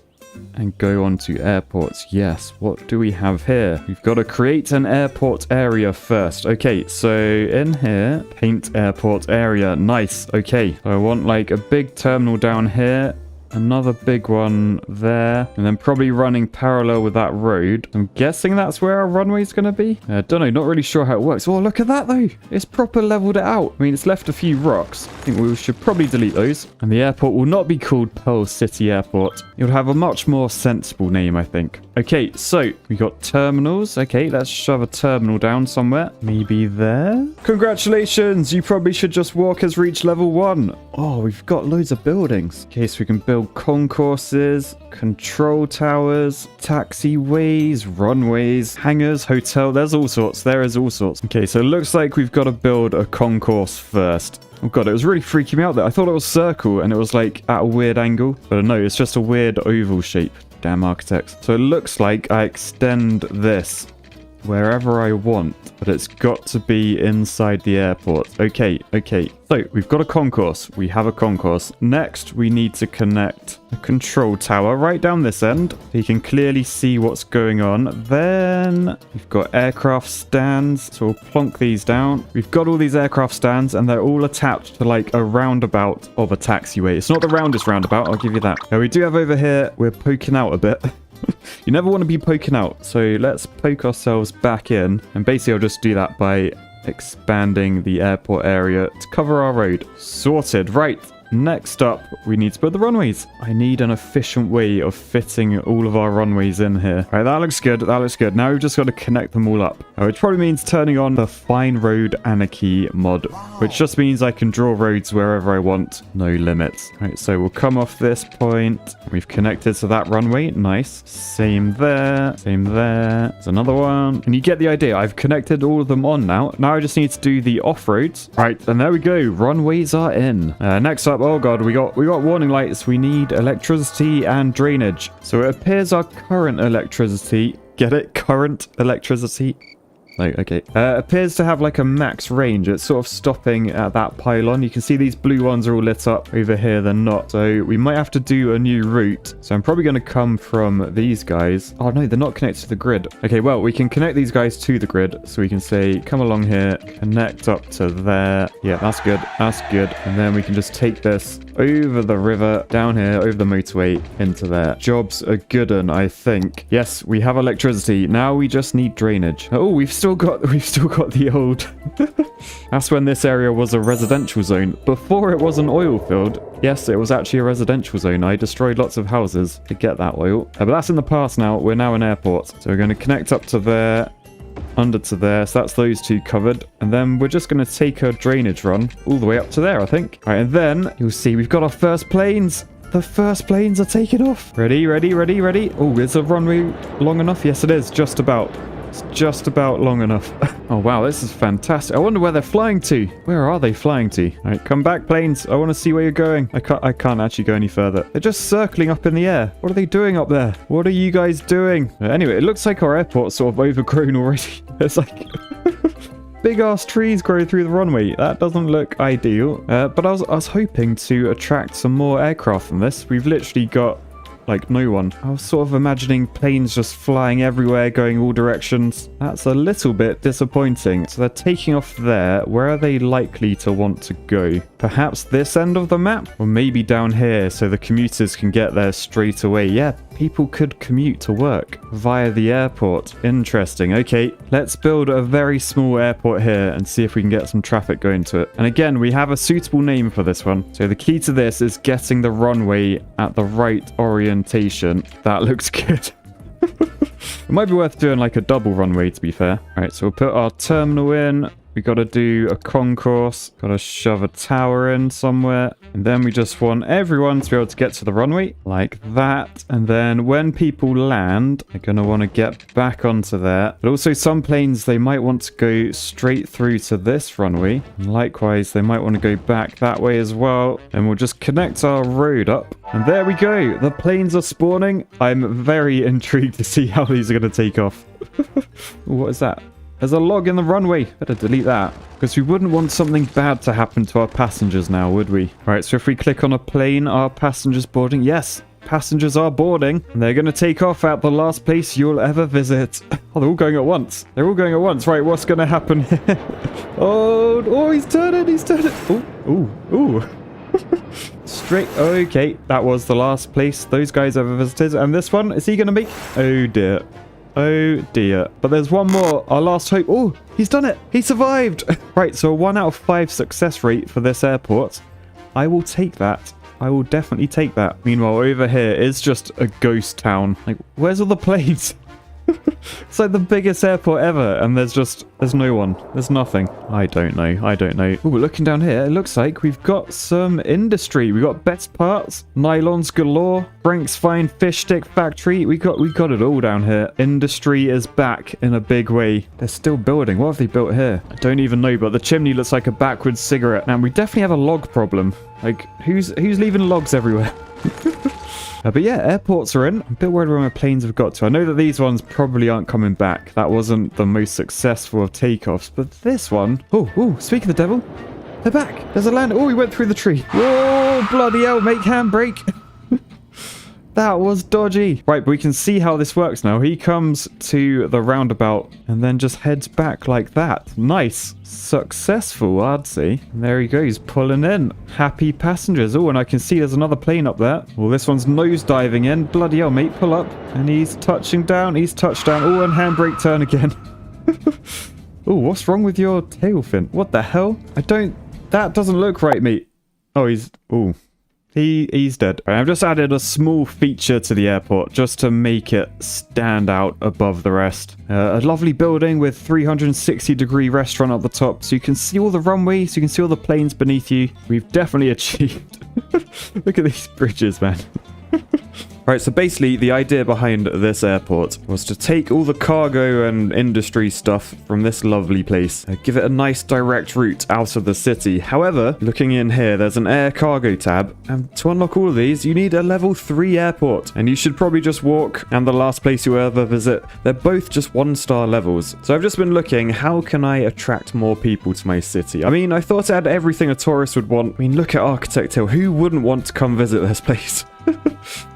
and go on to airports. Yes, what do we have here? We've got to create an airport area first. Okay, so in here, paint airport area. Nice. Okay, so I want like a big terminal down here, another big one there, and then probably running parallel with that road. I'm guessing that's where our runway is going to be. I don't know, not really sure how it works. Oh, look at that though. It's proper leveled it out. I mean, it's left a few rocks. I think we should probably delete those. And the airport will not be called Pearl City Airport. It would have a much more sensible name, I think. Okay, so we got terminals. Okay, let's shove a terminal down somewhere. Maybe there. Congratulations. You probably should just walk has reached level 1. Oh, we've got loads of buildings. Okay, so we can build build concourses, control towers, taxiways, runways, hangars, hotel. There's all sorts. There is all sorts. Okay, so it looks like we've got to build a concourse first. Oh god, it was really freaking me out there. I thought it was circle and it was like at a weird angle. But no, it's just a weird oval shape. Damn architects. So it looks like I extend this wherever I want, but it's got to be inside the airport. Okay. So we've got a concourse. We have a concourse. Next, we need to connect a control tower right down this end. So you can clearly see what's going on. Then we've got aircraft stands. So we'll plonk these down. We've got all these aircraft stands and they're all attached to like a roundabout of a taxiway. It's not the roundest roundabout, I'll give you that. Now we do have over here, we're poking out a bit. You never want to be poking out, so let's poke ourselves back in, and basically I'll just do that by expanding the airport area to cover our road. Sorted. Right, next up we need to build the runways. I need an efficient way of fitting all of our runways in here. All right, that looks good. Now we've just got to connect them all up, which probably means turning on the Fine Road Anarchy mod, which just means I can draw roads wherever I want, no limits. All right, so we'll come off this point. We've connected to that runway. Nice. Same there. There's another one. And you get the idea. I've connected all of them on now. Now I just need to do the off-roads. Right, and there we go. Runways are in. Next up, oh god, we got warning lights. We need electricity and drainage. So it appears our current electricity, get it? Current electricity. Like, okay. Appears to have like a max range. It's sort of stopping at that pylon. You can see these blue ones are all lit up. Over here, they're not. So we might have to do a new route. So I'm probably going to come from these guys. Oh no, they're not connected to the grid. Okay, well, we can connect these guys to the grid. So we can say, come along here, connect up to there. Yeah, that's good. And then we can just take this over the river, down here, over the motorway, into there. Jobs are good, I think. Yes, we have electricity. Now we just need drainage. Oh, we've still got the old. That's when this area was a residential zone. Before it was an oil field. Yes, it was actually a residential zone. I destroyed lots of houses to get that oil. But that's in the past now. We're now an airport. So we're going to connect up to there, under to there. So that's those two covered. And then we're just going to take a drainage run all the way up to there, I think. All right, and then you'll see we've got our first planes. The first planes are taking off. Ready. Oh, is the runway long enough? Yes, it is. Just about. It's just about long enough. Oh, wow, this is fantastic. I wonder where they're flying to. Where are they flying to? All right, come back, planes. I want to see where you're going. I can't actually go any further. They're just circling up in the air. What are they doing up there? What are you guys doing? Anyway, it looks like our airport's sort of overgrown already. It's like big ass trees growing through the runway. That doesn't look ideal. But I was hoping to attract some more aircraft from this. We've literally got like no one. I was sort of imagining planes just flying everywhere, going all directions. That's a little bit disappointing. So they're taking off there. Where are they likely to want to go? Perhaps this end of the map? Or maybe down here so the commuters can get there straight away. Yeah, people could commute to work via the airport. Interesting. Okay, let's build a very small airport here and see if we can get some traffic going to it. And again, we have a suitable name for this one. So the key to this is getting the runway at the right orientation. That looks good. It might be worth doing like a double runway, to be fair. All right, so we'll put our terminal in. We got to do a concourse. Got to shove a tower in somewhere. And then we just want everyone to be able to get to the runway like that. And then when people land, they're going to want to get back onto there. But also some planes, they might want to go straight through to this runway. And likewise, they might want to go back that way as well. And we'll just connect our road up. And there we go. The planes are spawning. I'm very intrigued to see how these are going to take off. What is that? There's a log in the runway. Better delete that. Because we wouldn't want something bad to happen to our passengers now, would we? All right, so if we click on a plane, are passengers boarding? Yes, passengers are boarding. And they're going to take off at the last place you'll ever visit. Oh, they're all going at once. Right, what's going to happen? Oh, he's turning. Ooh. Straight. Okay, that was the last place those guys ever visited. And this one, is he going to make? Oh, dear. But there's one more. Our last hope. Oh, he's done it. He survived. Right, so a 1 out of 5 success rate for this airport. I will take that. I will definitely take that. Meanwhile, over here is just a ghost town. Like, where's all the planes? It's like the biggest airport ever, and there's no one. There's nothing. I don't know. Oh, we're looking down here. It looks like we've got some industry. We got best parts, nylons galore, Frank's Fine Fish Stick Factory. We got it all down here. Industry is back in a big way. They're still building. What have they built here? I don't even know, but the chimney looks like a backwards cigarette. Now, we definitely have a log problem. Like, who's leaving logs everywhere? But yeah, airports are in. I'm a bit worried where my planes have got to. I know that these ones probably aren't coming back. That wasn't the most successful of takeoffs. But this one... Oh, speak of the devil. They're back. There's a land. Oh, he went through the tree. Whoa, bloody hell, make handbrake. That was dodgy. Right, but we can see how this works now. He comes to the roundabout and then just heads back like that. Nice. Successful, I'd say. And there he goes, pulling in. Happy passengers. Oh, and I can see there's another plane up there. Well, this one's nose diving in. Bloody hell, mate, pull up. And he's touching down. He's touched down. Oh, and handbrake turn again. Oh, what's wrong with your tail fin? What the hell? That doesn't look right, mate. Oh, he's dead. I've just added a small feature to the airport just to make it stand out above the rest. A lovely building with 360-degree restaurant at the top, so you can see all the runway, so you can see all the planes beneath you. We've definitely achieved. Look at these bridges, man. Right, so basically the idea behind this airport was to take all the cargo and industry stuff from this lovely place, give it a nice direct route out of the city. However, looking in here, there's an air cargo tab, and to unlock all of these, you need a level 3 airport, and you should probably just walk, and the last place you ever visit, they're both just 1-star levels. So I've just been looking, how can I attract more people to my city? I mean, I thought I had everything a tourist would want. I mean, look at Architect Hill. Who wouldn't want to come visit this place?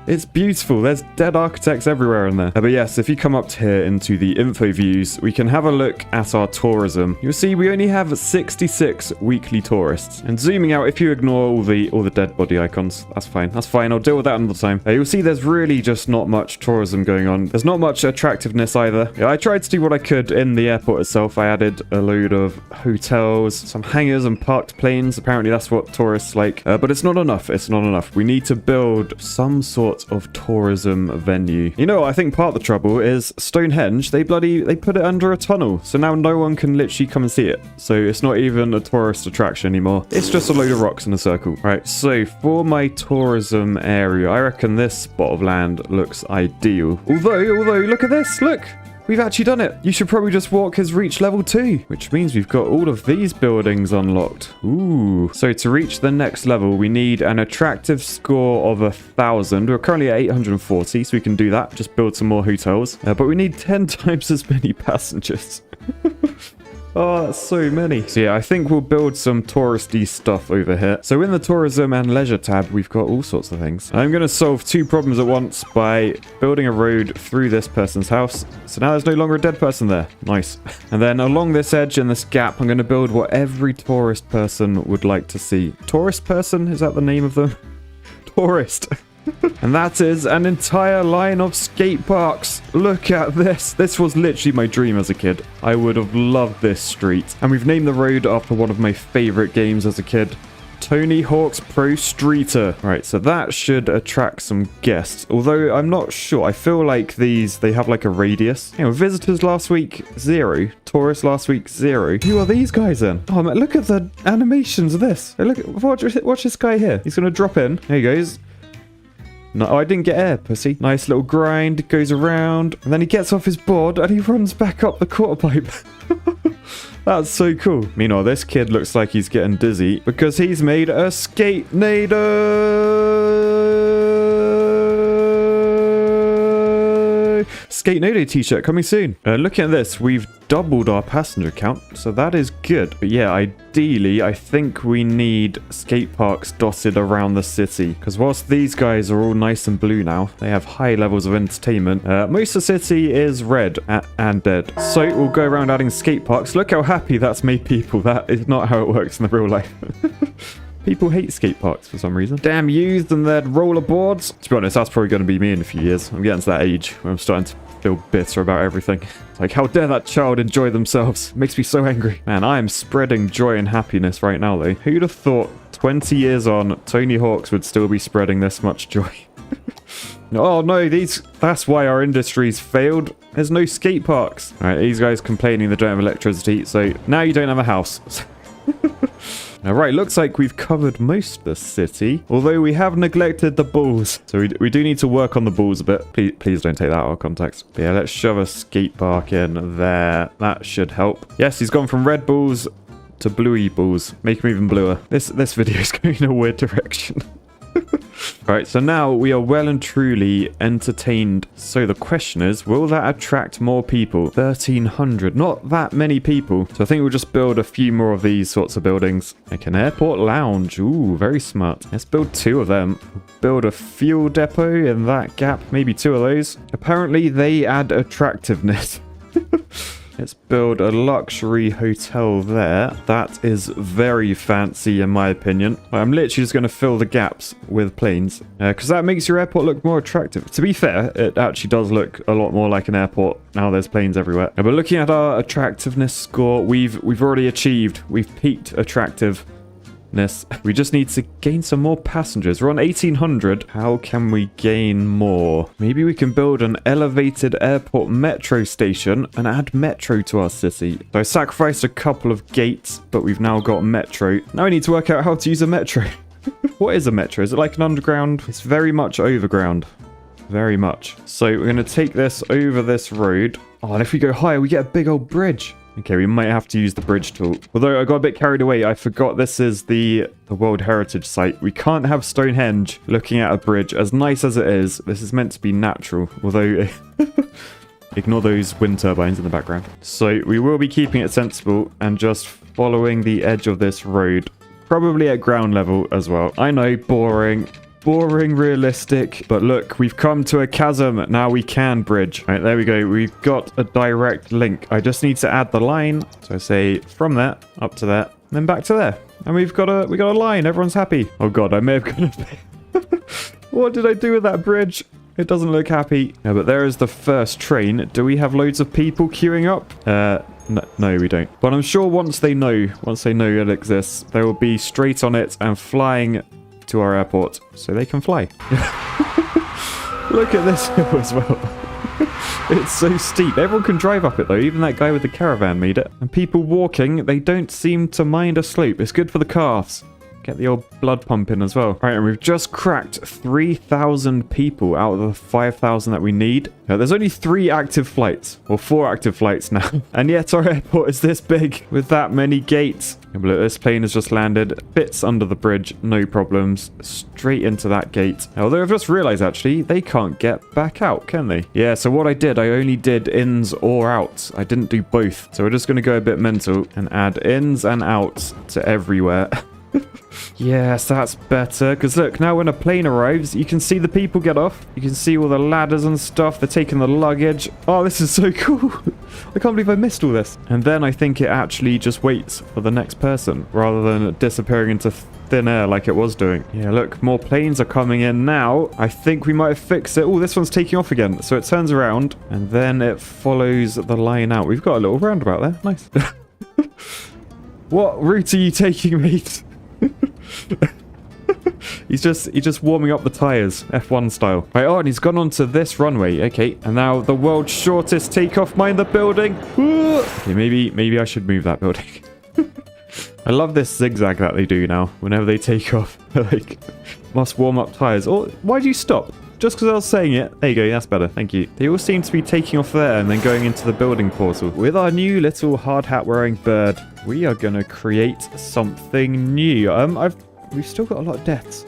It's beautiful. There's dead architects everywhere in there. But yes, if you come up here into the info views, we can have a look at our tourism. You'll see we only have 66 weekly tourists. And zooming out, if you ignore all the dead body icons, that's fine. That's fine. I'll deal with that another time. You'll see there's really just not much tourism going on. There's not much attractiveness either. Yeah, I tried to do what I could in the airport itself. I added a load of hotels, some hangars and parked planes. Apparently that's what tourists like. But it's not enough. It's not enough. We need to build some sort of tourism venue. You know, I think part of the trouble is Stonehenge, they put it under a tunnel, so now no one can literally come and see it. So it's not even a tourist attraction anymore. It's just a load of rocks in a circle. Right, so for my tourism area, I reckon this spot of land looks ideal. Although, look at this, look! We've actually done it. You should probably just walk has reached level 2, which means we've got all of these buildings unlocked. Ooh. So to reach the next level, we need an attractive score of 1,000. We're currently at 840, so we can do that. Just build some more hotels. But we need 10 times as many passengers. Oh, that's so many. So yeah, I think we'll build some touristy stuff over here. So in the tourism and leisure tab, we've got all sorts of things. I'm going to solve 2 problems at once by building a road through this person's house. So now there's no longer a dead person there. Nice. And then along this edge and this gap, I'm going to build what every tourist person would like to see. Tourist person? Is that the name of them? Tourist. And that is an entire line of skate parks. Look at this. This was literally my dream as a kid. I would have loved this street. And we've named the road after one of my favorite games as a kid. Tony Hawk's Pro Streeter. Right, so that should attract some guests. Although I'm not sure. I feel like they have like a radius. You know, visitors last week, 0. Tourists last week, 0. Who are these guys then? Oh man, look at the animations of this. Hey, watch this guy here. He's going to drop in. There he goes. No, oh, I didn't get air, pussy. Nice little grind, goes around, and then he gets off his board and he runs back up the quarter pipe. That's so cool. Meanwhile, this kid looks like he's getting dizzy because he's made a Skate Nodo t-shirt coming soon. Looking at this, we've doubled our passenger count, so that is good. But yeah, ideally, I think we need skate parks dotted around the city, because whilst these guys are all nice and blue now, they have high levels of entertainment. Most of the city is red and dead. So we'll go around adding skate parks. Look how happy that's made people. That is not how it works in the real life. People hate skate parks for some reason. Damn used and their roller boards. To be honest, that's probably going to be me in a few years. I'm getting to that age where I'm starting to feel bitter about everything. It's like, how dare that child enjoy themselves? It makes me so angry. Man, I am spreading joy and happiness right now, though. Who'd have thought 20 years on, Tony Hawk's would still be spreading this much joy? Oh no, that's why our industry's failed. There's no skate parks. All right, these guys complaining they don't have electricity, so now you don't have a house. All right, looks like we've covered most of the city, although we have neglected the balls. So we do need to work on the balls a bit. Please don't take that out of context. But yeah, let's shove a skate park in there. That should help. Yes, he's gone from red balls to bluey balls. Make him even bluer. This video is going in a weird direction. Right, so now we are well and truly entertained. So the question is, will that attract more people? 1,300, not that many people. So I think we'll just build a few more of these sorts of buildings. Like an airport lounge. Ooh, very smart. Let's build 2 of them. Build a fuel depot in that gap. Maybe 2 of those. Apparently they add attractiveness. Let's build a luxury hotel there. That is very fancy in my opinion. I'm literally just going to fill the gaps with planes because that makes your airport look more attractive. To be fair, it actually does look a lot more like an airport now there's planes everywhere. But looking at our attractiveness score, we've already achieved. We've peaked attractiveness. We just need to gain some more passengers. We're on 1,800. How can we gain more? Maybe we can build an elevated airport metro station and add metro to our city. So I sacrificed a couple of gates, but we've now got metro. Now we need to work out how to use a metro. What is a metro? Is it like an underground? It's very much overground. Very much. So we're going to take this over this road. Oh, and if we go higher, we get a big old bridge. Okay, we might have to use the bridge tool. Although I got a bit carried away, I forgot this is the World Heritage Site. We can't have Stonehenge looking at a bridge. As nice as it is, this is meant to be natural. Although, ignore those wind turbines in the background. So we will be keeping it sensible and just following the edge of this road. Probably at ground level as well. I know, boring. Boring realistic, but look, we've come to a chasm. Now we can bridge. All right, there we go. We've got a direct link. I just need to add the line. So I say from there up to there, and then back to there, and we got a line. Everyone's happy. Oh god, I may have gone. What did I do with that bridge? It doesn't look happy. No, but there is the first train. Do we have loads of people queuing up? No, we don't. But I'm sure once they know it exists, they will be straight on it and flying to our airport so they can fly. Look at this hill as well. It's so steep. Everyone can drive up it though. Even that guy with the caravan made it. And people walking, they don't seem to mind a slope. It's good for the calves. Get the old blood pumping as well. Right, and we've just cracked 3,000 people out of the 5,000 that we need. Now, there's only 3 active flights, or 4 active flights now. And yet our airport is this big with that many gates. Yeah, but look, this plane has just landed. Fits under the bridge, no problems. Straight into that gate. Although I've just realized actually, they can't get back out, can they? Yeah, so what I only did ins or outs. I didn't do both. So we're just going to go a bit mental and add ins and outs to everywhere. Yes, that's better. Because look, now when a plane arrives, you can see the people get off. You can see all the ladders and stuff. They're taking the luggage. Oh, this is so cool. I can't believe I missed all this. And then I think it actually just waits for the next person rather than disappearing into thin air like it was doing. Yeah, look, more planes are coming in now. I think we might have fixed it. Oh, this one's taking off again. So it turns around and then it follows the line out. We've got a little roundabout there. Nice. What route are you taking, mate? He's just warming up the tires, F1 style. Right, oh, and he's gone onto this runway. Okay, and now the world's shortest takeoff mind the building. Ooh. Okay, maybe I should move that building. I love this zigzag that they do now. Whenever they take off, like, must warm up tires. Or why do you stop? Just because I was saying it. There you go, that's better, thank you. They all seem to be taking off there and then going into the building portal. With our new little hard hat wearing bird, we are going to create something new. We've still got a lot of deaths.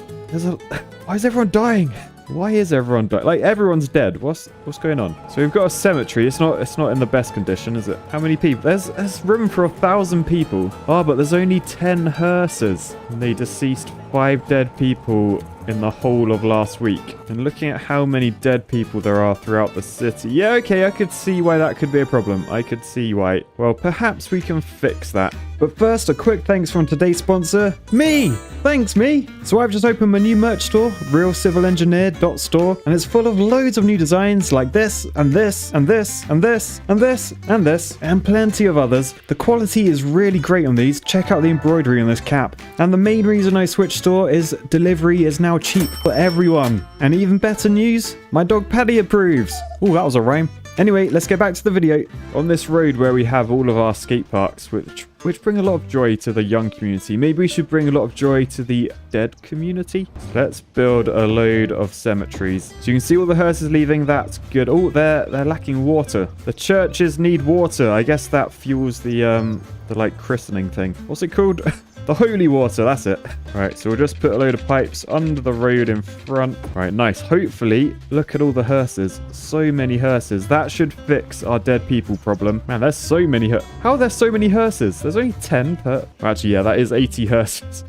Why is everyone dying? Why is everyone dying? Like, everyone's dead. What's going on? So we've got a cemetery. It's not in the best condition, is it? How many people? There's room for 1,000 people. Oh, but there's only 10 hearses. And they deceased 5 dead people in the whole of last week. And looking at how many dead people there are throughout the city. Yeah, okay, I could see why that could be a problem. I could see why. Well, perhaps we can fix that. But first, a quick thanks from today's sponsor, me! Thanks, me! So I've just opened my new merch store, realcivilengineer.store, and it's full of loads of new designs like this, and this, and this, and this, and this, and this, and plenty of others. The quality is really great on these. Check out the embroidery on this cap. And the main reason I switched store delivery is now cheap for everyone. And even better news, my dog Paddy approves. Oh, that was a rhyme. Anyway, let's get back to the video. On this road where we have all of our skate parks, which bring a lot of joy to the young community. Maybe we should bring a lot of joy to the dead community. Let's build a load of cemeteries. So you can see all the hearses leaving. That's good. Oh, they're lacking water. The churches need water. I guess that fuels the like christening thing. What's it called? The holy water, that's it. Right, so we'll just put a load of pipes under the road in front. Right, nice. Hopefully, look at all the hearses. So many hearses. That should fix our dead people problem. Man, there's so many How are there so many hearses? There's only 10 per... Actually, yeah, that is 80 hearses.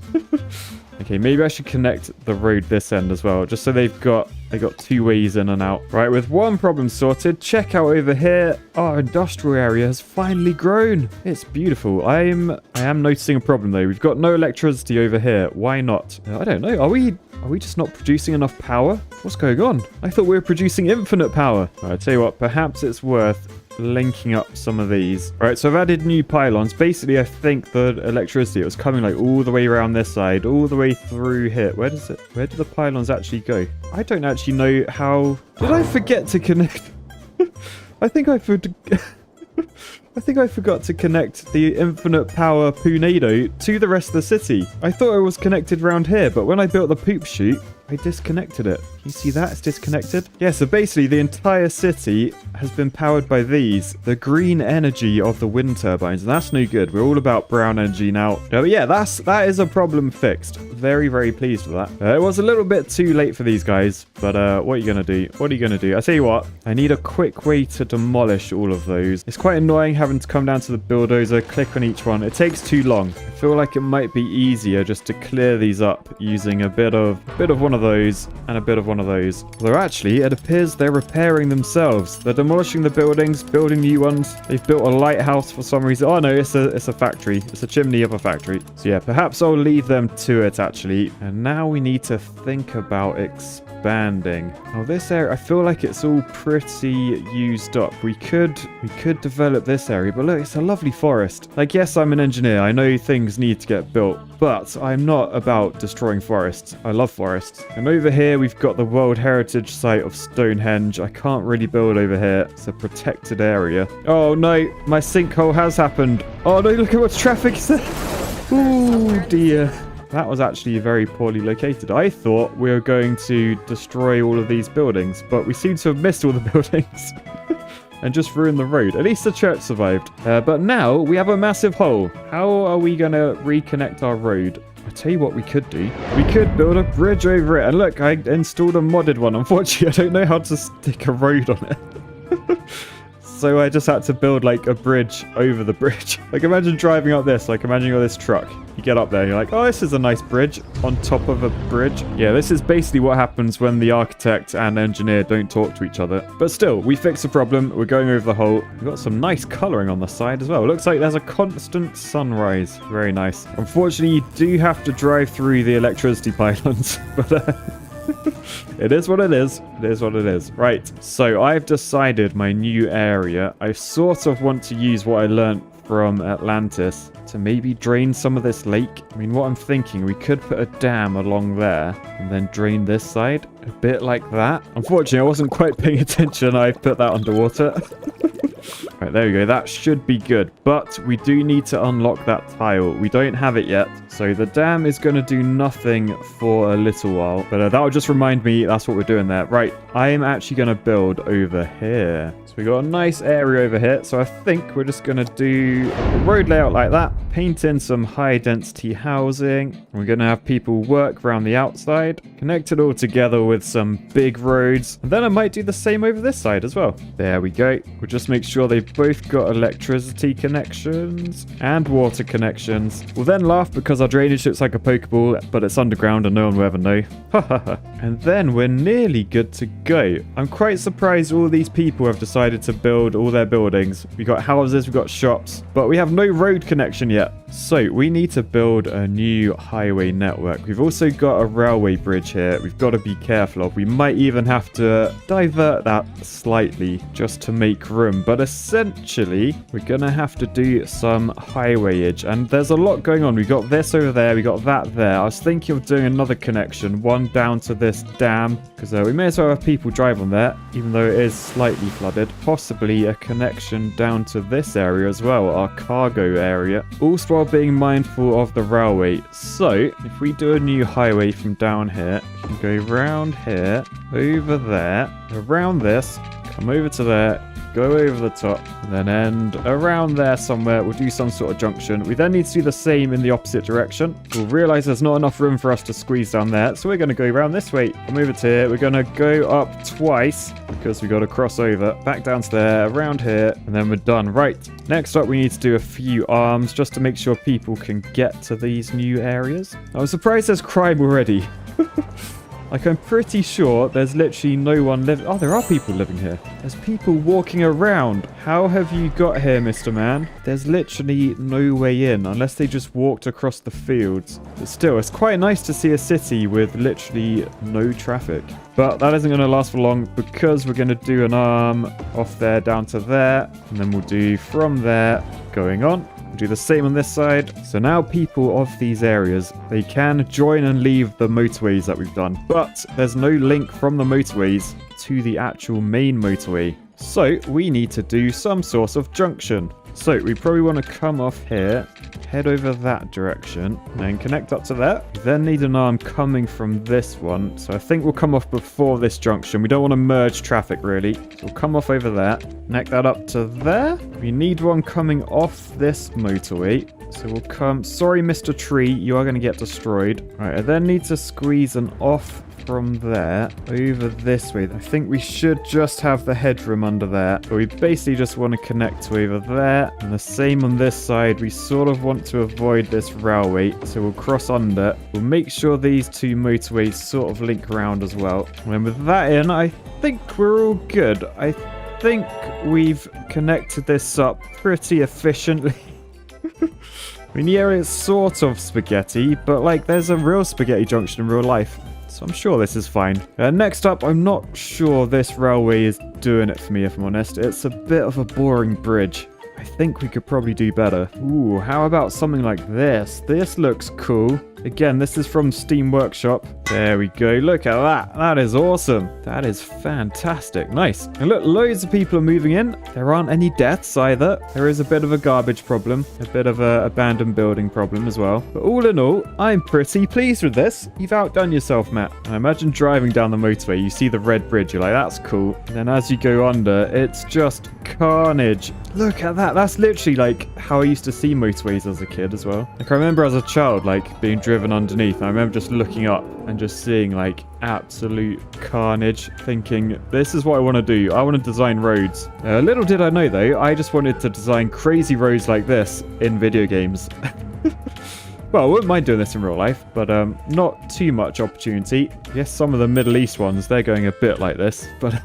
Okay, maybe I should connect the road this end as well, just so they got 2 ways in and out. Right, with one problem sorted, check out over here. Our industrial area has finally grown. It's beautiful. I am noticing a problem though. We've got no electricity over here. Why not? I don't know. Are we just not producing enough power? What's going on? I thought we were producing infinite power. Right, I tell you what, perhaps it's worth linking up some of these. All right, so I've added new pylons. Basically, I think the electricity, it was coming like all the way around this side, all the way through here. Where do the pylons actually go? I don't actually know how... Did I forget to connect? I think I forgot to connect the infinite power POOCANO to the rest of the city. I thought it was connected around here, but when I built the poop chute, I disconnected it. You see that? It's disconnected. Yeah, so basically the entire city has been powered by these. The green energy of the wind turbines. And that's no good. We're all about brown energy now. But yeah, that is a problem fixed. Very, very pleased with that. It was a little bit too late for these guys. But what are you going to do? What are you going to do? I tell you what. I need a quick way to demolish all of those. It's quite annoying having to come down to the bulldozer, click on each one. It takes too long. I feel like it might be easier just to clear these up using a bit of one of those and a bit of one of those. Although actually, it appears they're repairing themselves. They're demolishing the buildings, building new ones. They've built a lighthouse for some reason. Oh no, it's a factory. It's a chimney of a factory. So yeah, perhaps I'll leave them to it actually. And now we need to think about expanding. Now this area, I feel like it's all pretty used up. We could develop this area, but look, it's a lovely forest. Like, yes, I'm an engineer. I know things need to get built, but I'm not about destroying forests. I love forests. And over here, we've got the World Heritage Site of Stonehenge. I can't really build over here. It's a protected area. Oh no, my sinkhole has happened. Oh no, look at what traffic is there. Oh dear. That was actually very poorly located. I thought we were going to destroy all of these buildings, but we seem to have missed all the buildings. And just ruined the road. At least the church survived. But now we have a massive hole. How are we going to reconnect our road? I'll tell you what we could do. We could build a bridge over it. And look, I installed a modded one. Unfortunately, I don't know how to stick a road on it. So I just had to build like a bridge over the bridge. Like imagine driving up this, like imagine you're this truck. You get up there and you're like, oh, this is a nice bridge on top of a bridge. Yeah, this is basically what happens when the architect and engineer don't talk to each other. But still, we fixed the problem. We're going over the hole. We've got some nice coloring on the side as well. Looks like there's a constant sunrise. Very nice. Unfortunately, you do have to drive through the electricity pylons. But it is what it is. It is what it is. Right, so I've decided my new area. I sort of want to use what I learned from Atlantis to maybe drain some of this lake. I mean, what I'm thinking, we could put a dam along there and then drain this side a bit like that. Unfortunately, I wasn't quite paying attention. I put that underwater. Right, there we go. That should be good. But we do need to unlock that tile. We don't have it yet. So the dam is going to do nothing for a little while. But that will just remind me that's what we're doing there. Right, I am actually going to build over here. So we got a nice area over here. So I think we're just going to do a road layout like that. Paint in some high density housing. We're going to have people work around the outside. Connect it all together with some big roads. And then I might do the same over this side as well. There we go. We'll just make sure they've both got electricity connections and water connections. We'll then laugh because our drainage looks like a Pokeball, but it's underground and no one will ever know. And then we're nearly good to go. I'm quite surprised all these people have decided to build all their buildings. We've got houses, we've got shops, but we have no road connection yet. So we need to build a new highway network. We've also got a railway bridge here we've got to be careful of. We might even have to divert that slightly just to make room. But essentially, essentially, we're going to have to do some highwayage. And there's a lot going on. We got this over there. We got that there. I was thinking of doing another connection, one down to this dam, because we may as well have people drive on there, even though it is slightly flooded. Possibly a connection down to this area as well, our cargo area. Also while being mindful of the railway. So, if we do a new highway from down here, we can go round here, over there, around this, come over to there, go over the top, and then end around there somewhere. We'll do some sort of junction. We then need to do the same in the opposite direction. We'll realize there's not enough room for us to squeeze down there, so we're going to go around this way. Come over to here. We're going to go up twice because we got to cross over. Back down to there, around here, and then we're done. Right. Next up, we need to do a few arms just to make sure people can get to these new areas. I was surprised there's crime already. Like, I'm pretty sure there's literally no one living. Oh, there are people living here. There's people walking around. How have you got here, Mr. Man? There's literally no way in unless they just walked across the fields. But still, it's quite nice to see a city with literally no traffic. But that isn't going to last for long because we're going to do an arm off there down to there. And then we'll do from there going on. We'll do the same on this side. So now people of these areas, they can join and leave the motorways that we've done. But there's no link from the motorways to the actual main motorway. So we need to do some sort of junction. So we probably want to come off here, head over that direction, and then connect up to there. We then need an arm coming from this one. So I think we'll come off before this junction. We don't want to merge traffic, really. So we'll come off over there, connect that up to there. We need one coming off this motorway. So we'll come... Sorry, Mr. Tree, you are going to get destroyed. All right, I then need to squeeze an off from there over this way. I think we should just have the headroom under there. But we basically just want to connect to over there. And the same on this side. We sort of want to avoid this railway. So we'll cross under. We'll make sure these two motorways sort of link around as well. And then with that in, I think we're all good. I think we've connected this up pretty efficiently. I mean, yeah, it's sort of spaghetti, but like there's a real spaghetti junction in real life. So I'm sure this is fine. Next up, I'm not sure this railway is doing it for me, if I'm honest. It's a bit of a boring bridge. I think we could probably do better. Ooh, how about something like this? This looks cool. Again, this is from Steam Workshop. There we go. Look at that. That is awesome. That is fantastic. Nice. And look, loads of people are moving in. There aren't any deaths either. There is a bit of a garbage problem. A bit of an abandoned building problem as well. But all in all, I'm pretty pleased with this. You've outdone yourself, Matt. And imagine driving down the motorway. You see the red bridge. You're like, that's cool. And then as you go under, it's just carnage. Look at that. That's literally like how I used to see motorways as a kid as well. Like I remember as a child, like being driven underneath. And I remember just looking up and just seeing like absolute carnage, thinking this is what I want to do. I want to design roads. Little did I know though, I just wanted to design crazy roads like this in video games. Well, I wouldn't mind doing this in real life, but not too much opportunity. Yes, some of the Middle East ones, they're going a bit like this, but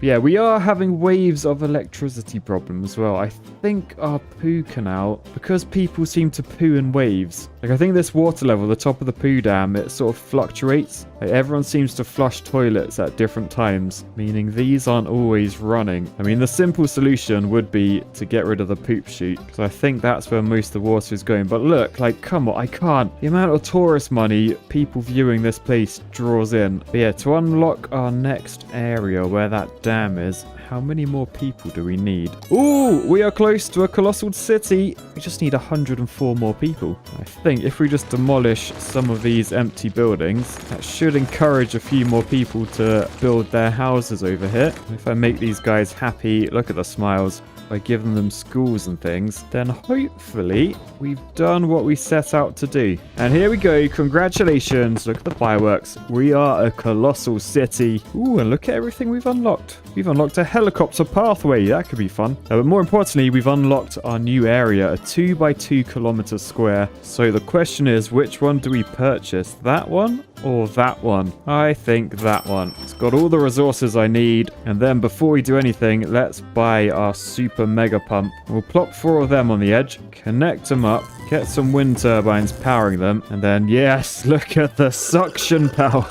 yeah, we are having waves of electricity problems as well. I think our poo canal, because people seem to poo in waves. Like I think this water level, the top of the poo dam, it sort of fluctuates. Like everyone seems to flush toilets at different times, meaning these aren't always running. I mean, the simple solution would be to get rid of the poop chute, because I think that's where most of the water is going. But look, like, come on, I can't. The amount of tourist money people viewing this place draws in. But yeah, to unlock our next area where that dam is, how many more people do we need? Ooh, we are close to a colossal city. We just need 104 more people. I think if we just demolish some of these empty buildings, that should encourage a few more people to build their houses over here. If I make these guys happy, look at the smiles, by giving them schools and things, then hopefully we've done what we set out to do. And here we go. Congratulations. Look at the fireworks. We are a colossal city. Ooh, and look at everything we've unlocked. We've unlocked a helicopter pathway. That could be fun. But more importantly, we've unlocked our new area, a 2x2 kilometer square. So the question is, which one do we purchase? That one or that one? I think that one. It's got all the resources I need. And then before we do anything, let's buy our super mega pump. We'll plop 4 of them on the edge, connect them up, get some wind turbines powering them, and then yes, look at the suction power.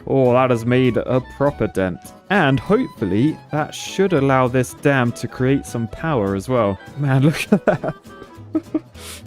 Oh, that has made a proper dent. And hopefully that should allow this dam to create some power as well. Man, look at that.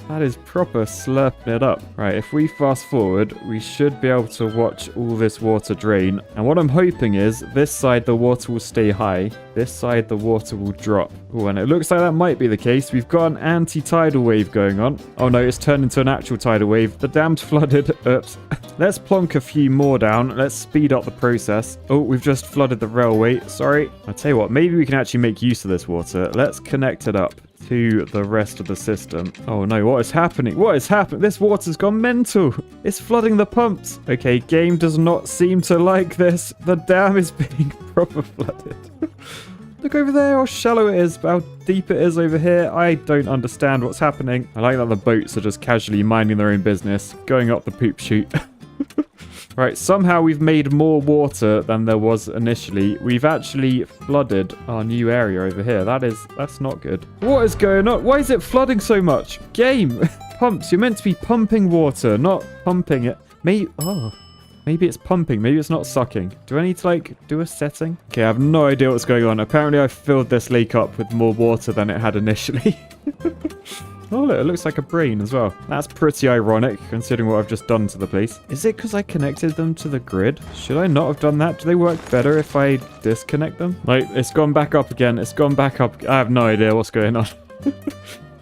That is proper slurping it up. Right, if we fast forward, we should be able to watch all this water drain. And what I'm hoping is this side the water will stay high. This side the water will drop. Oh, and it looks like that might be the case. We've got an anti-tidal wave going on. Oh no, it's turned into an actual tidal wave. The dam's flooded. Oops. Let's plonk a few more down. Let's speed up the process. Oh, we've just flooded the railway. Sorry. I'll tell you what, maybe we can actually make use of this water. Let's connect it up to the rest of the system. Oh no, what is happening? What is happening? This water's gone mental. It's flooding the pumps. Okay, game does not seem to like this. The dam is being proper flooded. Look over there how shallow it is, how deep it is over here. I don't understand what's happening. I like that the boats are just casually minding their own business, going up the poop chute. Right, somehow we've made more water than there was initially. We've actually flooded our new area over here. That's not good. What is going on? Why is it flooding so much? Game! Pumps, you're meant to be pumping water, not pumping it. Maybe it's pumping. Maybe it's not sucking. Do I need to, like, do a setting? Okay, I have no idea what's going on. Apparently I filled this lake up with more water than it had initially. Oh, look, it looks like a brain as well. That's pretty ironic, considering what I've just done to the place. Is it because I connected them to the grid? Should I not have done that? Do they work better if I disconnect them? Like, it's gone back up again. It's gone back up. I have no idea what's going on.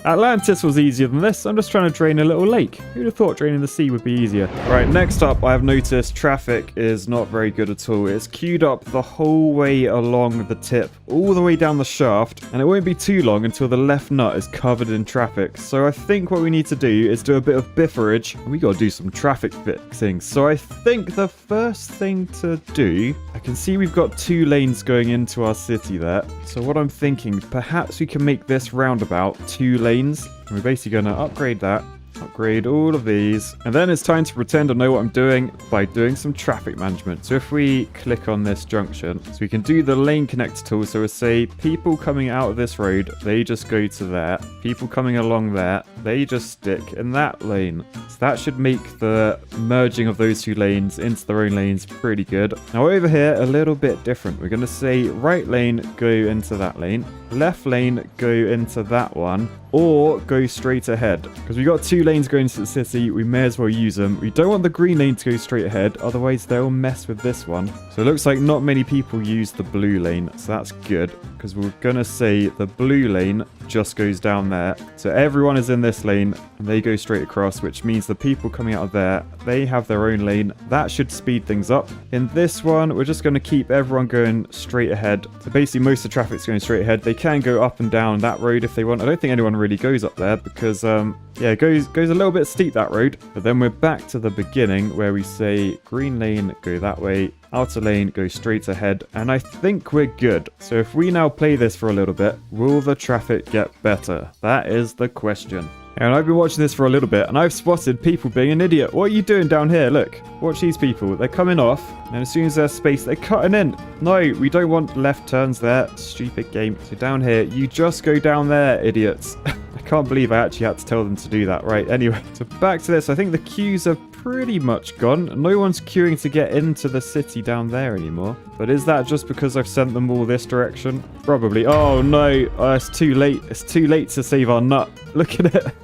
Atlantis was easier than this. I'm just trying to drain a little lake. Who'd have thought draining the sea would be easier? Right, next up, I have noticed traffic is not very good at all. It's queued up the whole way along the tip, all the way down the shaft, and it won't be too long until the left nut is covered in traffic. So I think what we need to do is do a bit of bifferage. We got to do some traffic fixing. So I think the first thing to do, I can see we've got 2 lanes going into our city there. So what I'm thinking, perhaps we can make this roundabout 2 lanes. We're basically going to upgrade that, upgrade all of these, and then it's time to pretend I know what I'm doing by doing some traffic management. So if we click on this junction, so we can do the lane connector tool. So we'll say people coming out of this road, they just go to there. People coming along there, they just stick in that lane. So that should make the merging of those 2 lanes into their own lanes pretty good. Now over here, a little bit different. We're going to say right lane, go into that lane. Left lane, go into that one, or go straight ahead. Because we've got 2 lanes going into the city, we may as well use them. We don't want the green lane to go straight ahead, otherwise they'll mess with this one. So it looks like not many people use the blue lane, so that's good. Because we're going to say the blue lane just goes down there. So everyone is in this lane, and they go straight across, which means the people coming out of there, they have their own lane. That should speed things up. In this one, we're just going to keep everyone going straight ahead. So basically most of the traffic's going straight ahead. They can go up and down that road if they want. I don't think anyone really goes up there because yeah, it goes a little bit steep, that road. But then we're back to the beginning where we say green lane, go that way, outer lane, go straight ahead, and I think we're good. So if we now play this for a little bit, will the traffic get better? That is the question. And I've been watching this for a little bit, and I've spotted people being an idiot. What are you doing down here? Look, watch these people. They're coming off, and as soon as there's space, they're cutting in. No, we don't want left turns there. Stupid game. So down here, you just go down there, idiots. I can't believe I actually had to tell them to do that. Right, anyway, so back to this. I think the queues are pretty much gone. No one's queuing to get into the city down there anymore. But is that just because I've sent them all this direction? Probably. Oh no, it's too late. It's too late to save our nut. Look at it.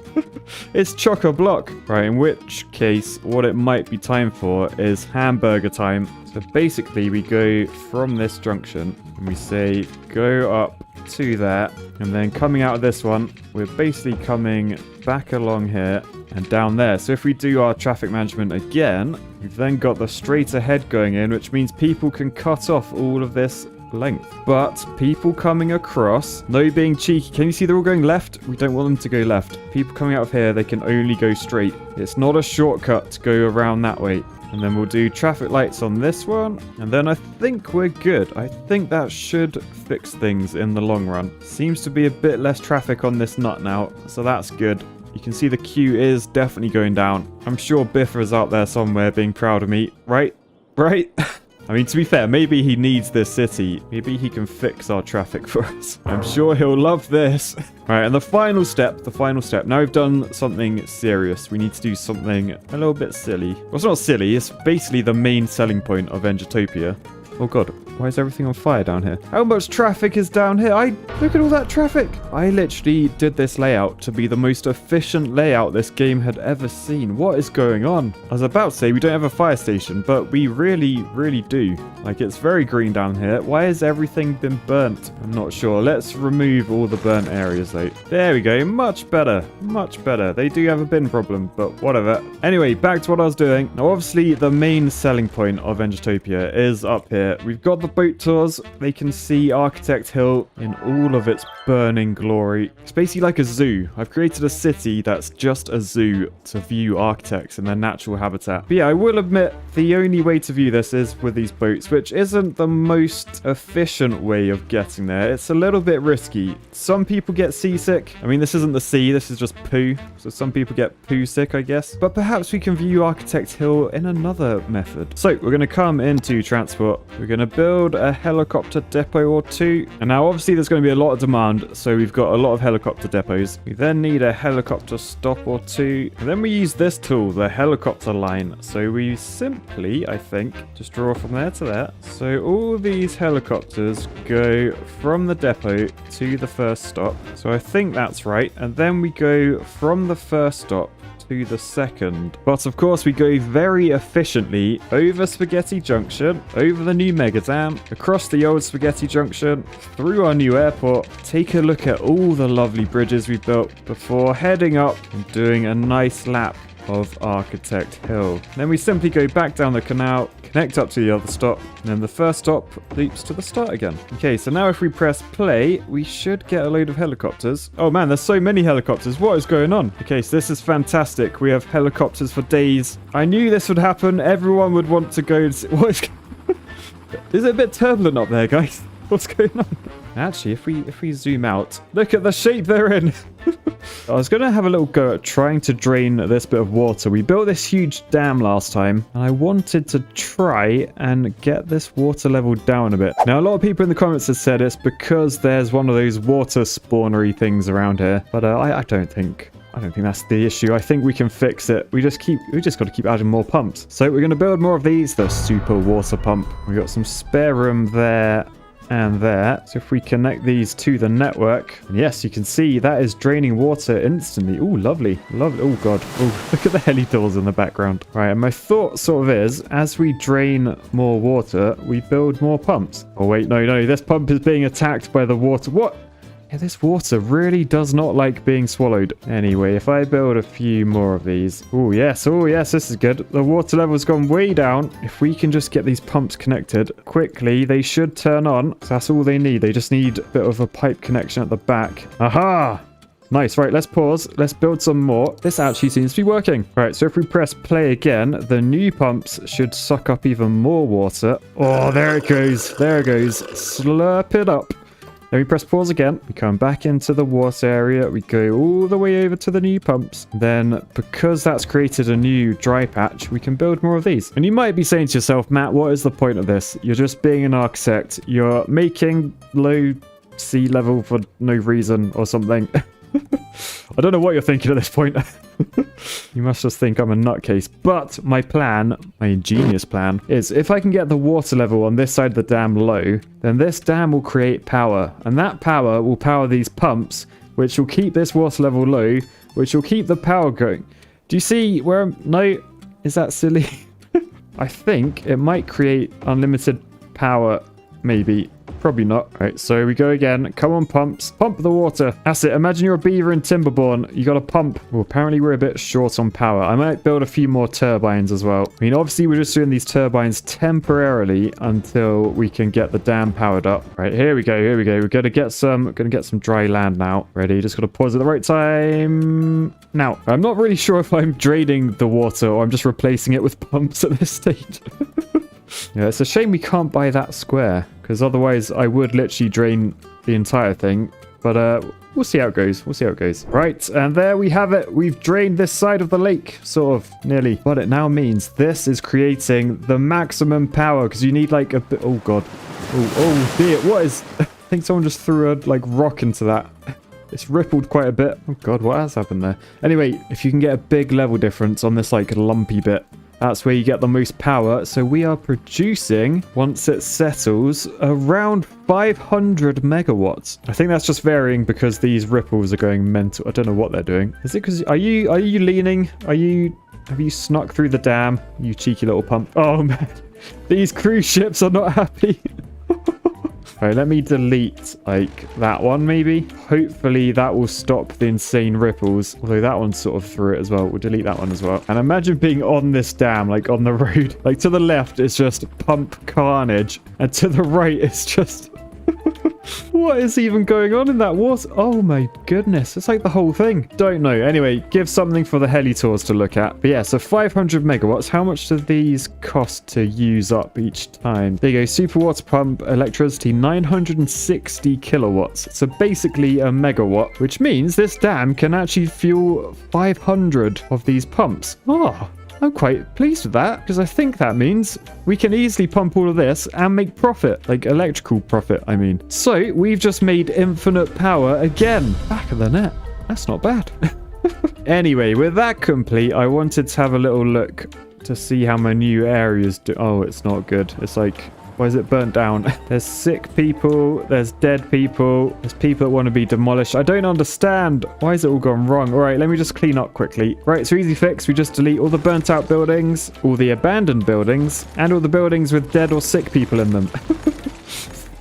It's chock-a-block. Right, in which case, what it might be time for is hamburger time. So basically, we go from this junction, and we say, go up to there, and then coming out of this one, we're basically coming back along here and down there. So if we do our traffic management again, we've then got the straight ahead going in, which means people can cut off all of this length. But people coming across, no being cheeky, can you see they're all going left? We don't want them to go left. People coming out of here, they can only go straight. It's not a shortcut to go around that way. And then we'll do traffic lights on this one, and then I think we're good. I think that should fix things in the long run. Seems to be a bit less traffic on this nut now, so that's good. You can see the queue is definitely going down. I'm sure Biffer is out there somewhere being proud of me. Right? Right? I mean, to be fair, maybe he needs this city. Maybe he can fix our traffic for us. I'm sure he'll love this. All right, and the final step. Now we've done something serious. We need to do something a little bit silly. Well, it's not silly. It's basically the main selling point of Engitopia. Oh god, why is everything on fire down here? How much traffic is down here? Look at all that traffic. I literally did this layout to be the most efficient layout this game had ever seen. What is going on? I was about to say we don't have a fire station, but we really, really do. Like, it's very green down here. Why has everything been burnt? I'm not sure. Let's remove all the burnt areas though. There we go. Much better. Much better. They do have a bin problem, but whatever. Anyway, back to what I was doing. Now, obviously, the main selling point of Engitopia is up here. We've got the boat tours. They can see Architect Hill in all of its burning glory. It's basically like a zoo. I've created a city that's just a zoo to view architects in their natural habitat. But yeah, I will admit the only way to view this is with these boats, which isn't the most efficient way of getting there. It's a little bit risky. Some people get seasick. I mean, this isn't the sea, this is just poo. So some people get poo sick, I guess. But perhaps we can view Architect Hill in another method. So we're going to come into transport. We're going to build a helicopter depot or two. And now obviously there's going to be a lot of demand, so we've got a lot of helicopter depots. We then need a helicopter stop or two. And then we use this tool, the helicopter line. So we simply, I think, just draw from there to there. So all these helicopters go from the depot to the first stop. So I think that's right. And then we go from the first stop to the second. But of course we go very efficiently over Spaghetti Junction, over the new Mega Dam, across the old Spaghetti Junction, through our new airport, take a look at all the lovely bridges we built before heading up and doing a nice lap of Architect Hill. Then we simply go back down the canal, connect up to the other stop, and then the first stop loops to the start again. Okay, so now if we press play, we should get a load of helicopters. Oh man, there's so many helicopters. What is going on? Okay, so this is fantastic. We have helicopters for days. I knew this would happen. Everyone would want to go and see. What is... Is it a bit turbulent up there, guys? What's going on? Actually, if we zoom out, look at the shape they're in. I was going to have a little go at trying to drain this bit of water. We built this huge dam last time, and I wanted to try and get this water level down a bit. Now, a lot of people in the comments have said it's because there's one of those water spawnery things around here, but I don't think that's the issue. I think we can fix it. We just got to keep adding more pumps. So we're going to build more of these, the super water pump. We've got some spare room there and there. So if we connect these to the network, and yes, you can see that is draining water instantly. Oh, lovely. Lovely. Oh, God. Oh, look at the heli doors in the background. All right, and my thought sort of is, as we drain more water, we build more pumps. Oh, wait, no. This pump is being attacked by the water. What? Yeah, this water really does not like being swallowed. Anyway, if I build a few more of these. Oh, yes, this is good. The water level's gone way down. If we can just get these pumps connected quickly, they should turn on. So that's all they need. They just need a bit of a pipe connection at the back. Aha! Nice. Right, let's pause. Let's build some more. This actually seems to be working. Right, so if we press play again, the new pumps should suck up even more water. Oh, there it goes. There it goes. Slurp it up. Then we press pause again. We come back into the water area. We go all the way over to the new pumps. Then, because that's created a new dry patch, we can build more of these. And you might be saying to yourself, Matt, what is the point of this? You're just being an architect. You're making low sea level for no reason or something. I don't know what you're thinking at this point. You must just think I'm a nutcase. But my plan, my ingenious plan, is if I can get the water level on this side of the dam low, then this dam will create power. And that power will power these pumps, which will keep this water level low, which will keep the power going. Do you see where I'm... No? Is that silly? I think it might create unlimited power, maybe. Probably not. All right, so we go again. Come on, pumps. Pump the water. That's it. Imagine you're a beaver in Timberborn. You got a pump. Well, apparently we're a bit short on power. I might build a few more turbines as well. I mean, obviously we're just doing these turbines temporarily until we can get the dam powered up. Right, here we go. We're gonna get some dry land now. Ready? Just gotta pause at the right time. Now, I'm not really sure if I'm draining the water or I'm just replacing it with pumps at this stage. Yeah, it's a shame we can't buy that square, because otherwise I would literally drain the entire thing. But We'll see how it goes. We'll see how it goes. Right, and there we have it. We've drained this side of the lake, sort of, nearly. But it now means this is creating the maximum power, because you need like a bit... Oh, God. Oh, dear. What is... I think someone just threw a, like, rock into that. It's rippled quite a bit. Oh, God, what has happened there? Anyway, if you can get a big level difference on this, like, lumpy bit, that's where you get the most power. So we are producing, once it settles, around 500 megawatts. I think that's just varying because these ripples are going mental. I don't know what they're doing. Is it because... Are you leaning? Have you snuck through the dam? You cheeky little pump. Oh, man. These cruise ships are not happy. Alright, let me delete, like, that one, maybe. Hopefully that will stop the insane ripples. Although that one sort of threw it as well. We'll delete that one as well. And imagine being on this dam, like, on the road. Like, to the left, it's just pump carnage. And to the right, it's just... What is even going on in that water? Oh my goodness, it's like the whole thing. Don't know. Anyway, give something for the heli tours to look at. But yeah, so 500 megawatts. How much do these cost to use up each time? There you go. Super water pump, electricity, 960 kilowatts. So basically a megawatt, which means this dam can actually fuel 500 of these pumps. Oh, I'm quite pleased with that, because I think that means we can easily pump all of this and make profit, like electrical profit, I mean. So we've just made infinite power again. Back of the net. That's not bad. Anyway, with that complete, I wanted to have a little look to see how my new areas do. Oh, it's not good. It's like... Why is it burnt down? There's sick people. There's dead people. There's people that want to be demolished. I don't understand. Why is it all gone wrong? All right, let me just clean up quickly. Right, so easy fix. We just delete all the burnt out buildings, all the abandoned buildings, and all the buildings with dead or sick people in them.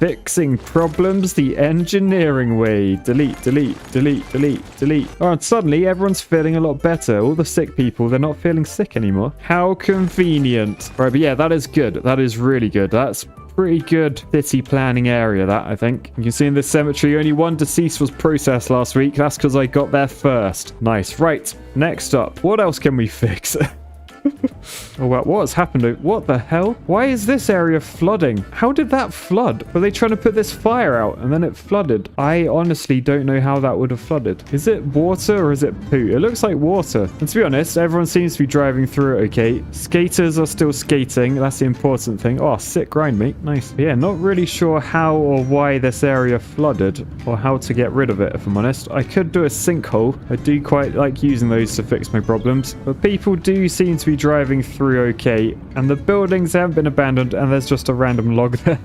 Fixing problems the engineering way. Delete, delete, delete, delete, delete. Oh, and suddenly everyone's feeling a lot better. All the sick people, they're not feeling sick anymore. How convenient. Right, but yeah, that is good. That is really good. That's pretty good city planning area, that, I think. You can see in this cemetery, only one deceased was processed last week. That's because I got there first. Nice. Right, next up. What else can we fix? Oh, wow, what has happened? What the hell? Why is this area flooding? How did that flood? Were they trying to put this fire out and then it flooded? I honestly don't know how that would have flooded. Is it water or is it poo? It looks like water. And to be honest, everyone seems to be driving through it okay. Skaters are still skating. That's the important thing. Oh, sick grind, mate. Nice. But yeah, not really sure how or why this area flooded or how to get rid of it, if I'm honest. I could do a sinkhole. I do quite like using those to fix my problems. But people do seem to be driving through okay, and the buildings haven't been abandoned, and there's just a random log there.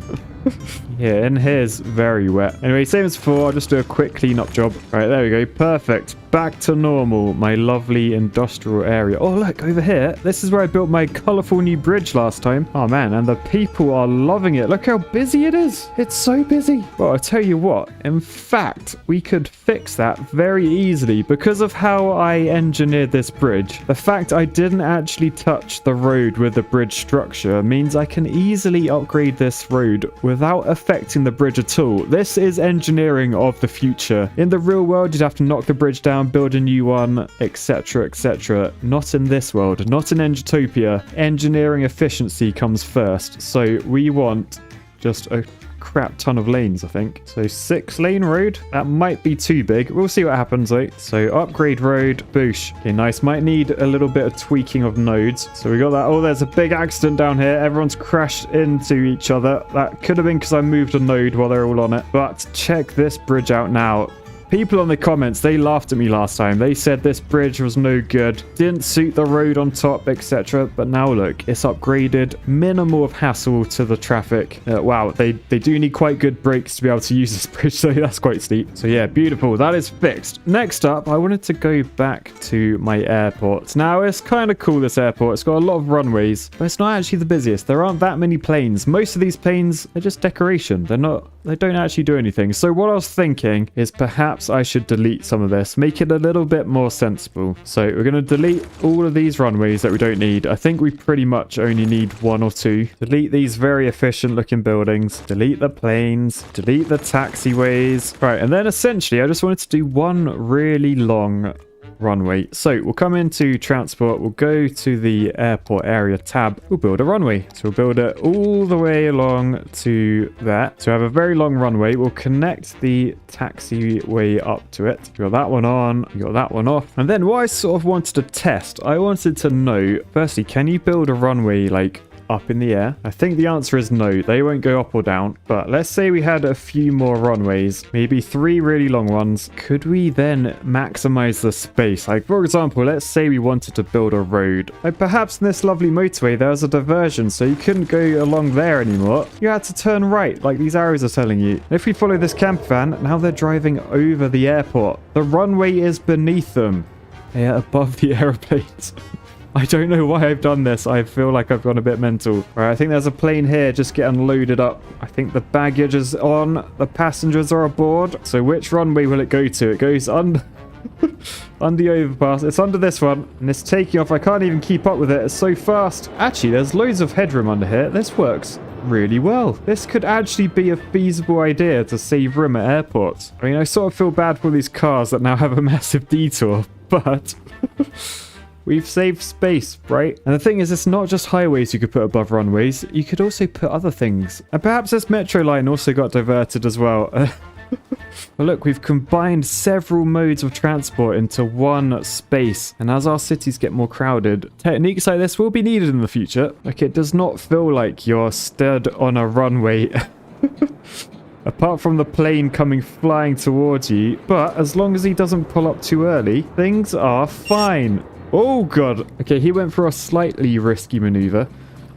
Yeah, and here's very wet. Anyway, same as before, I'll just do a quick cleanup job. All right, there we go. Perfect. Back to normal, my lovely industrial area. Oh, look, over here. This is where I built my colorful new bridge last time. Oh, man, and the people are loving it. Look how busy it is. It's so busy. Well, I'll tell you what. In fact, we could fix that very easily because of how I engineered this bridge. The fact I didn't actually touch the road with the bridge structure means I can easily upgrade this road without affecting the bridge at all. This is engineering of the future. In the real world, you'd have to knock the bridge down, build a new one, etc, etc. Not in this world, not in Engitopia. Engineering efficiency comes first. So we want just a crap ton of lanes, I think. So 6-lane road, that might be too big. We'll see what happens though. So upgrade road, boosh. Okay, nice. Might need a little bit of tweaking of nodes. So we got that. Oh, there's a big accident down here. Everyone's crashed into each other. That could have been because I moved a node while they're all on it. But check this bridge out now. People on the comments, they laughed at me last time. They said this bridge was no good, didn't suit the road on top, etc. But now look, it's upgraded, minimal of hassle to the traffic. Wow, they do need quite good brakes to be able to use this bridge, so that's quite steep. So yeah, beautiful. That is fixed. Next up, I wanted to go back to my airport. Now, it's kind of cool, this airport. It's got a lot of runways, but it's not actually the busiest. There aren't that many planes. Most of these planes are just decoration. They don't actually do anything. So what I was thinking is perhaps I should delete some of this, make it a little bit more sensible. So we're going to delete all of these runways that we don't need. I think we pretty much only need 1 or 2. Delete these very efficient looking buildings. Delete the planes. Delete the taxiways. Right, and then essentially I just wanted to do one really long runway. So we'll come into transport. We'll go to the airport area tab. We'll build a runway. So we'll build it all the way along to that. So we have a very long runway. We'll connect the taxiway up to it. We got that one on. We got that one off. And then what I sort of wanted to test, I wanted to know, firstly, can you build a runway like up in the air? I think the answer is no. They won't go up or down. But let's say we had a few more runways, maybe 3 really long ones. Could we then maximize the space? Like, for example, let's say we wanted to build a road. Like, perhaps in this lovely motorway, there was a diversion, so you couldn't go along there anymore. You had to turn right, like these arrows are telling you. If we follow this camper van, now they're driving over the airport. The runway is beneath them. They are above the aeroplanes. I don't know why I've done this. I feel like I've gone a bit mental. All right, I think there's a plane here just getting loaded up. I think the baggage is on. The passengers are aboard. So which runway will it go to? It goes under the overpass. It's under this one, and it's taking off. I can't even keep up with it. It's so fast. Actually, there's loads of headroom under here. This works really well. This could actually be a feasible idea to save room at airports. I mean, I sort of feel bad for these cars that now have a massive detour, but we've saved space, right? And the thing is, it's not just highways you could put above runways. You could also put other things. And perhaps this metro line also got diverted as well. Well, look, we've combined several modes of transport into one space. And as our cities get more crowded, techniques like this will be needed in the future. Like, it does not feel like you're stood on a runway. Apart from the plane coming flying towards you. But as long as he doesn't pull up too early, things are fine. Oh, God. Okay, he went for a slightly risky maneuver.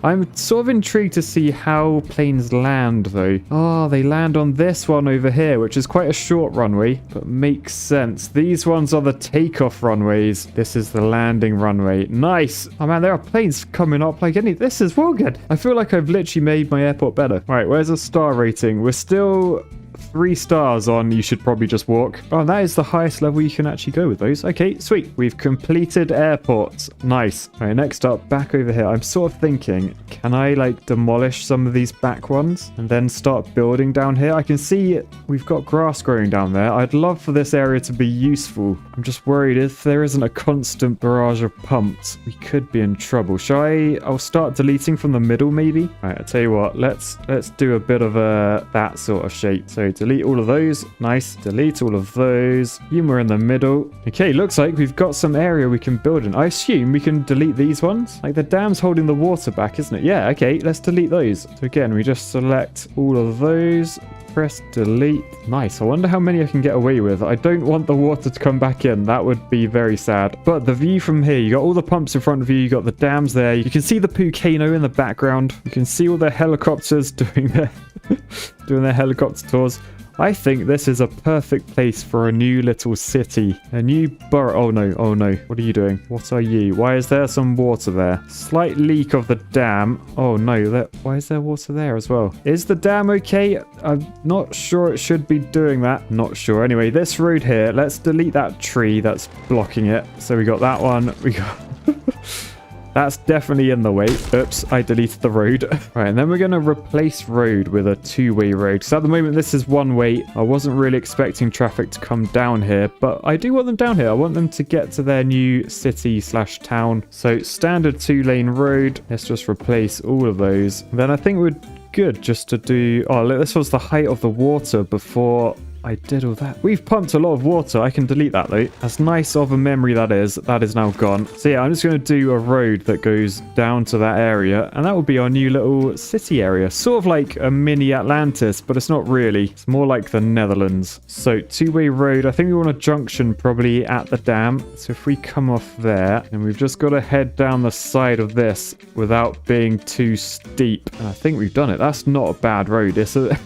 I'm sort of intrigued to see how planes land, though. Oh, they land on this one over here, which is quite a short runway, but makes sense. These ones are the takeoff runways. This is the landing runway. Nice. Oh, man, there are planes coming up like any... This is well good. I feel like I've literally made my airport better. All right, where's the star rating? We're still 3 stars on you should probably just walk. Oh, that is the highest level you can actually go with those. Okay, sweet. We've completed airports. Nice. All right, next up, back over here. I'm sort of thinking, can I like demolish some of these back ones and then start building down here? I can see we've got grass growing down there. I'd love for this area to be useful. I'm just worried if there isn't a constant barrage of pumps, we could be in trouble. I'll start deleting from the middle maybe. All right, I'll tell you what, let's do a bit of that sort of shape. So delete all of those. Nice. Delete all of those. Humor in the middle. Okay, looks like we've got some area we can build in. I assume we can delete these ones. Like the dam's holding the water back, isn't it? Yeah, okay, let's delete those. So again, we just select all of those. Press delete. Nice. I wonder how many I can get away with. I don't want the water to come back in. That would be very sad. But the view from here, you got all the pumps in front of you. You got the dams there. You can see the POOCANO in the background. You can see all the helicopters doing their helicopter tours. I think this is a perfect place for a new little city. A new borough. Oh no, oh no. What are you doing? What are you? Why is there some water there? Slight leak of the dam. Oh no, why is there water there as well? Is the dam okay? I'm not sure it should be doing that. Not sure. Anyway, this road here, let's delete that tree that's blocking it. So we got that one. We got... That's definitely in the way. Oops, I deleted the road. All right, and then we're going to replace road with a 2-way road. So at the moment, this is 1 way. I wasn't really expecting traffic to come down here, but I do want them down here. I want them to get to their new city/town. So standard 2-lane road. Let's just replace all of those. Then I think we're good just to do... Oh, look, this was the height of the water before I did all that. We've pumped a lot of water. I can delete that though. As nice of a memory that is now gone. So yeah, I'm just going to do a road that goes down to that area, and that will be our new little city area. Sort of like a mini Atlantis, but it's not really. It's more like the Netherlands. So 2-way road. I think we want a junction probably at the dam. So if we come off there, and we've just got to head down the side of this without being too steep. And I think we've done it. That's not a bad road. It's a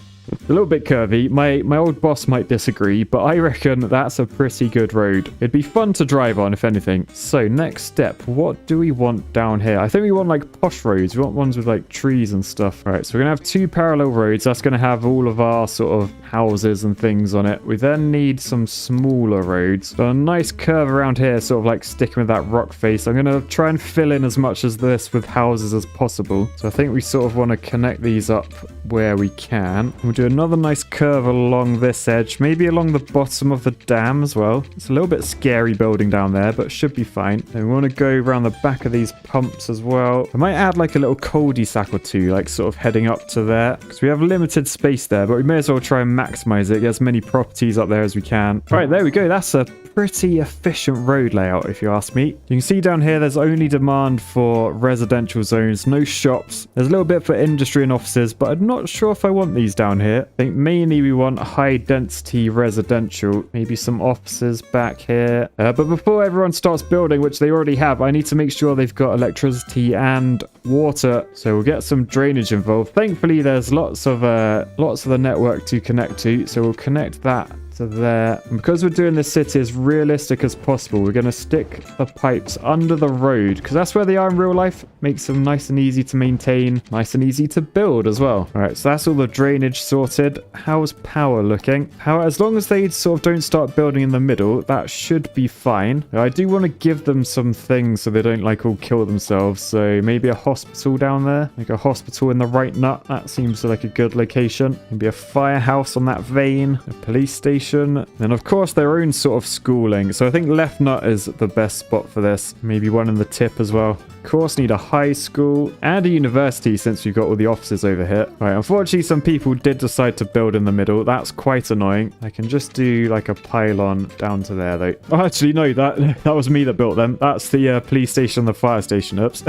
little bit curvy. My old boss might disagree, but I reckon that's a pretty good road. It'd be fun to drive on, if anything. So next step, what do we want down here? I think we want like posh roads. We want ones with like trees and stuff. All right, so we're gonna have 2 parallel roads. That's gonna have all of our sort of houses and things on it. We then need some smaller roads. So a nice curve around here, sort of like sticking with that rock face. I'm gonna try and fill in as much as this with houses as possible. So I think we sort of want to connect these up where we can. We'll do another nice curve along this edge, maybe along the bottom of the dam as well. It's a little bit scary building down there, but should be fine. And we want to go around the back of these pumps as well. I might add like a little cul-de-sac or two, like sort of heading up to there, because we have limited space there, but we may as well try and maximize it, get as many properties up there as we can. All right, there we go. That's a pretty efficient road layout, if you ask me. You can see down here there's only demand for residential zones, no shops. There's a little bit for industry and offices, but I'm not sure if I want these down here. I think mainly we want high density residential, maybe some offices back here. But before everyone starts building, which they already have, I need to make sure they've got electricity and water, so we'll get some drainage involved. Thankfully there's lots of the network to connect to, so we'll connect that to there. And because we're doing this city as realistic as possible, we're going to stick the pipes under the road, because that's where they are in real life. Makes them nice and easy to maintain, nice and easy to build as well. All right, so that's all the drainage sorted. How's power looking? Power, as long as they sort of don't start building in the middle, that should be fine. I do want to give them some things so they don't like all kill themselves. So maybe a hospital down there, like a hospital in the right nut. That seems like a good location. Maybe a firehouse on that vein, a police station. And of course their own sort of schooling. So I think left nut is the best spot for this. Maybe one in the tip as well. Of course need a high school and a university since we've got all the offices over here. All right, unfortunately some people did decide to build in the middle. That's quite annoying. I can just do like a pylon down to there though. Oh, actually no, that was me that built them. That's the police station and the fire station. Oops.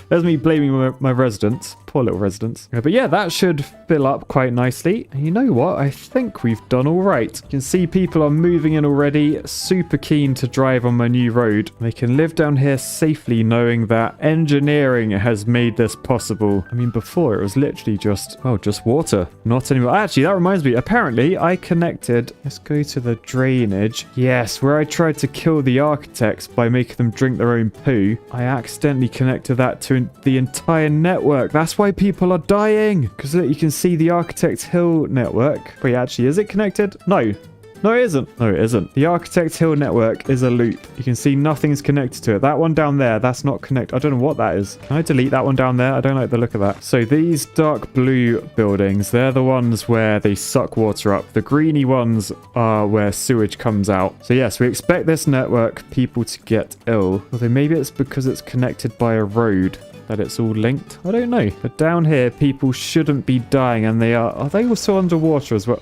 There's me blaming my residents. Poor little residents. But yeah, that should fill up quite nicely. And you know what? I think we've done all right. You can see people are moving in already. Super keen to drive on my new road. They can live down here safely knowing that engineering has made this possible. I mean, before it was literally just, well, just water. Not anymore. Actually, that reminds me. Apparently, I connected. Let's go to the drainage. Yes, where I tried to kill the architects by making them drink their own poo. I accidentally connected that to the entire network. That's why people are dying, because you can see the Architect Hill network. Wait, actually, is it connected? No, it isn't. No, it isn't. The Architect Hill network is a loop. You can see nothing's connected to it. That one down there, that's not connected. I don't know what that is. Can I delete that one down there? I don't like the look of that. So these dark blue buildings, they're the ones where they suck water up. The greeny ones are where sewage comes out. So yes, we expect this network people to get ill. Although maybe it's because it's connected by a road that it's all linked. I don't know. But down here, people shouldn't be dying, and they are. Are they also underwater as well?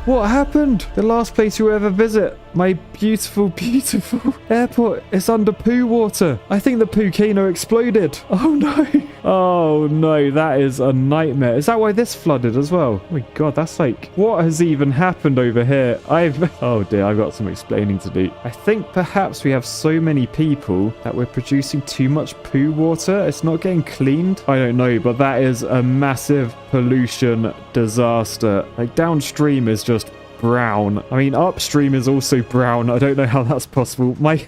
What happened? The last place you ever visit. My beautiful, beautiful airport is under poo water. I think the POOCANO exploded. Oh no. Oh no, that is a nightmare. Is that why this flooded as well? Oh my god, that's like, what has even happened over here? Oh dear, I've got some explaining to do. I think perhaps we have so many people that we're producing too much poo water. It's not getting cleaned. I don't know, but that is a massive pollution disaster. Like downstream is just brown. I mean, upstream is also brown. I don't know how that's possible. My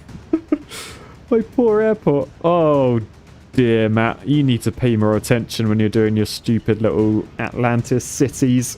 poor airport. Oh dear, Matt, you need to pay more attention when you're doing your stupid little Atlantis cities.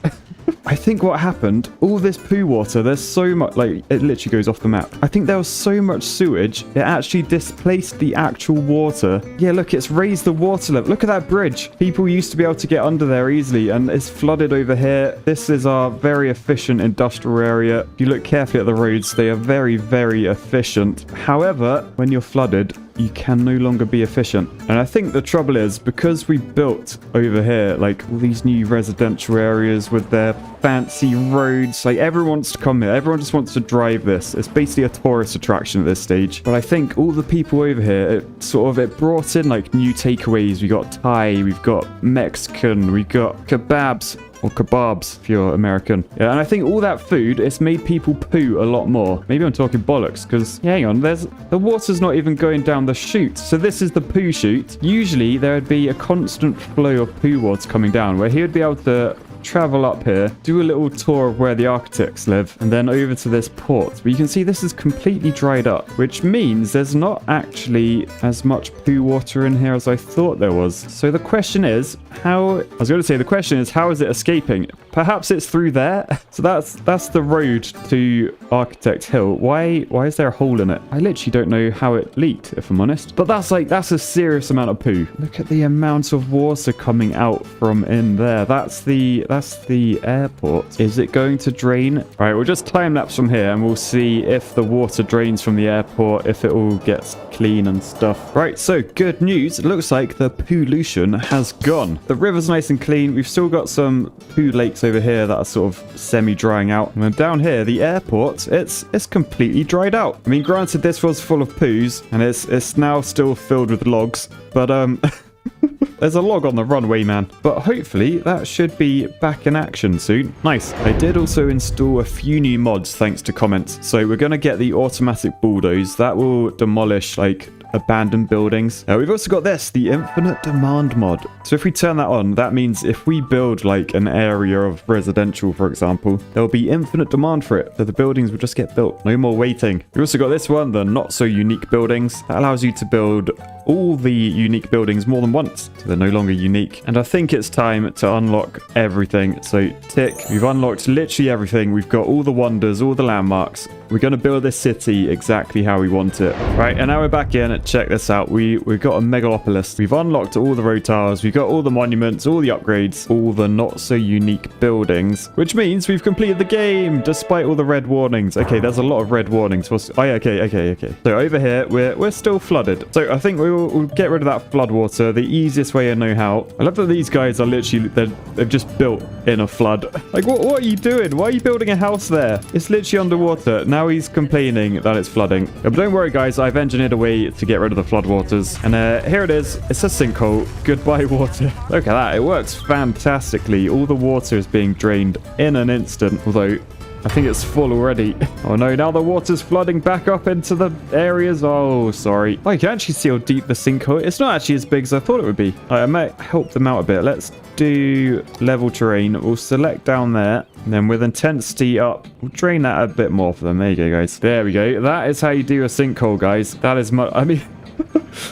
I think what happened, all this poo water, there's so much, like, it literally goes off the map. I think there was so much sewage, it actually displaced the actual water. Yeah, look, it's raised the water level. Look at that bridge. People used to be able to get under there easily, and it's flooded over here. This is our very efficient industrial area. If you look carefully at the roads, they are very, very efficient. However, when you're flooded, you can no longer be efficient. And I think the trouble is, because we built over here, like, all these new residential areas with their fancy roads, like, everyone wants to come here. Everyone just wants to drive this. It's basically a tourist attraction at this stage. But I think all the people over here, it brought in, like, new takeaways. We got Thai, we've got Mexican, we got kebabs. Or kebabs, if you're American. Yeah, and I think all that food, it's made people poo a lot more. Maybe I'm talking bollocks, because, yeah, hang on, the water's not even going down the chute. So this is the poo chute. Usually, there would be a constant flow of poo water coming down, where he would be able to travel up here, do a little tour of where the architects live, and then over to this port. But you can see this is completely dried up, which means there's not actually as much poo water in here as I thought there was. So the question is, how is it escaping? Perhaps it's through there. So that's the road to Architect Hill. Why is there a hole in it? I literally don't know how it leaked, if I'm honest. But that's a serious amount of poo. Look at the amount of water coming out from in there. That's the airport. Is it going to drain? All right, we'll just time lapse from here and we'll see if the water drains from the airport, if it all gets clean and stuff. Right, so good news. It looks like the pollution has gone. The river's nice and clean. We've still got some poo lakes over here that are sort of semi-drying out. And then down here, the airport, it's completely dried out. I mean, granted, this was full of poos and it's now still filled with logs, but there's a log on the runway, man. But hopefully that should be back in action soon. Nice. I did also install a few new mods thanks to comments. So we're going to get the automatic bulldoze. That will demolish like abandoned buildings. We've also got this, the infinite demand mod. So if we turn that on, that means if we build like an area of residential, for example, there'll be infinite demand for it. So the buildings will just get built. No more waiting. We've also got this one, the not so unique buildings. That allows you to build all the unique buildings more than once. So they're no longer unique. And I think it's time to unlock everything. So tick, we've unlocked literally everything. We've got all the wonders, all the landmarks. We're going to build this city exactly how we want it. Right, and now we're back in. Check this out. We've got a megalopolis. We've unlocked all the road towers. We've got all the monuments, all the upgrades, all the not so unique buildings, which means we've completed the game despite all the red warnings. Okay, there's a lot of red warnings. Oh, yeah, okay. So over here, we're still flooded. So I think we'll get rid of that flood water the easiest way I know how. I love that these guys are literally, they've just built in a flood. Like, what are you doing? Why are you building a house there? It's literally underwater. Now he's complaining that it's flooding. But don't worry, guys. I've engineered a way to get rid of the floodwaters. And here it is. It's a sinkhole. Goodbye, water. Look at that. It works fantastically. All the water is being drained in an instant. Although, I think it's full already. Oh no, now the water's flooding back up into the areas. Oh, sorry. Oh, you can actually see how deep the sinkhole is. It's not actually as big as I thought it would be. I might help them out a bit. Let's do level terrain. We'll select down there. And then with intensity up, we'll drain that a bit more for them. There you go, guys. There we go. That is how you do a sinkhole, guys. That is much... I mean...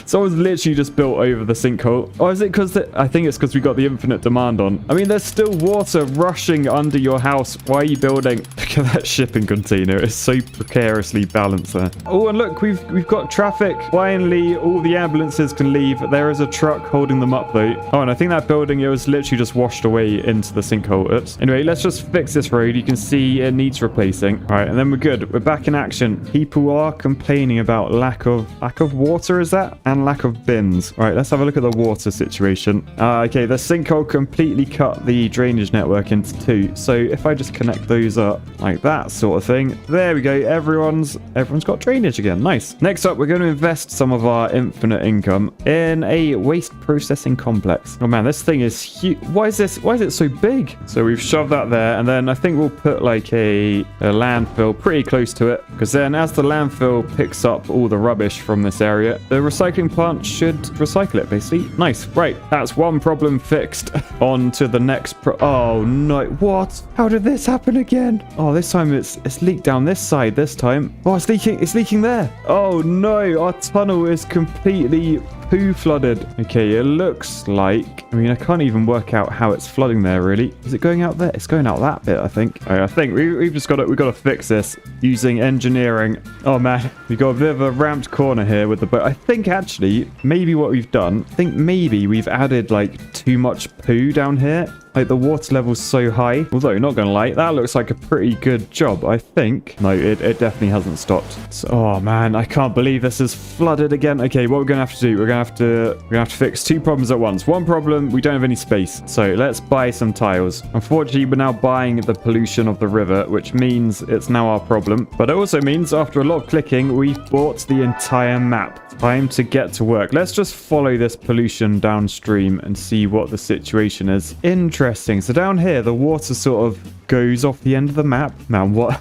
Someone's literally just built over the sinkhole. Or is it because... I think it's because we got the infinite demand on. I mean, there's still water rushing under your house. Why are you building? Look at that shipping container. It's so precariously balanced there. Oh, and look, we've got traffic. Finally, all the ambulances can leave. There is a truck holding them up, though. Oh, and I think that building, it was literally just washed away into the sinkhole. Oops. Anyway, let's just fix this road. You can see it needs replacing. All right, and then we're good. We're back in action. People are complaining about lack of water, is that? And lack of bins. All right, let's have a look at the water situation. Okay, the sinkhole completely cut the drainage network into two. So if I just connect those up like that sort of thing, there we go. Everyone's got drainage again. Nice. Next up, we're going to invest some of our infinite income in a waste processing complex. Oh man, this thing is huge. Why is it so big? So we've shoved that there, and then I think we'll put like a landfill pretty close to it, because then as the landfill picks up all the rubbish from this area, the recycling plant should recycle it, basically. Nice. Right, that's one problem fixed. On to the next oh no, what? How did this happen again? Oh, this time it's leaked down this side this time. Oh, it's leaking there. Oh no, our tunnel is completely poo flooded. Okay, it looks like... I mean, I can't even work out how it's flooding there, really. Is it going out there? It's going out that bit, I think. I think we've just got to fix this using engineering. Oh, man. We've got a bit of a ramped corner here with the boat. I think, actually, maybe what we've done... I think maybe we've added, like, too much poo down here. Like, the water level's so high. Although, not gonna lie, that looks like a pretty good job, I think. No, it definitely hasn't stopped. So, oh, man, I can't believe this is flooded again. Okay, what we're gonna have to do, we're gonna have to fix two problems at once. One problem, we don't have any space. So, let's buy some tiles. Unfortunately, we're now buying the pollution of the river, which means it's now our problem. But it also means, after a lot of clicking, we've bought the entire map. Time to get to work. Let's just follow this pollution downstream and see what the situation is. Interesting. So down here, the water sort of goes off the end of the map. Man, what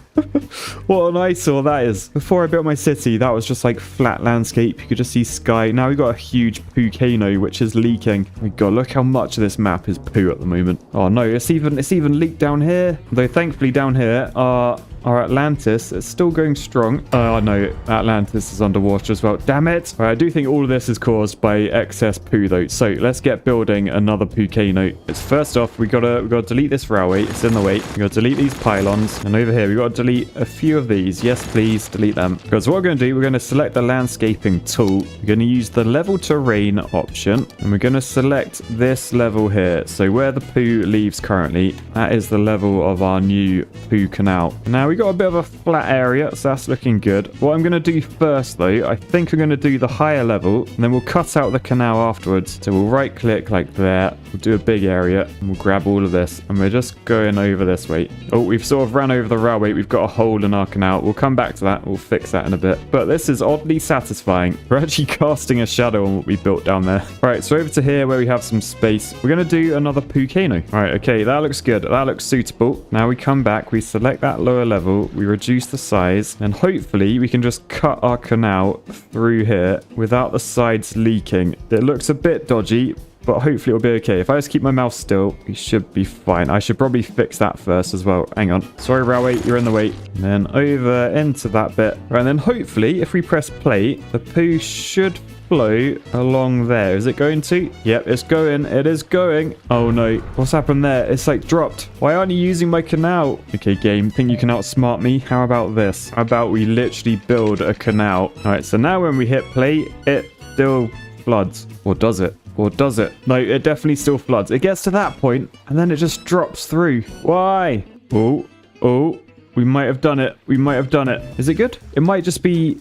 what an eyesore that is. Before I built my city, that was just like flat landscape. You could just see sky. Now we've got a huge POOCANO which is leaking. Oh my god, look how much of this map is poo at the moment. Oh no, it's even leaked down here. Though thankfully down here our Atlantis is still going strong. Oh no, Atlantis is underwater as well. Damn it. All right, I do think all of this is caused by excess poo though. So let's get building another POOCANO. It's first off, we gotta delete this railway. It's in the way. We gotta delete these pylons. And over here, we gotta delete a few of these. Yes, please delete them. Because what we're gonna do, we're gonna select the landscaping tool. We're gonna use the level terrain option. And we're gonna select this level here. So where the poo leaves currently, that is the level of our new poo canal. Now we got a bit of a flat area, so that's looking good. What I'm going to do first though, I think I'm going to do the higher level, and then we'll cut out the canal afterwards. So we'll right click like there, we'll do a big area, and we'll grab all of this, and we're just going over this way. Oh, we've sort of ran over the railway, we've got a hole in our canal. We'll come back to that, we'll fix that in a bit. But this is oddly satisfying. We're actually casting a shadow on what we built down there. Right, so over to here where we have some space, we're going to do another POOCANO. Right, okay, that looks good. That looks suitable. Now we come back, we select that lower level, we reduce the size, and hopefully we can just cut our canal through here without the sides leaking. It looks a bit dodgy, but hopefully it'll be okay. If I just keep my mouse still, we should be fine. I should probably fix that first as well. Hang on. Sorry, railway, you're in the way. And then over into that bit. Right, and then hopefully if we press play, the poo should flow along there. Is it going to? Yep, it's going. It is going. Oh no. What's happened there? It's like dropped. Why aren't you using my canal? Okay, game. Think you can outsmart me? How about this? How about we literally build a canal? All right, so now when we hit play, it still floods. Or does it? Or does it? No, it definitely still floods. It gets to that point, and then it just drops through. Why? Oh. We might have done it. We might have done it. Is it good? It might just be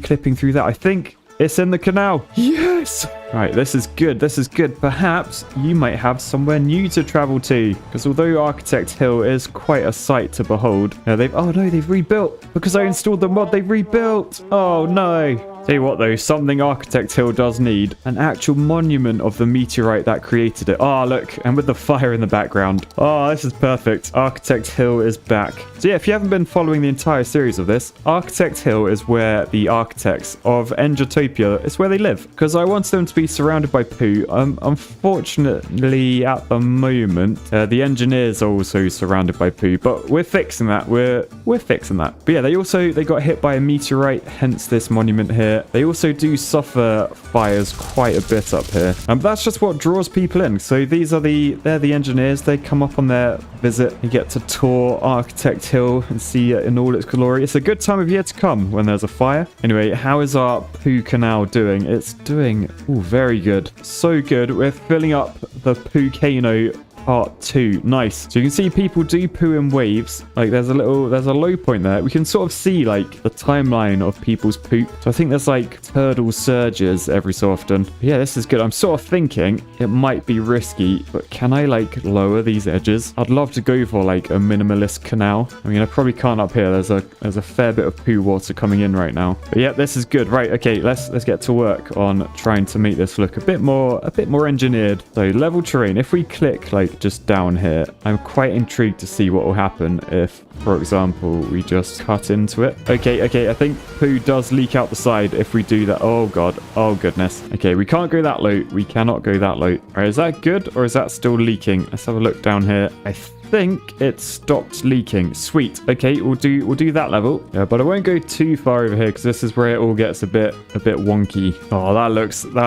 clipping through that. I think it's in the canal. Yes! Right, this is good. This is good. Perhaps you might have somewhere new to travel to. Because although Architect Hill is quite a sight to behold, they've rebuilt. Because I installed the mod, they've rebuilt. Oh no. Tell you what though, something Architect Hill does need, an actual monument of the meteorite that created it. Oh look, and with the fire in the background. Oh, this is perfect. Architect Hill is back. So yeah, if you haven't been following the entire series of this, Architect Hill is where the architects of Engitopia, it's where they live. Because I want them to be surrounded by poo. Unfortunately, at the moment, the engineers are also surrounded by poo, but we're fixing that. We're fixing that. But yeah, they got hit by a meteorite, hence this monument here. They also do suffer fires quite a bit up here. But that's just what draws people in. So they're the engineers. They come up on their visit. You get to tour Architect Hill and see it in all its glory. It's a good time of year to come when there's a fire. Anyway, how is our poo canal doing? It's doing very good. So good. We're filling up the POOCANO Part 2. Nice. So you can see people do poo in waves. Like there's a low point there. We can sort of see like the timeline of people's poop. So I think there's like turtle surges every so often. But yeah, this is good. I'm sort of thinking it might be risky, but can I like lower these edges? I'd love to go for like a minimalist canal. I mean, I probably can't up here. There's a fair bit of poo water coming in right now. But yeah, this is good. Right. Okay. Let's get to work on trying to make this look a bit more engineered. So level terrain. If we click like just down here, I'm quite intrigued to see what will happen if, for example, we just cut into it. Okay, I think poo does leak out the side if we do that. Oh god, oh goodness. Okay, we can't go that low. We cannot go that low. All right, is that good or is that still leaking? Let's have a look down here. I think it stopped leaking. Sweet. Okay, we'll do that level. Yeah, but I won't go too far over here because this is where it all gets a bit wonky. Oh, that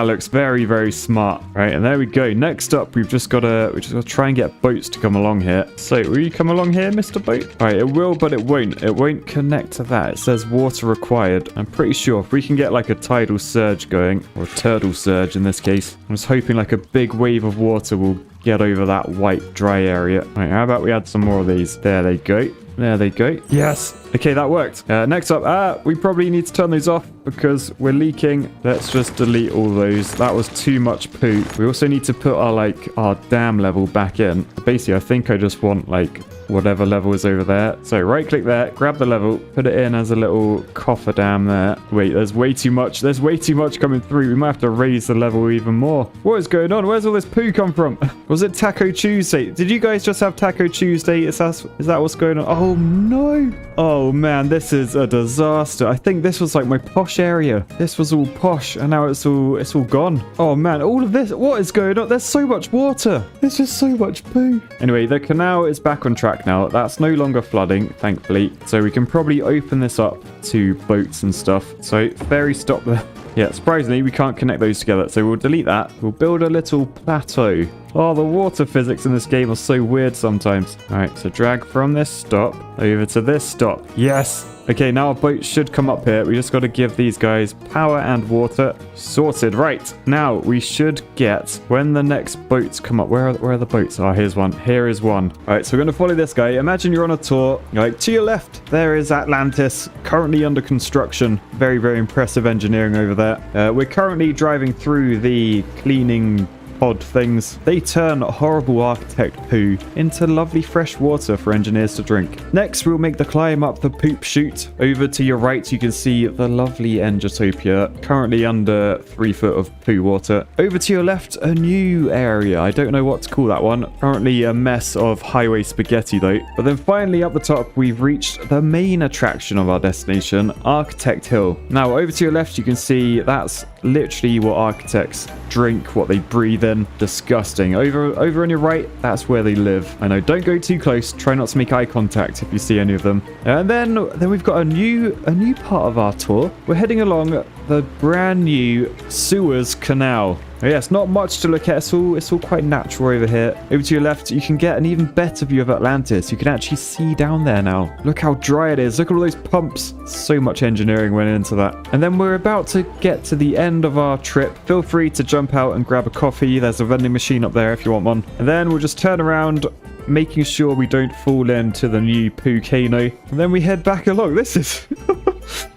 looks very, very smart. Right, and there we go. Next up, we've just got to try and get boats to come along here. So, will you come along here, Mr. Boat? All right, it will, but it won't. It won't connect to that. It says water required. I'm pretty sure if we can get like a tidal surge going, or a turtle surge in this case, I was hoping like a big wave of water will get over that white dry area. Right, how about we add some more of these? There they go. There they go. Yes. Okay, that worked. Next up, we probably need to turn those off because we're leaking. Let's just delete all those. That was too much poo. We also need to put our dam level back in. Basically, I think I just want like whatever level is over there. So right click there, grab the level, put it in as a little coffer dam there. Wait, there's way too much. There's way too much coming through. We might have to raise the level even more. What is going on? Where's all this poo come from? Was it Taco Tuesday? Did you guys just have Taco Tuesday? Is that what's going on? Oh no. Oh man, this is a disaster. I think this was like my posh area. This was all posh and now it's all gone. Oh man, all of this. What is going on? There's so much water. There's just so much poo. Anyway, the canal is back on track now. That's no longer flooding, thankfully. So we can probably open this up to boats and stuff. So ferry stop there. Yeah, surprisingly, we can't connect those together. So we'll delete that. We'll build a little plateau. Oh, the water physics in this game are so weird sometimes. All right, so drag from this stop over to this stop. Yes. Okay, now our boat should come up here. We just got to give these guys power and water. Sorted. Right. Now, we should get, when the next boats come up, where are the boats? Oh, here's one. Here is one. All right, so we're going to follow this guy. Imagine you're on a tour. You're like, to your left, there is Atlantis, currently under construction. Very, very impressive engineering over there. We're currently driving through the cleaning pod things. They turn horrible architect poo into lovely fresh water for engineers to drink. Next, we'll make the climb up the poop chute. Over to your right, you can see the lovely Engitopia, currently under 3 foot of poo water. Over to your left, a new area. I don't know what to call that one. Currently a mess of highway spaghetti though. But then finally up the top, we've reached the main attraction of our destination, Architect Hill. Now over to your left, you can see that's literally what architects drink, what they breathe in. Disgusting. Over on your right, that's where they live. I know, don't go too close. Try not to make eye contact if you see any of them. And then we've got a new part of our tour. We're heading along the brand new Sewers Canal. Oh, yes, not much to look at. It's all quite natural over here. Over to your left, you can get an even better view of Atlantis. You can actually see down there now. Look how dry it is. Look at all those pumps. So much engineering went into that. And then we're about to get to the end of our trip. Feel free to jump out and grab a coffee. There's a vending machine up there if you want one. And then we'll just turn around, making sure we don't fall into the new POOCANO. And then we head back along. This is...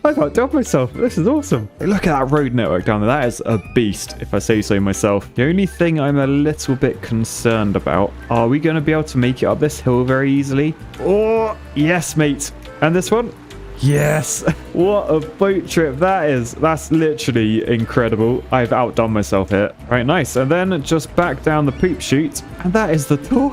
I've outdone myself. This is awesome. Hey, look at that road network down there. That is a beast, if I say so myself. The only thing I'm a little bit concerned about, are we going to be able to make it up this hill very easily? Oh, yes, mate. And this one? Yes. What a boat trip that is. That's literally incredible. I've outdone myself here. Right, nice. And then just back down the poop chute. And that is the tour.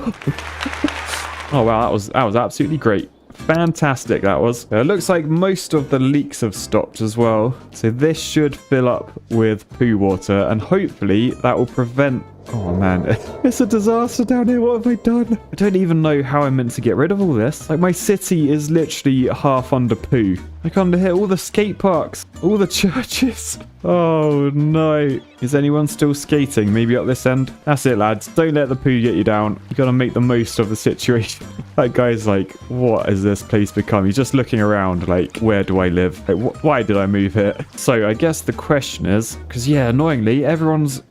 Oh, wow. That was absolutely great. Fantastic that was. It looks like most of the leaks have stopped as well. So this should fill up with poo water and hopefully that will prevent... Oh man, it's a disaster down here. What have I done? I don't even know how I'm meant to get rid of all this. Like my city is literally half under poo. Like under here, all the skate parks, all the churches. Oh no. Is anyone still skating? Maybe up this end? That's it, lads. Don't let the poo get you down. You gotta make the most of the situation. That guy's like, what has this place become? He's just looking around like, where do I live? Like, why did I move here? So I guess the question is, because yeah, annoyingly, everyone's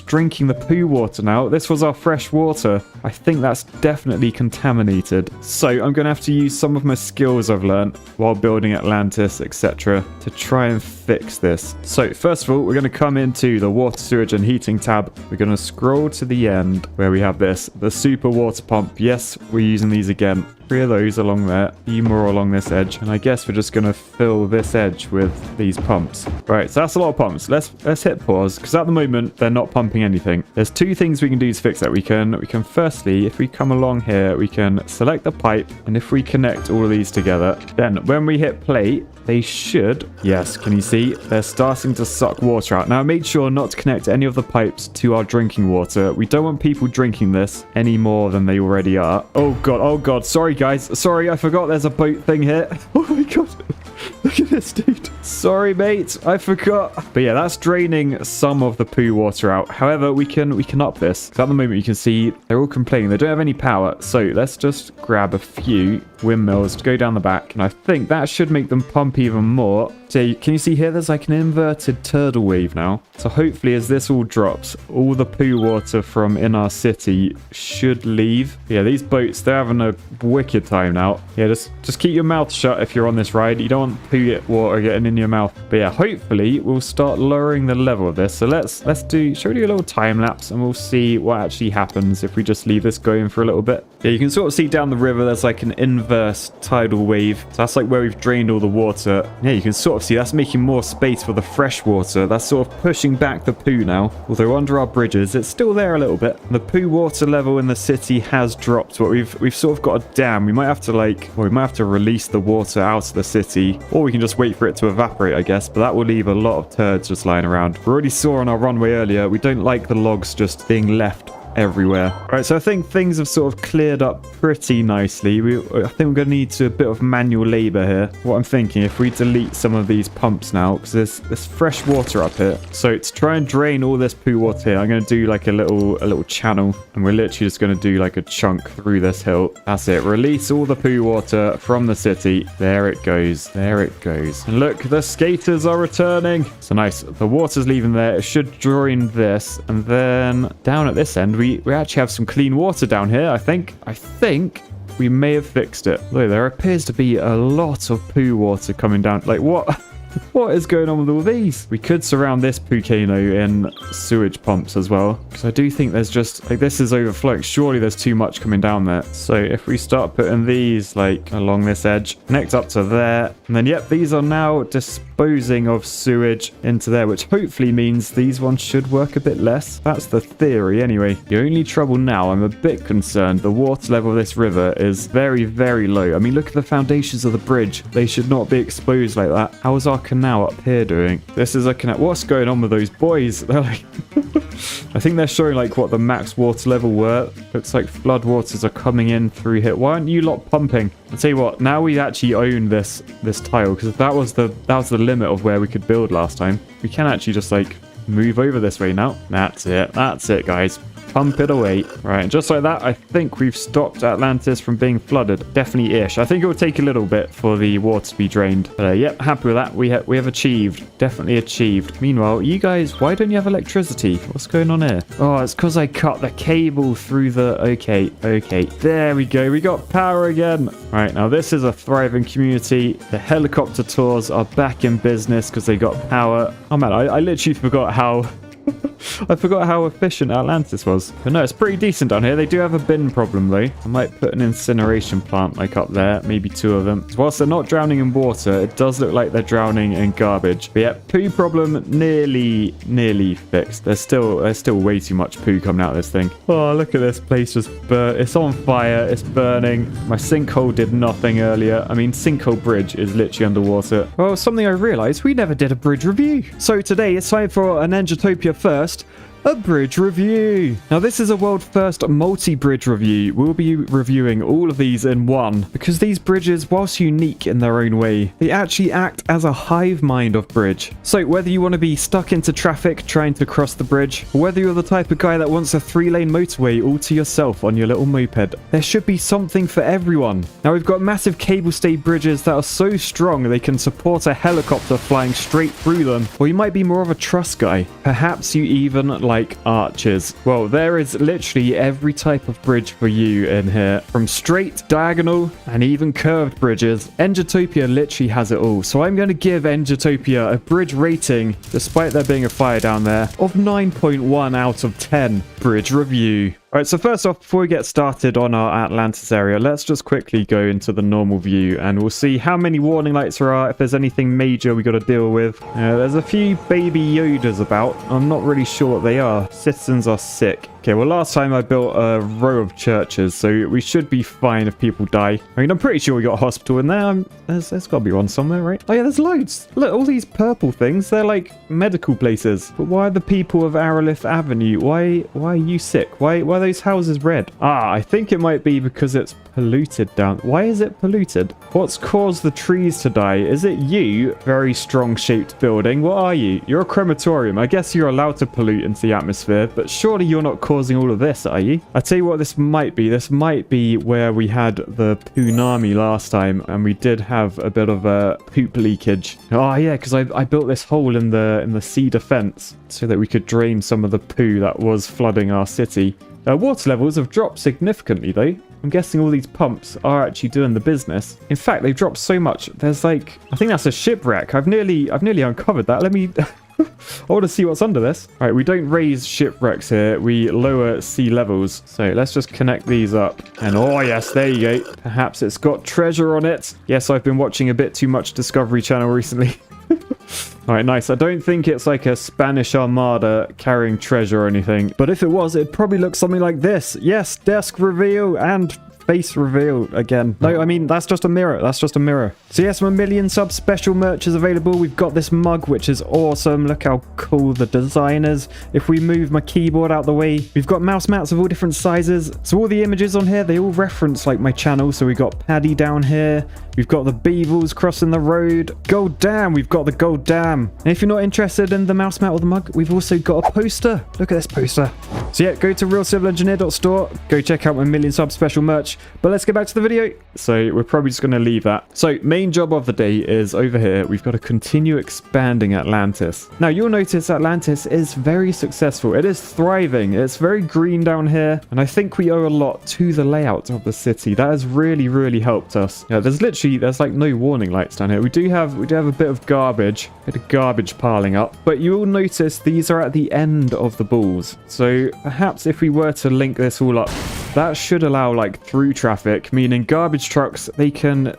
drinking the poo water now. This was our fresh water. I think that's definitely contaminated. So I'm gonna have to use some of my skills I've learned while building Atlantis, etc. to try and fix this. So first of all, we're going to come into the water, sewage and heating tab. We're going to scroll to the end where we have the super water pump. Yes, we're using these again. 3 of those along there, a few more along this edge, and I guess we're just going to fill this edge with these pumps. Right, so that's a lot of pumps. Let's hit pause, because at the moment they're not pumping anything. There's 2 things we can do to fix that. We can firstly, if we come along here, we can select the pipe, and if we connect all of these together, then when we hit play, they should, yes, can you see? They're starting to suck water out. Now, make sure not to connect any of the pipes to our drinking water. We don't want people drinking this any more than they already are. Oh, God. Sorry, guys. Sorry, I forgot there's a boat thing here. Oh, my God. Look at this, dude. Sorry, mate. I forgot. But yeah, that's draining some of the poo water out. However, we can up this. 'Cause at the moment, you can see they're all complaining. They don't have any power. So let's just grab a few windmills to go down the back. And I think that should make them pump even more. So can you see here? There's like an inverted turtle wave now. So hopefully as this all drops, all the poo water from in our city should leave. Yeah, these boats, they're having a wicked time now. Yeah, just keep your mouth shut if you're on this ride. You don't want poo water getting in your mouth. But yeah, hopefully we'll start lowering the level of this. So let's do, should we do a little time lapse and we'll see what actually happens if we just leave this going for a little bit. Yeah, you can sort of see down the river, there's like an inverse tidal wave. So that's like where we've drained all the water. Yeah, you can sort of see that's making more space for the fresh water. That's sort of pushing back the poo now. Although under our bridges, it's still there a little bit. The poo water level in the city has dropped, but we've sort of got a dam. We might have to release the water out of the city, or we can just wait for it to evaporate, I guess. But that will leave a lot of turds just lying around. We already saw on our runway earlier, we don't like the logs just being left everywhere. All right, so I think things have sort of cleared up pretty nicely. I think we're going to need a bit of manual labor here. What I'm thinking, if we delete some of these pumps now, because there's fresh water up here. So to try and drain all this poo water here, I'm going to do like a little channel, and we're literally just going to do like a chunk through this hill. That's it. Release all the poo water from the city. There it goes. There it goes. And look, the skaters are returning. So nice. The water's leaving there. It should join this, and then down at this end, we actually have some clean water down here. I think we may have fixed it. Look, there appears to be a lot of poo water coming down. Like, what? What is going on with all these? We could surround this POOCANO in sewage pumps as well, because I do think there's just, like, this is overflowing. Surely there's too much coming down there. So if we start putting these, like, along this edge, connect up to there, and then, yep, these are now disposing of sewage into there, which hopefully means these ones should work a bit less. That's the theory, anyway. The only trouble now, I'm a bit concerned, the water level of this river is very, very low. I mean, look at the foundations of the bridge. They should not be exposed like that. How is our canal up here doing? This is a canal. What's going on with those boys? They're like I think they're showing like what the max water level were. Looks like flood waters are coming in through here. Why aren't you lot pumping? I'll tell you what, now we actually own this tile, because that was the limit of where we could build last time. We can actually just like move over this way now. That's it, guys. Pump it away. Right, and just like that, I think we've stopped Atlantis from being flooded. Definitely-ish. I think it will take a little bit for the water to be drained. But yep, happy with that. We have achieved. Definitely achieved. Meanwhile, you guys, why don't you have electricity? What's going on here? Oh, it's because I cut the cable through the... Okay. There we go. We got power again. Right, now this is a thriving community. The helicopter tours are back in business because they got power. Oh man, I literally forgot how... I forgot how efficient Atlantis was. But no, it's pretty decent down here. They do have a bin problem though. I might put an incineration plant like up there, maybe 2 of them. Whilst they're not drowning in water, it does look like they're drowning in garbage. But yeah, poo problem nearly fixed. There's still way too much poo coming out of this thing. Oh, look at this place just burnt. It's on fire. It's burning. My sinkhole did nothing earlier. I mean, sinkhole bridge is literally underwater. Well, something I realized, we never did a bridge review. So today it's time for an Engitopia first. A bridge review. Now this is a world first multi-bridge review. We'll be reviewing all of these in one, because these bridges, whilst unique in their own way, they actually act as a hive mind of bridge. So whether you want to be stuck into traffic trying to cross the bridge, or whether you're the type of guy that wants a 3-lane motorway all to yourself on your little moped, there should be something for everyone. Now we've got massive cable stayed bridges that are so strong they can support a helicopter flying straight through them, or you might be more of a truss guy. Perhaps you even like arches. Well, there is literally every type of bridge for you in here, from straight, diagonal, and even curved bridges. Engitopia literally has it all. So I'm going to give Engitopia a bridge rating, despite there being a fire down there, of 9.1 out of 10. Bridge review. Alright, so first off, before we get started on our Atlantis area, let's just quickly go into the normal view and we'll see how many warning lights there are, if there's anything major we got to deal with. There's a few baby Yodas about. I'm not really sure what they are. Citizens are sick. Okay, well, last time I built a row of churches, so we should be fine if people die. I mean, I'm pretty sure we got a hospital in there. There's got to be one somewhere, right? Oh, yeah, there's loads. Look, all these purple things, they're like medical places. But why are the people of Aralith Avenue? Why are you sick? Why are those houses red? Ah, I think it might be because it's polluted down. Why is it polluted? What's caused the trees to die? Is it you? Very strong shaped building. What are you? You're a crematorium. I guess you're allowed to pollute into the atmosphere, but surely you're not causing all of this, are you? I tell you what this might be. This might be where we had the tsunami last time, and we did have a bit of a poop leakage. Oh yeah, because I built this hole in the cedar fence so that we could drain some of the poo that was flooding our city. Water levels have dropped significantly though. I'm guessing all these pumps are actually doing the business. In fact, they've dropped so much. There's like, I think that's a shipwreck. I've nearly uncovered that. Let me I want to see what's under this. All right, we don't raise shipwrecks here. We lower sea levels. So let's just connect these up. And oh yes, there you go. Perhaps it's got treasure on it. Yes, I've been watching a bit too much Discovery Channel recently. All right, nice. I don't think it's like a Spanish armada carrying treasure or anything. But if it was, it'd probably look something like this. Yes, desk reveal and face reveal again. No, I mean, that's just a mirror. That's just a mirror. So yes, 1 million sub special merch is available. We've got this mug, which is awesome. Look how cool the design is. If we move my keyboard out the way, we've got mouse mats of all different sizes. So all the images on here, they all reference like my channel. So we got Paddy down here. We've got the beavers crossing the road. Gold Dam. We've got the Gold Dam. And if you're not interested in the mouse mat or the mug, we've also got a poster. Look at this poster. So yeah, go to realcivilengineer.store. Go check out my 1 million sub special merch. But let's get back to the video. So we're probably just going to leave that. So main job of the day is over here. We've got to continue expanding Atlantis. Now you'll notice Atlantis is very successful. It is thriving. It's very green down here. And I think we owe a lot to the layout of the city. That has really, really helped us. Yeah, there's like no warning lights down here. We do have a bit of garbage piling up. But you will notice these are at the end of the balls. So perhaps if we were to link this all up, that should allow like through traffic, meaning garbage trucks, they can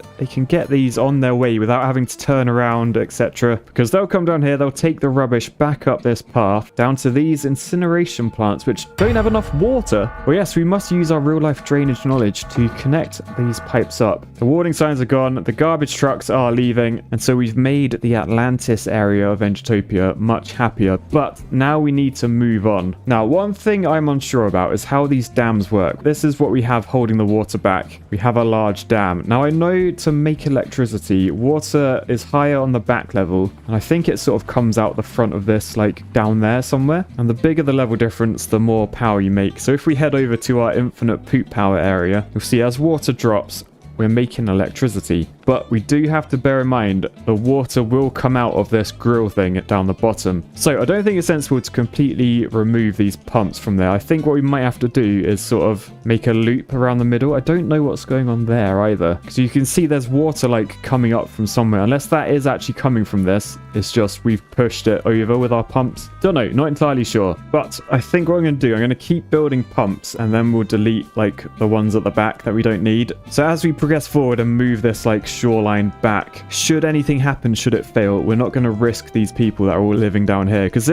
get these on their way without having to turn around, etc. Because they'll come down here, they'll take the rubbish back up this path down to these incineration plants, which don't have enough water. Well, yes, we must use our real life drainage knowledge to connect these pipes up. The warning signs are gone, the garbage trucks are leaving, and so we've made the Atlantis area of Engitopia much happier. But now we need to move on. Now, one thing I'm unsure about is how these dams work. This is what we have holding the water back. We have a large dam. Now I know to make electricity, water is higher on the back level, and I think it sort of comes out the front of this, like down there somewhere. And the bigger the level difference, the more power you make. So if we head over to our infinite poop power area, you'll see as water drops, we're making electricity. But we do have to bear in mind the water will come out of this grill thing down the bottom. So I don't think it's sensible to completely remove these pumps from there. I think what we might have to do is sort of make a loop around the middle. I don't know what's going on there either. Because you can see there's water like coming up from somewhere. Unless that is actually coming from this. It's just we've pushed it over with our pumps. Don't know, not entirely sure. But I think what I'm going to do, I'm going to keep building pumps and then we'll delete like the ones at the back that we don't need. So as we progress forward and move this like shoreline back, should anything happen, should it fail, we're not going to risk these people that are all living down here, because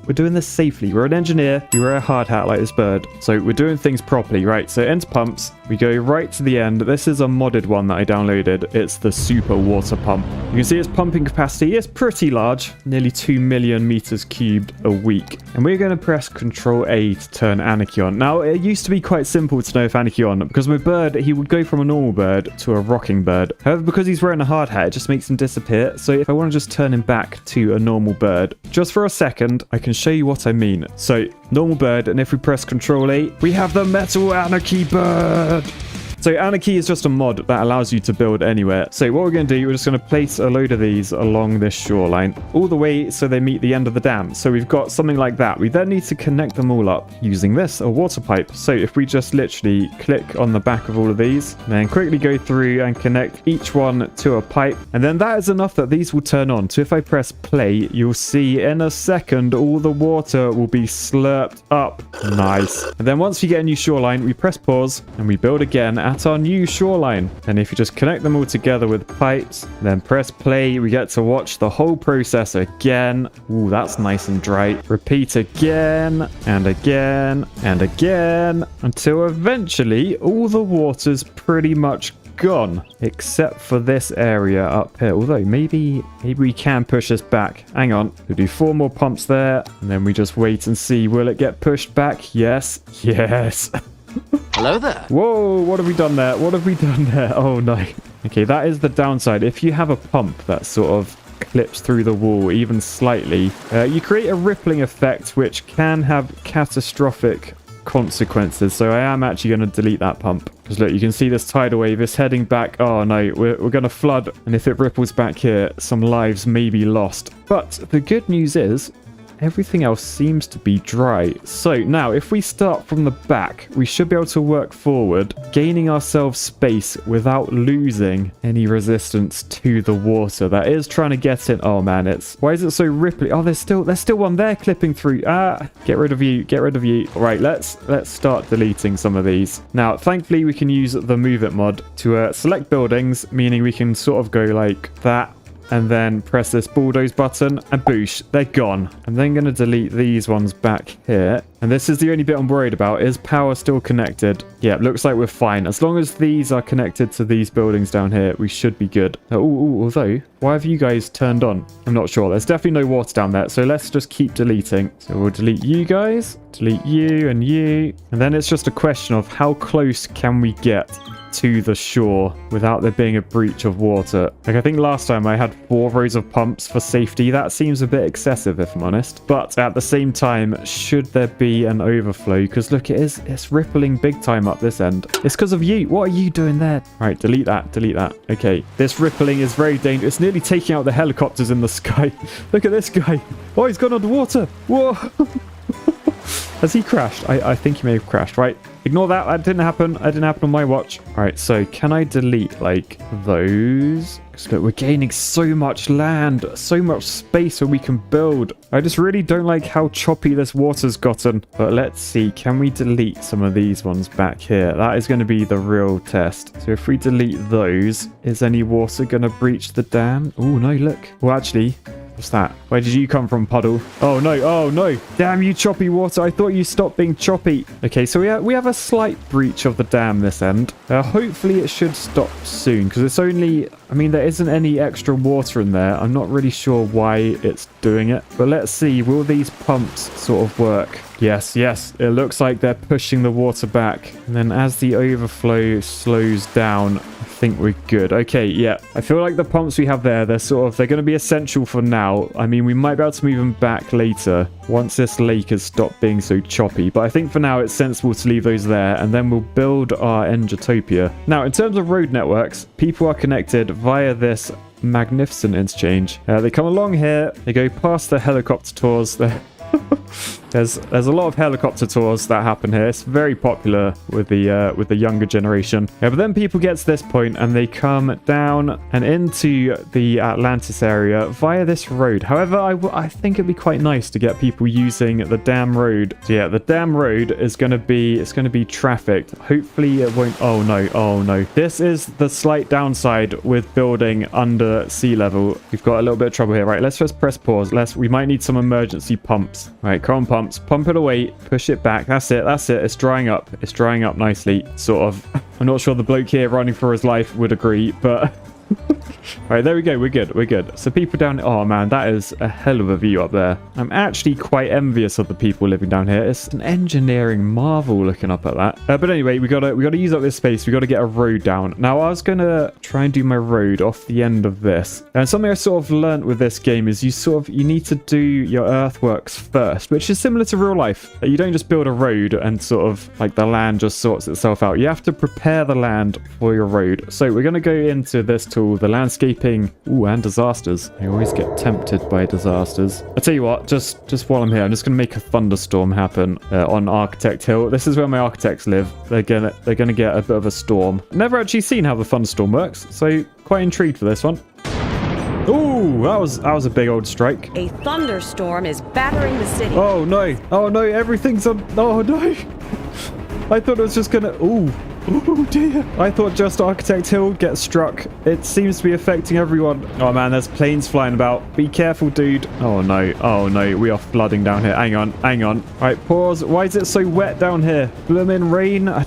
we're doing this safely. We're an engineer, we wear a hard hat like this bird, so we're doing things properly. Right, so enter pumps, we go right to the end. This is a modded one that I downloaded. It's the super water pump. You can see its pumping capacity is pretty large, nearly 2 million meters cubed a week. And we're going to press Control A to turn Anarchy on. Now it used to be quite simple to know if Anarchy on, because my bird, he would go from a normal bird to a rocking bird. However, because he's wearing a hard hat, it just makes him disappear. So if I want to just turn him back to a normal bird, just for a second, I can show you what I mean. So normal bird, and if we press Control A, we have the Metal Anarchy bird. So Anarchy is just a mod that allows you to build anywhere. So what we're going to do, we're just going to place a load of these along this shoreline, all the way so they meet the end of the dam. So we've got something like that. We then need to connect them all up using this, a water pipe. So if we just literally click on the back of all of these, and then quickly go through and connect each one to a pipe, and then that is enough that these will turn on. So if I press play, you'll see in a second, all the water will be slurped up. Nice. And then once we get a new shoreline, we press pause and we build again at our new shoreline. And if you just connect them all together with pipes, then press play, we get to watch the whole process again. Ooh, that's nice and dry. Repeat again and again and again until eventually all the water's pretty much gone, except for this area up here. Although maybe we can push this back. Hang on, we'll do 4 more pumps there, and then we just wait and see. Will it get pushed back? Yes. Hello there. Whoa, what have we done there? What have we done there? Oh no. Okay, that is the downside. If you have a pump that sort of clips through the wall even slightly, you create a rippling effect which can have catastrophic consequences. So I am actually going to delete that pump. Because look, you can see this tidal wave is heading back. Oh no, we're going to flood. And if it ripples back here, some lives may be lost. But the good news is, everything else seems to be dry. So now if we start from the back, we should be able to work forward, gaining ourselves space without losing any resistance to the water that is trying to get in. Oh man, why is it so ripply? Oh, there's still one there clipping through. Get rid of you. All right, let's start deleting some of these. Now thankfully we can use the move it mod to select buildings, meaning we can sort of go like that, and then press this bulldoze button and boosh, they're gone. I'm then going to delete these ones back here. And this is the only bit I'm worried about. Is power still connected? Yeah, it looks like we're fine. As long as these are connected to these buildings down here, we should be good. Although, why have you guys turned on? I'm not sure. There's definitely no water down there. So let's just keep deleting. So we'll delete you guys, delete you and you. And then it's just a question of how close can we get to the shore without there being a breach of water. Like I think last time I had 4 rows of pumps for safety. That seems a bit excessive if I'm honest. But at the same time, should there be an overflow? Because look, it's rippling big time up this end. It's because of you. What are you doing there? All right, delete that. Okay, this rippling is very dangerous. It's nearly taking out the helicopters in the sky. Look at this guy. Oh, he's gone underwater. Whoa. Has he crashed? I think he may have crashed, right? Ignore that. That didn't happen. That didn't happen on my watch. All right, so can I delete like those? Because look, we're gaining so much land, so much space where we can build. I just really don't like how choppy this water's gotten. But let's see. Can we delete some of these ones back here? That is going to be the real test. So if we delete those, is any water going to breach the dam? Oh, no, look. Well, actually... what's that? Where did you come from, puddle? Oh no, oh no. Damn you, choppy water. I thought you stopped being choppy. Okay, so we have a slight breach of the dam this end. Hopefully it should stop soon because it's only... I mean, there isn't any extra water in there. I'm not really sure why it's doing it. But let's see. Will these pumps sort of work? Yes. It looks like they're pushing the water back. And then as the overflow slows down, I think we're good. Okay, yeah. I feel like the pumps we have there, they're going to be essential for now. I mean, we might be able to move them back later once this lake has stopped being so choppy. But I think for now it's sensible to leave those there and then we'll build our Engitopia. Now, in terms of road networks, people are connected via this magnificent interchange. They come along here, they go past the helicopter tours there. There's a lot of helicopter tours that happen here. It's very popular with the younger generation. Yeah, but then people get to this point and they come down and into the Atlantis area via this road. However, I think it'd be quite nice to get people using the dam road. So yeah, the dam road is going to be trafficked. Hopefully it won't. Oh no. This is the slight downside with building under sea level. We've got a little bit of trouble here. Right, let's just press pause. We might need some emergency pumps. Right, come on, pumps. Pump it away. Push it back. That's it. It's drying up. It's drying up nicely, sort of. I'm not sure the bloke here running for his life would agree, but... All right, there we go. We're good. So people down... oh, man, that is a hell of a view up there. I'm actually quite envious of the people living down here. It's an engineering marvel looking up at that. But anyway, we gotta use up this space. We got to get a road down. Now, I was going to try and do my road off the end of this. And something I sort of learnt with this game is you need to do your earthworks first, which is similar to real life. You don't just build a road and sort of like the land just sorts itself out. You have to prepare the land for your road. So we're going to go into this tool, the landscaping. Ooh, and disasters. I always get tempted by disasters. I tell you what, just while I'm here, I'm just going to make a thunderstorm happen on Architect Hill. This is where my architects live. They're gonna get a bit of a storm. Never actually seen how the thunderstorm works, so quite intrigued for this one. Ooh, that was a big old strike. A thunderstorm is battering the city. Oh no, everything's on. Oh no. I thought it was just gonna. Ooh. Oh dear. I thought just Architect Hill would get struck. It seems to be affecting everyone. Oh man, there's planes flying about. Be careful, dude. Oh no. We are flooding down here. Hang on. All right, pause. Why is it so wet down here? Bloomin' rain. I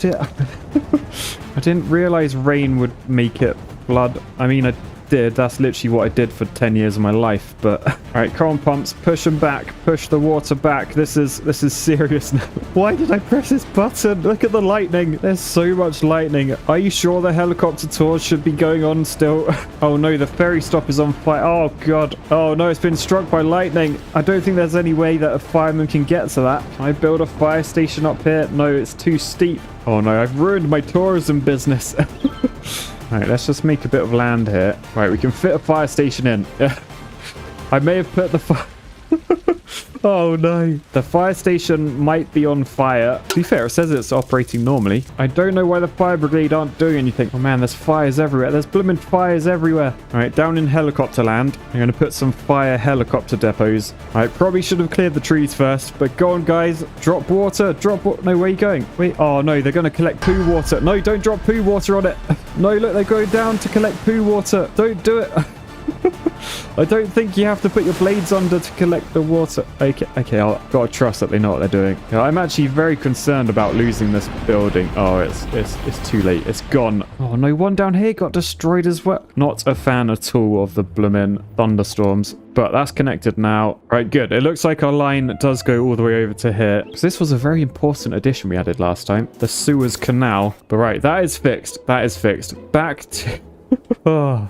didn't realize rain would make it flood. I mean, did. That's literally what I did for 10 years of my life. But all right, come on, pumps, push them back, push the water back. This is serious now. Why did I press this button? Look at the lightning. There's so much lightning. Are you sure the helicopter tours should be going on still? Oh no, the ferry stop is on fire. Oh god. Oh no, it's been struck by lightning. I don't think there's any way that a fireman can get to that. Can I build a fire station up here? No, it's too steep. Oh no, I've ruined my tourism business. Alright, let's just make a bit of land here. Right, we can fit a fire station in. I may have put the fire... Oh no. The fire station might be on fire. To be fair, it says it's operating normally. I don't know why the fire brigade aren't doing anything. Oh man, there's fires everywhere. There's blooming fires everywhere. Alright, down in helicopter land, I'm going to put some fire helicopter depots. I probably should have cleared the trees first, but go on guys. Drop water. Drop water. No, where are you going? Wait, oh no, they're going to collect poo water. No, don't drop poo water on it. No, look, they're going down to collect poo water. Don't do it. I don't think you have to put your blades under to collect the water. Okay, I've got to trust that they know what they're doing. Yeah, I'm actually very concerned about losing this building. Oh, it's too late. It's gone. Oh, no, one down here got destroyed as well. Not a fan at all of the blooming thunderstorms. But that's connected now. Right, good. It looks like our line does go all the way over to here. So this was a very important addition we added last time. The sewers canal. But right, that is fixed. That is fixed. Back to...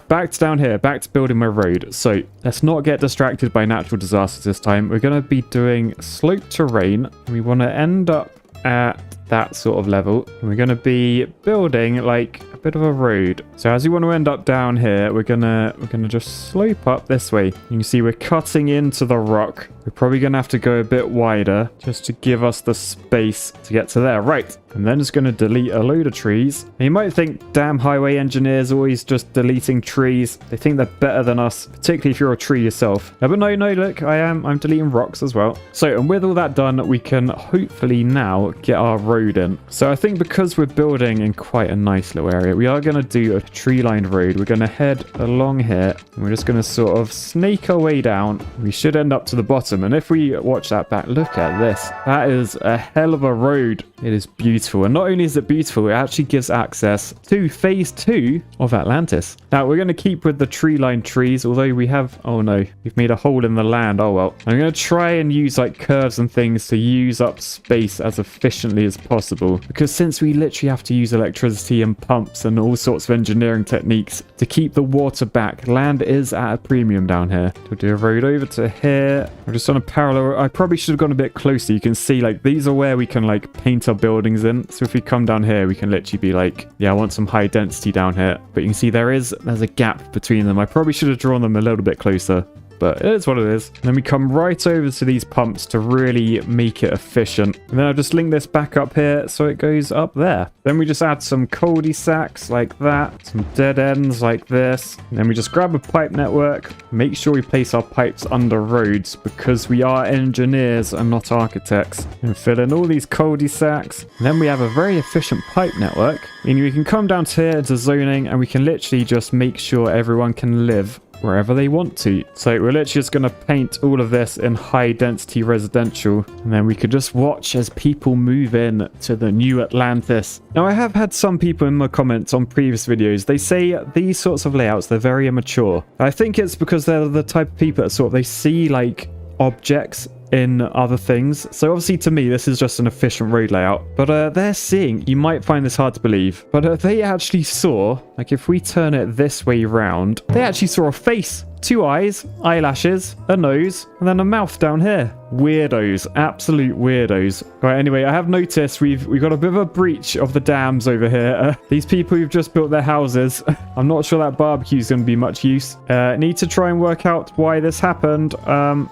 back to down here, back to building my road. So let's not get distracted by natural disasters this time. We're going to be doing slope terrain. We want to end up at that sort of level. And we're going to be building like a bit of a road. So as you want to end up down here, we're gonna just slope up this way. You can see we're cutting into the rock. We're probably going to have to go a bit wider just to give us the space to get to there. Right. And then it's going to delete a load of trees. And you might think, damn highway engineers always just deleting trees. They think they're better than us, particularly if you're a tree yourself. No, but no, look, I'm deleting rocks as well. So, and with all that done, we can hopefully now get our road in. So I think because we're building in quite a nice little area, we are going to do a tree-lined road. We're going to head along here. And we're just going to sort of snake our way down. We should end up to the bottom. And if we watch that back, look at this. That is a hell of a road. It is beautiful. And not only is it beautiful, it actually gives access to phase 2 of Atlantis. Now, we're going to keep with the tree-lined trees, although we have... Oh, no. We've made a hole in the land. Oh, well. I'm going to try and use, like, curves and things to use up space as efficiently as possible. Because since we literally have to use electricity and pumps and all sorts of engineering techniques to keep the water back, land is at a premium down here. We'll do a road over to here. I'm just on a parallel... I probably should have gone a bit closer. You can see, like, these are where we can, like, paint our buildings in. So if we come down here, we can literally be like, yeah, I want some high density down here. But you can see there's a gap between them. I probably should have drawn them a little bit closer. But it is what it is. And then we come right over to these pumps to really make it efficient. And then I'll just link this back up here so it goes up there. Then we just add some cul-de-sacs like that, some dead ends like this. And then we just grab a pipe network, make sure we place our pipes under roads because we are engineers and not architects. And fill in all these cul-de-sacs. And then we have a very efficient pipe network, meaning we can come down to here to zoning and we can literally just make sure everyone can live wherever they want to. So we're literally just going to paint all of this in high density residential, and then we could just watch as people move in to the new Atlantis. Now, I have had some people in my comments on previous videos, they say these sorts of layouts, they're very immature. I think it's because they're the type of people that they see like objects in other things. So obviously to me this is just an efficient road layout, but they're seeing, you might find this hard to believe, but they actually saw, like if we turn it this way round, they actually saw a face, 2 eyes, eyelashes, a nose, and then a mouth down here. Weirdos, absolute weirdos. Right, anyway, I have noticed we've got a bit of a breach of the dams over here. These people who've just built their houses, I'm not sure that barbecue's going to be much use. Need to try and work out why this happened.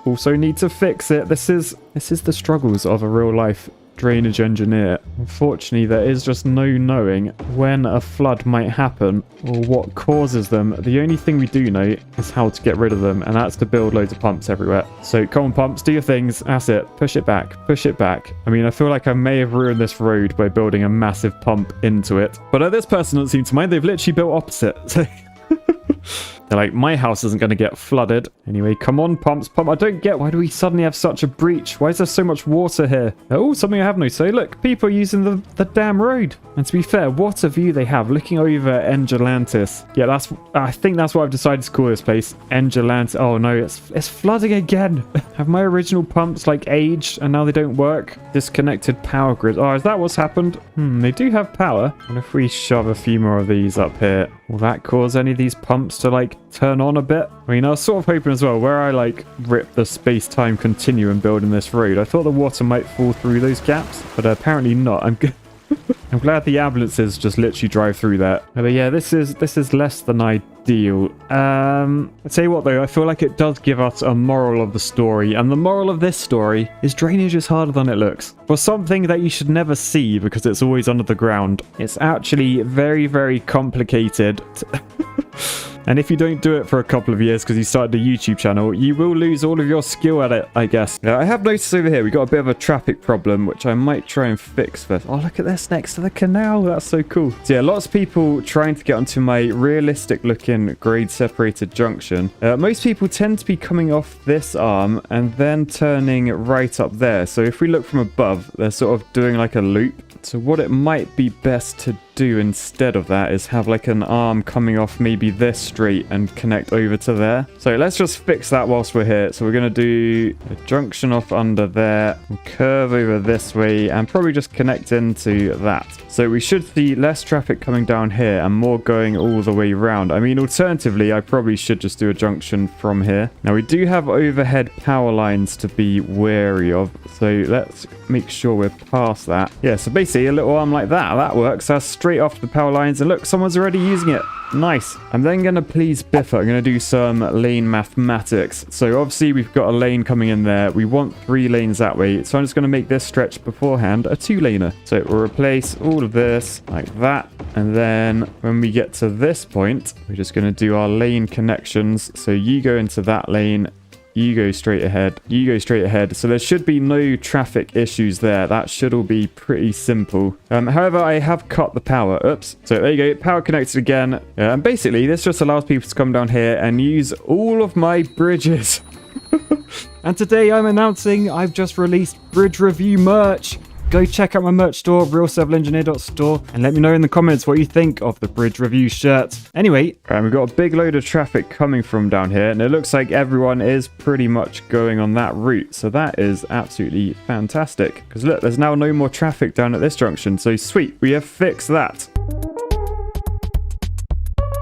Also need to fix it. This is the struggles of a real life drainage engineer. Unfortunately, there is just no knowing when a flood might happen or what causes them. The only thing we do know is how to get rid of them, and that's to build loads of pumps everywhere. So come on, pumps, do your things. That's it. Push it back. Push it back. I mean, I feel like I may have ruined this road by building a massive pump into it, but this person doesn't seem to mind. They've literally built opposite. So They're like, my house isn't going to get flooded. Anyway, come on, pumps, pump. I don't get why do we suddenly have such a breach? Why is there so much water here? Oh, something I have noticed. So look, people are using the damn road. And to be fair, what a view they have looking over Engelantis. Yeah, I think that's what I've decided to call this place. Engelantis. Oh no, it's flooding again. Have my original pumps like aged and now they don't work? Disconnected power grid. Oh, is that what's happened? They do have power. What if we shove a few more of these up here? Will that cause any of these pumps to like turn on a bit? I mean, I was sort of hoping as well, where I like rip the space-time continuum building this road, I thought the water might fall through those gaps, but apparently not. I'm good. I'm glad the ambulances just literally drive through that. But yeah, this is less than ideal. I'll tell you what though, I feel like it does give us a moral of the story, and the moral of this story is drainage is harder than it looks. For something that you should never see because it's always under the ground, it's actually very, very complicated. And if you don't do it for a couple of years because you started a YouTube channel, you will lose all of your skill at it, I guess. Now, I have noticed over here, we got a bit of a traffic problem, which I might try and fix first. Oh, look at this next to the canal. That's so cool. So yeah, lots of people trying to get onto my realistic looking grade separated junction. Most people tend to be coming off this arm and then turning right up there. So if we look from above, they're sort of doing like a loop. So what it might be best to do instead of that is have like an arm coming off maybe this street and connect over to there. So let's just fix that whilst we're here. So we're going to do a junction off under there, curve over this way, and probably just connect into that. So we should see less traffic coming down here and more going all the way around. I mean, alternatively, I probably should just do a junction from here. Now we do have overhead power lines to be wary of. So let's make sure we're past that. Yeah, so basically a little arm like that. That works. That's straight off the power lines. And look, someone's already using it. Nice. I'm then going to please Biffa. I'm going to do some lane mathematics. So obviously we've got a lane coming in there. We want 3 lanes that way. So I'm just going to make this stretch beforehand a 2-laner. So we'll replace all of this like that. And then when we get to this point, we're just going to do our lane connections. So you go into that lane. You go straight ahead. You go straight ahead. So there should be no traffic issues there. That should all be pretty simple. However, I have cut the power. Oops. So there you go. Power connected again. And basically, this just allows people to come down here and use all of my bridges. And today I'm announcing I've just released bridge review merch. Go check out my merch store, realcivilengineer.store, and let me know in the comments what you think of the bridge review shirt. Anyway, we've got a big load of traffic coming from down here, and it looks like everyone is pretty much going on that route. So that is absolutely fantastic. Because look, there's now no more traffic down at this junction. So sweet, we have fixed that.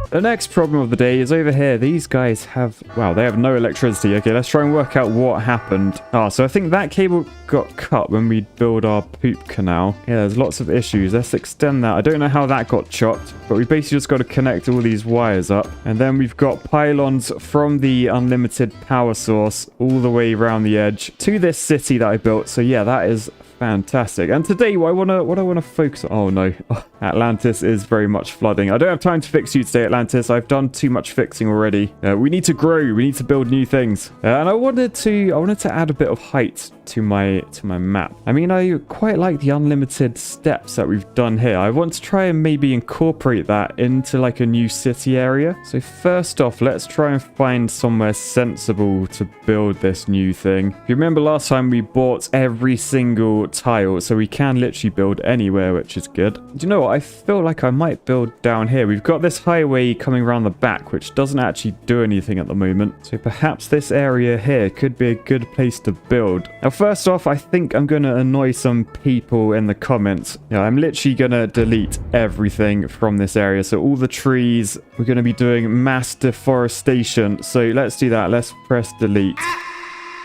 The next problem of the day is over here. These guys have, wow, they have no electricity. Okay, let's try and work out what happened. So I think that cable got cut when we build our poop canal. Yeah, there's lots of issues. Let's extend that. I don't know how that got chopped, but we basically just got to connect all these wires up. And then we've got pylons from the unlimited power source all the way around the edge to this city that I built. So yeah, that is fantastic. And today what I want to focus on, oh no, Atlantis is very much flooding. I don't have time to fix you today, Atlantis. I've done too much fixing already. We need to grow. We need to build new things. And I wanted to add a bit of height to my map. I mean, I quite like the unlimited steps that we've done here. I want to try and maybe incorporate that into like a new city area. So first off, let's try and find somewhere sensible to build this new thing. If you remember last time, we bought every single tile, so we can literally build anywhere, which is good. Do you know what? I feel like I might build down here. We've got this highway coming around the back, which doesn't actually do anything at the moment. So perhaps this area here could be a good place to build. Now, first off, I think I'm going to annoy some people in the comments. Yeah, I'm literally going to delete everything from this area. So all the trees, we're going to be doing mass deforestation. So let's do that. Let's press delete.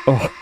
Oh.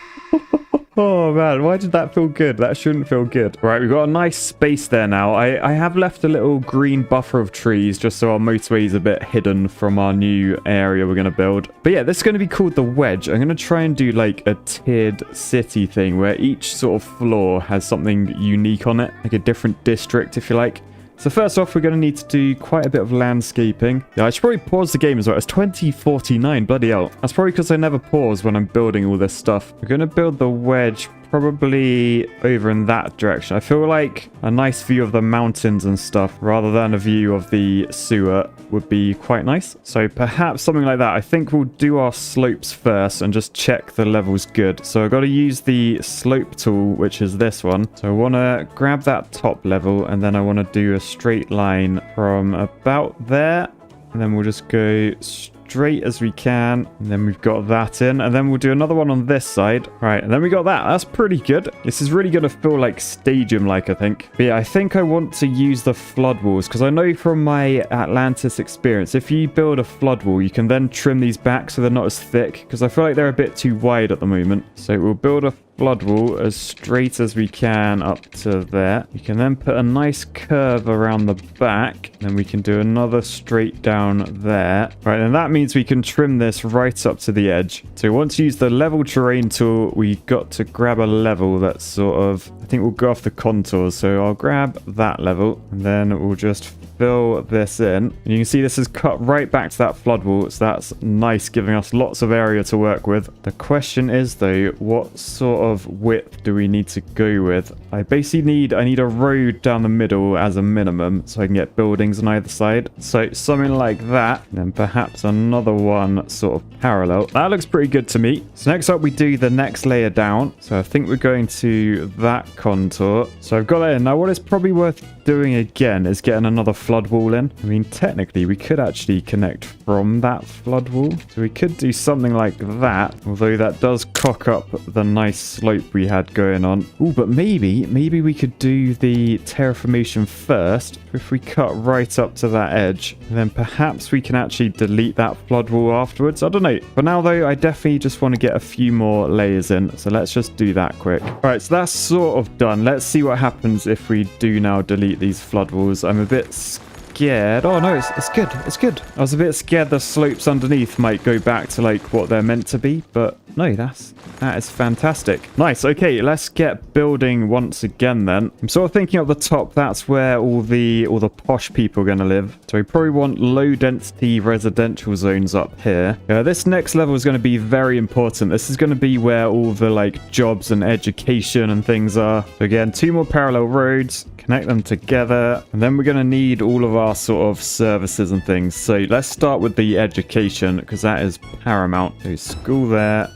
Oh man, why did that feel good? That shouldn't feel good. Right, we've got a nice space there now. I have left a little green buffer of trees just so our motorway is a bit hidden from our new area we're going to build. But yeah, this is going to be called the Wedge. I'm going to try and do like a tiered city thing where each sort of floor has something unique on it, like a different district if you like. So first off, we're going to need to do quite a bit of landscaping. Yeah, I should probably pause the game as well. It's 2049, bloody hell. That's probably because I never pause when I'm building all this stuff. We're going to build the wedge probably over in that direction. I feel like a nice view of the mountains and stuff rather than a view of the sewer would be quite nice. So perhaps something like that. I think we'll do our slopes first and just check the level's good. So I've got to use the slope tool, which is this one. So I want to grab that top level and then I want to do a straight line from about there. And then we'll just go straight as we can. And then we've got that in. And then we'll do another one on this side. Right, and then we got that. That's pretty good. This is really going to feel like stadium-like, I think. But yeah, I think I want to use the flood walls. Because I know from my Atlantis experience, if you build a flood wall, you can then trim these back so they're not as thick. Because I feel like they're a bit too wide at the moment. So we'll build a flood wall as straight as we can up to there. We can then put a nice curve around the back. Then we can do another straight down there. Right, and that means we can trim this right up to the edge. So once you use the level terrain tool, we got to grab a level that's sort of, I think we'll go off the contours. So I'll grab that level and then we'll just fill this in. And you can see this is cut right back to that flood wall. So that's nice, giving us lots of area to work with. The question is though, what sort of width do we need to go with? I basically need a road down the middle as a minimum so I can get buildings on either side. So something like that, and then perhaps another one sort of parallel. That looks pretty good to me. So next up we do the next layer down. So I think we're going to that contour. So I've got that in. Now what is probably worth doing again is getting another flood wall in. I mean, technically we could actually connect from that flood wall. So we could do something like that, although that does cock up the nice slope we had going on. Oh, but maybe we could do the terraformation first. If we cut right up to that edge, then perhaps we can actually delete that flood wall afterwards. I don't know. For now though, I definitely just want to get a few more layers in. So let's just do that quick. All right, so that's sort of done. Let's see what happens if we do now delete these flood walls. I'm a bit scared. Oh no, it's good. It's good. I was a bit scared the slopes underneath might go back to like what they're meant to be, but no, that is fantastic. Nice. Okay, let's get building once again then. I'm sort of thinking up the top, that's where all the posh people are going to live. So we probably want low density residential zones up here. This next level is going to be very important. This is going to be where all the like jobs and education and things are. So again, 2 more parallel roads, connect them together, and then we're going to need all of our sort of services and things. So let's start with the education because that is paramount. So school there,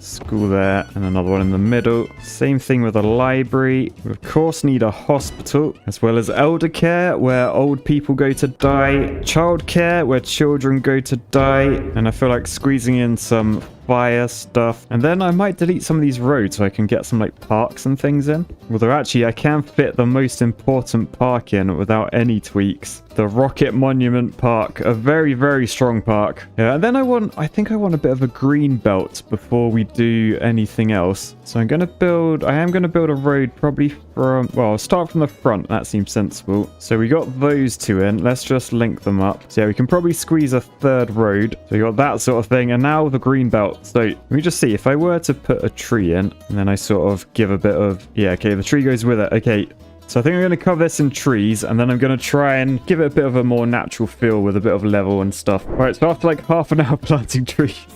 and another one in the middle. Same thing with a library. We of course need a hospital, as well as elder care where old people go to die, child care where children go to die, and I feel like squeezing in some fire stuff. And then I might delete some of these roads so I can get some like parks and things in. Although actually I can fit the most important park in without any tweaks. The Rocket Monument Park, a very, very strong park. Yeah, and then I think I want a bit of a green belt before we do anything else. So I am going to build a road probably from, well, I'll start from the front. That seems sensible. So we got those 2 in. Let's just link them up. So yeah, we can probably squeeze a 3rd road. So we got that sort of thing. And now the green belt. So let me just see if I were to put a tree in and then I sort of give a bit of, yeah, okay, the tree goes with it. Okay. So I think I'm going to cover this in trees and then I'm going to try and give it a bit of a more natural feel with a bit of level and stuff. All right, so after like half an hour planting trees,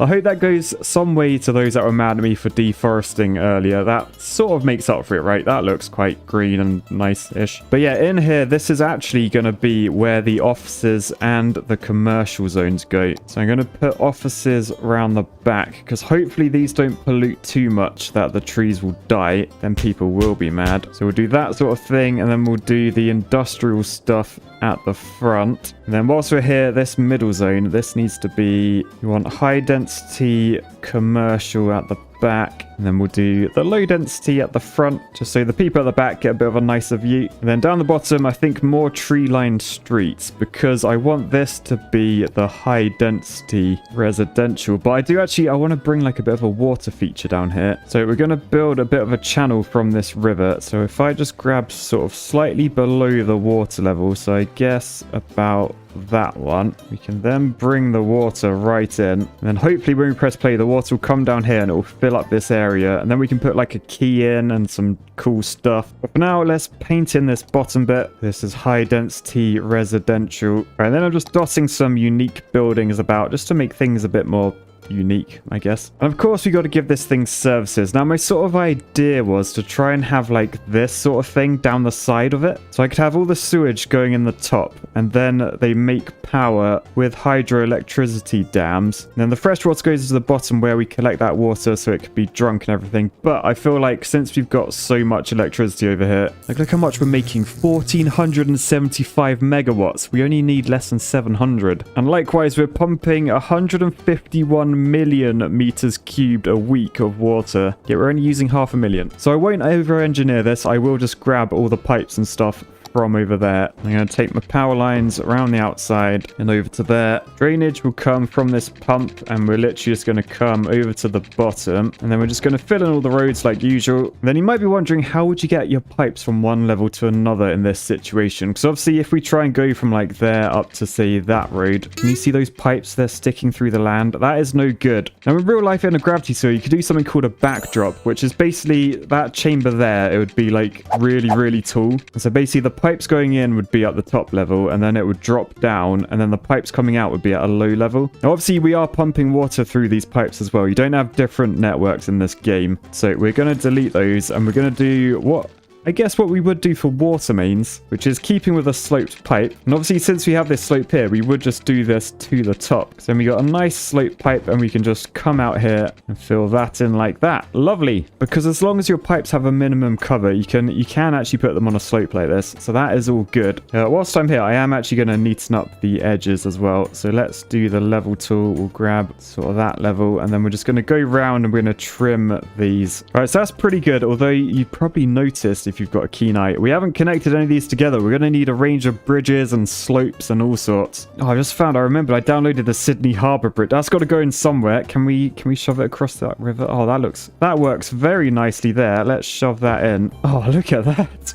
I hope that goes some way to those that were mad at me for deforesting earlier. That sort of makes up for it, right? That looks quite green and nice-ish. But yeah, in here, this is actually going to be where the offices and the commercial zones go. So I'm going to put offices around the back because hopefully these don't pollute too much that the trees will die. Then people will be mad. So we'll do that sort of thing and then we'll do the industrial stuff at the front. And then whilst we're here, this middle zone, this needs to be, you want high density commercial at the back, and then we'll do the low density at the front just so the people at the back get a bit of a nicer view. And then down the bottom, I think more tree lined streets because I want this to be the high density residential, but I want to bring like a bit of a water feature down here. So we're going to build a bit of a channel from this river. So if I just grab sort of slightly below the water level, so I guess about that one, we can then bring the water right in, and then hopefully when we press play the water will come down here and it will fill up this area, and then we can put like a key in and some cool stuff. But for now, let's paint in this bottom bit. This is high density residential. All right, then I'm just dotting some unique buildings about just to make things a bit more unique, I guess. And of course, we got to give this thing services. Now, my sort of idea was to try and have like this sort of thing down the side of it. So I could have all the sewage going in the top, and then they make power with hydroelectricity dams. And then the fresh water goes to the bottom where we collect that water so it could be drunk and everything. But I feel like since we've got so much electricity over here, like look how much we're making, 1475 megawatts. We only need less than 700. And likewise, we're pumping 151 million meters cubed a week of water, yet we're only using 500,000. So I won't over-engineer this. I will just grab all the pipes and stuff from over there. I'm going to take my power lines around the outside and over to there. Drainage will come from this pump, and we're literally just going to come over to the bottom, and then we're just going to fill in all the roads like usual. And then you might be wondering, how would you get your pipes from one level to another in this situation? Because obviously if we try and go from like there up to say that road, can you see those pipes? They're sticking through the land. That is no good. Now in real life in a gravity sewer, you could do something called a backdrop, which is basically that chamber there. It would be like really tall, and so basically the pipes going in would be at the top level, and then it would drop down, and then the pipes coming out would be at a low level. Now obviously we are pumping water through these pipes as well. You don't have different networks in this game, so we're going to delete those, and we're going to do what I guess what we would do for water mains, which is keeping with a sloped pipe. And obviously since we have this slope here, we would just do this to the top. So then we got a nice sloped pipe, and we can just come out here and fill that in like that. Lovely. Because as long as your pipes have a minimum cover, you can actually put them on a slope like this. So that is all good. Whilst I'm here, I am actually going to neaten up the edges as well. So let's do the level tool. We'll grab sort of that level, and then we're just going to go round and we're going to trim these. All right, so that's pretty good. Although you probably noticed if you've got a keen eye, we haven't connected any of these together. We're going to need a range of bridges and slopes and all sorts. Oh, I just found, I remembered I downloaded the Sydney Harbour Bridge. That's got to go in somewhere. Can we shove it across that river? Oh, that works very nicely there. Let's shove that in. Oh, look at that.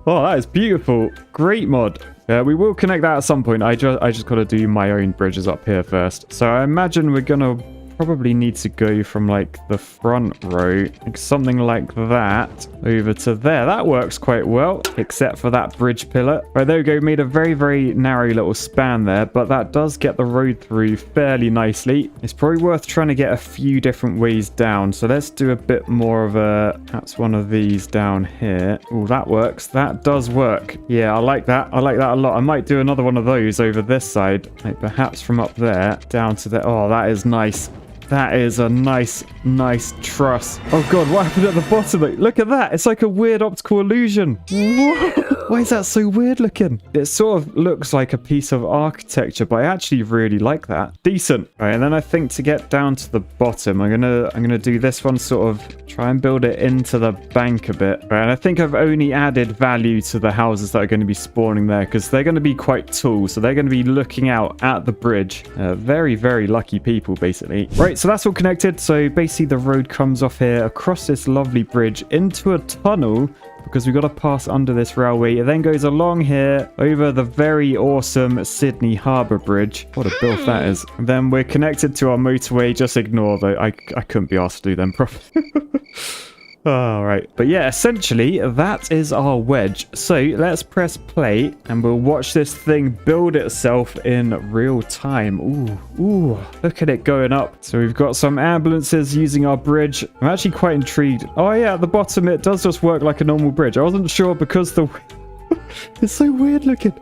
Oh, that is beautiful. Great mod. We will connect that at some point. I just got to do my own bridges up here first. So I imagine we're going to probably need to go from like the front row, like something like that, over to there. That works quite well, except for that bridge pillar. Right, there we go. Made a very narrow little span there, but that does get the road through fairly nicely. It's probably worth trying to get a few different ways down. So let's do a bit more of a, perhaps one of these down here. Oh, that works. That does work. Yeah, I like that. I like that a lot. I might do another one of those over this side, like perhaps from up there down to there. Oh, that is nice. That is a nice truss. Oh god, what happened at the bottom? Look at that. It's like a weird optical illusion. What? Why is that so weird looking? It sort of looks like a piece of architecture, but I actually really like that. Decent. All right, and then I think to get down to the bottom, I'm gonna do this one, sort of try and build it into the bank a bit. All right, and I think I've only added value to the houses that are going to be spawning there, because they're going to be quite tall, so they're going to be looking out at the bridge. Very lucky people, basically. Right, so that's all connected. So basically the road comes off here across this lovely bridge into a tunnel, because we've got to pass under this railway. It then goes along here over the very awesome Sydney Harbour Bridge. What a build that is. And then we're connected to our motorway. Just ignore though. I couldn't be asked to do them properly. All right, but yeah, essentially that is our wedge. So let's press play and we'll watch this thing build itself in real time. Ooh, look at it going up. So we've got some ambulances using our bridge. I'm actually quite intrigued. Oh yeah, at the bottom it does just work like a normal bridge. I wasn't sure because the it's so weird looking.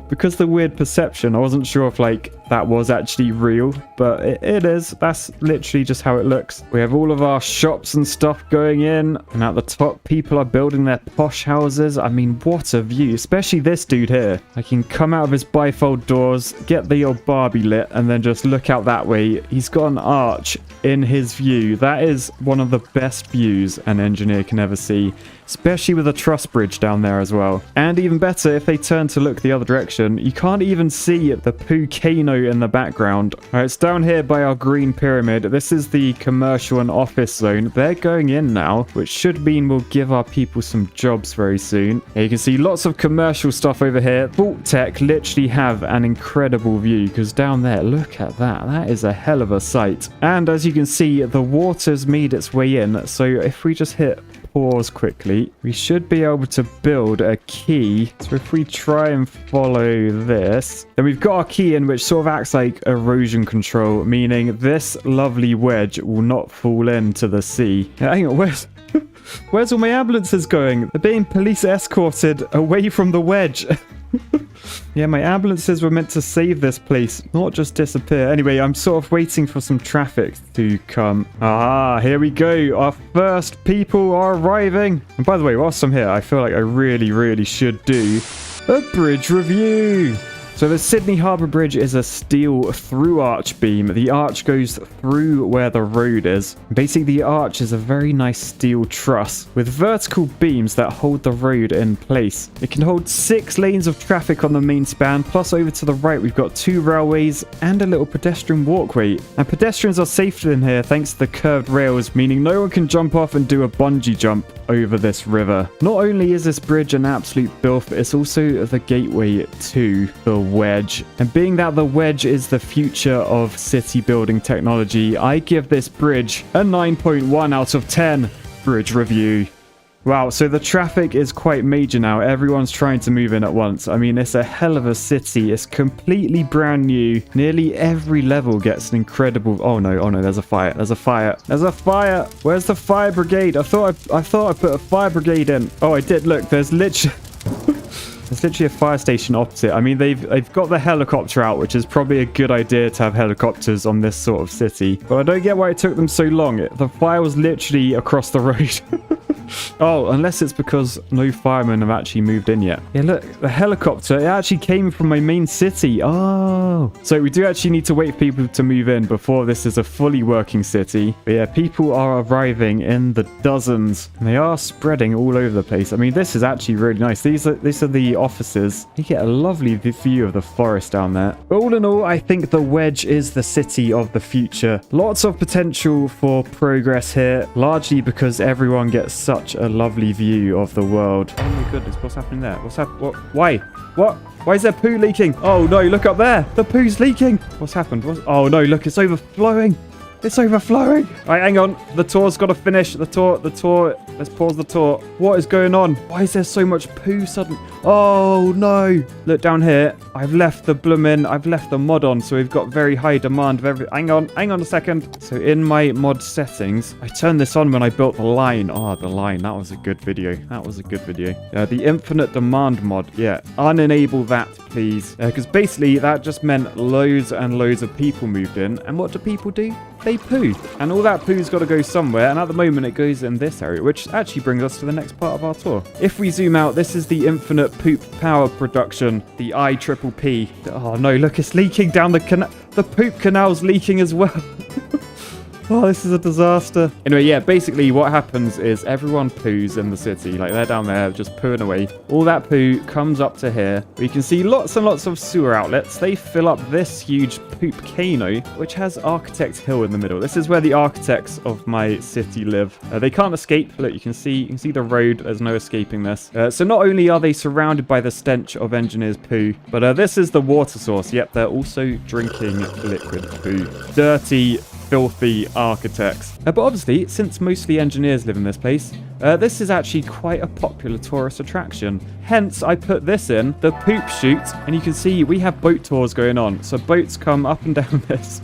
Because the weird perception, I wasn't sure if like that was actually real, but it is. That's literally just how it looks. We have all of our shops and stuff going in, and at the top people are building their posh houses. I mean, what a view, especially this dude here. I can come out of his bifold doors, get the old Barbie lit, and then just look out that way. He's got an arch in his view. That is one of the best views an engineer can ever see, especially with a truss bridge down there as well. And even better, if they turn to look the other direction, you can't even see the POOCANO in the background. All right, it's down here by our green pyramid. This is the commercial and office zone. They're going in now, which should mean we'll give our people some jobs very soon. Here you can see lots of commercial stuff over here. Vault Tech literally have an incredible view, because down there, look at that. That is a hell of a sight. And as you can see, the water's made its way in. So if we just hit pause quickly. We should be able to build a key. So if we try and follow this, then we've got our key in, which sort of acts like erosion control, meaning this lovely wedge will not fall into the sea. Hang on, where's all my ambulances going? They're being police escorted away from the wedge. Yeah, my ambulances were meant to save this place, not just disappear. Anyway, I'm sort of waiting for some traffic to come. Ah, here we go. Our first people are arriving. And by the way, whilst I'm here, I feel like I really should do a bridge review. So the Sydney Harbour Bridge is a steel through arch beam. The arch goes through where the road is. Basically, the arch is a very nice steel truss with vertical beams that hold the road in place. It can hold 6 lanes of traffic on the main span, plus over to the right we've got 2 railways and a little pedestrian walkway. And pedestrians are safer in here thanks to the curved rails, meaning no one can jump off and do a bungee jump over this river. Not only is this bridge an absolute bilf, it's also the gateway to the wedge. And being that the wedge is the future of city building technology, I give this bridge a 9.1 out of 10 bridge review. Wow, so the traffic is quite major now. Everyone's trying to move in at once. I mean, it's a hell of a city. It's completely brand new. Nearly every level gets an incredible... Oh no, there's a fire. There's a fire. Where's the fire brigade? I thought I put a fire brigade in. Oh, I did. Look, there's literally... There's literally a fire station opposite. I mean, they've got the helicopter out, which is probably a good idea to have helicopters on this sort of city. But I don't get why it took them so long. The fire was literally across the road. Oh, unless it's because no firemen have actually moved in yet. Yeah, look, the helicopter, it actually came from my main city. Oh. So we do actually need to wait for people to move in before this is a fully working city. But yeah, people are arriving in the dozens. And they are spreading all over the place. I mean, this is actually really nice. These are the offices. You get a lovely view of the forest down there. But all in all, I think the wedge is the city of the future. Lots of potential for progress here, largely because everyone gets such a lovely view of the world. Oh my goodness, what's happening there? Why? Why is there poo leaking? Oh no, look up there. The poo's leaking. What's happened? Oh no, look, it's overflowing. It's overflowing. All right, hang on. The tour's got to finish. The tour. Let's pause the tour. What is going on? Why is there so much poo suddenly? Oh, no. Look down here. I've left the mod on, so we've got very high demand of everything. Hang on a second. So in my mod settings, I turned this on when I built the line. Oh, the line. That was a good video. The infinite demand mod. Yeah. Unenable that, please. Because basically, that just meant loads and loads of people moved in. And what do people do? They poo. And all that poo's got to go somewhere. And at the moment, it goes in this area, which actually brings us to the next part of our tour. If we zoom out, this is the infinite poop power production, the IPPP. Oh no, look, it's leaking down the canal. The poop canal's leaking as well. Oh, this is a disaster. Anyway, yeah, basically what happens is everyone poos in the city. Like, they're down there just pooing away. All that poo comes up to here. We can see lots and lots of sewer outlets. They fill up this huge POOCANO, which has Architect Hill in the middle. This is where the architects of my city live. They can't escape. Look, you can see the road. There's no escaping this. So not only are they surrounded by the stench of engineers' poo, but this is the water source. Yep, they're also drinking liquid poo. Dirty, filthy architects. But obviously, since mostly engineers live in this place, this is actually quite a popular tourist attraction. Hence, I put this in, the poop chute, and you can see we have boat tours going on. So boats come up and down this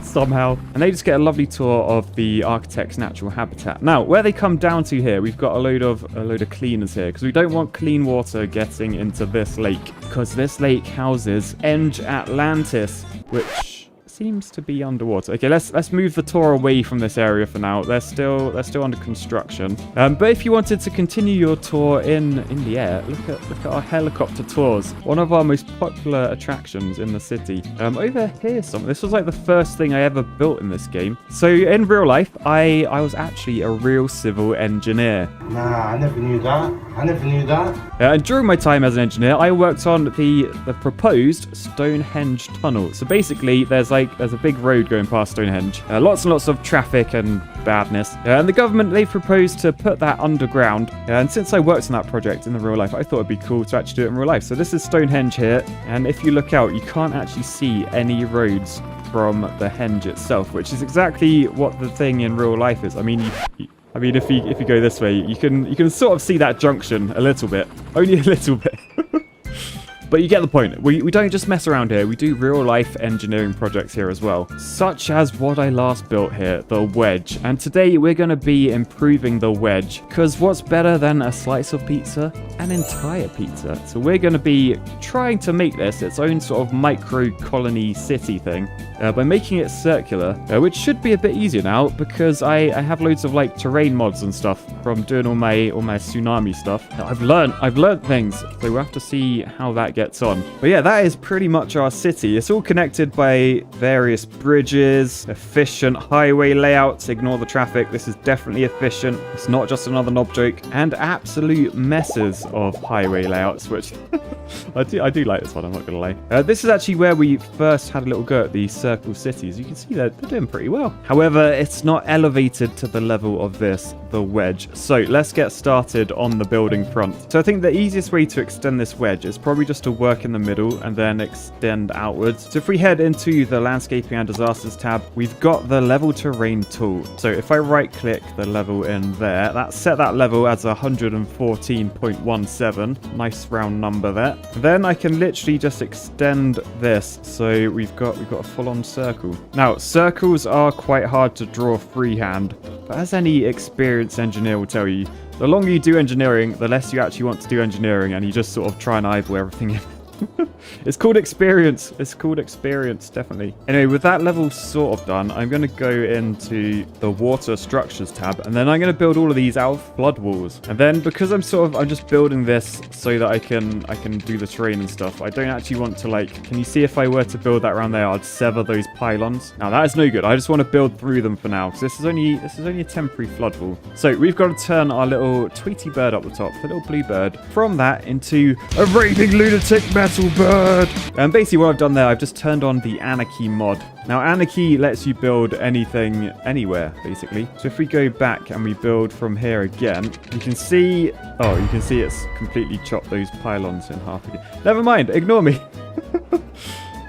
somehow, and they just get a lovely tour of the architect's natural habitat. Now, where they come down to here, we've got a load of cleaners here, because we don't want clean water getting into this lake, because this lake houses Atlantis, which seems to be underwater. Okay, let's move the tour away from this area for now. They're still under construction. But if you wanted to continue your tour in the air, look at our helicopter tours. One of our most popular attractions in the city. Over here, this was like the first thing I ever built in this game. So in real life, I was actually a real civil engineer. Nah, I never knew that. And during my time as an engineer, I worked on the proposed Stonehenge tunnel. So basically, there's a big road going past Stonehenge. Lots and lots of traffic and badness. And the government, they've proposed to put that underground. And since I worked on that project in the real life, I thought it'd be cool to actually do it in real life. So this is Stonehenge here. And if you look out, you can't actually see any roads from the henge itself, which is exactly what the thing in real life is. I mean, I mean, if you go this way, you can sort of see that junction a little bit. Only a little bit. But you get the point. We don't just mess around here. We do real-life engineering projects here as well. Such as what I last built here, the wedge. And today we're going to be improving the wedge. Because what's better than a slice of pizza? An entire pizza. So we're going to be trying to make this its own sort of micro-colony city thing. By making it circular, which should be a bit easier now because I have loads of like terrain mods and stuff from doing all my tsunami stuff. I've learned things, so we'll have to see how that gets on. But yeah, that is pretty much our city. It's all connected by various bridges, efficient highway layouts. Ignore the traffic. This is definitely efficient. It's not just another knob joke. And absolute messes of highway layouts, which I do like this one, I'm not gonna lie. This is actually where we first had a little go at the circle cities. You can see they're doing pretty well. However, it's not elevated to the level of this, the wedge. So let's get started on the building front. So I think the easiest way to extend this wedge is probably just to work in the middle and then extend outwards. So if we head into the landscaping and disasters tab, we've got the level terrain tool. So if I right click the level in there, that set that level as 114.17. Nice round number there. Then I can literally just extend this. So we've got a full-on circle. Now, circles are quite hard to draw freehand, but as any experienced engineer will tell you, the longer you do engineering, the less you actually want to do engineering, and you just sort of try and eyeball everything in. It's called experience. It's called experience, definitely. Anyway, with that level sort of done, I'm going to go into the water structures tab, and then I'm going to build all of these out of flood walls. And then because I'm just building this so that I can do the terrain and stuff, I don't actually want to can you see if I were to build that around there, I'd sever those pylons. Now that is no good. I just want to build through them for now, because this is only a temporary flood wall. So we've got to turn our little Tweety bird up the top, the little blue bird, from that into a raving lunatic metal bird. And basically what I've done there, I've just turned on the Anarchy mod. Now Anarchy lets you build anything anywhere, basically. So if we go back and we build from here again, you can see it's completely chopped those pylons in half again. Never mind, ignore me.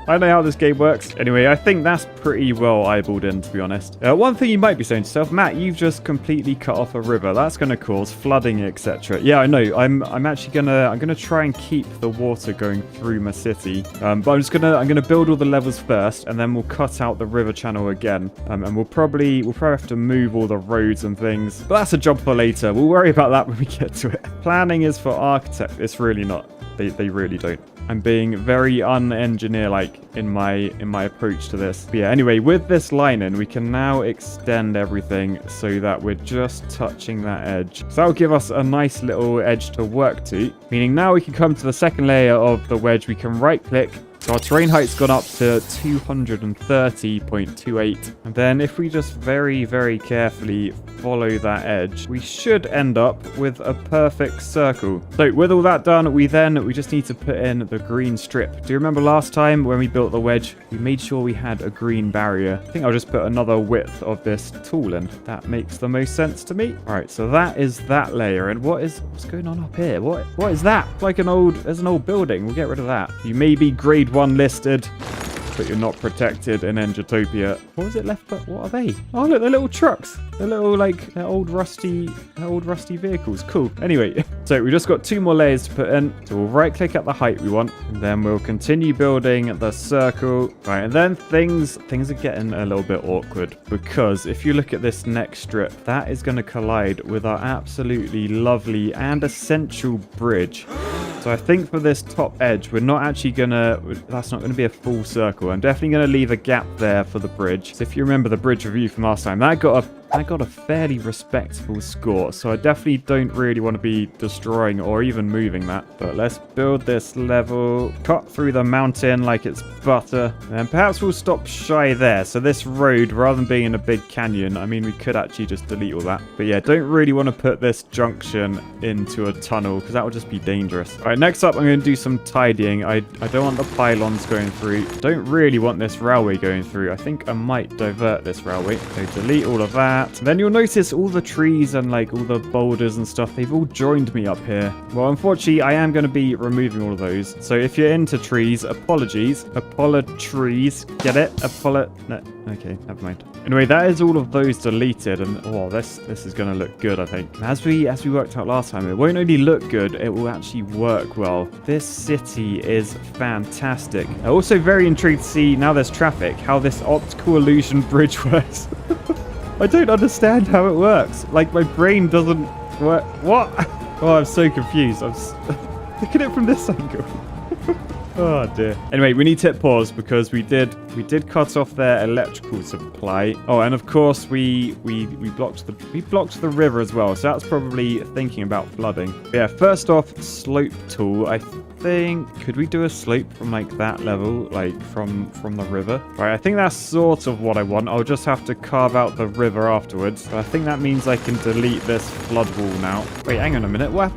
I know how this game works. Anyway, I think that's pretty well eyeballed in, to be honest. One thing you might be saying to yourself, Matt, you've just completely cut off a river. That's going to cause flooding, etc. Yeah, I know. I'm actually gonna try and keep the water going through my city. But I'm gonna build all the levels first, and then we'll cut out the river channel again. And we'll probably have to move all the roads and things. But that's a job for later. We'll worry about that when we get to it. Planning is for architects. It's really not. They really don't. I'm being very un-engineer-like in my approach to this. But yeah, anyway, with this line in, we can now extend everything so that we're just touching that edge. So that'll give us a nice little edge to work to, meaning now we can come to the second layer of the wedge. We can right-click. So our terrain height's gone up to 230.28. And then if we just very, very carefully follow that edge, we should end up with a perfect circle. So with all that done, we just need to put in the green strip. Do you remember last time when we built the wedge, we made sure we had a green barrier? I think I'll just put another width of this tool in. That makes the most sense to me. All right, so that is that layer. And what's going on up here? What is that? It's like there's an old building. We'll get rid of that. You may be grade 1 listed, but you're not protected in Engitopia. What was it left? But what are they? Oh look, they're little trucks. They're little they're old rusty vehicles. Cool. Anyway, so we just got 2 more layers to put in. So we'll right click at the height we want, and then we'll continue building the circle. Right, and then things are getting a little bit awkward, because if you look at this next strip, that is going to collide with our absolutely lovely and essential bridge. So I think for this top edge, that's not going to be a full circle. I'm definitely going to leave a gap there for the bridge. So if you remember the bridge review from last time, that got a fairly respectable score. So I definitely don't really want to be destroying or even moving that. But let's build this level, cut through the mountain like it's butter. And perhaps we'll stop shy there. So this road, rather than being in a big canyon, I mean, we could actually just delete all that. But yeah, don't really want to put this junction into a tunnel, because that would just be dangerous. All right, next up, I'm going to do some tidying. I don't want the pylons going through. Don't really want this railway going through. I think I might divert this railway. So delete all of that. that. Then you'll notice all the trees and like all the boulders and stuff, they've all joined me up here. Well, unfortunately, I am going to be removing all of those. So if you're into trees, apologies. Trees. Get it? No. Okay, never mind. Anyway, that is all of those deleted, and oh, this is going to look good, I think. As we worked out last time, it won't only look good, it will actually work well. This city is fantastic. I'm also very intrigued to see, now there's traffic, how this optical illusion bridge works. I don't understand how it works. Like, my brain doesn't work. What? Oh, I'm so confused. Look at it from this angle. Oh dear. Anyway, we need to hit pause because we did cut off their electrical supply. Oh, and of course we blocked the river as well. So that's probably thinking about flooding. But yeah, first off, slope tool. I think, could we do a slope from like that level, like from the river? Right, I think that's sort of what I want. I'll just have to carve out the river afterwards. But I think that means I can delete this flood wall now. Wait, hang on a minute. What?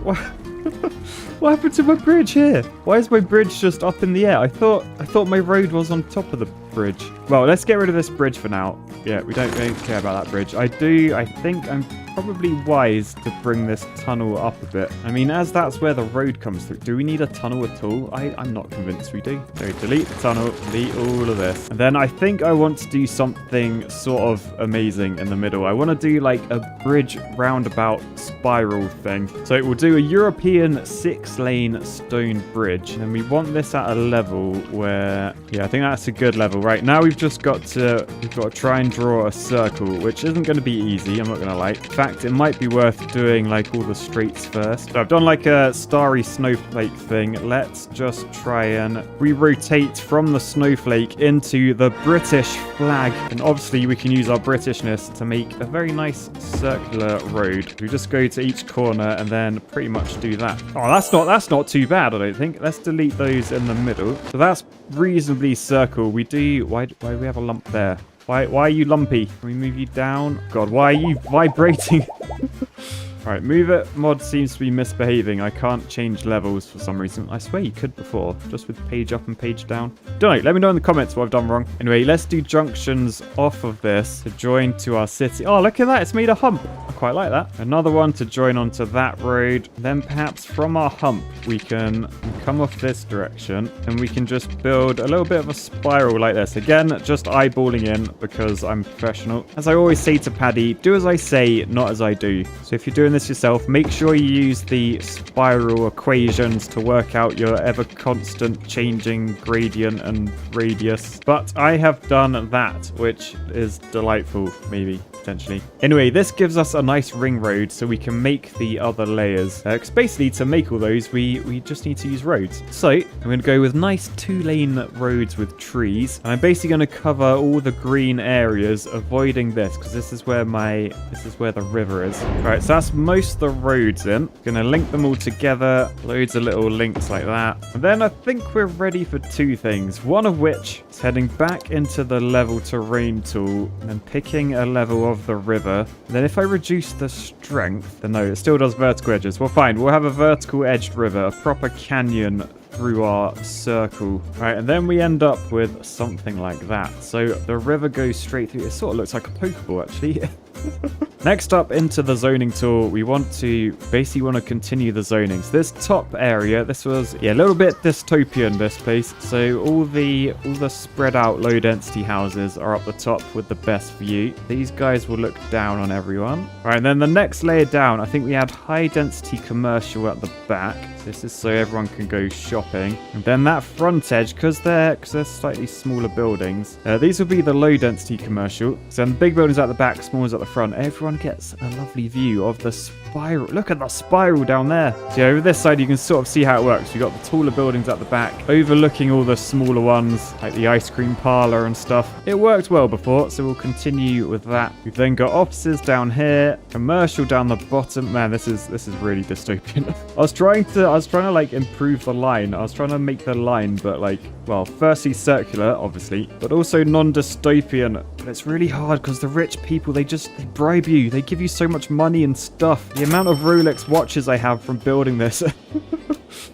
What happened to my bridge here? Why is my bridge just up in the air? I thought my road was on top of the bridge. Well, let's get rid of this bridge for now. Yeah, we don't care about that bridge. I think I'm probably wise to bring this tunnel up a bit. I mean, as that's where the road comes through. Do we need a tunnel at all? I'm not convinced we do. So delete the tunnel, delete all of this. And then I think I want to do something sort of amazing in the middle. I want to do like a bridge roundabout spiral thing. So we'll do a European 6-lane stone bridge. And we want this at a level where, yeah, I think that's a good level. Right now we've got to try and draw a circle, which isn't going to be easy, I'm not going to lie. In fact, it might be worth doing like all the straights first. So I've done like a starry snowflake thing. Let's just try and re-rotate from the snowflake into the British flag. And obviously we can use our Britishness to make a very nice circular road. We just go to each corner and then pretty much do that. Oh, that's not too bad, I don't think. Let's delete those in the middle. So that's reasonably circle. Why do we have a lump there? Why are you lumpy? Can we move you down? God, why are you vibrating? Alright, move it. Mod seems to be misbehaving. I can't change levels for some reason. I swear you could before, just with page up and page down. Don't know. Let me know in the comments what I've done wrong. Anyway, let's do junctions off of this to join to our city. Oh, look at that. It's made a hump. I quite like that. Another one to join onto that road. Then perhaps from our hump, we can come off this direction and we can just build a little bit of a spiral like this. Again, just eyeballing in because I'm professional. As I always say to Paddy, do as I say, not as I do. So if you're doing this yourself, make sure you use the spiral equations to work out your ever constant changing gradient and radius. But I have done that, which is delightful, maybe. Potentially. Anyway, this gives us a nice ring road so we can make the other layers. Because basically to make all those, we just need to use roads. So I'm going to go with nice 2-lane roads with trees. And I'm basically going to cover all the green areas, avoiding this because this is where the river is. Right, so that's most of the roads in. Going to link them all together. Loads of little links like that. And then I think we're ready for 2 things. One of which is heading back into the level terrain tool and then picking a level of the river. And then if I reduce the strength, then no, it still does vertical edges. Well, fine. We'll have a vertical edged river, a proper canyon through our circle. Right, and then we end up with something like that. So the river goes straight through. It sort of looks like a Pokeball, actually. Next up into the zoning tool, we want to continue the zoning. So this top area, this was a little bit dystopian, this place. So all the spread out low density houses are up the top with the best view. These guys will look down on everyone. Right, and then the next layer down, I think we had high density commercial at the back. This is so everyone can go shopping. And then that front edge, because they're slightly smaller buildings, these will be the low density commercial. So then the big buildings at the back, small ones at the front. Everyone gets a lovely view of the spiral. Look at the spiral down there. So over this side, you can sort of see how it works. You've got the taller buildings at the back, overlooking all the smaller ones, like the ice cream parlor and stuff. It worked well before, so we'll continue with that. We've then got offices down here, commercial down the bottom. Man, this is really dystopian. I was trying to like improve the line. I was trying to make the line, but like, well, firstly circular, obviously, but also non-dystopian. But it's really hard because the rich people, they bribe you. They give you so much money and stuff. The amount of Rolex watches I have from building this.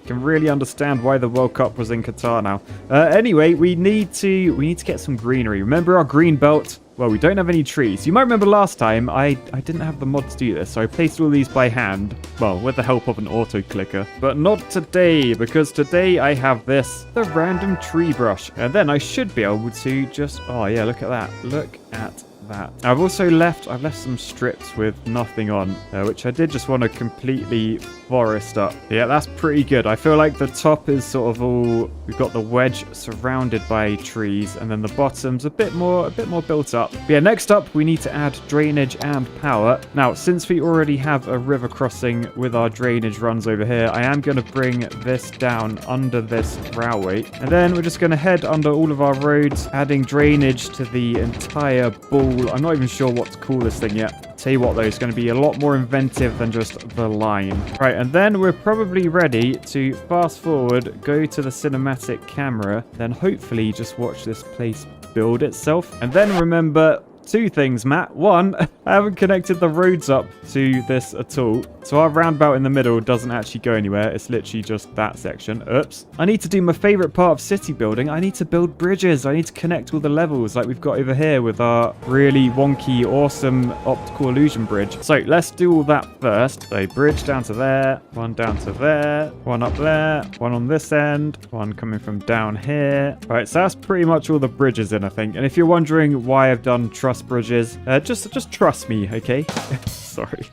Can really understand why the World Cup was in Qatar now. Anyway, we need to get some greenery. Remember our green belt? Well, we don't have any trees. You might remember last time I didn't have the mod to do this, so I placed all these by hand. Well, with the help of an auto clicker. But not today, because today I have this, the random tree brush. And then I should be able to just, oh yeah, look at that. Look at that. I've also left some strips with nothing on, which I did just want to completely forest up. Yeah, that's pretty good. I feel like the top is sort of all, we've got the wedge surrounded by trees, and then the bottom's a bit more built up. But yeah, next up we need to add drainage and power. Now, since we already have a river crossing with our drainage runs over here, I am going to bring this down under this railway, and then we're just going to head under all of our roads, adding drainage to the entire ball. I'm not even sure what to call this thing yet. Tell you what though, it's going to be a lot more inventive than just the line. Right, and then we're probably ready to fast forward, go to the cinematic camera, then hopefully just watch this place build itself. And then remember two things, Matt. One, I haven't connected the roads up to this at all. So our roundabout in the middle doesn't actually go anywhere. It's literally just that section. Oops. I need to do my favorite part of city building. I need to build bridges. I need to connect all the levels like we've got over here with our really wonky, awesome optical illusion bridge. So let's do all that first. So bridge down to there, one down to there, one up there, one on this end, one coming from down here. All right, so that's pretty much all the bridges in, I think. And if you're wondering why I've done truss bridges, just trust me, okay? Sorry.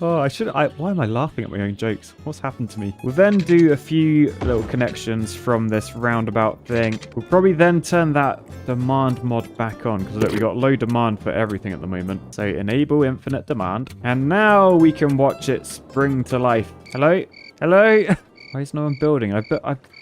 Oh, why am I laughing at my own jokes? What's happened to me? We'll then do a few little connections from this roundabout thing. We'll probably then turn that demand mod back on, because look, we got low demand for everything at the moment. So enable infinite demand. And now we can watch it spring to life. Hello? Hello? Why is no one building? I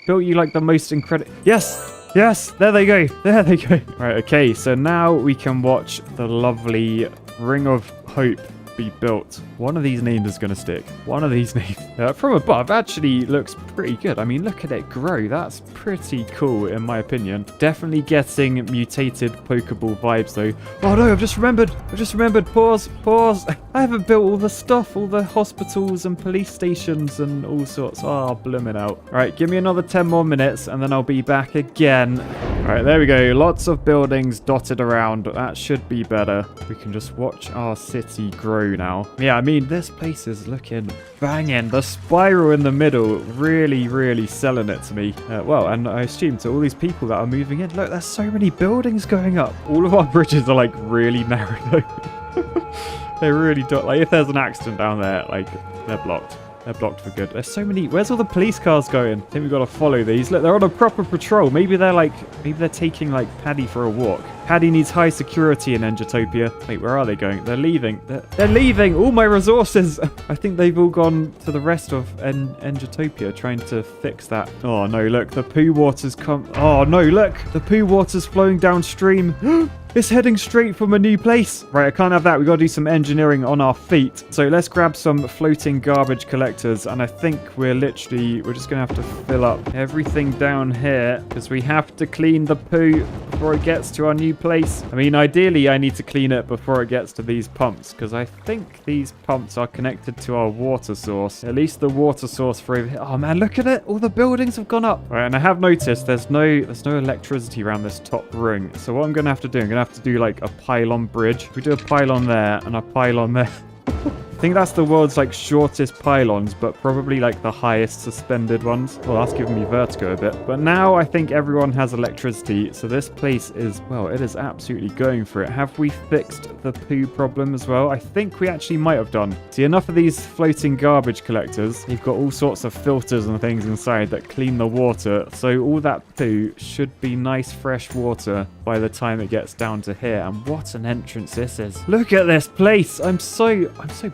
built you like the most incredible... Yes! Yes, there they go. There they go. Right, okay, so now we can watch the lovely Ring of Hope be built. One of these names is going to stick. One of these names. From above, actually looks pretty good. I mean, look at it grow. That's pretty cool, in my opinion. Definitely getting mutated Pokeball vibes, though. Oh, no, I've just remembered. Pause. I haven't built all the stuff, all the hospitals and police stations and all sorts. Oh, blooming out. All right, give me another 10 more minutes, and then I'll be back again. All right, there we go. Lots of buildings dotted around. That should be better. We can just watch our city grow now. Yeah, I mean, this place is looking banging. The spiral in the middle really selling it to me. Well, and I assume to all these people that are moving in. Look, there's so many buildings going up. All of our bridges are like really narrow though. They really don't. Like, if there's an accident down there, like, they're blocked. They're blocked for good. There's so many. Where's all the police cars going? I think we've got to follow these. Look, they're on a proper patrol. Maybe they're taking like Paddy for a walk. Paddy needs high security in Engitopia. Wait, where are they going? They're leaving. They're leaving. All my resources. I think they've all gone to the rest of Engitopia trying to fix that. Oh no, look, the poo water's come. Oh no, look, the poo water's flowing downstream. It's heading straight from a new place. Right, I can't have that. We've got to do some engineering on our feet. So let's grab some floating garbage collectors. And I think we're just going to have to fill up everything down here, because we have to clean the poo before it gets to our new place. I mean, ideally, I need to clean it before it gets to these pumps, because I think these pumps are connected to our water source. At least the water source for over here. Oh man, look at it. All the buildings have gone up. All right, and I have noticed there's no electricity around this top ring. So what I'm going to have to do, I'm going to have to do like a pylon bridge. We do a pylon there and a pylon there. I think that's the world's like shortest pylons, but probably like the highest suspended ones. Well, that's giving me vertigo a bit. But now I think everyone has electricity, so this place is, well, it is absolutely going for it. Have we fixed the poo problem as well? I think we actually might have done. See, enough of these floating garbage collectors. You've got all sorts of filters and things inside that clean the water, so all that poo should be nice fresh water by the time it gets down to here. And what an entrance this is. Look at this place. I'm so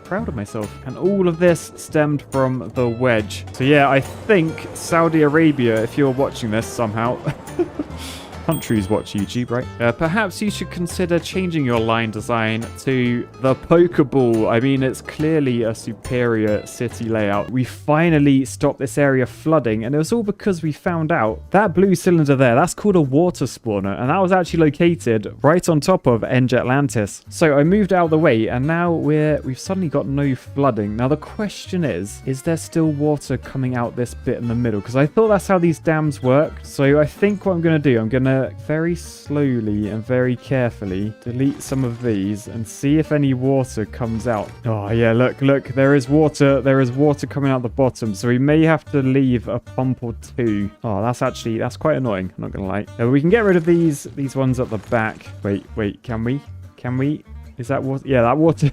proud of myself. And all of this stemmed from the wedge. So yeah, I think Saudi Arabia, if you're watching this somehow, countries watch YouTube, right? Perhaps you should consider changing your line design to the Pokeball. I mean, it's clearly a superior city layout. We finally stopped this area flooding, and it was all because we found out that blue cylinder there, that's called a water spawner, and that was actually located right on top of Atlantis. So I moved out of the way, and now we've suddenly got no flooding. Now the question is there still water coming out this bit in the middle? Because I thought that's how these dams work. So I think what I'm going to do, I'm going to to very slowly and very carefully delete some of these and see if any water comes out. Oh, yeah, look, there is water. There is water coming out the bottom, so we may have to leave a pump or two. Oh, that's quite annoying. I'm not going to lie. We can get rid of these ones at the back. Wait, can we? Is that water? Yeah, that water...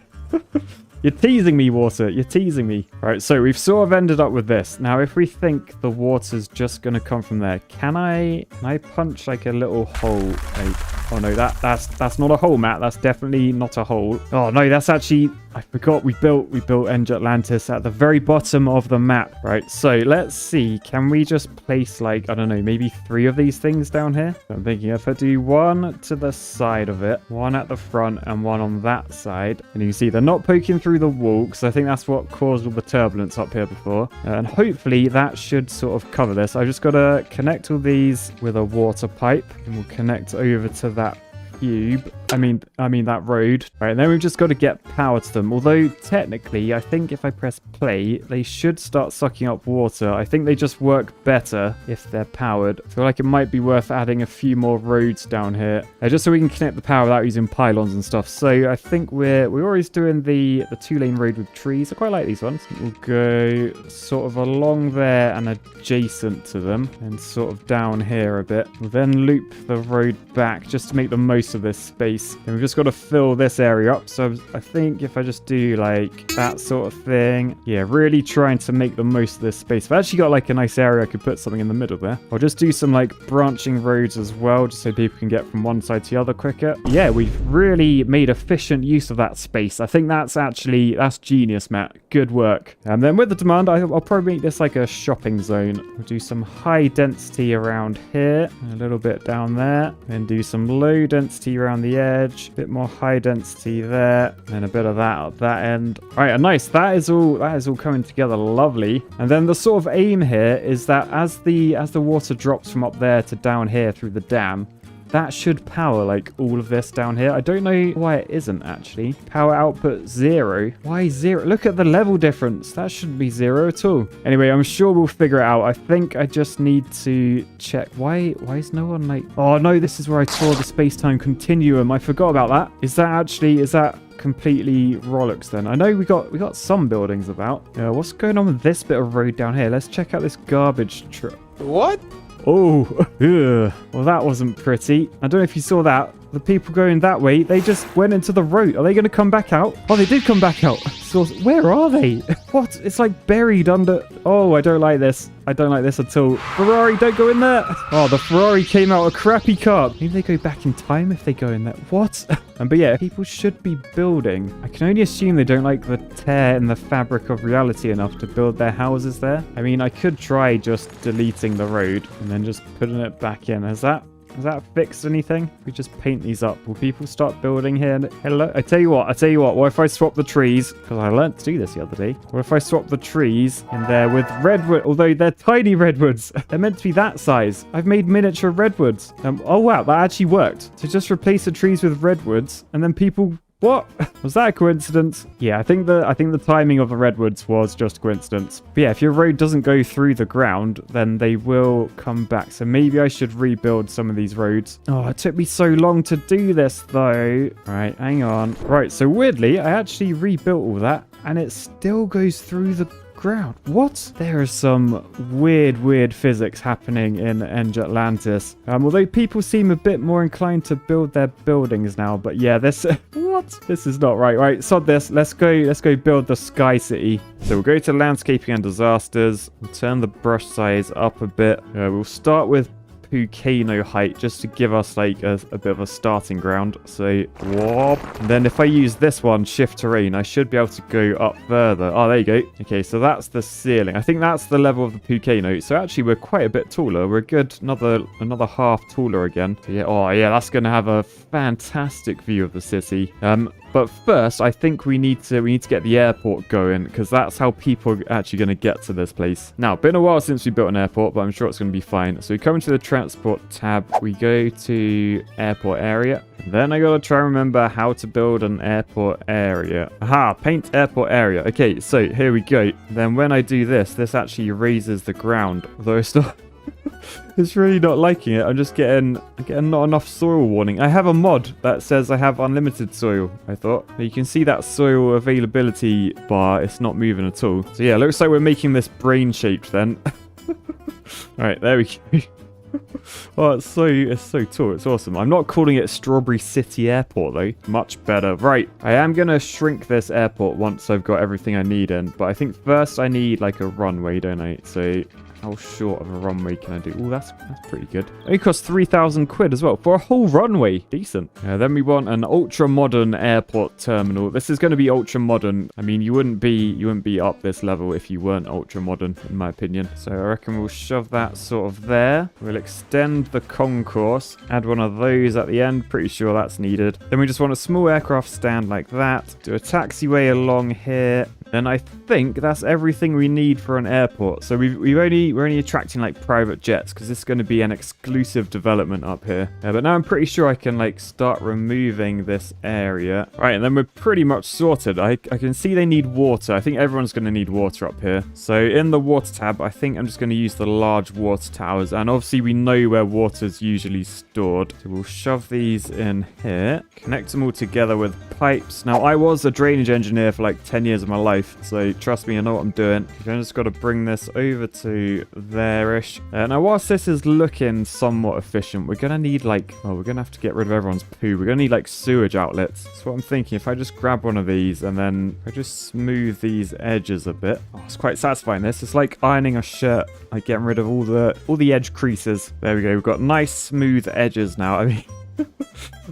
You're teasing me, water. You're teasing me. Right, so we've sort of ended up with this. Now, if we think the water's just going to come from there, can I punch like a little hole? Like, oh no, that's not a hole, Matt. That's definitely not a hole. Oh no, that's actually... I forgot we built Atlantis at the very bottom of the map, right? So let's see. Can we just place like, I don't know, maybe 3 of these things down here? So I'm thinking if I do 1 to the side of it, 1 at the front and 1 on that side. And you can see they're not poking through the wall because I think that's what caused all the turbulence up here before. And hopefully that should sort of cover this. I've just got to connect all these with a water pipe and we'll connect over to that cube. I mean that road. Right, and then we've just got to get power to them. Although technically, I think if I press play, they should start sucking up water. I think they just work better if they're powered. I feel like it might be worth adding a few more roads down here, just so we can connect the power without using pylons and stuff. So I think we're always doing the 2-lane road with trees. I quite like these ones. We'll go sort of along there and adjacent to them, and sort of down here a bit. We'll then loop the road back just to make the most of this space. And we've just got to fill this area up. So I think if I just do like that sort of thing, yeah, really trying to make the most of this space. I've actually got like a nice area I could put something in the middle there. I'll just do some like branching roads as well, just so people can get from one side to the other quicker. Yeah, we've really made efficient use of that space. I think that's genius, Matt. Good work. And then with the demand, I'll probably make this like a shopping zone. We'll do some high density around here, a little bit down there, then do some low density around the edge. A bit more high density there, and a bit of that at that end. All right, nice. That is all coming together lovely. And then the sort of aim here is that as the water drops from up there to down here through the dam, that should power like all of this down here. I don't know why it isn't actually. Power output 0. Why 0? Look at the level difference. That shouldn't be 0 at all. Anyway, I'm sure we'll figure it out. I think I just need to check. Why is no one like... Oh no, this is where I tore the space-time continuum. I forgot about that. Is that completely Rolex then? I know we got some buildings about. What's going on with this bit of road down here? Let's check out this garbage truck. What? Oh, ugh. Well, that wasn't pretty. I don't know if you saw that. The people going that way, they just went into the road. Are they going to come back out? Oh, they did come back out. So, where are they? What? It's like buried under... Oh, I don't like this. I don't like this at all. Ferrari, don't go in there. Oh, the Ferrari came out a crappy car. Maybe they go back in time if they go in there. What? But yeah, people should be building. I can only assume they don't like the tear in the fabric of reality enough to build their houses there. I mean, I could try just deleting the road and then just putting it back in. Has that fixed anything? We just paint these up. Will people start building here? Hello? I tell you what. What if I swap the trees? Because I learned to do this the other day. What if I swap the trees in there with redwood? Although they're tiny redwoods. They're meant to be that size. I've made miniature redwoods. Oh wow, that actually worked. So just replace the trees with redwoods and then people... What? Was that a coincidence? Yeah, I think the timing of the redwoods was just a coincidence. But yeah, if your road doesn't go through the ground, then they will come back. So maybe I should rebuild some of these roads. Oh, it took me so long to do this, though. All right, hang on. Right, so weirdly, I actually rebuilt all that, and it still goes through the ground. What? There is some weird physics happening in Atlantis. Although people seem a bit more inclined to build their buildings now. But yeah, this... What? This is not right. Right, sod this. Let's go build the Sky City. So we'll go to landscaping and disasters. We'll turn the brush size up a bit. We'll start with POOCANO height just to give us like a bit of a starting ground. So whoop. And then if I use this one, shift terrain, I should be able to go up further. Oh, there you go. Okay, so that's the ceiling. I think that's the level of the POOCANO. So actually we're quite a bit taller. We're a good another half taller again. So yeah, oh yeah, that's gonna have a fantastic view of the city. But first, I think we need to get the airport going because that's how people are actually going to get to this place. Now, been a while since we built an airport, but I'm sure it's going to be fine. So we come into the transport tab. We go to airport area. And then I got to try and remember how to build an airport area. Aha, paint airport area. Okay, so here we go. Then when I do this, this actually raises the ground. Although it's not... It's really not liking it. I'm getting not enough soil warning. I have a mod that says I have unlimited soil, I thought. You can see that soil availability bar. It's not moving at all. So yeah, looks like we're making this brain shaped then. Alright, there we go. Oh, it's so tall. It's awesome. I'm not calling it Strawberry City Airport, though. Much better. Right. I am going to shrink this airport once I've got everything I need in. But I think first I need, like, a runway, don't I? So how short of a runway can I do? Oh, that's pretty good. It only costs 3,000 quid as well for a whole runway. Decent. Then we want an ultra-modern airport terminal. This is going to be ultra-modern. I mean, you wouldn't be up this level if you weren't ultra-modern, in my opinion. So I reckon we'll shove that sort of there. We'll extend the concourse. Add one of those at the end. Pretty sure that's needed. Then we just want a small aircraft stand like that. Do a taxiway along here. And I think that's everything we need for an airport. So we're only attracting like private jets because this is going to be an exclusive development up here. But now I'm pretty sure I can like start removing this area. Right, and then we're pretty much sorted. I can see they need water. I think everyone's going to need water up here. So in the water tab, I think I'm just going to use the large water towers. And obviously we know where water's usually stored. So we'll shove these in here. Connect them all together with pipes. Now I was a drainage engineer for like 10 years of my life. So trust me, I know what I'm doing. I've just got to bring this over to there-ish. Now whilst this is looking somewhat efficient, we're going to need like, oh, we're going to have to get rid of everyone's poo. We're going to need like sewage outlets. That's what I'm thinking. If I just grab one of these and then I just smooth these edges a bit. Oh, it's quite satisfying this. It's like ironing a shirt, like getting rid of all the edge creases. There we go. We've got nice smooth edges now. I mean,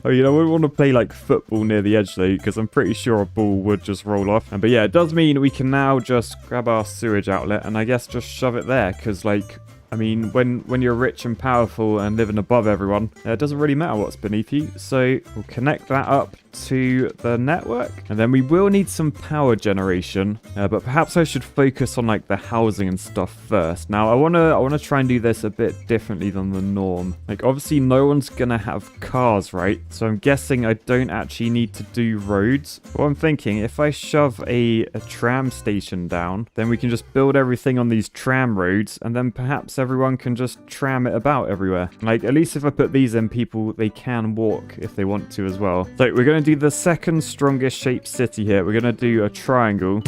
oh, you know, I wouldn't want to play like football near the edge though, because I'm pretty sure a ball would just roll off. But yeah, it does mean we can now just grab our sewage outlet and I guess just shove it there, because like, I mean, when you're rich and powerful and living above everyone, it doesn't really matter what's beneath you. So we'll connect that up to the network, and then we will need some power generation, but perhaps I should focus on like the housing and stuff first. Now I want to try and do this a bit differently than the norm. Like obviously no one's gonna have cars, right? So I'm guessing I don't actually need to do roads. What I'm thinking, if I shove a tram station down, then we can just build everything on these tram roads, and then perhaps everyone can just tram it about everywhere. Like at least if I put these in, people, they can walk if they want to as well. So we're going to do the second strongest shaped city here. We're going to do a triangle.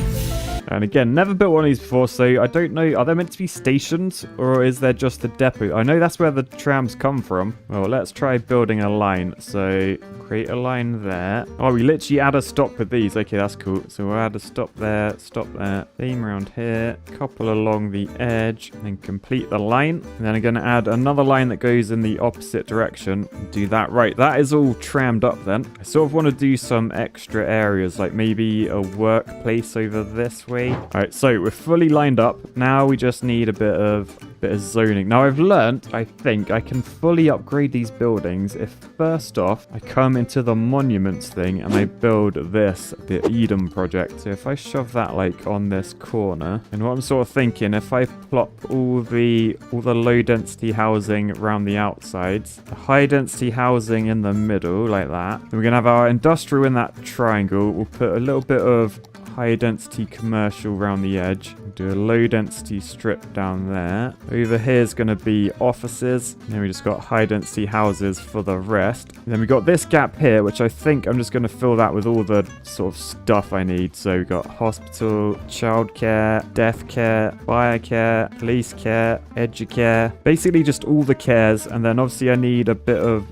And again, never built one of these before, so I don't know. Are they meant to be stations, or is there just a depot? I know that's where the trams come from. Well, let's try building a line. So create a line there. Oh, we literally add a stop with these. Okay, that's cool. So we'll add a stop there, theme around here, couple along the edge, and then complete the line. And then I'm going to add another line that goes in the opposite direction. Do that. Right, that is all trammed up then. I sort of want to do some extra areas, like maybe a workplace over this way. Alright, so we're fully lined up. Now we just need a bit of zoning. Now I've learned, I think, I can fully upgrade these buildings if first off I come into the monuments thing and I build this, the Eden project. So if I shove that like on this corner, and what I'm sort of thinking, if I plop all the low density housing around the outsides, the high density housing in the middle like that, then we're gonna have our industrial in that triangle. We'll put a little bit of high density commercial around the edge. Do a low density strip down there. Over here is going to be offices. And then we just got high density houses for the rest. And then we got this gap here, which I think I'm just going to fill that with all the sort of stuff I need. So we got hospital, childcare, death care, fire care, police care, educare. Basically just all the cares. And then obviously I need a bit of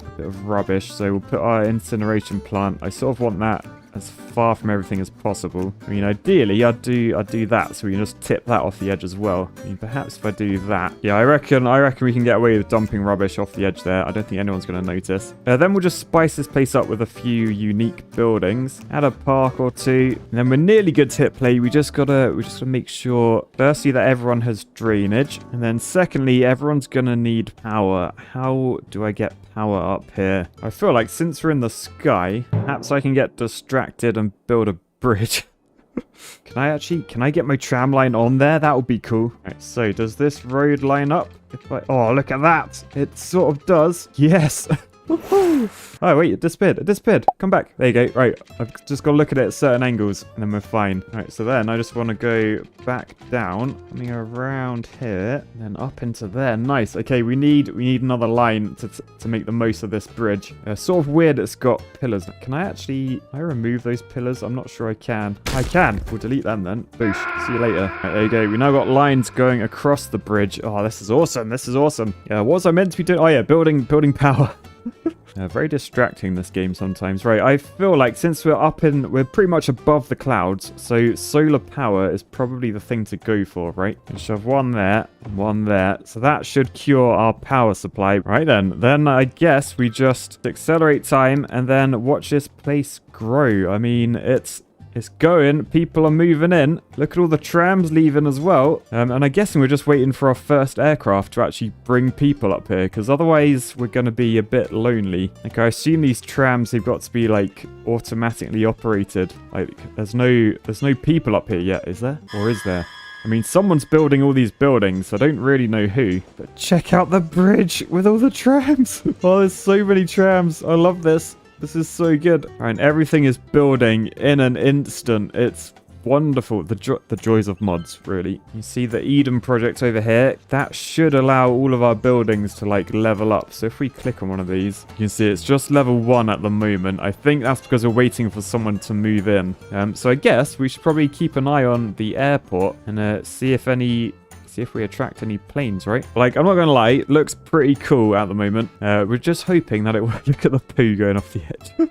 rubbish. So we'll put our incineration plant. I sort of want that as far from everything as possible. I mean, ideally, I'd do that, so we can just tip that off the edge as well. I mean, perhaps if I do that, yeah, I reckon we can get away with dumping rubbish off the edge there. I don't think anyone's going to notice. Then we'll just spice this place up with a few unique buildings, add a park or two, and then we're nearly good to hit play. We just gotta make sure, firstly, that everyone has drainage, and then secondly, everyone's gonna need power. How do I get power up here? I feel like since we're in the sky, perhaps I can get distracted and build a bridge. Can I get my tram line on there? That would be cool. Right, so does this road line up? Oh, look at that. It sort of does. Yes. Oh, wait, it disappeared. It disappeared. Come back. There you go. Right, I've just got to look at it at certain angles, and then we're fine. Right, so then I just want to go back down, coming around here, and then up into there. Nice. Okay, we need another line to make the most of this bridge. Sort of weird it's got pillars. Can I remove those pillars? I'm not sure I can. I can. We'll delete them then. Boosh. See you later. Right, there you go. We now got lines going across the bridge. Oh, this is awesome. This is awesome. Yeah, what was I meant to be doing? Oh, yeah, building power. Very distracting, this game sometimes. Right, I feel like since we're pretty much above the clouds, so solar power is probably the thing to go for, right? We shove one there and one there. So that should cure our power supply. Right then. Then I guess we just accelerate time and then watch this place grow. I mean, it's going. People are moving in. Look at all the trams leaving as well. And I'm guessing we're just waiting for our first aircraft to actually bring people up here, because otherwise we're going to be a bit lonely. Like, I assume these trams, they've got to be like automatically operated. Like, there's no people up here yet, is there? Or is there? I mean, someone's building all these buildings. I don't really know who. But check out the bridge with all the trams. Oh, there's so many trams. I love this. This is so good. All right, everything is building in an instant. It's wonderful. The joys of mods, really. You see the Eden project over here. That should allow all of our buildings to like level up. So if we click on one of these, you can see it's just level 1 at the moment. I think that's because we're waiting for someone to move in. So I guess we should probably keep an eye on the airport and see if we attract any planes, right? Like, I'm not gonna lie, it looks pretty cool at the moment. We're just hoping that it will. Look at the poo going off the edge.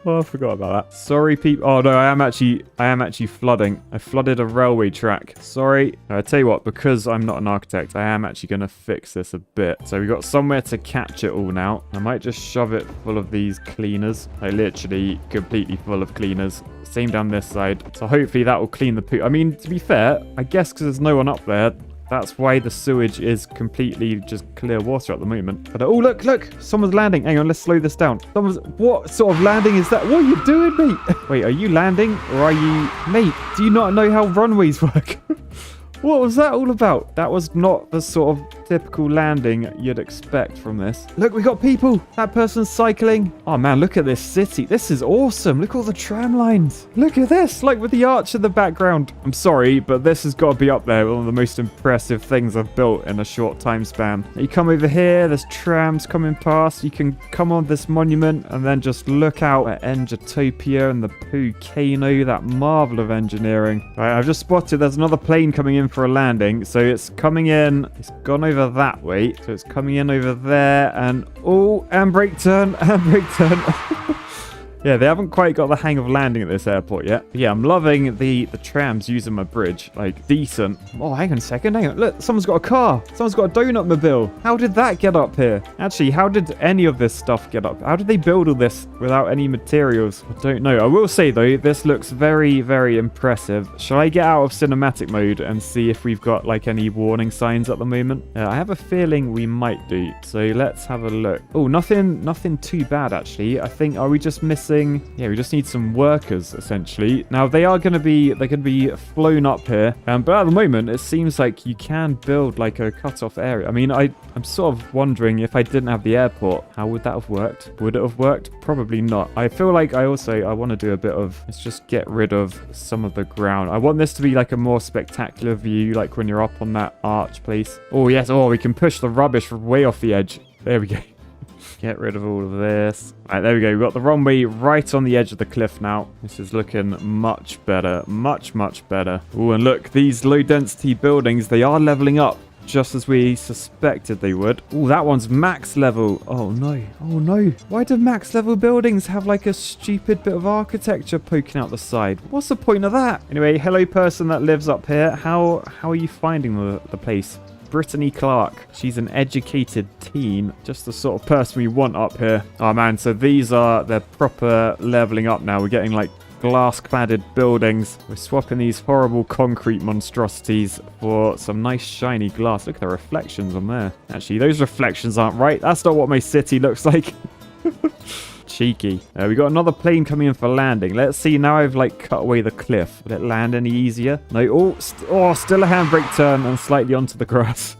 Oh, I forgot about that. Sorry, people. Oh no, I am actually flooding. I flooded a railway track. Sorry. I tell you what, because I'm not an architect, I am actually gonna fix this a bit. So we got somewhere to catch it all now. I might just shove it full of these cleaners. Like, literally completely full of cleaners. Same down this side. So hopefully that will clean the poo. I mean, to be fair, I guess because there's no one up there, that's why the sewage is completely just clear water at the moment. But, oh, look, someone's landing. Hang on, let's slow this down. What sort of landing is that? What are you doing, mate? Wait, are you landing or are you... Mate, do you not know how runways work? What was that all about? That was not the sort of typical landing you'd expect from this. Look, we got people. That person's cycling. Oh, man, look at this city. This is awesome. Look at all the tram lines. Look at this, like with the arch in the background. I'm sorry, but this has got to be up there. One of the most impressive things I've built in a short time span. You come over here, there's trams coming past. You can come on this monument and then just look out at Engitopia and the POOCANO, that marvel of engineering. All right, I've just spotted there's another plane coming in for a landing. So it's coming in. It's gone over that way. So it's coming in over there. And oh, and brake turn. And brake turn. Yeah, they haven't quite got the hang of landing at this airport yet. But yeah, I'm loving the trams using my bridge. Like, decent. Oh, hang on a second. Hang on. Look, someone's got a car. Someone's got a donut mobile. How did that get up here? Actually, how did any of this stuff get up? How did they build all this without any materials? I don't know. I will say, though, this looks very, very impressive. Shall I get out of cinematic mode and see if we've got, like, any warning signs at the moment? I have a feeling we might do. So let's have a look. Oh, nothing too bad, actually. I think, are we just missing... Yeah, we just need some workers, essentially. Now, they're going to be flown up here. But at the moment, it seems like you can build, like, a cut-off area. I mean, I'm sort of wondering if I didn't have the airport, how would that have worked? Would it have worked? Probably not. I feel like I want to do a bit of... Let's just get rid of some of the ground. I want this to be, like, a more spectacular view, like when you're up on that arch place. Oh, yes. Oh, we can push the rubbish way off the edge. There we go. Get rid of all of this. All right, there we go. We've got the runway right on the edge of the cliff now. This is looking much better. Much, much better. Oh, and look, these low-density buildings, they are leveling up just as we suspected they would. Oh, that one's max level. Oh, no. Oh, no. Why do max level buildings have, like, a stupid bit of architecture poking out the side? What's the point of that? Anyway, hello, person that lives up here. How are you finding the place? Brittany Clark. She's an educated teen. Just the sort of person we want up here. Oh, man. So they're proper leveling up now. We're getting, like, glass-cladded buildings. We're swapping these horrible concrete monstrosities for some nice shiny glass. Look at the reflections on there. Actually, those reflections aren't right. That's not what my city looks like. Cheeky. We got another plane coming in for landing. Let's see. Now I've, like, cut away the cliff. Will it land any easier? No. Oh, still a handbrake turn and slightly onto the grass.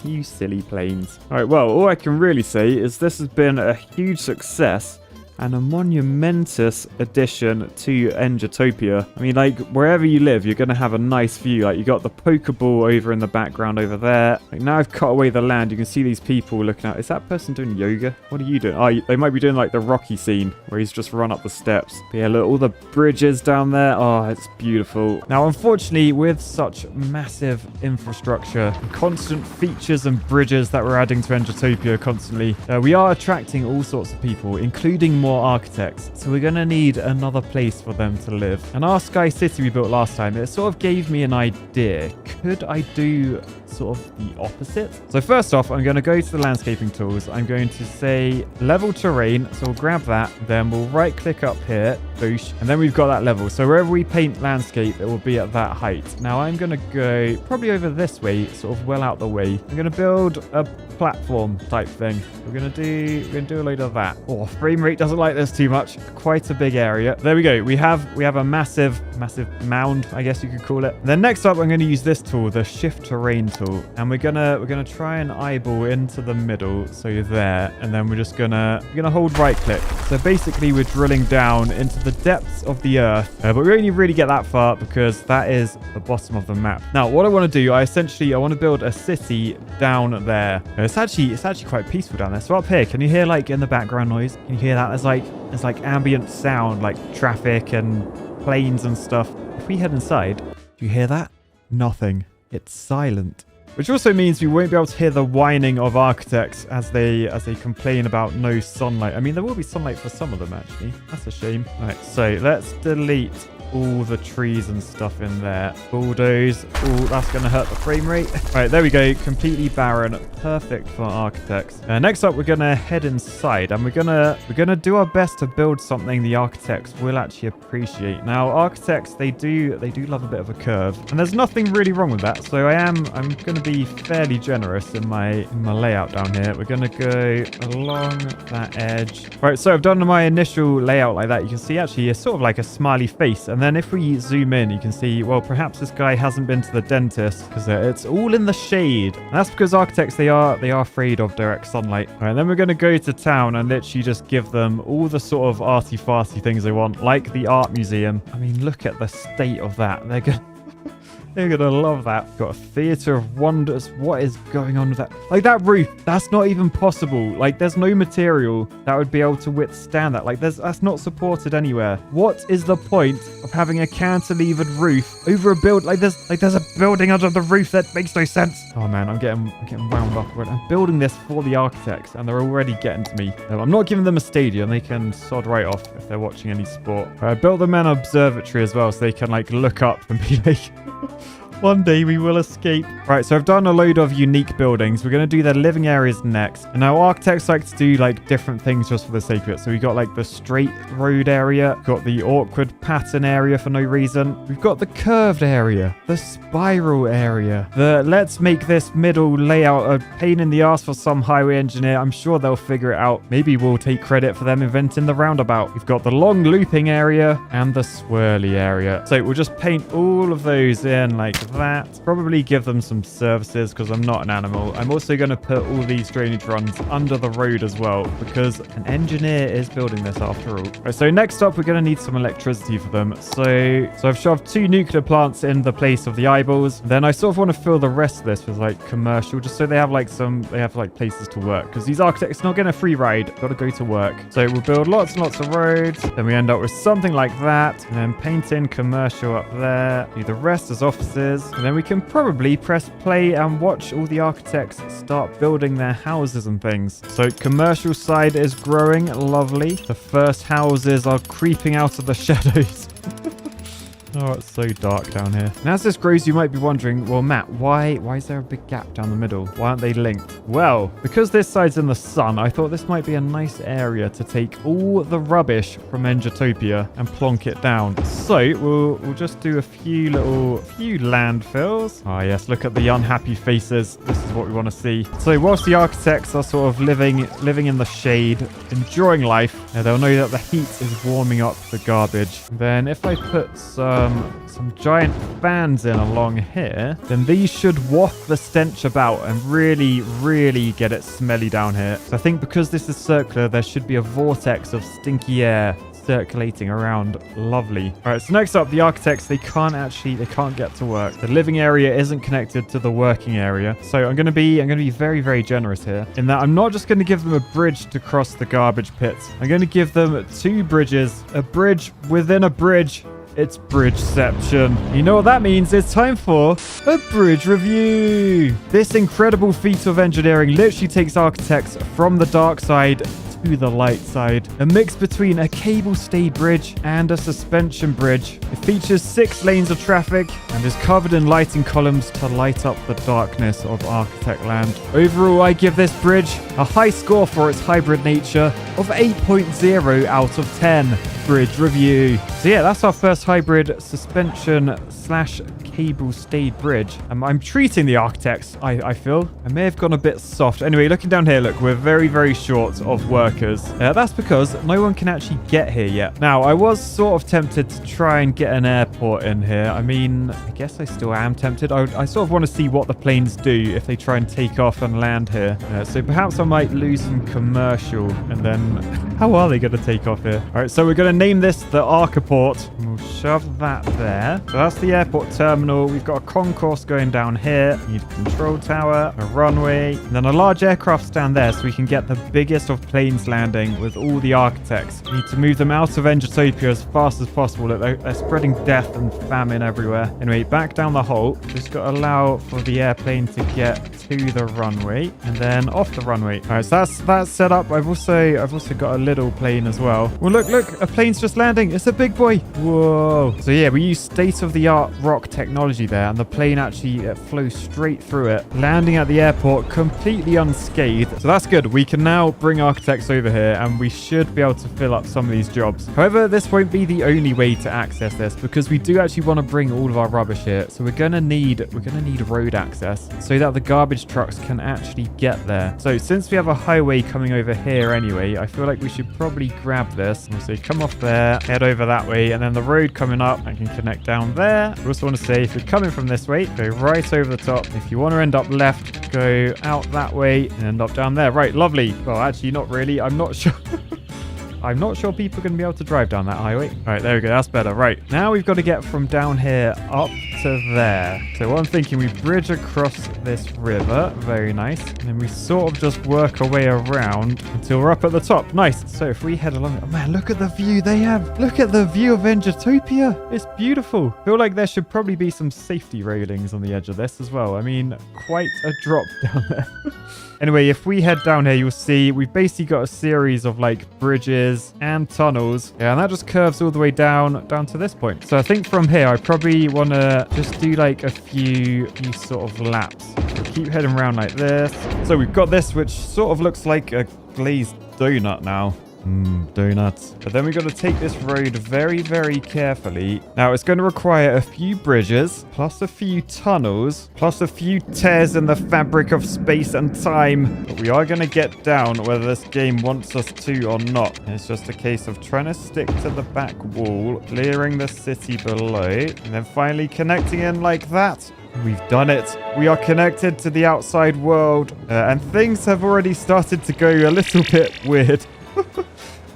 You silly planes. All right, well, all I can really say is this has been a huge success and a monumentous addition to Engitopia. I mean, like, wherever you live, you're going to have a nice view. Like, you got the Pokeball over in the background over there. Like, now I've cut away the land, you can see these people looking out. Is that person doing yoga? What are you doing? Oh, they might be doing, like, the Rocky scene where he's just run up the steps. But yeah, look, all the bridges down there. Oh, it's beautiful. Now, unfortunately, with such massive infrastructure, constant features and bridges that we're adding to Engitopia constantly, we are attracting all sorts of people, including more architects, so we're gonna need another place for them to live. And our Sky City we built last time, it sort of gave me an idea. Could I do sort of the opposite? So first off, I'm going to go to the landscaping tools. I'm going to say level terrain, so we'll grab that, then we'll right click up here, boosh, and then we've got that level. So wherever we paint landscape, it will be at that height. Now I'm going to go probably over this way, sort of well out the way. I'm going to build a platform type thing. We're going to do a load of that. Oh, frame rate doesn't like this too much. Quite a big area. There we go. We have a massive mound, I guess you could call it. Then next up, I'm going to use this tool, the shift terrain tool, and we're gonna try and eyeball into the middle, so there, and then we're gonna hold right click. So basically, we're drilling down into the depths of the earth, but we only really get that far because that is the bottom of the map. Now, what I want to do, I want to build a city down there. It's actually quite peaceful down there. So up here, can you hear like in the background noise? Can you hear that? There's like ambient sound, like traffic and planes and stuff. If we head inside, do you hear that? Nothing. It's silent. Which also means we won't be able to hear the whining of architects as they complain about no sunlight. I mean, there will be sunlight for some of them, actually. That's a shame. All right, so let's delete all the trees and stuff in there. Bulldoze. Oh, that's going to hurt the frame rate. All right, there we go. Completely barren. Perfect for architects. Next up, we're going to head inside, and we're gonna do our best to build something the architects will actually appreciate. Now, architects, they do love a bit of a curve, and there's nothing really wrong with that. So I'm going to be fairly generous in my layout down here. We're going to go along that edge. All right, so I've done my initial layout like that. You can see actually it's sort of like a smiley face. And then if we zoom in, you can see, well, perhaps this guy hasn't been to the dentist because it's all in the shade. And that's because architects, they are afraid of direct sunlight. All right, then we're going to go to town and literally just give them all the sort of arty-farty things they want, like the art museum. I mean, look at the state of that. They're going to love that. Got a theatre of wonders. What is going on with that? Like, that roof, that's not even possible. Like, there's no material that would be able to withstand that. Like, that's not supported anywhere. What is the point of having a cantilevered roof over a build? Like, there's a building under the roof that makes no sense. Oh, man, I'm getting wound up. I'm building this for the architects, and they're already getting to me. I'm not giving them a stadium. They can sod right off if they're watching any sport. I built them an observatory as well, so they can, like, look up and be like... One day we will escape. Right, so I've done a load of unique buildings. We're going to do the living areas next. And now architects like to do like different things just for the sake of it. So we've got like the straight road area. We've got the awkward pattern area for no reason. We've got the curved area. The spiral area. The let's make this middle layout a pain in the ass for some highway engineer. I'm sure they'll figure it out. Maybe we'll take credit for them inventing the roundabout. We've got the long looping area and the swirly area. So we'll just paint all of those in like that. Probably give them some services because I'm not an animal. I'm also going to put all these drainage runs under the road as well because an engineer is building this after all. Right, so next up, we're going to need some electricity for them. So I've shoved 2 nuclear plants in the place of the eyeballs. Then I sort of want to fill the rest of this with like commercial, just so they have like places to work because these architects not getting a free ride. Got to go to work. So we'll build lots and lots of roads. Then we end up with something like that, and then paint in commercial up there. Do the rest as offices. And then we can probably press play and watch all the architects start building their houses and things. So commercial side is growing. Lovely. The first houses are creeping out of the shadows. Oh, it's so dark down here. And as this grows, you might be wondering, well, Matt, why is there a big gap down the middle? Why aren't they linked? Well, because this side's in the sun, I thought this might be a nice area to take all the rubbish from Engitopia and plonk it down. So we'll just do a few landfills. Oh yes, look at the unhappy faces. This is what we want to see. So whilst the architects are sort of living in the shade, enjoying life, they'll know that the heat is warming up the garbage. Then if I put some some giant fans in along here, then these should waft the stench about and really, really get it smelly down here. So I think because this is circular, there should be a vortex of stinky air circulating around. Lovely. All right, so next up, the architects, they can't get to work. The living area isn't connected to the working area. So I'm going to be very, very generous here in that I'm not just going to give them a bridge to cross the garbage pits. I'm going to give them 2 bridges, a bridge within a bridge. It's bridgeception. You know what that means? It's time for a bridge review. This incredible feat of engineering literally takes architects from the dark side to the light side. A mix between a cable-stayed bridge and a suspension bridge. It features 6 lanes of traffic and is covered in lighting columns to light up the darkness of Architect Land. Overall, I give this bridge a high score for its hybrid nature of 8.0 out of 10. Bridge review. So yeah, that's our first hybrid suspension / cable stayed bridge. I'm treating the architects, I feel. I may have gone a bit soft. Anyway, looking down here, look, we're very, very short of workers. That's because no one can actually get here yet. Now, I was sort of tempted to try and get an airport in here. I mean, I guess I still am tempted. I sort of want to see what the planes do if they try and take off and land here. So perhaps I might lose some commercial and then how are they going to take off here? All right, so we're going to name this the Archiport. We'll shove that there. So that's the airport terminal. We've got a concourse going down here. We need a control tower, a runway, and then a large aircraft stand there so we can get the biggest of planes landing with all the architects. We need to move them out of Engitopia as fast as possible. Look, they're spreading death and famine everywhere. Anyway, back down the hole. Just got to allow for the airplane to get to the runway and then off the runway. All right, so that's set up. I've also got a little plane as well. Well, look, a plane's just landing. It's a big boy. Whoa. So yeah, we use state-of-the-art rock technology there, and the plane actually flows straight through it, landing at the airport completely unscathed. So that's good. We can now bring architects over here, and we should be able to fill up some of these jobs. However, this won't be the only way to access this, because we do actually want to bring all of our rubbish here. So we're gonna need road access so that the garbage trucks can actually get there. So since we have a highway coming over here anyway, I feel like we should probably grab this. So come off there, head over that way, and then the road coming up, I can connect down there. We also want to say, if you're coming from this way, go right over the top. If you want to end up left, go out that way and end up down there. Right, lovely. Well, actually, not really. I'm not sure. I'm not sure people are going to be able to drive down that highway. All right, there we go. That's better. Right, now we've got to get from down here up to there. So what I'm thinking, we bridge across this river. Very nice. And then we sort of just work our way around until we're up at the top. Nice. So if we head along... Oh, man, look at the view they have. Look at the view of Engitopia. It's beautiful. I feel like there should probably be some safety railings on the edge of this as well. I mean, quite a drop down there. Anyway, if we head down here, you'll see we've basically got a series of like bridges and tunnels. Yeah, and that just curves all the way down to this point. So I think from here, I probably want to just do like a few sort of laps. So keep heading around like this. So we've got this, which sort of looks like a glazed donut now. Donuts. But then we've got to take this road very, very carefully. Now, it's going to require a few bridges, plus a few tunnels, plus a few tears in the fabric of space and time. But we are going to get down whether this game wants us to or not. And it's just a case of trying to stick to the back wall, clearing the city below, and then finally connecting in like that. We've done it. We are connected to the outside world. And things have already started to go a little bit weird.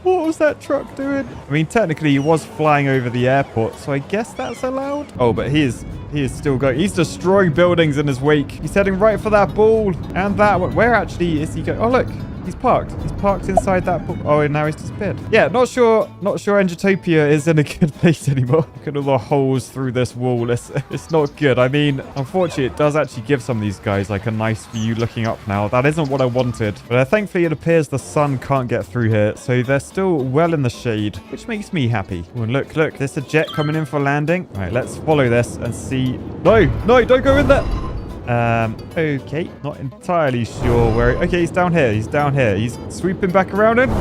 What was that truck doing? I mean, technically, he was flying over the airport, so I guess that's allowed. Oh, but he is still going. He's destroying buildings in his wake. He's heading right for that ball and that one. Where actually is he going? Oh, look. He's parked. He's parked inside that ball. Oh, and now he's disappeared. Yeah, not sure Engitopia is in a good place anymore. Look at all the holes through this wall. It's not good. I mean, unfortunately, it does actually give some of these guys like a nice view looking up now. That isn't what I wanted. But thankfully, it appears the sun can't get through here. So they're still well in the shade, which makes me happy. Oh, and look. There's a jet coming in for landing. All right, let's follow this and see. No, don't go in there. Okay, not entirely sure where... Okay, he's down here. He's sweeping back around him.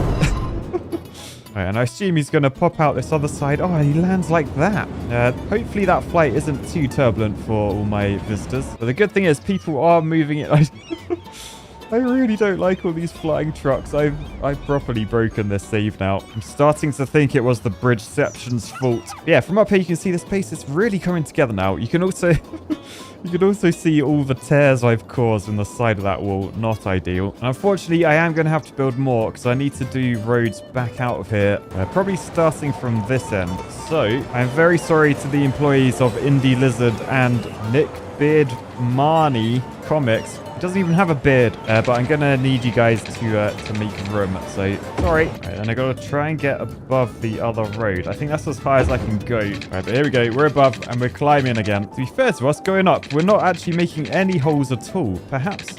Right, and I assume he's going to pop out this other side. Oh, and he lands like that. Hopefully that flight isn't too turbulent for all my visitors. But the good thing is people are moving it. I really don't like all these flying trucks. I've properly broken this save now. I'm starting to think it was the bridgeception's fault. Yeah, from up here you can see this place is really coming together now. You can also you can also see all the tears I've caused in the side of that wall. Not ideal. And unfortunately, I am going to have to build more because I need to do roads back out of here. Probably starting from this end. So I'm very sorry to the employees of Indie Lizard and Nick Beard Marnie Comics. He doesn't even have a beard, but I'm gonna need you guys to make room. So sorry. Right, and I gotta try and get above the other road. I think that's as high as I can go. Right, but here we go. We're above and we're climbing again. To be fair to us, going up, we're not actually making any holes at all. Perhaps.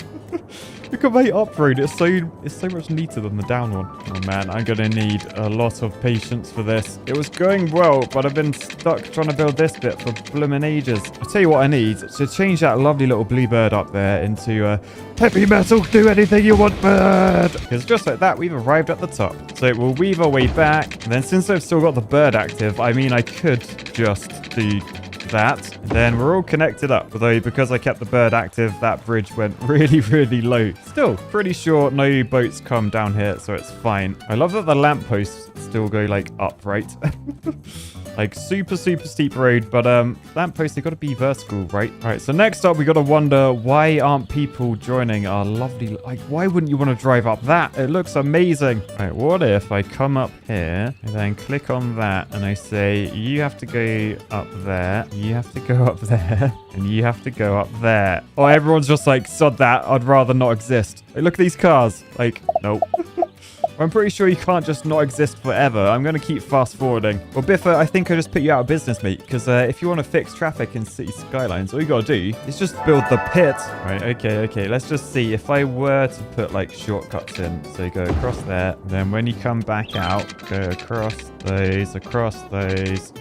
Look at my up road. It's so much neater than the down one. Oh man, I'm gonna need a lot of patience for this. It was going well, but I've been stuck trying to build this bit for blooming ages. I'll tell you what I need to change that lovely little blue bird up there into a heavy metal, do anything you want bird. Because just like that, we've arrived at the top. So we'll weave our way back. And then since I've still got the bird active, I mean, I could just do that, and then we're all connected up. Although because I kept the bird active, that bridge went really low. Still pretty sure no boats come down here, so it's fine. I love that the lampposts still go like upright. Like super steep road, but lampposts, they gotta be vertical, right? All right, so next up we gotta wonder, why aren't people joining our lovely, like, why wouldn't you want to drive up that? It looks amazing. All right, what if I come up here and then click on that and I say you have to go up there, you have to go up there, and you have to go up there. Oh, everyone's just like, sod that, I'd rather not exist. Like, look at these cars. Like, nope. I'm pretty sure you can't just not exist forever. I'm going to keep fast forwarding. Well, Biffa, I think I just put you out of business, mate. Because if you want to fix traffic in Cities Skylines, all you got to do is just build the pit. Right, okay. Let's just see. If I were to put like shortcuts in. So go across there. Then when you come back out, go across those.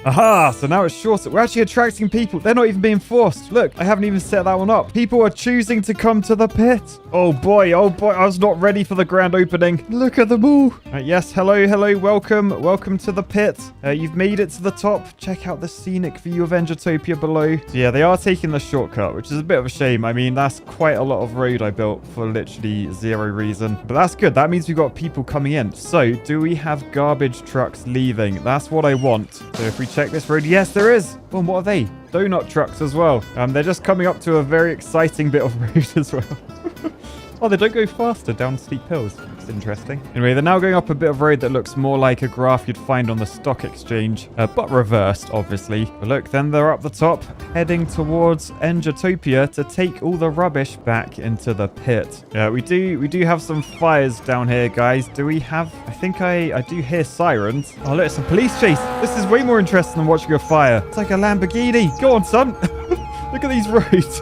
Aha! So now it's shorter. We're actually attracting people. They're not even being forced. Look, I haven't even set that one up. People are choosing to come to the pit. Oh boy. I was not ready for the grand opening. Look at them all. Yes, hello. Welcome to the pit. You've made it to the top. Check out the scenic view of Engitopia below. So yeah, they are taking the shortcut, which is a bit of a shame. I mean, that's quite a lot of road I built for literally zero reason. But that's good. That means we've got people coming in. So do we have garbage trucks leaving? That's what I want. So if we check this road, yes, there is. Well, what are they? Donut trucks as well. They're just coming up to a very exciting bit of road as well. Oh, they don't go faster down steep hills. It's interesting. Anyway, they're now going up a bit of road that looks more like a graph you'd find on the stock exchange, but reversed, obviously. But look, then they're up the top, heading towards Engitopia to take all the rubbish back into the pit. Yeah, we do have some fires down here, guys. Do we have... I think I do hear sirens. Oh, look, it's a police chase. This is way more interesting than watching a fire. It's like a Lamborghini. Go on, son. Look at these roads.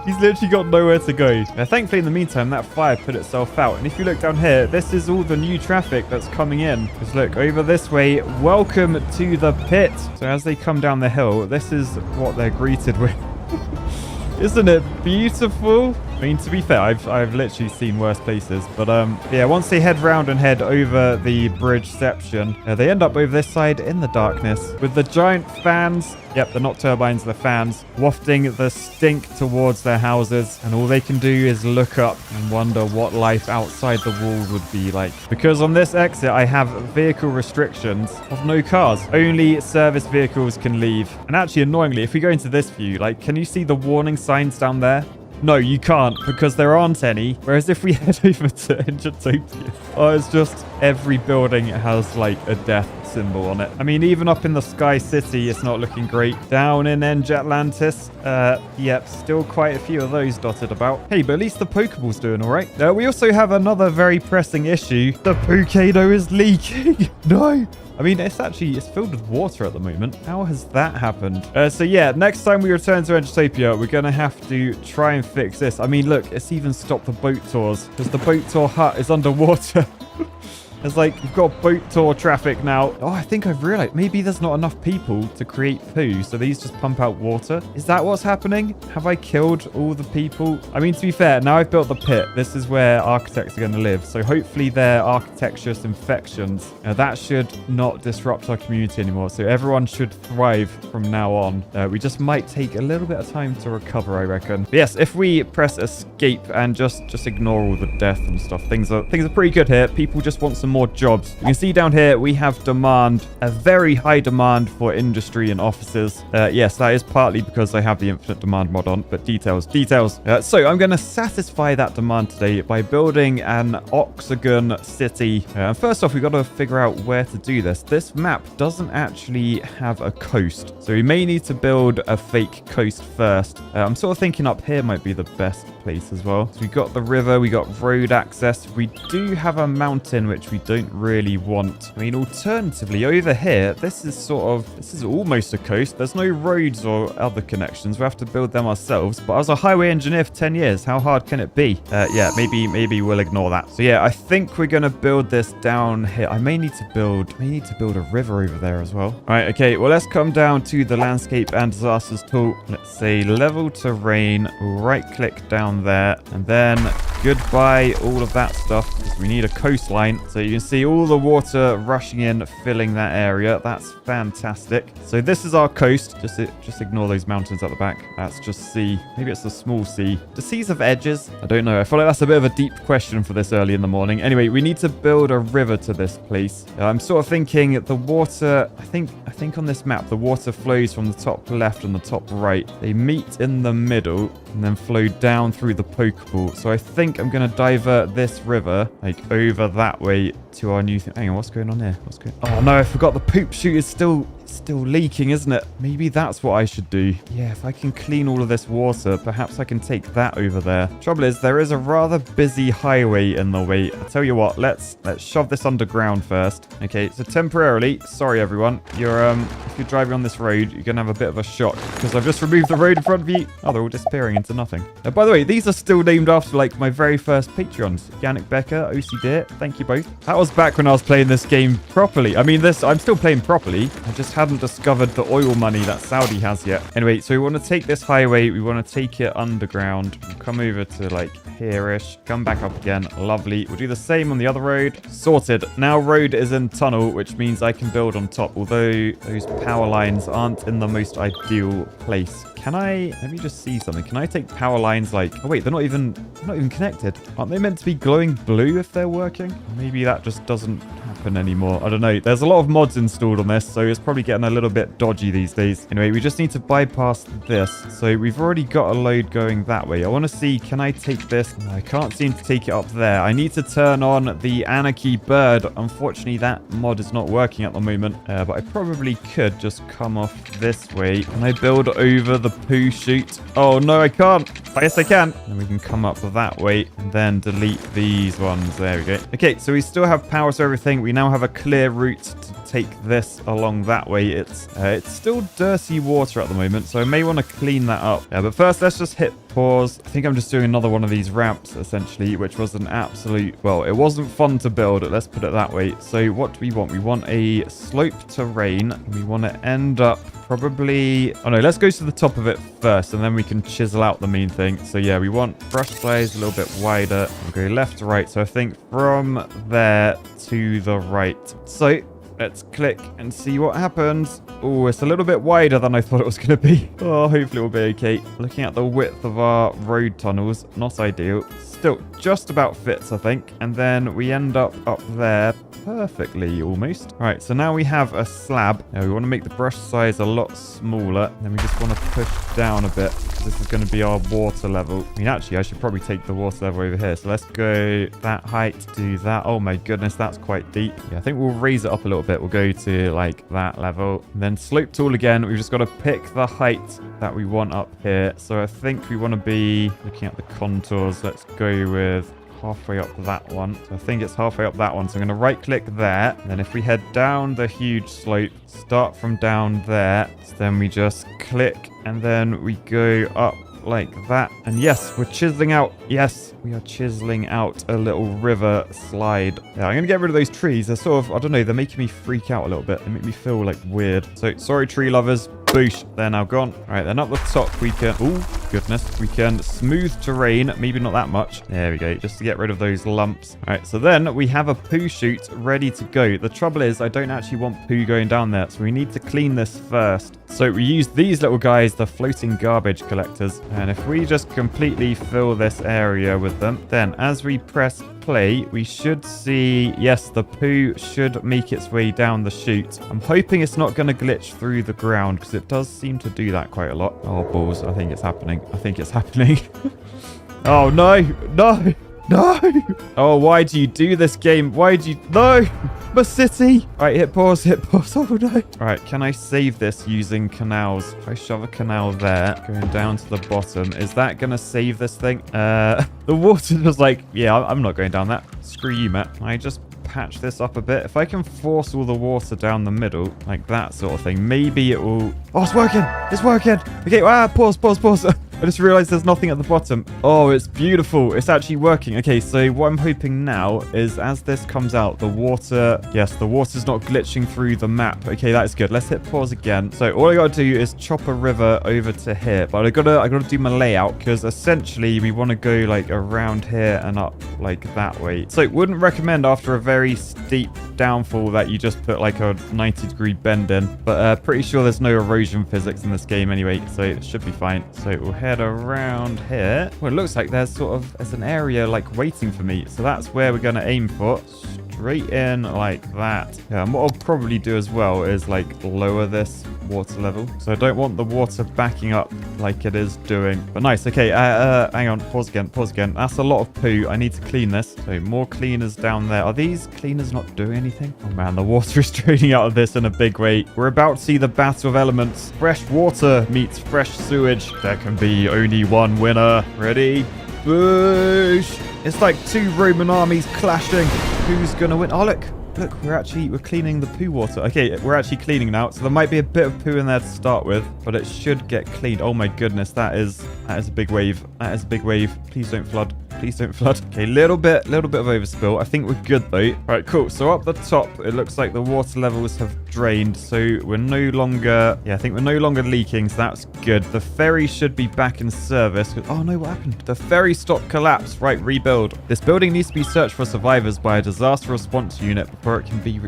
He's literally got nowhere to go. Thankfully, in the meantime, that fire put itself out. And if you look down here, this is all the new traffic that's coming in. Just look, over this way, welcome to the pit. So as they come down the hill, this is what they're greeted with. Isn't it beautiful? I mean, to be fair, I've literally seen worse places. But yeah, once they head round and head over the bridgeception, they end up over this side in the darkness with the giant fans. Yep, they're not turbines, they're fans, wafting the stink towards their houses. And all they can do is look up and wonder what life outside the wall would be like. Because on this exit, I have vehicle restrictions of no cars. Only service vehicles can leave. And actually, annoyingly, if we go into this view, like, can you see the warning signs down there? No, you can't, because there aren't any. Whereas if we head over to Engitopia, oh, it's just every building has like a death symbol on it. I mean, even up in the Sky City, it's not looking great. Down in Atlantis, yep, still quite a few of those dotted about. Hey, but at least the Pokeball's doing all right. We also have another very pressing issue. The POOCANO is leaking. No. I mean, it's filled with water at the moment. How has that happened? So yeah, next time we return to Engitopia, we're going to have to try and fix this. I mean, look, it's even stopped the boat tours because the boat tour hut is underwater. There's like, we've got boat tour traffic now. Oh, I think I've realized maybe there's not enough people to create poo, so these just pump out water. Is that what's happening? Have I killed all the people? I mean, to be fair, now I've built the pit. This is where architects are going to live. So hopefully their architecturous infections, that should not disrupt our community anymore. So everyone should thrive from now on. We just might take a little bit of time to recover, I reckon. But yes, if we press escape and just ignore all the death and stuff, things are pretty good here. People just want some more jobs. You can see down here we have demand, a very high demand for industry and offices. Yes, that is partly because I have the infinite demand mod on, but details. So I'm going to satisfy that demand today by building an octagon city. And first off, we've got to figure out where to do this. This map doesn't actually have a coast, so we may need to build a fake coast first. I'm sort of thinking up here might be the best place as well. So we got the river, we got road access. We do have a mountain, which we don't really want. I mean, alternatively, over here, this is almost a coast. There's no roads or other connections. We have to build them ourselves. But I was a highway engineer for 10 years. How hard can it be? Yeah, maybe we'll ignore that. So yeah, I think we're going to build this down here. I may need to build a river over there as well. All right, okay. Well, let's come down to the landscape and disasters tool. Let's say level terrain. We'll right click down there, and then goodbye all of that stuff, because we need a coastline. So you can see all the water rushing in, filling that area. That's fantastic. So this is our coast. Just ignore those mountains at the back. That's just sea. Maybe it's a small sea. Do seas have edges? I don't know. I feel like that's a bit of a deep question for this early in the morning. Anyway, we need to build a river to this place. I'm sort of thinking the water, I think on this map, the water flows from the top left and the top right. They meet in the middle and then flow down through the Pokeball. So I think I'm going to divert this river like over that way to our new thing. Hang on, what's going on here? Oh no, I forgot the poop chute is still leaking, isn't it? Maybe that's what I should do. Yeah, if I can clean all of this water, perhaps I can take that over there. Trouble is, there is a rather busy highway in the way. I'll tell you what, let's shove this underground first. Okay, so temporarily, sorry everyone, if you're driving on this road, you're gonna have a bit of a shock because I've just removed the road in front of you. Oh, they're all disappearing into nothing. By the way, these are still named after like my very first Patreons. Yannick Becker, OC Deer, thank you both. That was back when I was playing this game properly. I mean, I'm still playing properly. I just hadn't discovered the oil money that Saudi has yet. Anyway, so we want to take this highway. We want to take it underground. We'll come over to like here-ish. Come back up again. Lovely. We'll do the same on the other road. Sorted. Now road is in tunnel, which means I can build on top. Although those power lines aren't in the most ideal place. Let me just see something. Can I take power lines like, oh wait, they're not even connected. Aren't they meant to be glowing blue if they're working? Maybe that just doesn't happen anymore. I don't know. There's a lot of mods installed on this, so it's probably getting a little bit dodgy these days. Anyway, we just need to bypass this. So we've already got a load going that way. I want to see, can I take this? No, I can't seem to take it up there. I need to turn on the Anarchy bird. Unfortunately, that mod is not working at the moment, but I probably could just come off this way. Can I build over the poo chute? Oh no, I can't. Yes, I can. Then we can come up that way and then delete these ones. There we go. Okay, so we still have power to everything. We now have a clear route to take this along that way. It's still dirty water at the moment, so I may want to clean that up. Yeah, but first, let's just hit pause. I think I'm just doing another one of these ramps, essentially, which was an absolute, well, it wasn't fun to build, let's put it that way. So what do we want? We want a slope terrain. We want to end up probably, oh no, let's go to the top of it first, and then we can chisel out the main thing. So yeah, we want brush size a little bit wider. We'll go left to right. So I think from there to the right. So let's click and see what happens. Oh, it's a little bit wider than I thought it was going to be. Oh, hopefully it will be okay. Looking at the width of our road tunnels, not ideal. Still just about fits, I think. And then we end up there perfectly, almost. All right, so now we have a slab. Now we want to make the brush size a lot smaller. Then we just want to push down a bit. This is going to be our water level. I mean, actually, I should probably take the water level over here. So let's go that height, do that. Oh my goodness, that's quite deep. Yeah, I think we'll raise it up a little bit. We'll go to like that level. And then slope tool again. We've just got to pick the height that we want up here. So I think we want to be looking at the contours. Let's go with halfway up that one. So I think it's halfway up that one. So I'm going to right click there. And then if we head down the huge slope, start from down there. So then we just click and then we go up like that. And yes, we're chiseling out. Yes, we are chiseling out a little river slide. Yeah, I'm going to get rid of those trees. They're sort of, I don't know, they're making me freak out a little bit. They make me feel like weird. So sorry, tree lovers. Boosh, they're now gone. All right, then up the top we can, oh goodness, we can smooth terrain, maybe not that much. There we go, just to get rid of those lumps. All right, so then we have a poo chute ready to go. The trouble is I don't actually want poo going down there, so we need to clean this first. So we use these little guys, the floating garbage collectors. And if we just completely fill this area with them, then as we press play, we should see, yes, the poo should make its way down the chute. I'm hoping it's not going to glitch through the ground because it does seem to do that quite a lot. Oh, balls. I think it's happening. I think it's happening. Oh, no. No. No. Oh, why do you do this game? Why do you... No. My city. All right, hit pause. Hit pause. Oh, no. All right, can I save this using canals? If I shove a canal there, going down to the bottom, is that going to save this thing? The water was like, yeah, I'm not going down that. Screw you, Matt. I just patch this up a bit. If I can force all the water down the middle, like that sort of thing, maybe it will... Oh, it's working. It's working. Okay, pause. I just realized there's nothing at the bottom. Oh, it's beautiful. It's actually working. Okay, so what I'm hoping now is as this comes out, the water... Yes, the water's not glitching through the map. Okay, that is good. Let's hit pause again. So all I gotta do is chop a river over to here. But I gotta do my layout because essentially we want to go like around here and up like that way. So wouldn't recommend after a very steep downfall that you just put like a 90-degree bend in. But pretty sure there's no erosion physics in this game anyway, so it should be fine. So we'll head around here. Well, it looks like there's an area like waiting for me. So that's where we're going to aim for. Straight in like that. Yeah, and what I'll probably do as well is like lower this water level. So I don't want the water backing up like it is doing. But nice. Okay, hang on. Pause again. That's a lot of poo. I need to clean this. So more cleaners down there. Are these cleaners not doing anything? Oh man, the water is draining out of this in a big way. We're about to see the battle of elements. Fresh water meets fresh sewage. There can be only one winner. Ready? Boosh! It's like two Roman armies clashing. Who's gonna win? Oh, look, we're cleaning the poo water. Okay, we're actually cleaning now. So there might be a bit of poo in there to start with, but it should get cleaned. Oh my goodness, that is a big wave. That is a big wave. Please don't flood. Please don't flood. Okay, little bit of overspill. I think we're good though. All right, cool. So up the top, it looks like the water levels have drained. So we're no longer, I think we're no longer leaking. So that's good. The ferry should be back in service. Oh no, what happened? The ferry stopped collapse. Right, rebuild. This building needs to be searched for survivors by a disaster response unit before it can be,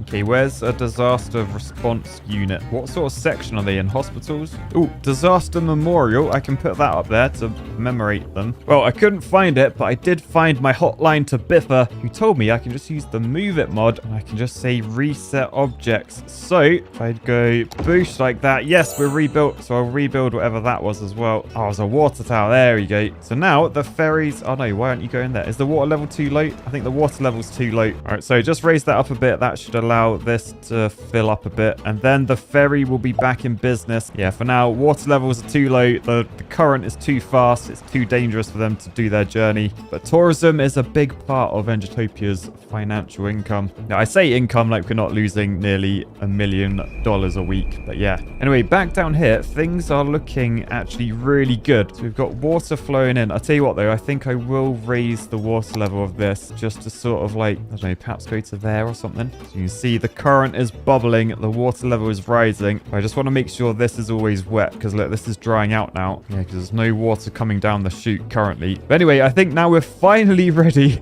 okay. Where's a disaster response unit? What sort of section are they in? Hospitals? Oh, disaster memorial. I can put that up there to commemorate them. Well, I couldn't find it, but I did find my hotline to Biffa, who told me I can just use the move it mod and I can just say reset objects. So if I go boost like that, yes, we're rebuilt. So I'll rebuild whatever that was as well. Oh, it's a water tower. There we go. So now the ferries, oh no, why aren't you going there? Is the water level too low? I think the water level's too low. All right, so just raise that up a bit. That should allow this to fill up a bit. And then the ferry will be back in business. Yeah, for now, water levels are too low. The current is too fast. It's too dangerous for them to do their journey. But tourism is a big part of Engitopia's financial income. Now, I say income like we're not losing nearly $1 million a week. But yeah. Anyway, back down here, things are looking actually really good. So we've got water flowing in. I'll tell you what though, I think I will raise the water level of this just to sort of like, I don't know, perhaps go to there or something. So you can see the current is bubbling. The water level is rising. I just want to make sure this is always wet because look, this is drying out now. Yeah, because there's no water coming down the chute currently. But anyway, I think now we're finally ready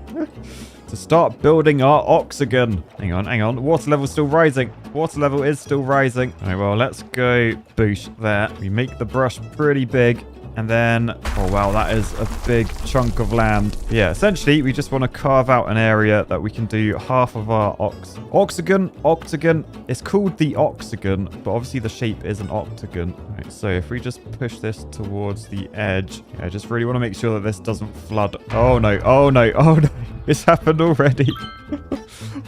to start building our oxygen. Hang on. Water level's still rising. Water level is still rising. All right, well, let's go boosh there. We make the brush pretty big. And then, oh wow, that is a big chunk of land. Yeah, essentially, we just want to carve out an area that we can do half of our octagon. It's called the octagon, but obviously the shape is an octagon. Right, so if we just push this towards the edge, I just really want to make sure that this doesn't flood. Oh no. It's happened already.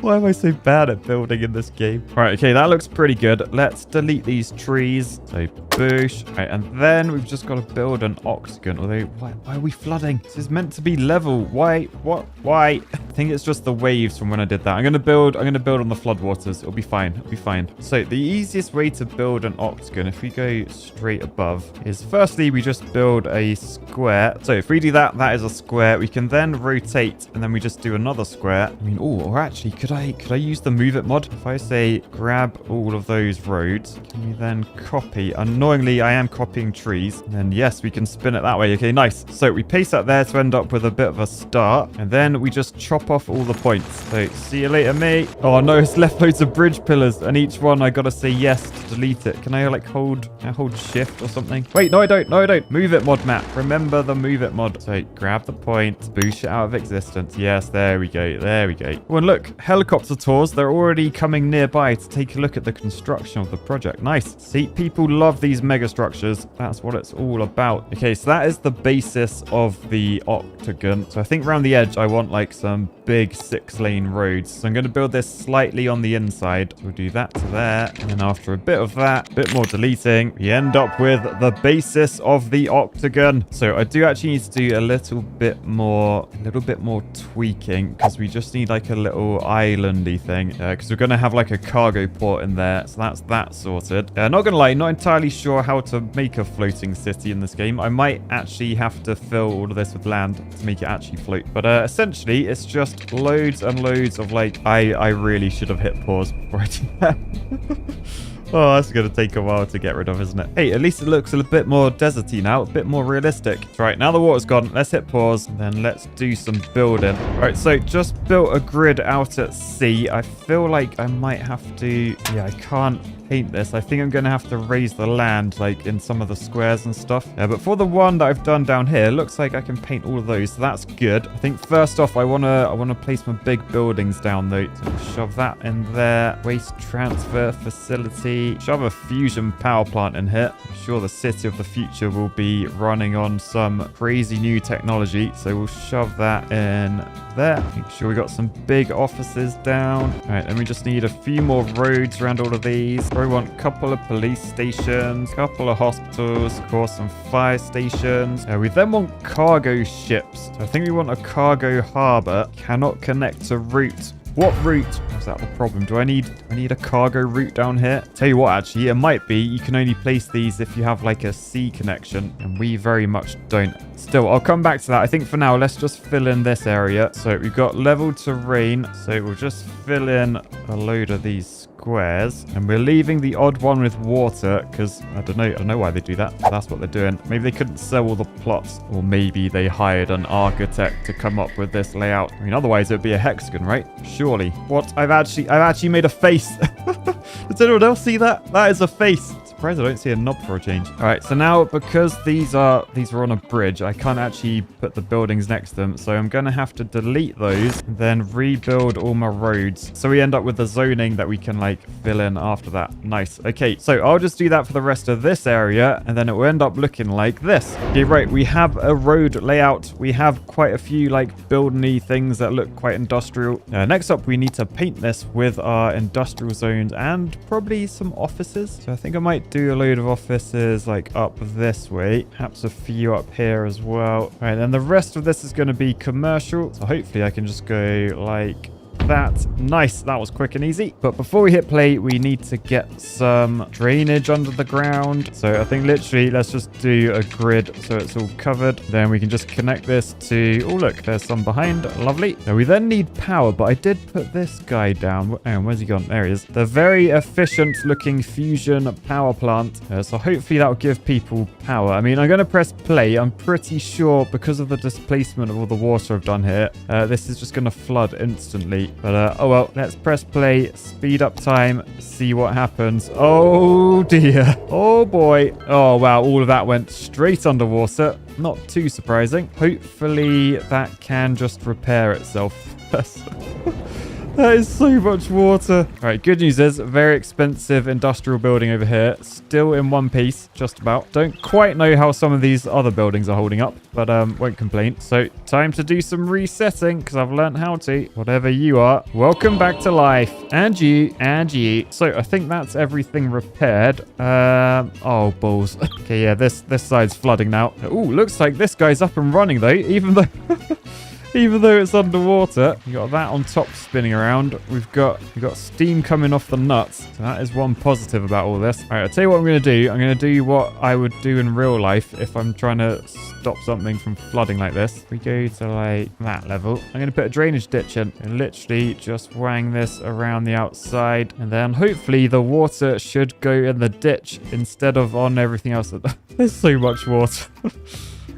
Why am I so bad at building in this game? All right, okay, that looks pretty good. Let's delete these trees. So boosh. All right, and then we've just got to build an octagon. Although, why are we flooding? This is meant to be level. Why? What? Why? I think it's just the waves from when I did that. I'm gonna build on the floodwaters. It'll be fine. It'll be fine. So the easiest way to build an octagon, if we go straight above, is firstly we just build a square. So if we do that, that is a square. We can then rotate, and then we just do another square. I mean, oh, or actually, could I use the move it mod? If I say grab all of those roads, can we then copy? Annoyingly, I am copying trees. And then yes, we can spin it that way. Okay, nice. So we paste that there to end up with a bit of a start, and then we just chop off all the points. So see you later, mate. Oh no, it's left loads of bridge pillars, and each one I gotta say yes to delete it. Can I like hold shift or something? Wait, no I don't. No I don't. Move it mod map. Remember the move it mod. So grab the point, boosh it out of existence. Yes, there we go. There we go. Oh, and look, helicopter tours. They're already coming nearby to take a look at the construction of the project. Nice. See, people love these mega structures. That's what it's all about. Okay, so that is the basis of the octagon. So I think around the edge I want like some big 6-lane roads. So I'm going to build this slightly on the inside. So we'll do that to there. And then after a bit of that, a bit more deleting, we end up with the basis of the octagon. So I do actually need to do a little bit more tweaking, because we just need like a little islandy thing, because we're going to have like a cargo port in there. So that's that sorted. Not going to lie, not entirely sure how to make a floating city in this game. I might actually have to fill all of this with land to make it actually float. But essentially, it's just loads and loads of like, I really should have hit pause before I did that. Oh, that's going to take a while to get rid of, isn't it? Hey, at least it looks a bit more deserty now, a bit more realistic. Right, now the water's gone. Let's hit pause, and then let's do some building. All right, so just built a grid out at sea. I feel like I might have to... Yeah, I can't paint this. I think I'm going to have to raise the land, like, in some of the squares and stuff. But for the one that I've done down here, looks like I can paint all of those, so that's good. I think first off, I want to place my big buildings down, though. So we'll shove that in there. Waste transfer facility. Shove a fusion power plant in here. I'm sure the city of the future will be running on some crazy new technology, so we'll shove that in there. Make sure we got some big offices down. All right, then we just need a few more roads around all of these. We want a couple of police stations, a couple of hospitals, of course, some fire stations. We then want cargo ships. So I think we want a cargo harbor. Cannot connect to route. What route? Is that the problem? Do I need a cargo route down here? Tell you what, actually, it might be. You can only place these if you have like a sea connection, and we very much don't. Still, I'll come back to that. I think for now, let's just fill in this area. So we've got level terrain. So we'll just fill in a load of these squares, and we're leaving the odd one with water because I don't know why they do that. That's what they're doing. Maybe they couldn't sell all the plots, or maybe they hired an architect to come up with this layout. I mean, otherwise it'd be a hexagon, right? Surely. What? I've actually made a face. Does anyone else see that? That is a face. Surprised I don't see a knob for a change. All right, so now because these are on a bridge, I can't actually put the buildings next to them, so I'm gonna have to delete those and then rebuild all my roads, so we end up with the zoning that we can like fill in after that. Nice. Okay, so I'll just do that for the rest of this area, and then it will end up looking like this. Okay, right, we have a road layout. We have quite a few like building-y things that look quite industrial. Next up, we need to paint this with our industrial zones and probably some offices. So I think I might do a load of offices like up this way, perhaps a few up here as well. All right, then the rest of this is going to be commercial, so hopefully I can just go like that. Nice. That was quick and easy. But before we hit play, we need to get some drainage under the ground. So I think literally let's just do a grid so it's all covered. Then we can just connect this to... Oh, look, there's some behind. Lovely. Now we then need power, but I did put this guy down. Hang on, where's he gone? There he is. The very efficient looking fusion power plant. So hopefully that will give people power. I mean, I'm going to press play. I'm pretty sure because of the displacement of all the water I've done here, this is just going to flood instantly. But, oh well, let's press play, speed up time, see what happens. Oh dear. Oh boy. Oh wow, all of that went straight underwater. Not too surprising. Hopefully that can just repair itself. That is so much water. All right, good news is very expensive industrial building over here. Still in one piece, just about. Don't quite know how some of these other buildings are holding up, but won't complain. So time to do some resetting because I've learned how to. Whatever you are, welcome back to life. And you, and you. So I think that's everything repaired. Oh, balls. Okay, yeah, this side's flooding now. Ooh, looks like this guy's up and running though, even though... Even though it's underwater. You got that on top spinning around. We've got steam coming off the nuts. So that is one positive about all this. All right, I'll tell you what I'm going to do. I'm going to do what I would do in real life if I'm trying to stop something from flooding like this. We go to like that level. I'm going to put a drainage ditch in and literally just wang this around the outside. And then hopefully the water should go in the ditch instead of on everything else. There's so much water.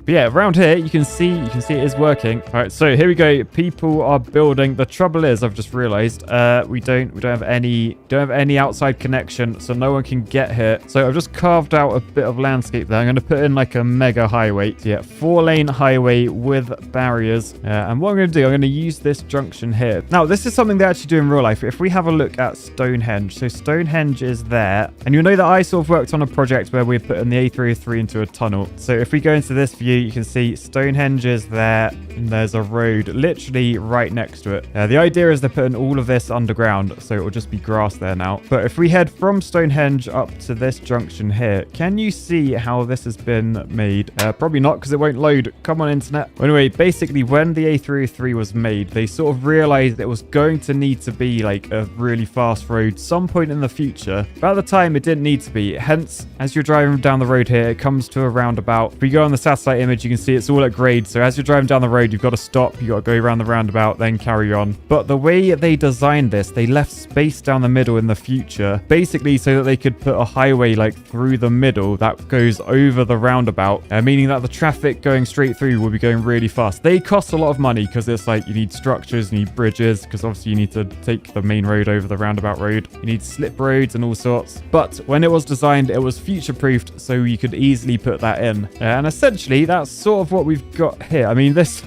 But yeah, around here, you can see it is working. All right, so here we go. People are building. The trouble is, I've just realized, we don't have any outside connection, so no one can get here. So I've just carved out a bit of landscape there. I'm going to put in like a mega highway. So yeah, 4-lane highway with barriers. And what I'm going to do, I'm going to use this junction here. Now, this is something they actually do in real life. If we have a look at Stonehenge, so Stonehenge is there. And you'll know that I sort of worked on a project where we're putting the A303 into a tunnel. So if we go into this view, you can see Stonehenge is there and there's a road literally right next to it. The idea is they're putting all of this underground, so it will just be grass there now. But if we head from Stonehenge up to this junction here, can you see how this has been made? Probably not because it won't load. Come on, internet. Anyway, basically when the A303 was made, they sort of realized it was going to need to be like a really fast road some point in the future. But at the time, it didn't need to be. Hence, as you're driving down the road here, it comes to a roundabout. If we go on the satellite image, you can see it's all at grade. So as you're driving down the road, you've got to stop. You got to go around the roundabout, then carry on. But the way they designed this, they left space down the middle in the future, basically so that they could put a highway like through the middle that goes over the roundabout, meaning that the traffic going straight through will be going really fast. They cost a lot of money because it's like you need structures, you need bridges, because obviously you need to take the main road over the roundabout road. You need slip roads and all sorts. But when it was designed, it was future-proofed, so you could easily put that in. And essentially, that's sort of what we've got here. I mean, this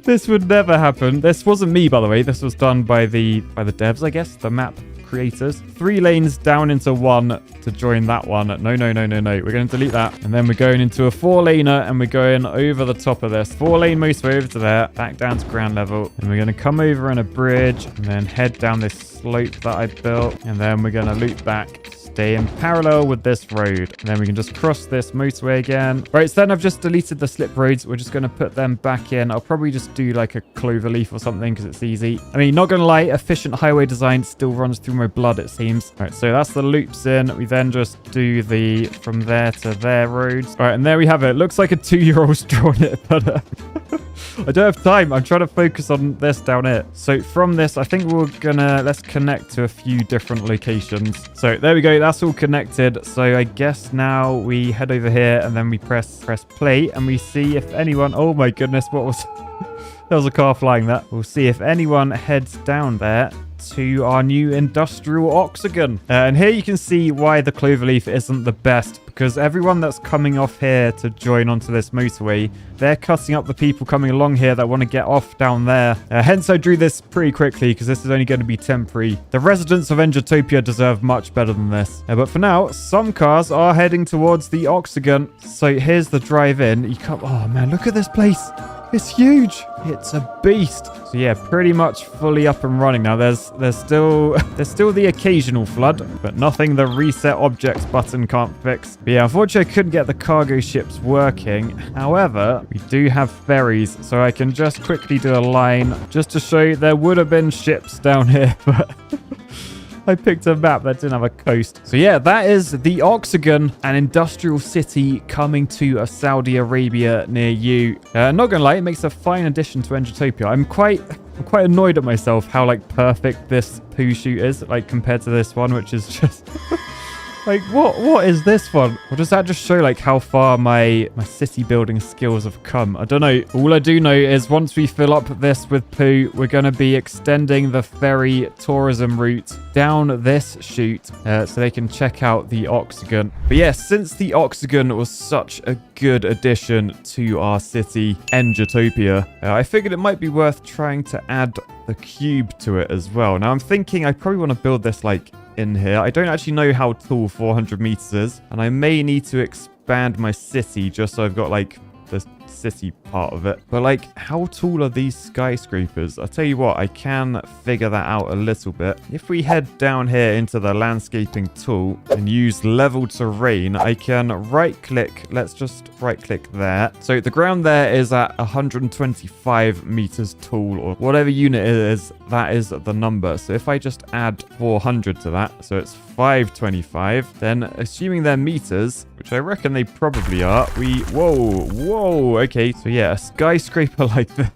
this would never happen. This wasn't me, by the way. This was done by the devs, I guess, the map creators. 3 lanes down into one to join that one. No. We're going to delete that. And then we're going into a 4-laner and we're going over the top of this. 4-lane motorway over to there, back down to ground level. And we're going to come over on a bridge and then head down this slope that I built. And then we're going to loop back, stay in parallel with this road. And then we can just cross this motorway again. Right, so then I've just deleted the slip roads. We're just going to put them back in. I'll probably just do like a clover leaf or something because it's easy. I mean, not going to lie, efficient highway design still runs through my blood, it seems. All right, so that's the loops in. We then just do the from there to there roads. All right, and there we have it. Looks like a 2-year-old's drawn it, but I don't have time. I'm trying to focus on this down here. So from this, I think let's connect to a few different locations. So there we go. That's all connected. So I guess now we head over here and then we press play and we see if anyone, oh my goodness, what was, there was a car flying that. We'll see if anyone heads down there to our new industrial octagon. And here you can see why the cloverleaf isn't the best, because everyone that's coming off here to join onto this motorway, they're cutting up the people coming along here that want to get off down there. Hence I drew this pretty quickly because this is only going to be temporary. The residents of Engitopia deserve much better than this. But for now, some cars are heading towards the octagon. So here's the drive in. You come, oh man, look at this place. It's huge. It's a beast. So yeah, pretty much fully up and running now. There's still the occasional flood, but nothing the reset objects button can't fix. But yeah, unfortunately I couldn't get the cargo ships working. However, we do have ferries, so I can just quickly do a line just to show you there would have been ships down here, but I picked a map that didn't have a coast. So yeah, that is the Octagon, an industrial city coming to Saudi Arabia near you. Not gonna lie, it makes a fine addition to Engitopia. I'm quite annoyed at myself how like perfect this poo shoot is, like compared to this one, which is just Like, what is this one? Or does that just show, like, how far my city building skills have come? I don't know. All I do know is once we fill up this with poo, we're going to be extending the ferry tourism route down this chute so they can check out the Oxygen. But yeah, since the Oxygen was such a good addition to our city, Engitopia, I figured it might be worth trying to add the cube to it as well. Now, I'm thinking I probably want to build this, like, in here. I don't actually know how tall 400 meters is, and I may need to expand my city just so I've got, like, the city part of it. But, like, how tall are these skyscrapers? I'll tell you what, I can figure that out a little bit. If we head down here into the landscaping tool and use level terrain, I can right click. Let's just right click there. So the ground there is at 125 meters tall, or whatever unit it is, that is the number. So if I just add 400 to that, so it's 525, then assuming they're meters, which I reckon they probably are, whoa, okay, so yeah, a skyscraper like this.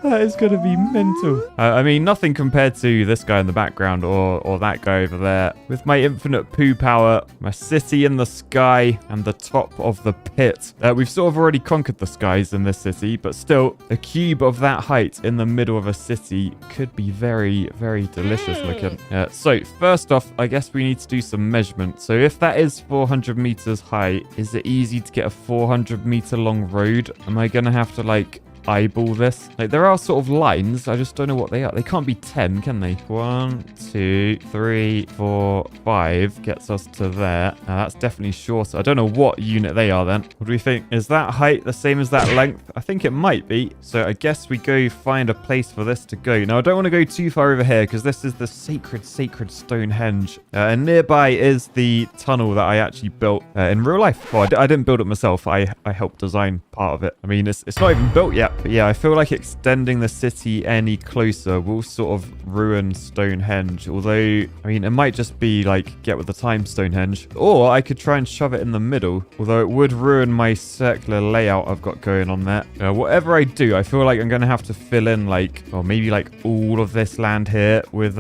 That is going to be mental. I mean, nothing compared to this guy in the background or that guy over there. With my infinite poo power, my city in the sky, and the top of the pit. We've sort of already conquered the skies in this city, but still, a cube of that height in the middle of a city could be very, very delicious looking. So, first off, I guess we need to do some measurement. So, if that is 400 meters high, is it easy to get a 400 meter long road? Am I going to have to, like, eyeball this? Like, there are sort of lines. I just don't know what they are. They can't be 10, can they? 1, 2, 3, 4, 5 gets us to there. Now, that's definitely shorter. I don't know what unit they are then. What do we think? Is that height the same as that length? I think it might be. So I guess we go find a place for this to go. Now, I don't want to go too far over here because this is the sacred Stonehenge. And nearby is the tunnel that I actually built in real life. Well, I didn't build it myself. I helped design part of it. I mean, it's not even built yet. But yeah, I feel like extending the city any closer will sort of ruin Stonehenge. Although, I mean, it might just be like get with the time Stonehenge. Or I could try and shove it in the middle. Although it would ruin my circular layout I've got going on there. Whatever I do, I feel like I'm going to have to fill in like, or maybe like all of this land here with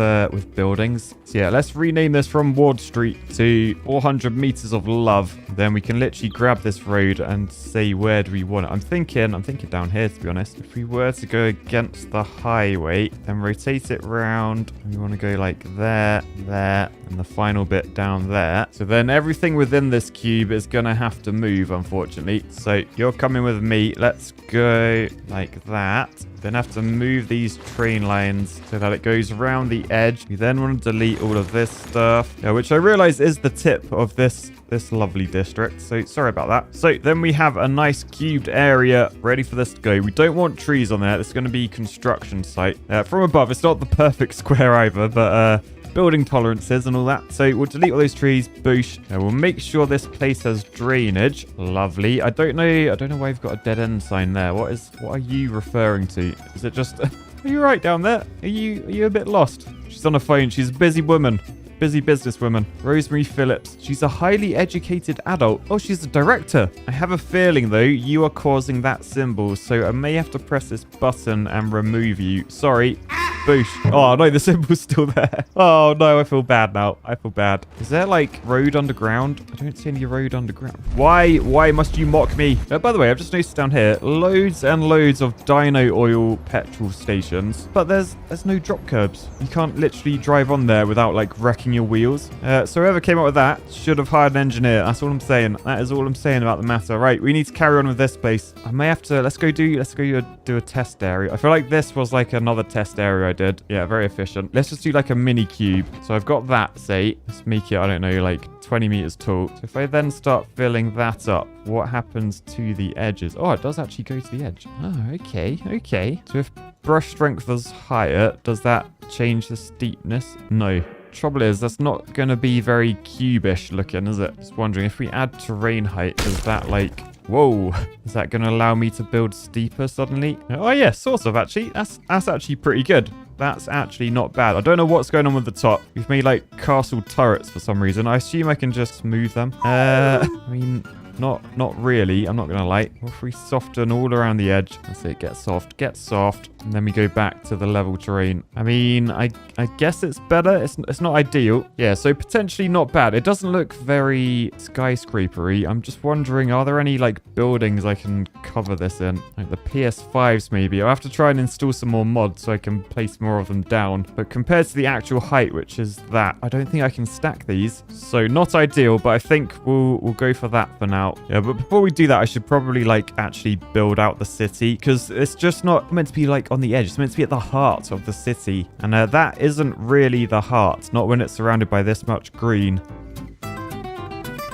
buildings. So yeah, let's rename this from Ward Street to 400 meters of love. Then we can literally grab this road and say, where do we want it? I'm thinking down here, to be honest. If we were to go against the highway, then rotate it round. We want to go like there, and the final bit down there. So then everything within this cube is going to have to move, unfortunately. So you're coming with me. Let's go like that. Then have to move these train lines so that it goes around the edge. We then want to delete all of this stuff, which I realize is the tip of this lovely district. So sorry about that. So then we have a nice cubed area ready for this to go. We don't want trees on there. It's going to be construction site. From above, it's not the perfect square either, but building tolerances and all that. So we'll delete all those trees. Boosh. We'll make sure this place has drainage. Lovely. I don't know why you've got a dead end sign there. What are you referring to? Is it just... Are you right down there? Are you a bit lost? She's on a phone. She's a busy woman. Busy businesswoman. Rosemary Phillips. She's a highly educated adult. Oh, she's a director. I have a feeling, though, you are causing that symbol, so I may have to press this button and remove you. Sorry. Boosh. Oh, no, the symbol's still there. Oh, no, I feel bad now. I feel bad. Is there, like, road underground? I don't see any road underground. Why must you mock me? By the way, I've just noticed down here, loads and loads of Dino Oil petrol stations, but there's no drop curbs. You can't literally drive on there without, like, wrecking your wheels. So whoever came up with that should have hired an engineer. That's all I'm saying. That is all I'm saying about the matter. Right, we need to carry on with this place. I may have to... Let's go do a test area. I feel like this was, like, another test area I did. Yeah, very efficient. Let's just do like a mini cube. So I've got that, say. Let's make it, I don't know, like 20 meters tall. So if I then start filling that up, what happens to the edges? Oh, it does actually go to the edge. Oh, okay. So if brush strength is higher, does that change the steepness? No. Trouble is, that's not going to be very cube-ish looking, is it? Just wondering, if we add terrain height, is that like... Whoa, is that going to allow me to build steeper suddenly? Oh yeah, sort of actually. That's actually pretty good. That's actually not bad. I don't know what's going on with the top. We've made like castle turrets for some reason. I assume I can just move them. I mean, Not really. I'm not going to lie. What if we soften all around the edge? That's it. Get soft. Get soft. And then we go back to the level terrain. I mean, I guess it's better. It's not ideal. Yeah, so potentially not bad. It doesn't look very skyscrapery. I'm just wondering, are there any like buildings I can cover this in? Like the PS5s maybe. I'll have to try and install some more mods so I can place more of them down. But compared to the actual height, which is that, I don't think I can stack these. So not ideal, but I think we'll go for that for now. Yeah, but before we do that, I should probably like actually build out the city because it's just not meant to be like on the edge. It's meant to be at the heart of the city. And that isn't really the heart, not when it's surrounded by this much green.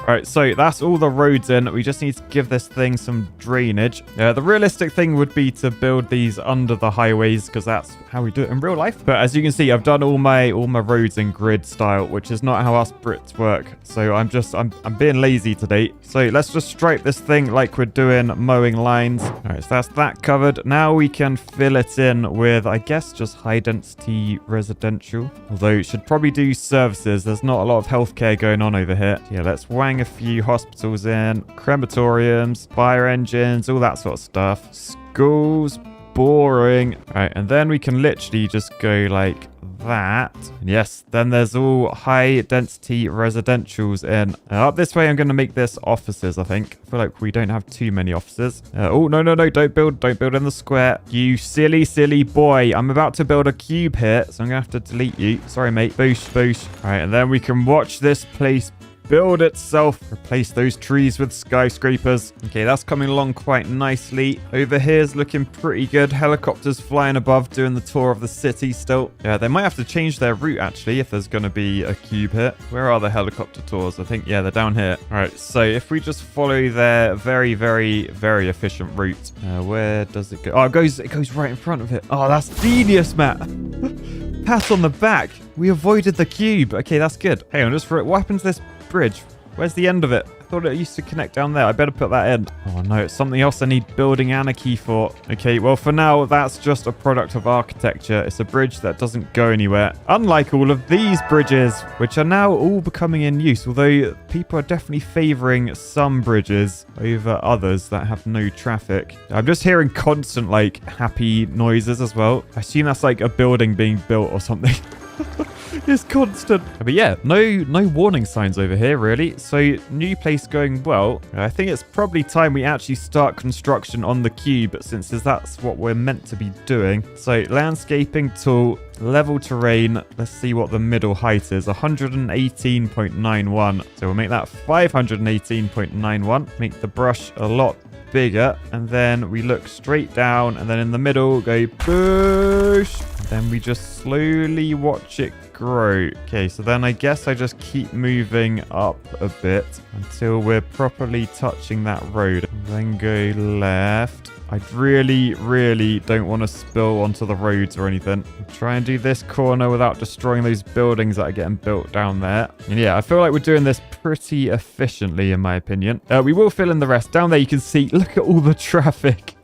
Alright, so that's all the roads in. We just need to give this thing some drainage. The realistic thing would be to build these under the highways because that's how we do it in real life. But as you can see, I've done all my roads in grid style, which is not how us Brits work. So I'm being lazy today. So let's just stripe this thing like we're doing mowing lines. Alright, so that's that covered. Now we can fill it in with, I guess, just high density residential. Although it should probably do services. There's not a lot of healthcare going on over here. Yeah, let's wang a few hospitals in, crematoriums, fire engines, all that sort of stuff. Schools, boring. All right, and then we can literally just go like that. And yes, then there's all high density residentials in. Up this way, I'm going to make this offices, I think. I feel like we don't have too many offices. Oh, no, don't build in the square. You silly boy. I'm about to build a cube here, so I'm going to have to delete you. Sorry, mate. Boosh. All right, and then we can watch this place build itself. Replace those trees with skyscrapers. Okay, that's coming along quite nicely. Over here's looking pretty good. Helicopters flying above, doing the tour of the city still. Yeah, they might have to change their route actually if there's going to be a cube here. Where are the helicopter tours? I think, yeah, they're down here. All right, so if we just follow their very efficient route. Where does it go? Oh, it goes right in front of it. Oh, that's genius, Matt. Pat on the back. We avoided the cube. Okay, that's good. Hey, on, just for it. What happened to this bridge? Where's the end of it? I thought it used to connect down there. I better put that in. Oh no, it's something else I need building anarchy for. Okay, well for now, that's just a product of architecture. It's a bridge that doesn't go anywhere. Unlike all of these bridges, which are now all becoming in use. Although people are definitely favoring some bridges over others that have no traffic. I'm just hearing constant like happy noises as well. I assume that's like a building being built or something. It's constant. But yeah, no warning signs over here, really. So, new place going well. I think it's probably time we actually start construction on the cube, since that's what we're meant to be doing. So, landscaping tool, level terrain. Let's see what the middle height is. 118.91. So, we'll make that 518.91. Make the brush a lot bigger, and then we look straight down, and then in the middle go push, and then we just slowly watch it grow. Okay, so then I guess I just keep moving up a bit until we're properly touching that road, and then go left. I really don't want to spill onto the roads or anything. I'll try and do this corner without destroying those buildings that are getting built down there. And yeah, I feel like we're doing this pretty efficiently, in my opinion. We will fill in the rest. Down there, you can see, look at all the traffic.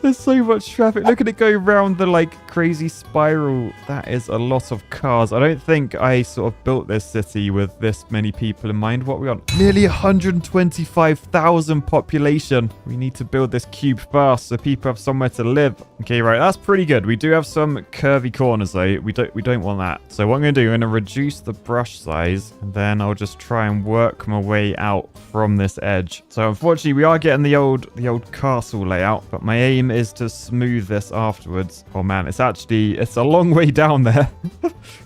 There's so much traffic. Look at it go round the like crazy spiral. That is a lot of cars. I don't think I sort of built this city with this many people in mind. What are we on? Nearly 125,000 population. We need to build this cube fast so people have somewhere to live. Okay, right. That's pretty good. We do have some curvy corners though. We don't want that. So what I'm going to do, I'm going to reduce the brush size, and then I'll just try and work my way out from this edge. So unfortunately, we are getting the old castle layout, but my aim is to smooth this afterwards. Oh man, it's a long way down there.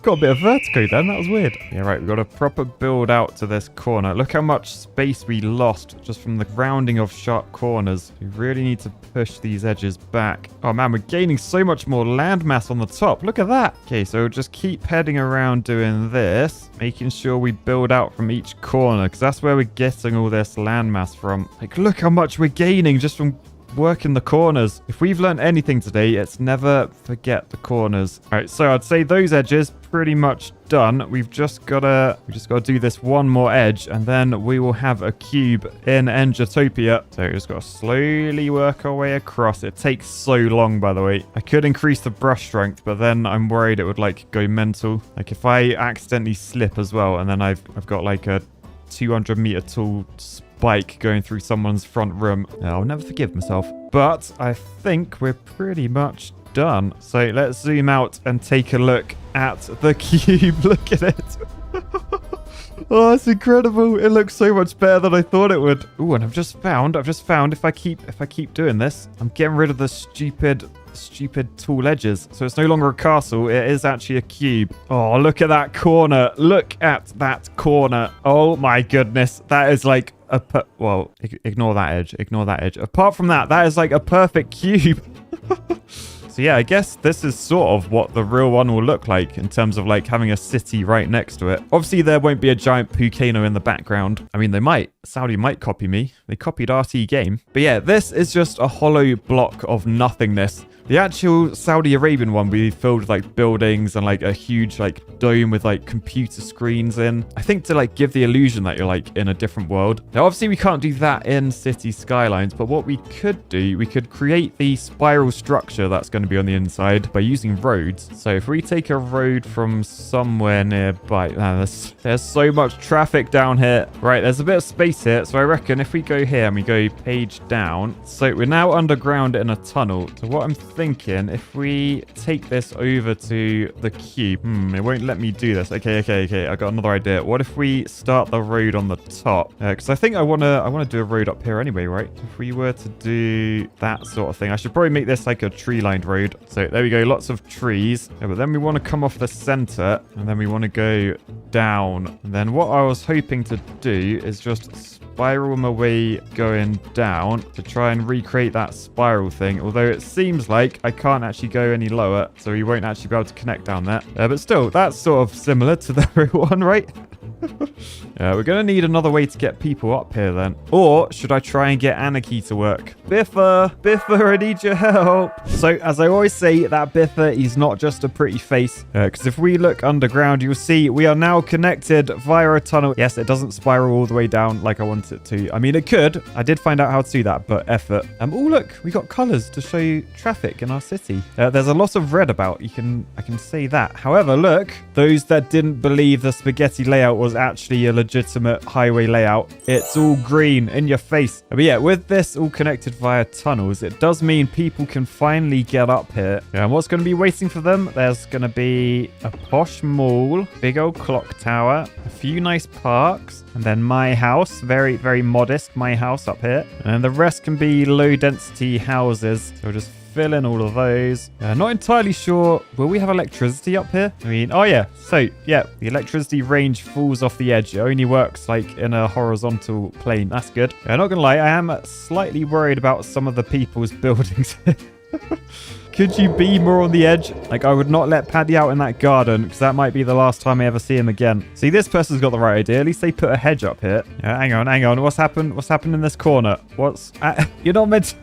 Got a bit of vertigo then, that was weird. Yeah, right, we've got a proper build out to this corner. Look how much space we lost just from the rounding of sharp corners. We really need to push these edges back. Oh man, we're gaining so much more land mass on the top. Look at that. Okay, so we'll just keep heading around doing this, making sure we build out from each corner, because that's where we're getting all this land mass from. Like, look how much we're gaining just from work in the corners. If we've learned anything today, it's never forget the corners. All right, so I'd say those edges pretty much done. We just gotta do this one more edge, and then we will have a cube in Engitopia. So we just gotta slowly work our way across. It takes so long, by the way. I could increase the brush strength, but then I'm worried it would like go mental. Like if I accidentally slip as well, and then I've got like a 200 meter tall spot bike going through someone's front room. I'll never forgive myself. But I think we're pretty much done. So let's zoom out and take a look at the cube. Look at it. Oh, it's incredible. It looks so much better than I thought it would. Oh, and I've just found if I keep doing this, I'm getting rid of the stupid tall edges. So it's no longer a castle. It is actually a cube. Oh, look at that corner. Look at that corner. Oh my goodness. That is like well, ignore that edge. Ignore that edge. Apart from that, that is like a perfect cube. So yeah, I guess this is sort of what the real one will look like in terms of like having a city right next to it. Obviously, there won't be a giant POOCANO in the background. I mean, they might. Saudi might copy me. They copied RT Game. But yeah, this is just a hollow block of nothingness. The actual Saudi Arabian one will be filled with like buildings and like a huge like dome with like computer screens in. I think to like give the illusion that you're like in a different world. Now, obviously we can't do that in Cities Skylines, but what we could do, we could create the spiral structure that's going to be on the inside by using roads. So if we take a road from somewhere nearby, there's so much traffic down here. Right, there's a bit of space here. So I reckon if we go here and we go page down, so we're now underground in a tunnel. So what I'm thinking, if we take this over to the cube, it won't let me do this. Okay. I got another idea. What if we start the road on the top? Because I think I want to do a road up here anyway, right? If we were to do that sort of thing, I should probably make this like a tree-lined road. So there we go, lots of trees. Yeah, but then we want to come off the center, and then we want to go down. And then what I was hoping to do is just spiral my way going down to try and recreate that spiral thing. Although it seems like I can't actually go any lower, so we won't actually be able to connect down there. But still, that's sort of similar to the real one, right? We're going to need another way to get people up here then. Or should I try and get Anarchy to work? Biffa, I need your help. So as I always say, that Biffa is not just a pretty face. Because if we look underground, you'll see we are now connected via a tunnel. Yes, it doesn't spiral all the way down like I want it to. I mean, it could. I did find out how to do that, but effort. Oh, look, we got colors to show you traffic in our city. There's a lot of red about. I can say that. However, look, those that didn't believe the spaghetti layout was actually a legitimate highway layout, it's all green in your face. But yeah, with this all connected via tunnels, it does mean people can finally get up here. And what's going to be waiting for them? There's going to be a posh mall, big old clock tower, a few nice parks, and then my house, very, very modest, my house up here. And then the rest can be low density houses. So we'll just fill in all of those. Not entirely sure. Will we have electricity up here? I mean, oh yeah. So yeah, the electricity range falls off the edge. It only works like in a horizontal plane. That's good. Not gonna lie, I am slightly worried about some of the people's buildings. Could you be more on the edge? Like, I would not let Paddy out in that garden because that might be the last time I ever see him again. See, this person's got the right idea. At least they put a hedge up here. Hang on. What's happened? What's happened in this corner? You're not meant to...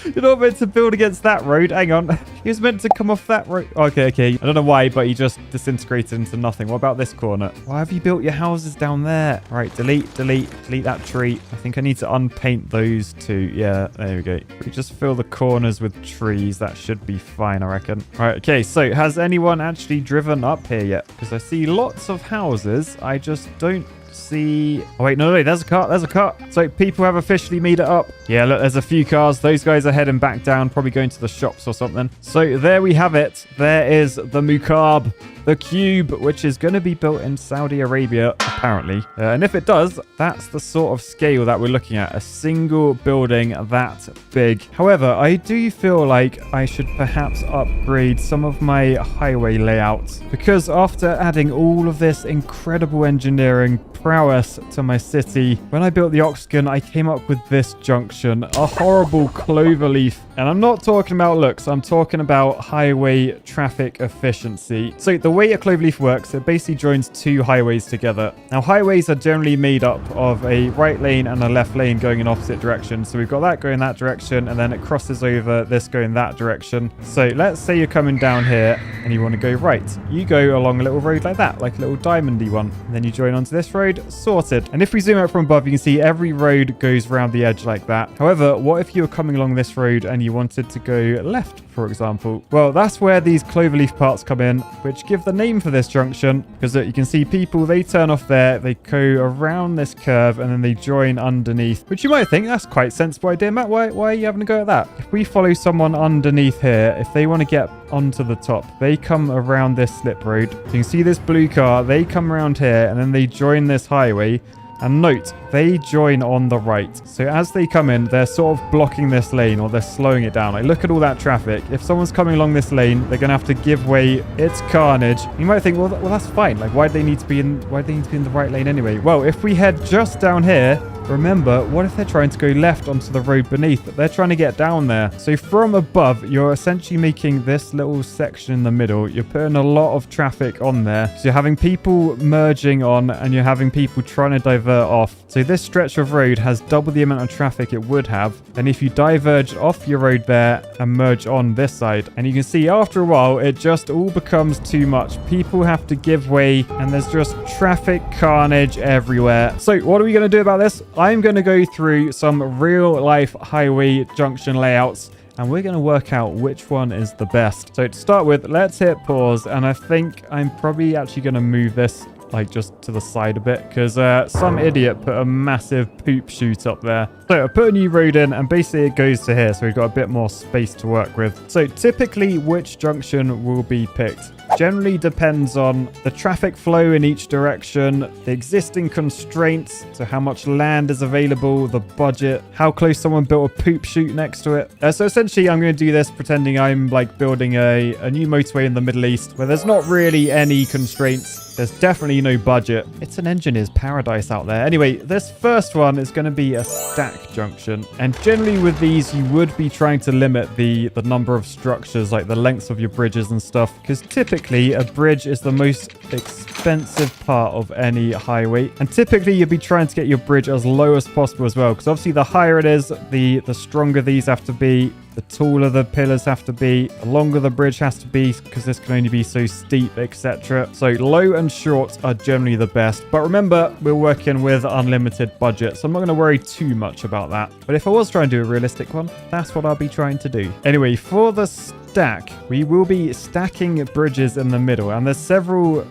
You're not meant to build against that road. Hang on. He was meant to come off that road. Okay. I don't know why, but he just disintegrated into nothing. What about this corner? Why have you built your houses down there? Right, delete that tree. I think I need to unpaint those two. Yeah, there we go. We just fill the corners with trees. That should be fine, I reckon. Right, okay. So has anyone actually driven up here yet? Because I see lots of houses. I just don't see... Oh, wait, no, there's a car. So people have officially made it up. Yeah, look, there's a few cars. Those guys are heading back down, probably going to the shops or something. So there we have it. There is the Muqab, the cube, which is going to be built in Saudi Arabia, apparently. And if it does, that's the sort of scale that we're looking at. A single building that big. However, I do feel like I should perhaps upgrade some of my highway layouts, because after adding all of this incredible engineering prowess to my city, when I built the Octagon, I came up with this junction, a horrible cloverleaf. And I'm not talking about looks, I'm talking about highway traffic efficiency. So the way a cloverleaf works, it basically joins two highways together. Now, highways are generally made up of a right lane and a left lane going in opposite directions. So we've got that going that direction, and then it crosses over this going that direction. So let's say you're coming down here and you want to go right. You go along a little road like that, like a little diamondy one. And then you join onto this road, sorted. And if we zoom out from above, you can see every road goes around the edge like that. However, what if you were coming along this road and you wanted to go left, for example? Well, that's where these cloverleaf parts come in, which give the name for this junction because you can see people, they turn off there, they go around this curve and then they join underneath, which you might think that's quite a sensible idea, Matt. Why are you having a go at that? If we follow someone underneath here, if they want to get onto the top, they come around this slip road. So you can see this blue car, they come around here and then they join this highway. And note, they join on the right. So as they come in, they're sort of blocking this lane or they're slowing it down. Like, look at all that traffic. If someone's coming along this lane, they're going to have to give way. It's carnage. You might think, well, that's fine. Like, why do they need to be in the right lane anyway? Well, if we head just down here, remember, what if they're trying to go left onto the road beneath? They're trying to get down there. So from above, you're essentially making this little section in the middle. You're putting a lot of traffic on there. So you're having people merging on and you're having people trying to divert off. So this stretch of road has double the amount of traffic it would have. And if you diverge off your road there and merge on this side, and you can see after a while, it just all becomes too much. People have to give way and there's just traffic carnage everywhere. So what are we going to do about this? I'm going to go through some real life highway junction layouts and we're going to work out which one is the best. So to start with, let's hit pause. And I think I'm probably actually going to move this like just to the side a bit because some idiot put a massive poop chute up there. So I put a new road in and basically it goes to here. So we've got a bit more space to work with. So typically which junction will be picked generally depends on the traffic flow in each direction, the existing constraints, so how much land is available, the budget, how close someone built a poop chute next to it. So essentially I'm going to do this pretending I'm like building a new motorway in the Middle East where there's not really any constraints. There's definitely no budget. It's an engineer's paradise out there. Anyway, this first one is going to be a stack junction. And generally with these, you would be trying to limit the number of structures, like the lengths of your bridges and stuff. Because typically a bridge is the most expensive part of any highway. And typically you'd be trying to get your bridge as low as possible as well. Because obviously the higher it is, the stronger these have to be. The taller the pillars have to be, the longer the bridge has to be because this can only be so steep, etc. So low and short are generally the best. But remember, we're working with unlimited budget, so I'm not going to worry too much about that. But if I was trying to do a realistic one, that's what I'll be trying to do. Anyway, for the stack, we will be stacking bridges in the middle, and there's several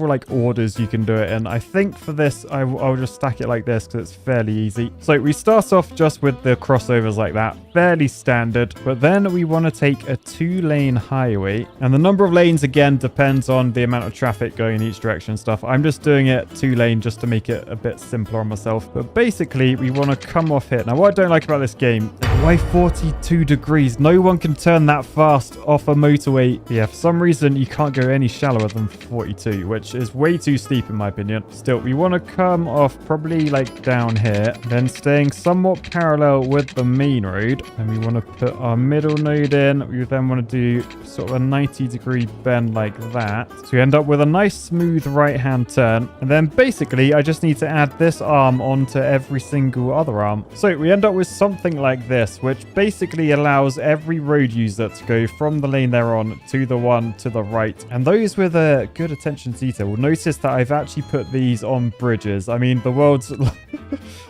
like orders you can do it in. I think for this, I'll just stack it like this because it's fairly easy. So we start off just with the crossovers like that, fairly standard. But then we want to take a 2-lane highway, and the number of lanes again depends on the amount of traffic going in each direction and stuff. I'm just doing it 2-lane just to make it a bit simpler on myself. But basically we want to come off here. Now what I don't like about this game, why 42 degrees? No one can turn that fast off a motorway. Yeah, for some reason you can't go any shallower than 42, which is way too steep in my opinion. Still, we want to come off probably like down here, then staying somewhat parallel with the main road, and we want to put our middle node in. We then want to do sort of a 90-degree bend like that. So we end up with a nice smooth right-hand turn. And then basically I just need to add this arm onto every single other arm. So we end up with something like this, which basically allows every road user to go from the lane they're on to the one to the right. And those with a good attention to detail will notice that I've actually put these on bridges. I mean, the world's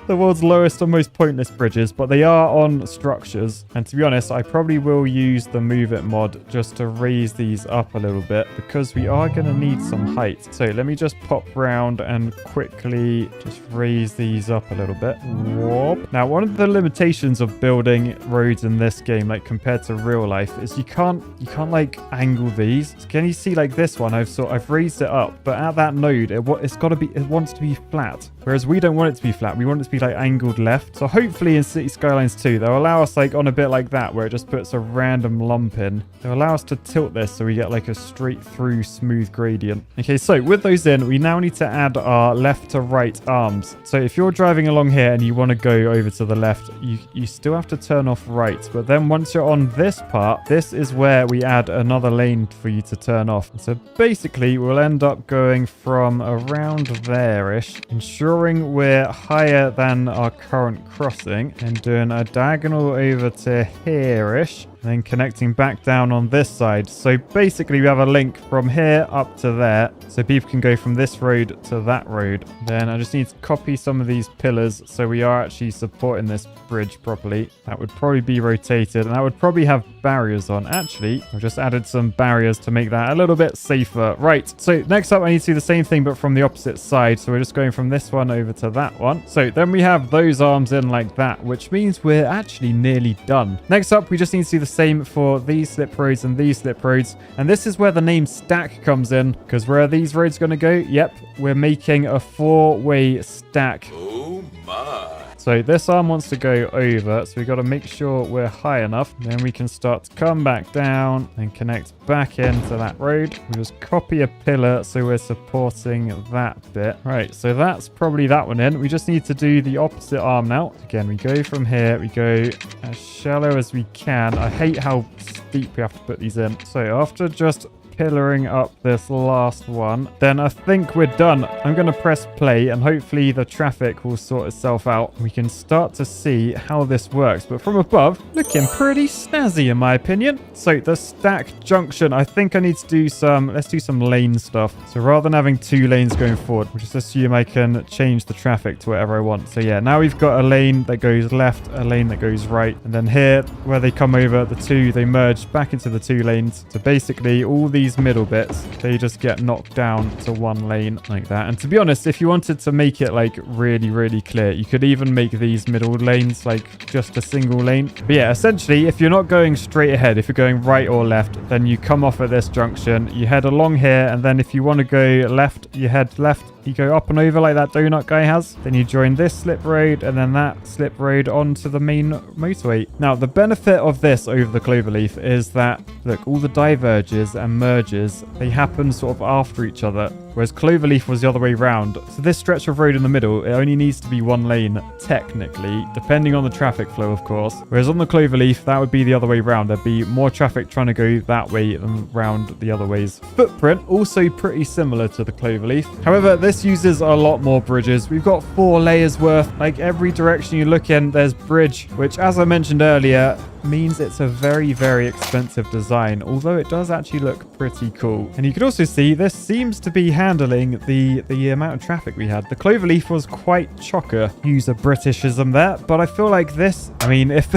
the world's lowest and most pointless bridges, but they are on structures. And to be honest, I probably will use the Move It mod just to raise these up a little bit because we are going to need some height. So let me just pop round and quickly just raise these up a little bit. Whoop. Now, one of the limitations of building roads in this game, like compared to real life, is you can't like angle these. So can you see like this one? I've raised it up, but at that node, it wants to be flat. Whereas we don't want it to be flat. We want it to be like angled left. So hopefully in Cities Skylines 2, they'll allow us like on a bit like that where it just puts a random lump in. They'll allow us to tilt this so we get like a straight through smooth gradient. Okay, so with those in, we now need to add our left to right arms. So if you're driving along here and you want to go over to the left, you still have to turn off right. But then once you're on this part, this is where we add another lane for you to turn off. So basically we'll end up going from around there-ish, ensuring we're higher than our current crossing and doing a diagonal over to here-ish. and then connecting back down on this side. So basically we have a link from here up to there, so people can go from this road to that road. Then I just need to copy some of these pillars so we are actually supporting this bridge properly. That would probably be rotated, and that would probably have barriers on. Actually, I've just added some barriers to make that a little bit safer. Right, so next up I need to do the same thing but from the opposite side. So we're just going from this one over to that one. So then we have those arms in like that, which means we're actually nearly done. Next up, we just need to do the same for these slip roads and these slip roads. And this is where the name stack comes in, because where are these roads going to go? Yep, we're making a 4-way stack. Oh my. So this arm wants to go over, so we've got to make sure we're high enough. Then we can start to come back down and connect back into that road. We just copy a pillar so we're supporting that bit. Right, so that's probably that one in. We just need to do the opposite arm now. Again, we go from here, we go as shallow as we can. I hate how steep we have to put these in. So after just pillaring up this last one, then I think we're done. I'm going to press play and hopefully the traffic will sort itself out. We can start to see how this works, but from above, looking pretty snazzy in my opinion. So the stack junction, I think I need to do let's do some lane stuff. So rather than having 2 lanes going forward, we'll just assume I can change the traffic to whatever I want. So yeah, now we've got a lane that goes left, a lane that goes right, and then here where they come over, the two, they merge back into the 2 lanes. So basically all these middle bits, they just get knocked down to 1 lane like that. And to be honest, if you wanted to make it like really clear, you could even make these middle lanes like just a single lane. But yeah, essentially if you're not going straight ahead, if you're going right or left, then you come off at this junction, you head along here, and then if you want to go left, you head left. You go up and over like that donut guy has. Then you join this slip road and then that slip road onto the main motorway. Now, the benefit of this over the cloverleaf is that, look, all the diverges and merges, they happen sort of after each other, whereas cloverleaf was the other way around. So this stretch of road in the middle, it only needs to be 1 lane, technically, depending on the traffic flow, of course. Whereas on the cloverleaf, that would be the other way around. There'd be more traffic trying to go that way than round the other ways. Footprint, also pretty similar to the cloverleaf. However, this uses a lot more bridges. We've got 4 layers worth. Like every direction you look in, there's bridge, which as I mentioned earlier, means it's a very expensive design, although it does actually look pretty cool. And you can also see this seems to be handling the amount of traffic we had. The cloverleaf was quite chocker. Use a Britishism there, but I feel like this, I mean, if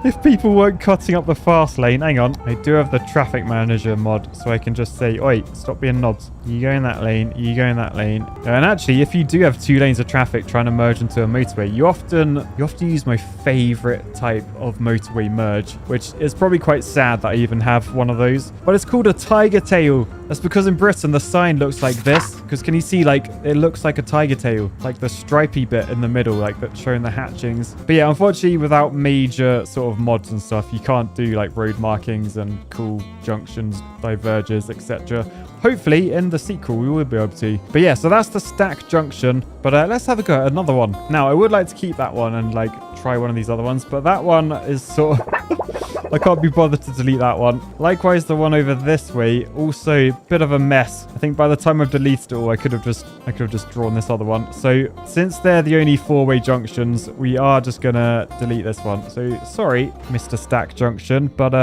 if people weren't cutting up the fast lane, hang on, I do have the traffic manager mod, so I can just say, oi, stop being knobs. You go in that lane, you go in that lane. And actually, if you do have 2 lanes of traffic trying to merge into a motorway, you often use my favorite type of motorway merge, which is probably quite sad that I even have one of those. But it's called a tiger tail. That's because in Britain, the sign looks like this. Because can you see, like, it looks like a tiger tail, like the stripy bit in the middle, like that's showing the hatchings. But yeah, unfortunately, without major sort of mods and stuff, you can't do like road markings and cool junctions, diverges, etc. Hopefully in the sequel we will be able to. But yeah, so that's the stack junction. But let's have a go at another one. Now I would like to keep that one and like try one of these other ones, but that one is sort of I can't be bothered to delete that one. Likewise, the one over this way, also a bit of a mess. I think by the time I've deleted it all, I could have just drawn this other one. So since they're the only 4-way junctions, we are just gonna delete this one. So sorry, Mr. Stack Junction, but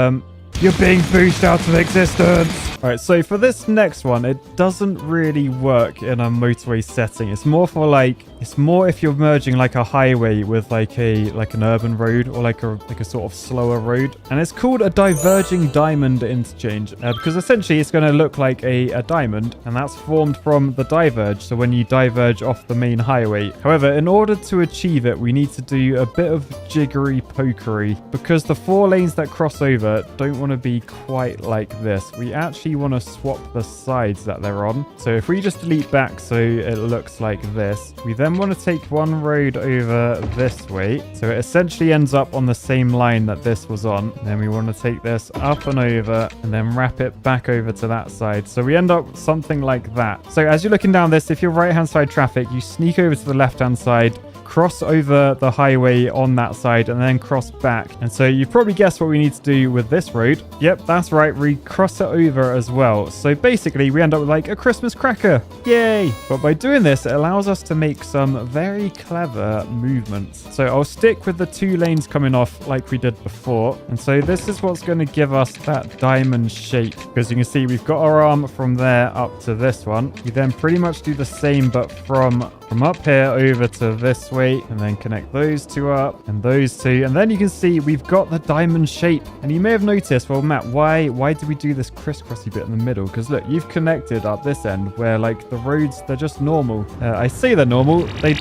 you're being boosted out of existence. All right, so for this next one, it doesn't really work in a motorway setting. It's more for like, it's more if you're merging like a highway with like an urban road or like a sort of slower road. And it's called a Diverging Diamond interchange because essentially it's going to look like a diamond, and that's formed from the diverge. So when you diverge off the main highway. However, in order to achieve it, we need to do a bit of jiggery pokery because the 4 lanes that cross over don't want to be quite like this. We actually want to swap the sides that they're on. So if we just delete back so it looks like this, we then want to take one road over this way. So it essentially ends up on the same line that this was on. Then we want to take this up and over and then wrap it back over to that side. So we end up something like that. So as you're looking down this, if you're right-hand side traffic, you sneak over to the left-hand side, cross over the highway on that side and then cross back. And so you probably guessed what we need to do with this road. Yep, that's right. We cross it over as well. So basically we end up with like a Christmas cracker. Yay! But by doing this, it allows us to make some very clever movements. So I'll stick with the 2 lanes coming off like we did before. And so this is what's going to give us that diamond shape. Because you can see we've got our arm from there up to this one. We then pretty much do the same, but from up here over to this way, and then connect those 2 up and those 2. And then you can see we've got the diamond shape. And you may have noticed, well, Matt, why did we do this crisscrossy bit in the middle? Because look, you've connected up this end where like the roads, they're just normal. I say they're normal. They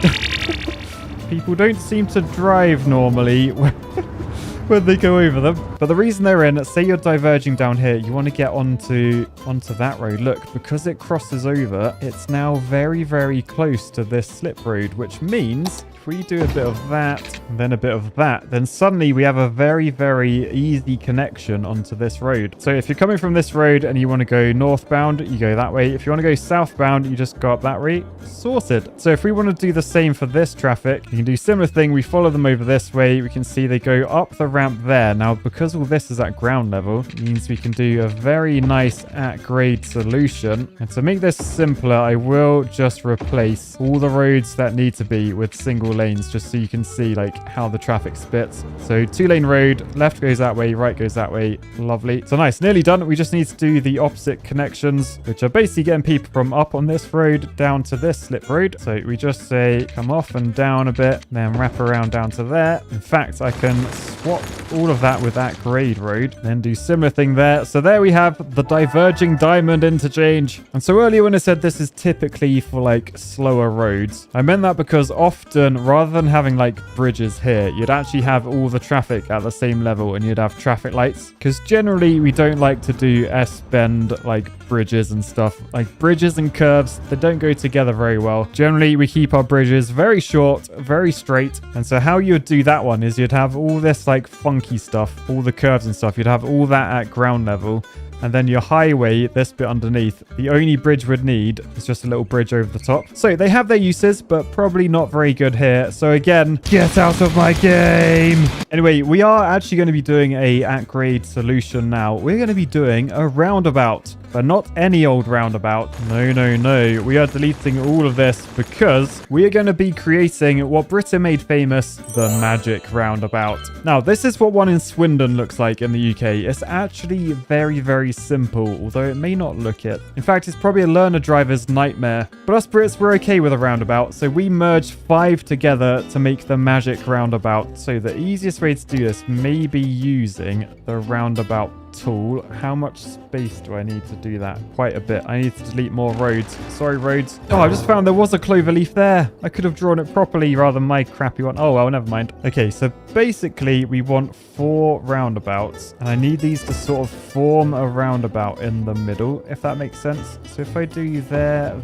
people don't seem to drive normally when they go over them. But the reason they're in, say you're diverging down here, you want to get onto that road. Look, because it crosses over, it's now very, very close to this slip road, which means if we do a bit of that and then a bit of that, then suddenly we have a very, very easy connection onto this road. So if you're coming from this road and you want to go northbound, you go that way. If you want to go southbound, you just go up that way. Sorted. So if we want to do the same for this traffic, you can do similar thing. We follow them over this way. We can see they go up the ramp there. Now, because all this is at ground level, it means we can do a very nice at grade solution. And to make this simpler, I will just replace all the roads that need to be with single lanes, just so you can see like how the traffic splits. So 2-lane road, left goes that way, right goes that way. Lovely. So nice, nearly done. We just need to do the opposite connections, which are basically getting people from up on this road down to this slip road. So we just say come off and down a bit, then wrap around down to there. In fact, I can swap all of that with that grade road, then do similar thing there. So there we have the Diverging Diamond interchange. And so earlier when I said this is typically for like slower roads, I meant that because often rather than having like bridges here, you'd actually have all the traffic at the same level and you'd have traffic lights, because generally we don't like to do S-bend like bridges and stuff. Like bridges and curves, they don't go together very well. Generally we keep our bridges very short, very straight. And so how you would do that one is you'd have all this like funky stuff, all the curves and stuff, you'd have all that at ground level. And then your highway, this bit underneath, the only bridge we'd need is just a little bridge over the top. So they have their uses, but probably not very good here. So again, get out of my game. Anyway, we are actually going to be doing a at-grade solution now. We're going to be doing a roundabout, but not any old roundabout. No, no, no. We are deleting all of this because we are going to be creating what Britain made famous, the magic roundabout. Now, this is what one in Swindon looks like in the UK. It's actually very, very simple, although it may not look it. In fact, it's probably a learner driver's nightmare. But us Brits, we're okay with a roundabout, so we merged 5 together to make the magic roundabout. So the easiest way to do this may be using the roundabout tool. How much space do I need to do that? Quite a bit. I need to delete more roads. Sorry, roads. Oh, I just found there was a clover leaf there. I could have drawn it properly rather than my crappy one. Oh, well, never mind. Okay, so basically we want 4 roundabouts, and I need these to sort of form a roundabout in the middle, if that makes sense. So if I do there,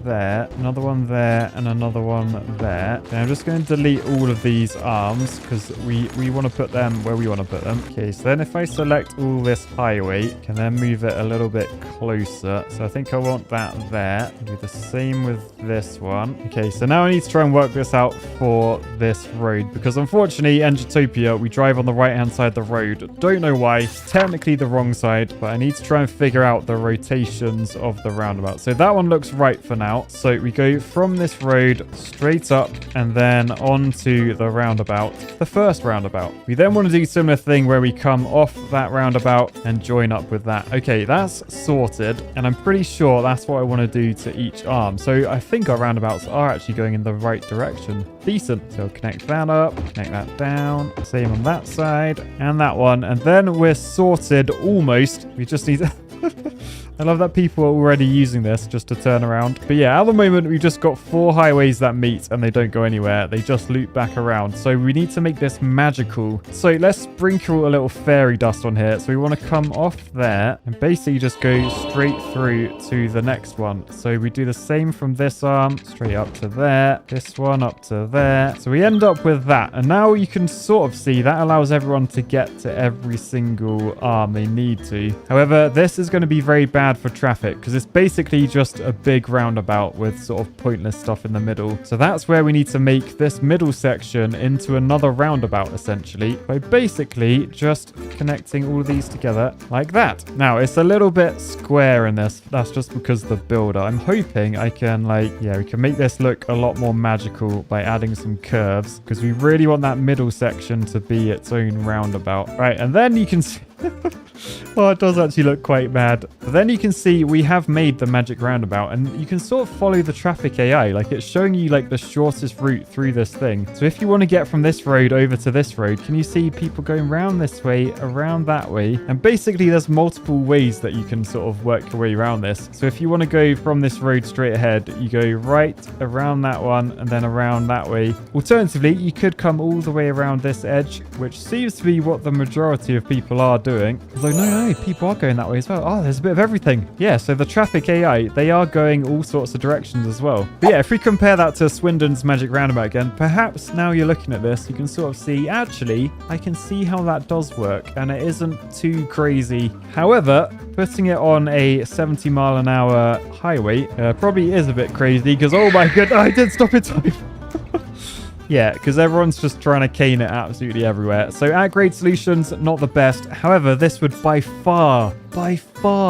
another one there, and another one there, then I'm just going to delete all of these arms because we want to put them where we want to put them. Okay, so then if I select all this highway, can then move it a little bit closer. So I think I want that there. Do the same with this one. Okay, so now I need to try and work this out for this road, because unfortunately, Engitopia, we drive on the right-hand side of the road. Don't know why. It's technically the wrong side, but I need to try and figure out the rotations of the roundabout. So that one looks right for now. So we go from this road straight up and then onto the roundabout, the first roundabout. We then want to do a similar thing where we come off that roundabout and join up with that. Okay, that's sorted, and I'm pretty sure that's what I want to do to each arm. So I think our roundabouts are actually going in the right direction. Decent. So connect that up, connect that down, same on that side and that one, and then we're sorted almost. We just need I love that people are already using this just to turn around. But yeah, at the moment, we've just got 4 highways that meet and they don't go anywhere. They just loop back around. So we need to make this magical. So let's sprinkle a little fairy dust on here. So we want to come off there and basically just go straight through to the next one. So we do the same from this arm, straight up to there, this one up to there. So we end up with that. And now you can sort of see that allows everyone to get to every single arm they need to. However, this is going to be very bad bad for traffic because it's basically just a big roundabout with sort of pointless stuff in the middle. So that's where we need to make this middle section into another roundabout, essentially, by basically just connecting all of these together like that. Now, it's a little bit square in this. That's just because of the builder. I'm hoping I can, like, yeah, we can make this look a lot more magical by adding some curves because we really want that middle section to be its own roundabout. Right, and then you can see... Oh, it does actually look quite bad. But then you can see we have made the magic roundabout and you can sort of follow the traffic AI. Like it's showing you like the shortest route through this thing. So if you want to get from this road over to this road, can you see people going around this way, around that way? And basically there's multiple ways that you can sort of work your way around this. So if you want to go from this road straight ahead, you go right around that one and then around that way. Alternatively, you could come all the way around this edge, which seems to be what the majority of people are doing. Although no, people are going that way as well. Oh, there's a bit of everything. Yeah, so the traffic AI, they are going all sorts of directions as well. But yeah, if we compare that to Swindon's magic roundabout again, perhaps now you're looking at this, you can sort of see, actually, I can see how that does work and it isn't too crazy. However, putting it on a 70-mile-an-hour highway probably is a bit crazy because, oh my god, I did stop in time. Yeah, because everyone's just trying to cane it absolutely everywhere. So at-grade solutions, not the best. However, this would by far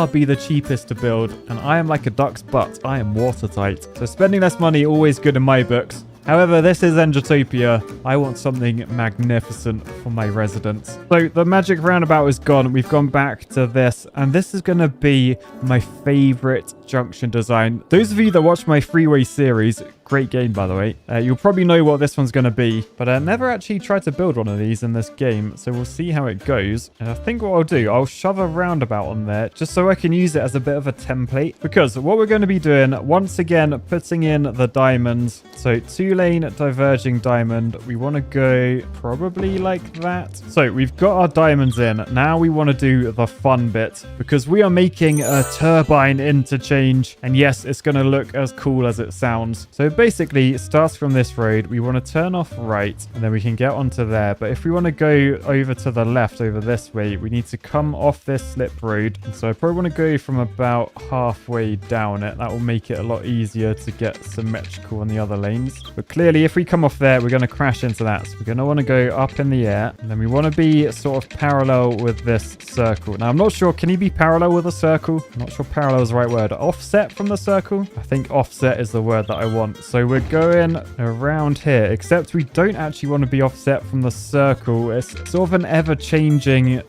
be the cheapest to build. And I am like a duck's butt. I am watertight. So spending less money, always good in my books. However, this is Engitopia. I want something magnificent for my residents. So the magic roundabout is gone. We've gone back to this. And this is going to be my favorite junction design. Those of you that watch my freeway series, great game, by the way. You'll probably know what this one's going to be. But I never actually tried to build one of these in this game. So we'll see how it goes. And I think what I'll do, I'll shove a roundabout on there just so I can use it as a bit of a template. Because what we're going to be doing, once again, putting in the diamonds. So 2-lane diverging diamond. We want to go probably like that. So we've got our diamonds in. Now we want to do the fun bit. Because we are making a turbine interchange. And yes, it's going to look as cool as it sounds. So basically, it starts from this road. We want to turn off right, and then we can get onto there. But if we want to go over to the left, over this way, we need to come off this slip road. And so I probably want to go from about halfway down it. That will make it a lot easier to get symmetrical on the other lanes. But clearly, if we come off there, we're going to crash into that. So we're going to want to go up in the air, and then we want to be sort of parallel with this circle. Now, I'm not sure. Can you be parallel with a circle? I'm not sure parallel is the right word. Offset from the circle? I think offset is the word that I want. So we're going around here, except we don't actually want to be offset from the circle. It's sort of an ever-changing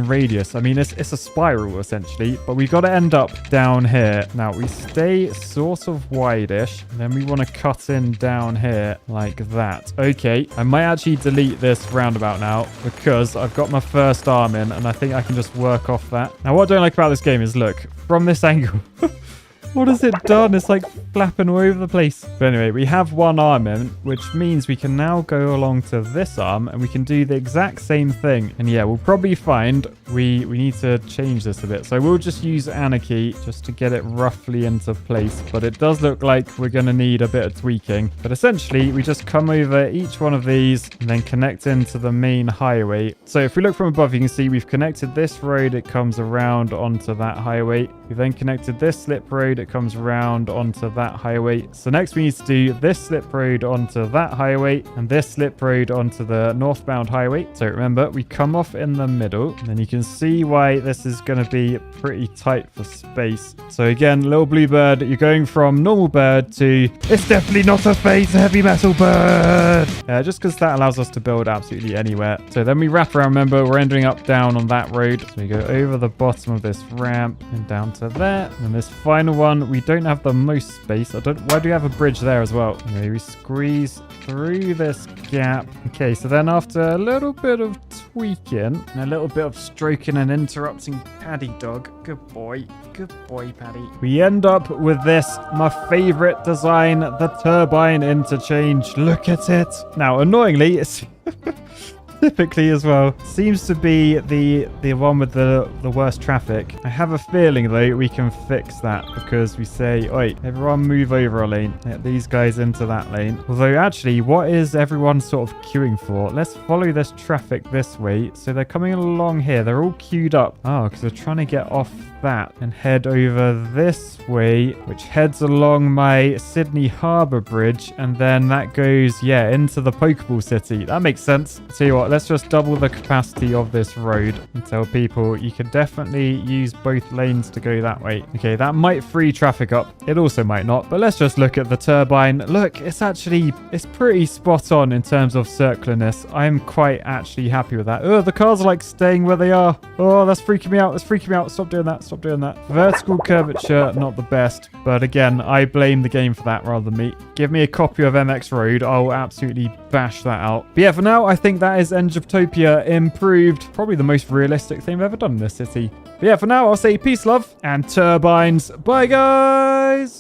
radius. I mean, it's a spiral, essentially, but we've got to end up down here. Now, we stay sort of wide-ish, and then we want to cut in down here like that. Okay, I might actually delete this roundabout now because I've got my first arm in, and I think I can just work off that. Now, what I don't like about this game is, look, from this angle... What has it done? It's like flapping all over the place. But anyway, we have one arm in, which means we can now go along to this arm and we can do the exact same thing. And yeah, we'll probably find we need to change this a bit. So we'll just use Anarchy just to get it roughly into place. But it does look like we're going to need a bit of tweaking. But essentially, we just come over each one of these and then connect into the main highway. So if we look from above, you can see we've connected this road. It comes around onto that highway. We've then connected this slip road. It comes around onto that highway. So next we need to do this slip road onto that highway and this slip road onto the northbound highway. So remember, we come off in the middle, and then you can see why this is going to be pretty tight for space. So again, little blue bird, you're going from normal bird to it's definitely not a phase heavy metal bird. Just because that allows us to build absolutely anywhere. So then we wrap around. Remember, we're ending up down on that road. So we go over the bottom of this ramp and down to there. And this final one, we don't have the most space. Why do we have a bridge there as well? Okay, we squeeze through this gap. Okay, so then after a little bit of tweaking and a little bit of stroking and interrupting Paddy dog. Good boy, Paddy. We end up with this, my favorite design, the turbine interchange. Look at it. Now, annoyingly, it's... typically as well, seems to be the one with the worst traffic. I have a feeling, though, we can fix that because we say, oi, everyone move over a lane. Let these guys into that lane. Although, actually, what is everyone sort of queuing for? Let's follow this traffic this way. So they're coming along here. They're all queued up. Oh, because they're trying to get off that and head over this way, which heads along my Sydney Harbour Bridge, and then that goes, yeah, into the Pokeball City. That makes sense. Tell you what, let's just double the capacity of this road and tell people you can definitely use both lanes to go that way. Okay, that might free traffic up. It also might not, but let's just look at the turbine. Look, it's pretty spot on in terms of circularness. I'm quite actually happy with that. Oh, the cars are like staying where they are. Oh, that's freaking me out. That's freaking me out. Stop doing that. Stop doing that. Vertical curvature, not the best. But again, I blame the game for that rather than me. Give me a copy of MX Road. I'll absolutely bash that out. But yeah, for now, I think that is Engitopia improved. Probably the most realistic thing I've ever done in this city. But yeah, for now, I'll say peace, love, and turbines. Bye, guys!